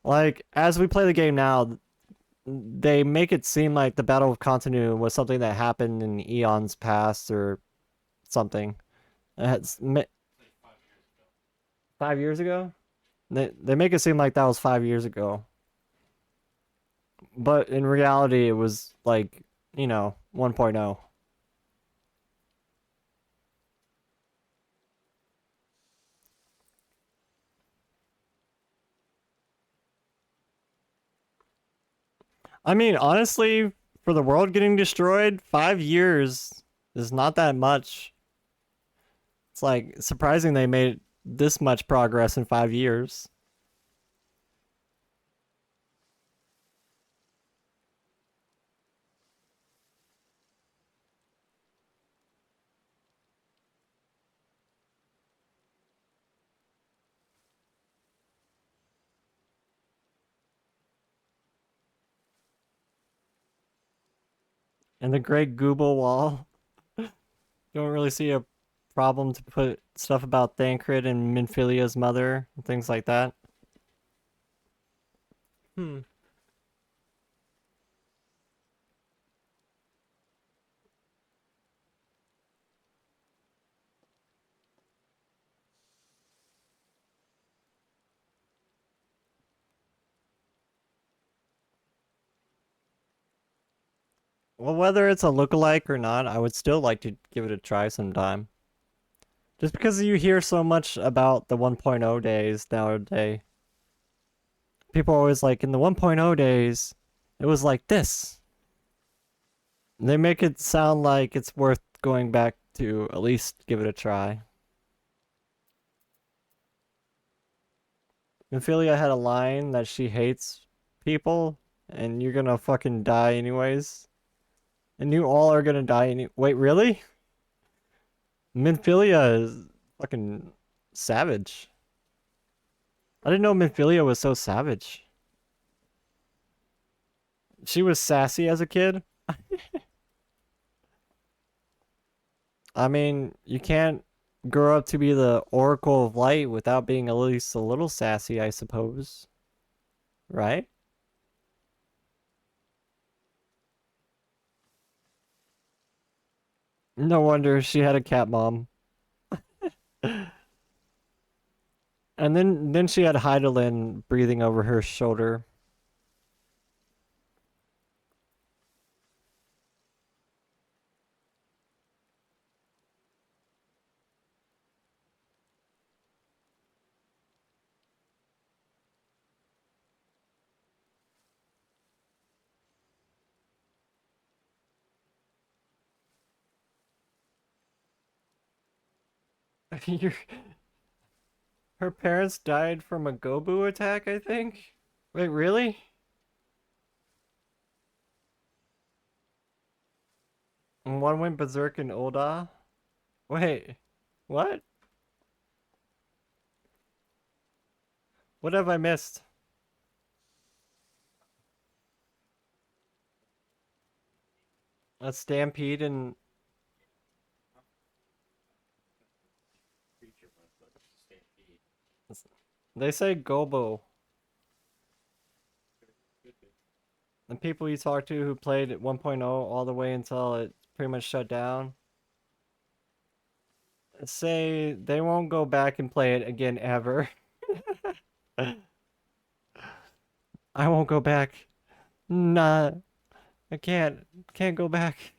Like, as we play the game now, they make it seem like the Battle of Continu was something that happened in eons past or something. It's 5 years ago? They make it seem like that was 5 years ago. But in reality, it was like, 1.0. I mean, honestly, for the world getting destroyed, 5 years is not that much. It's like surprising they made this much progress in 5 years. And the Great Google Wall. Don't really see a problem to put stuff about Thancred and Minfilia's mother and things like that. Well, whether it's a lookalike or not, I would still like to give it a try sometime. Just because you hear so much about the 1.0 days nowadays. People are always like, in the 1.0 days, it was like this. They make it sound like it's worth going back to at least give it a try. Minfilia had a line that she hates people, and you're gonna fucking die anyways. And you all are gonna die wait, really? Minfilia is fucking savage. I didn't know Minfilia was so savage. She was sassy as a kid? I mean, you can't grow up to be the Oracle of Light without being at least a little sassy, I suppose. Right? No wonder she had a cat mom. And then she had Heidelin breathing over her shoulder. Her parents died from a Gobu attack, I think? Wait, really? And one went berserk in Oda? Wait, what? What have I missed? A stampede and... They say Gobo. The people you talk to who played at 1.0 all the way until it pretty much shut down say they won't go back and play it again ever. I won't go back. Nah, I can't go back.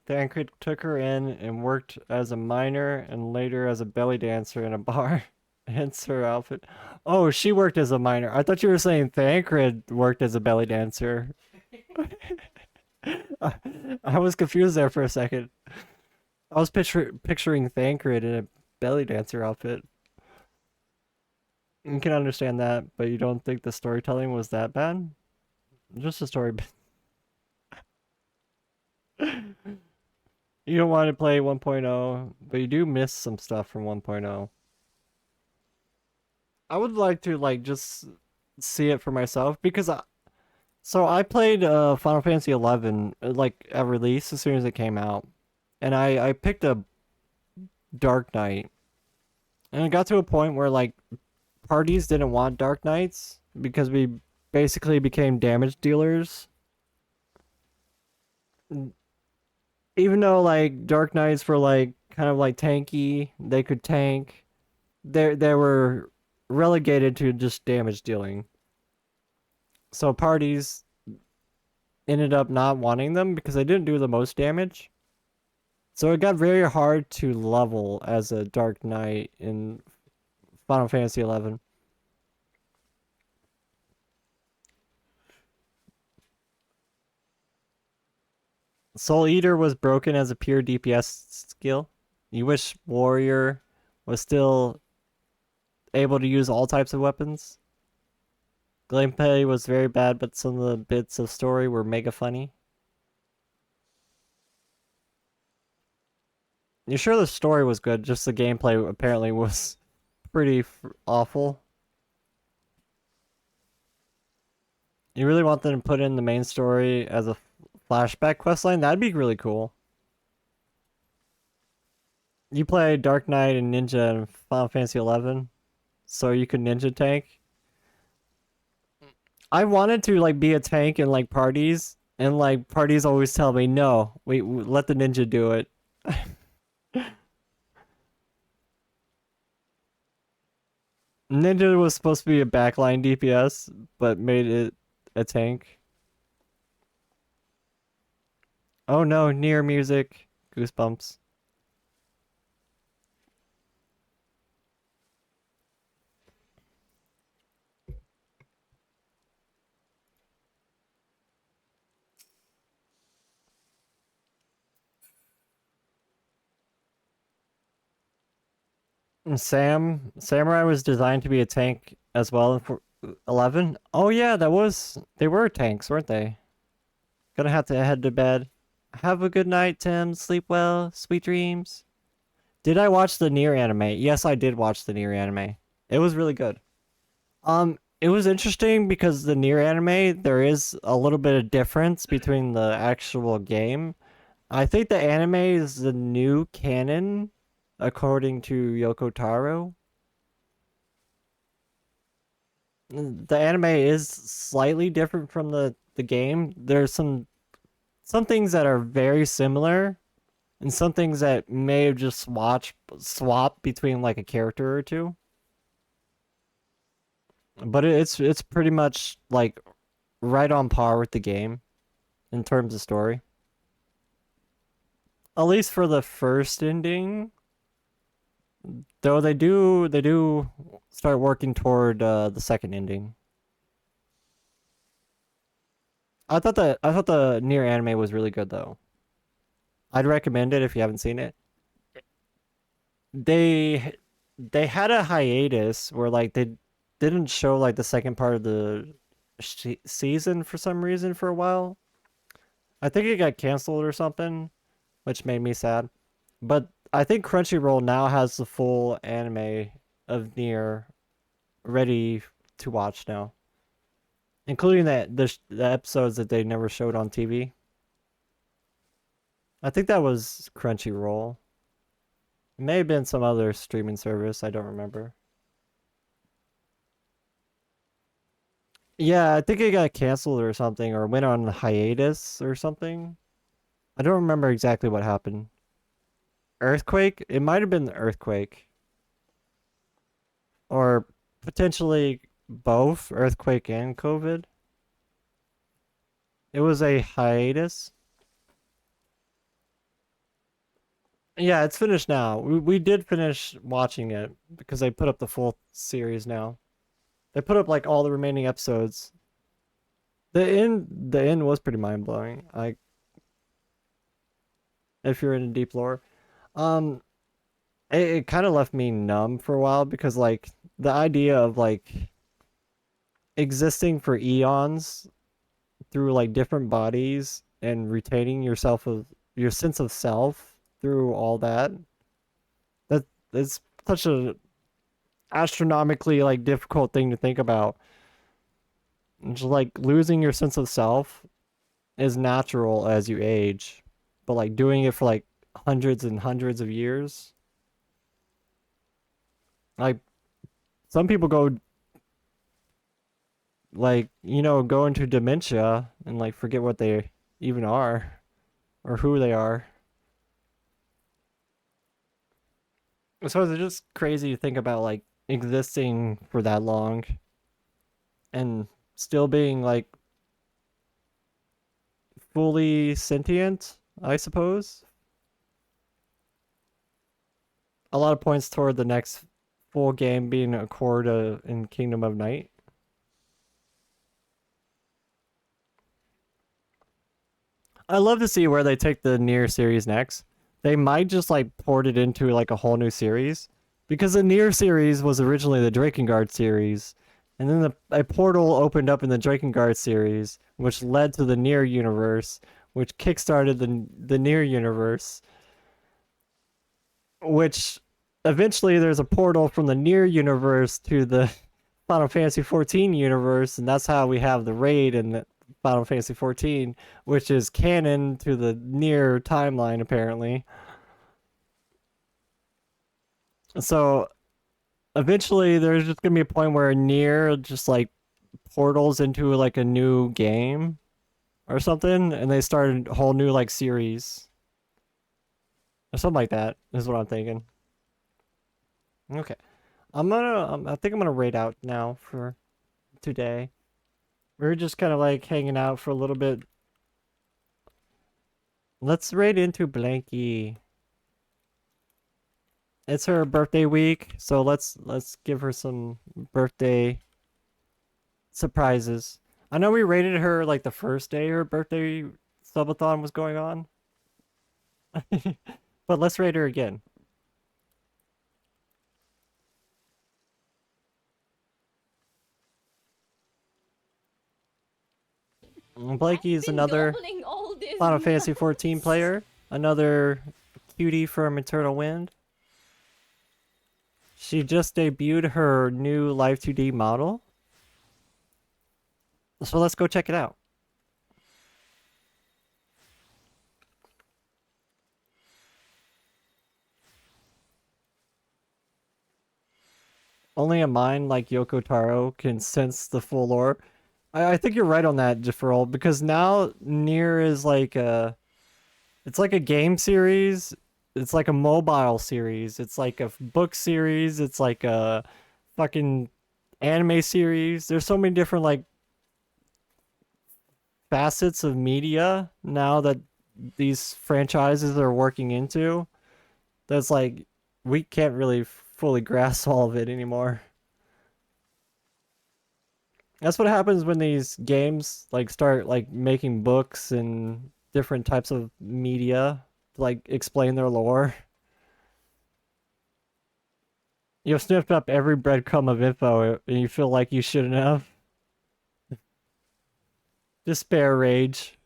Thancred took her in and worked as a miner and later as a belly dancer in a bar. Hence her outfit. Oh, she worked as a miner. I thought you were saying Thancred worked as a belly dancer. I was confused there for a second. I was picturing Thancred in a belly dancer outfit. You can understand that, but you don't think the storytelling was that bad? Just a story. You don't want to play 1.0, but you do miss some stuff from 1.0. I would like to just see it for myself because I played Final Fantasy XI at release as soon as it came out, and I picked a Dark Knight, And it got to a point where like parties didn't want Dark Knights because we basically became damage dealers. Even though like Dark Knights were like kind of like tanky, they could tank. They were relegated to just damage dealing. So parties ended up not wanting them because they didn't do the most damage. So it got very hard to level as a Dark Knight in Final Fantasy XI. Soul Eater was broken as a pure DPS skill. You wish Warrior was still able to use all types of weapons. Gameplay was very bad, but some of the bits of story were mega funny. You're sure the story was good, just the gameplay apparently was pretty awful. You really want them to put in the main story as a flashback questline? That'd be really cool. You play Dark Knight and Ninja in Final Fantasy XI, so you could ninja tank. I wanted to like be a tank in like parties, and like parties always tell me no, we let the ninja do it. Ninja was supposed to be a backline DPS, but made it a tank. Oh no, near music. Goosebumps. Samurai was designed to be a tank as well for 11. Oh yeah, they were tanks, weren't they? Gonna have to head to bed. Have a good night, Tim. Sleep well. Sweet dreams. Did I watch the Nier anime? Yes, I did watch the Nier anime. It was really good. It was interesting because the Nier anime, there is a little bit of difference between the actual game. I think the anime is the new canon, according to Yoko Taro. The anime is slightly different from the game. There's some things that are very similar, and some things that may have just swap between like a character or two. But it's pretty much like right on par with the game in terms of story. At least for the first ending. Though they do start working toward the second ending. I thought the Nier anime was really good though. I'd recommend it if you haven't seen it. They had a hiatus where like they didn't show like the second part of the season for some reason for a while. I think it got canceled or something, which made me sad. But I think Crunchyroll now has the full anime of Nier ready to watch now, including the episodes that they never showed on TV. I think that was Crunchyroll. It may have been some other streaming service, I don't remember. Yeah, I think it got canceled or something, or went on hiatus or something. I don't remember exactly what happened. Earthquake? It might have been the earthquake. Or potentially both earthquake and COVID. It was a hiatus. Yeah, it's finished now. We did finish watching it because they put up the full series now. They put up like all the remaining episodes. The end was pretty mind-blowing. If you're into deep lore. It kind of left me numb for a while because like the idea of like existing for eons through like different bodies and retaining your sense of self through all that is such a astronomically like difficult thing to think about. And just like losing your sense of self is natural as you age, but like doing it for like hundreds and hundreds of years, Like, some people go, like, you know, go into dementia and, like, forget what they even are or who they are. So it's just crazy to think about, like, existing for that long and still being, like, fully sentient, I suppose. A lot of points toward the next full game being Accord in Kingdom of Night. I love to see where they take the Nier series next. They might just like port it into like a whole new series, because the Nier series was originally the Drakengard series, and then a portal opened up in the Drakengard series, which led to the Nier universe, which kickstarted the Nier universe, which eventually there's a portal from the Nier universe to the Final Fantasy XIV universe, and that's how we have the raid in the Final Fantasy XIV, which is canon to the Nier timeline, apparently. So, eventually there's just gonna be a point where Nier just, like, portals into, like, a new game or something, and they start a whole new, like, series. Or something like that, is what I'm thinking. Okay. I think I'm gonna raid out now for today. We're just kind of like hanging out for a little bit. Let's raid into Blanky. It's her birthday week, so let's give her some birthday surprises. I know we raided her like the first day her birthday subathon was going on. But let's raid her again. Blakey is another Final Fantasy XIV player, another cutie from Eternal Wind. She just debuted her new Live 2D model. So let's go check it out. Only a mind like Yoko Taro can sense the full lore. I think you're right on that, Deferral, because now Nier is like it's like a game series, it's like a mobile series, it's like a book series, it's like a fucking anime series. There's so many different like facets of media now that these franchises are working into. That's like we can't really fully grasp all of it anymore. That's what happens when these games like start like making books and different types of media to like explain their lore. You've sniffed up every breadcrumb of info and you feel like you shouldn't have. Despair rage.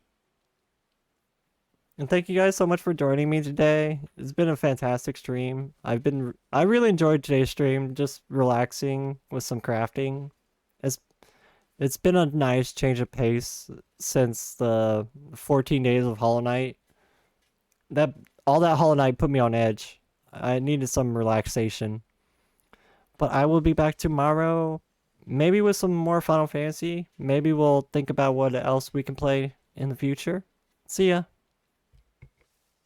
And thank you guys so much for joining me today. It's been a fantastic stream. I really enjoyed today's stream, just relaxing with some crafting. It's been a nice change of pace since the 14 days of Hollow Knight. All that Hollow Knight put me on edge. I needed some relaxation. But I will be back tomorrow, maybe with some more Final Fantasy. Maybe we'll think about what else we can play in the future. See ya.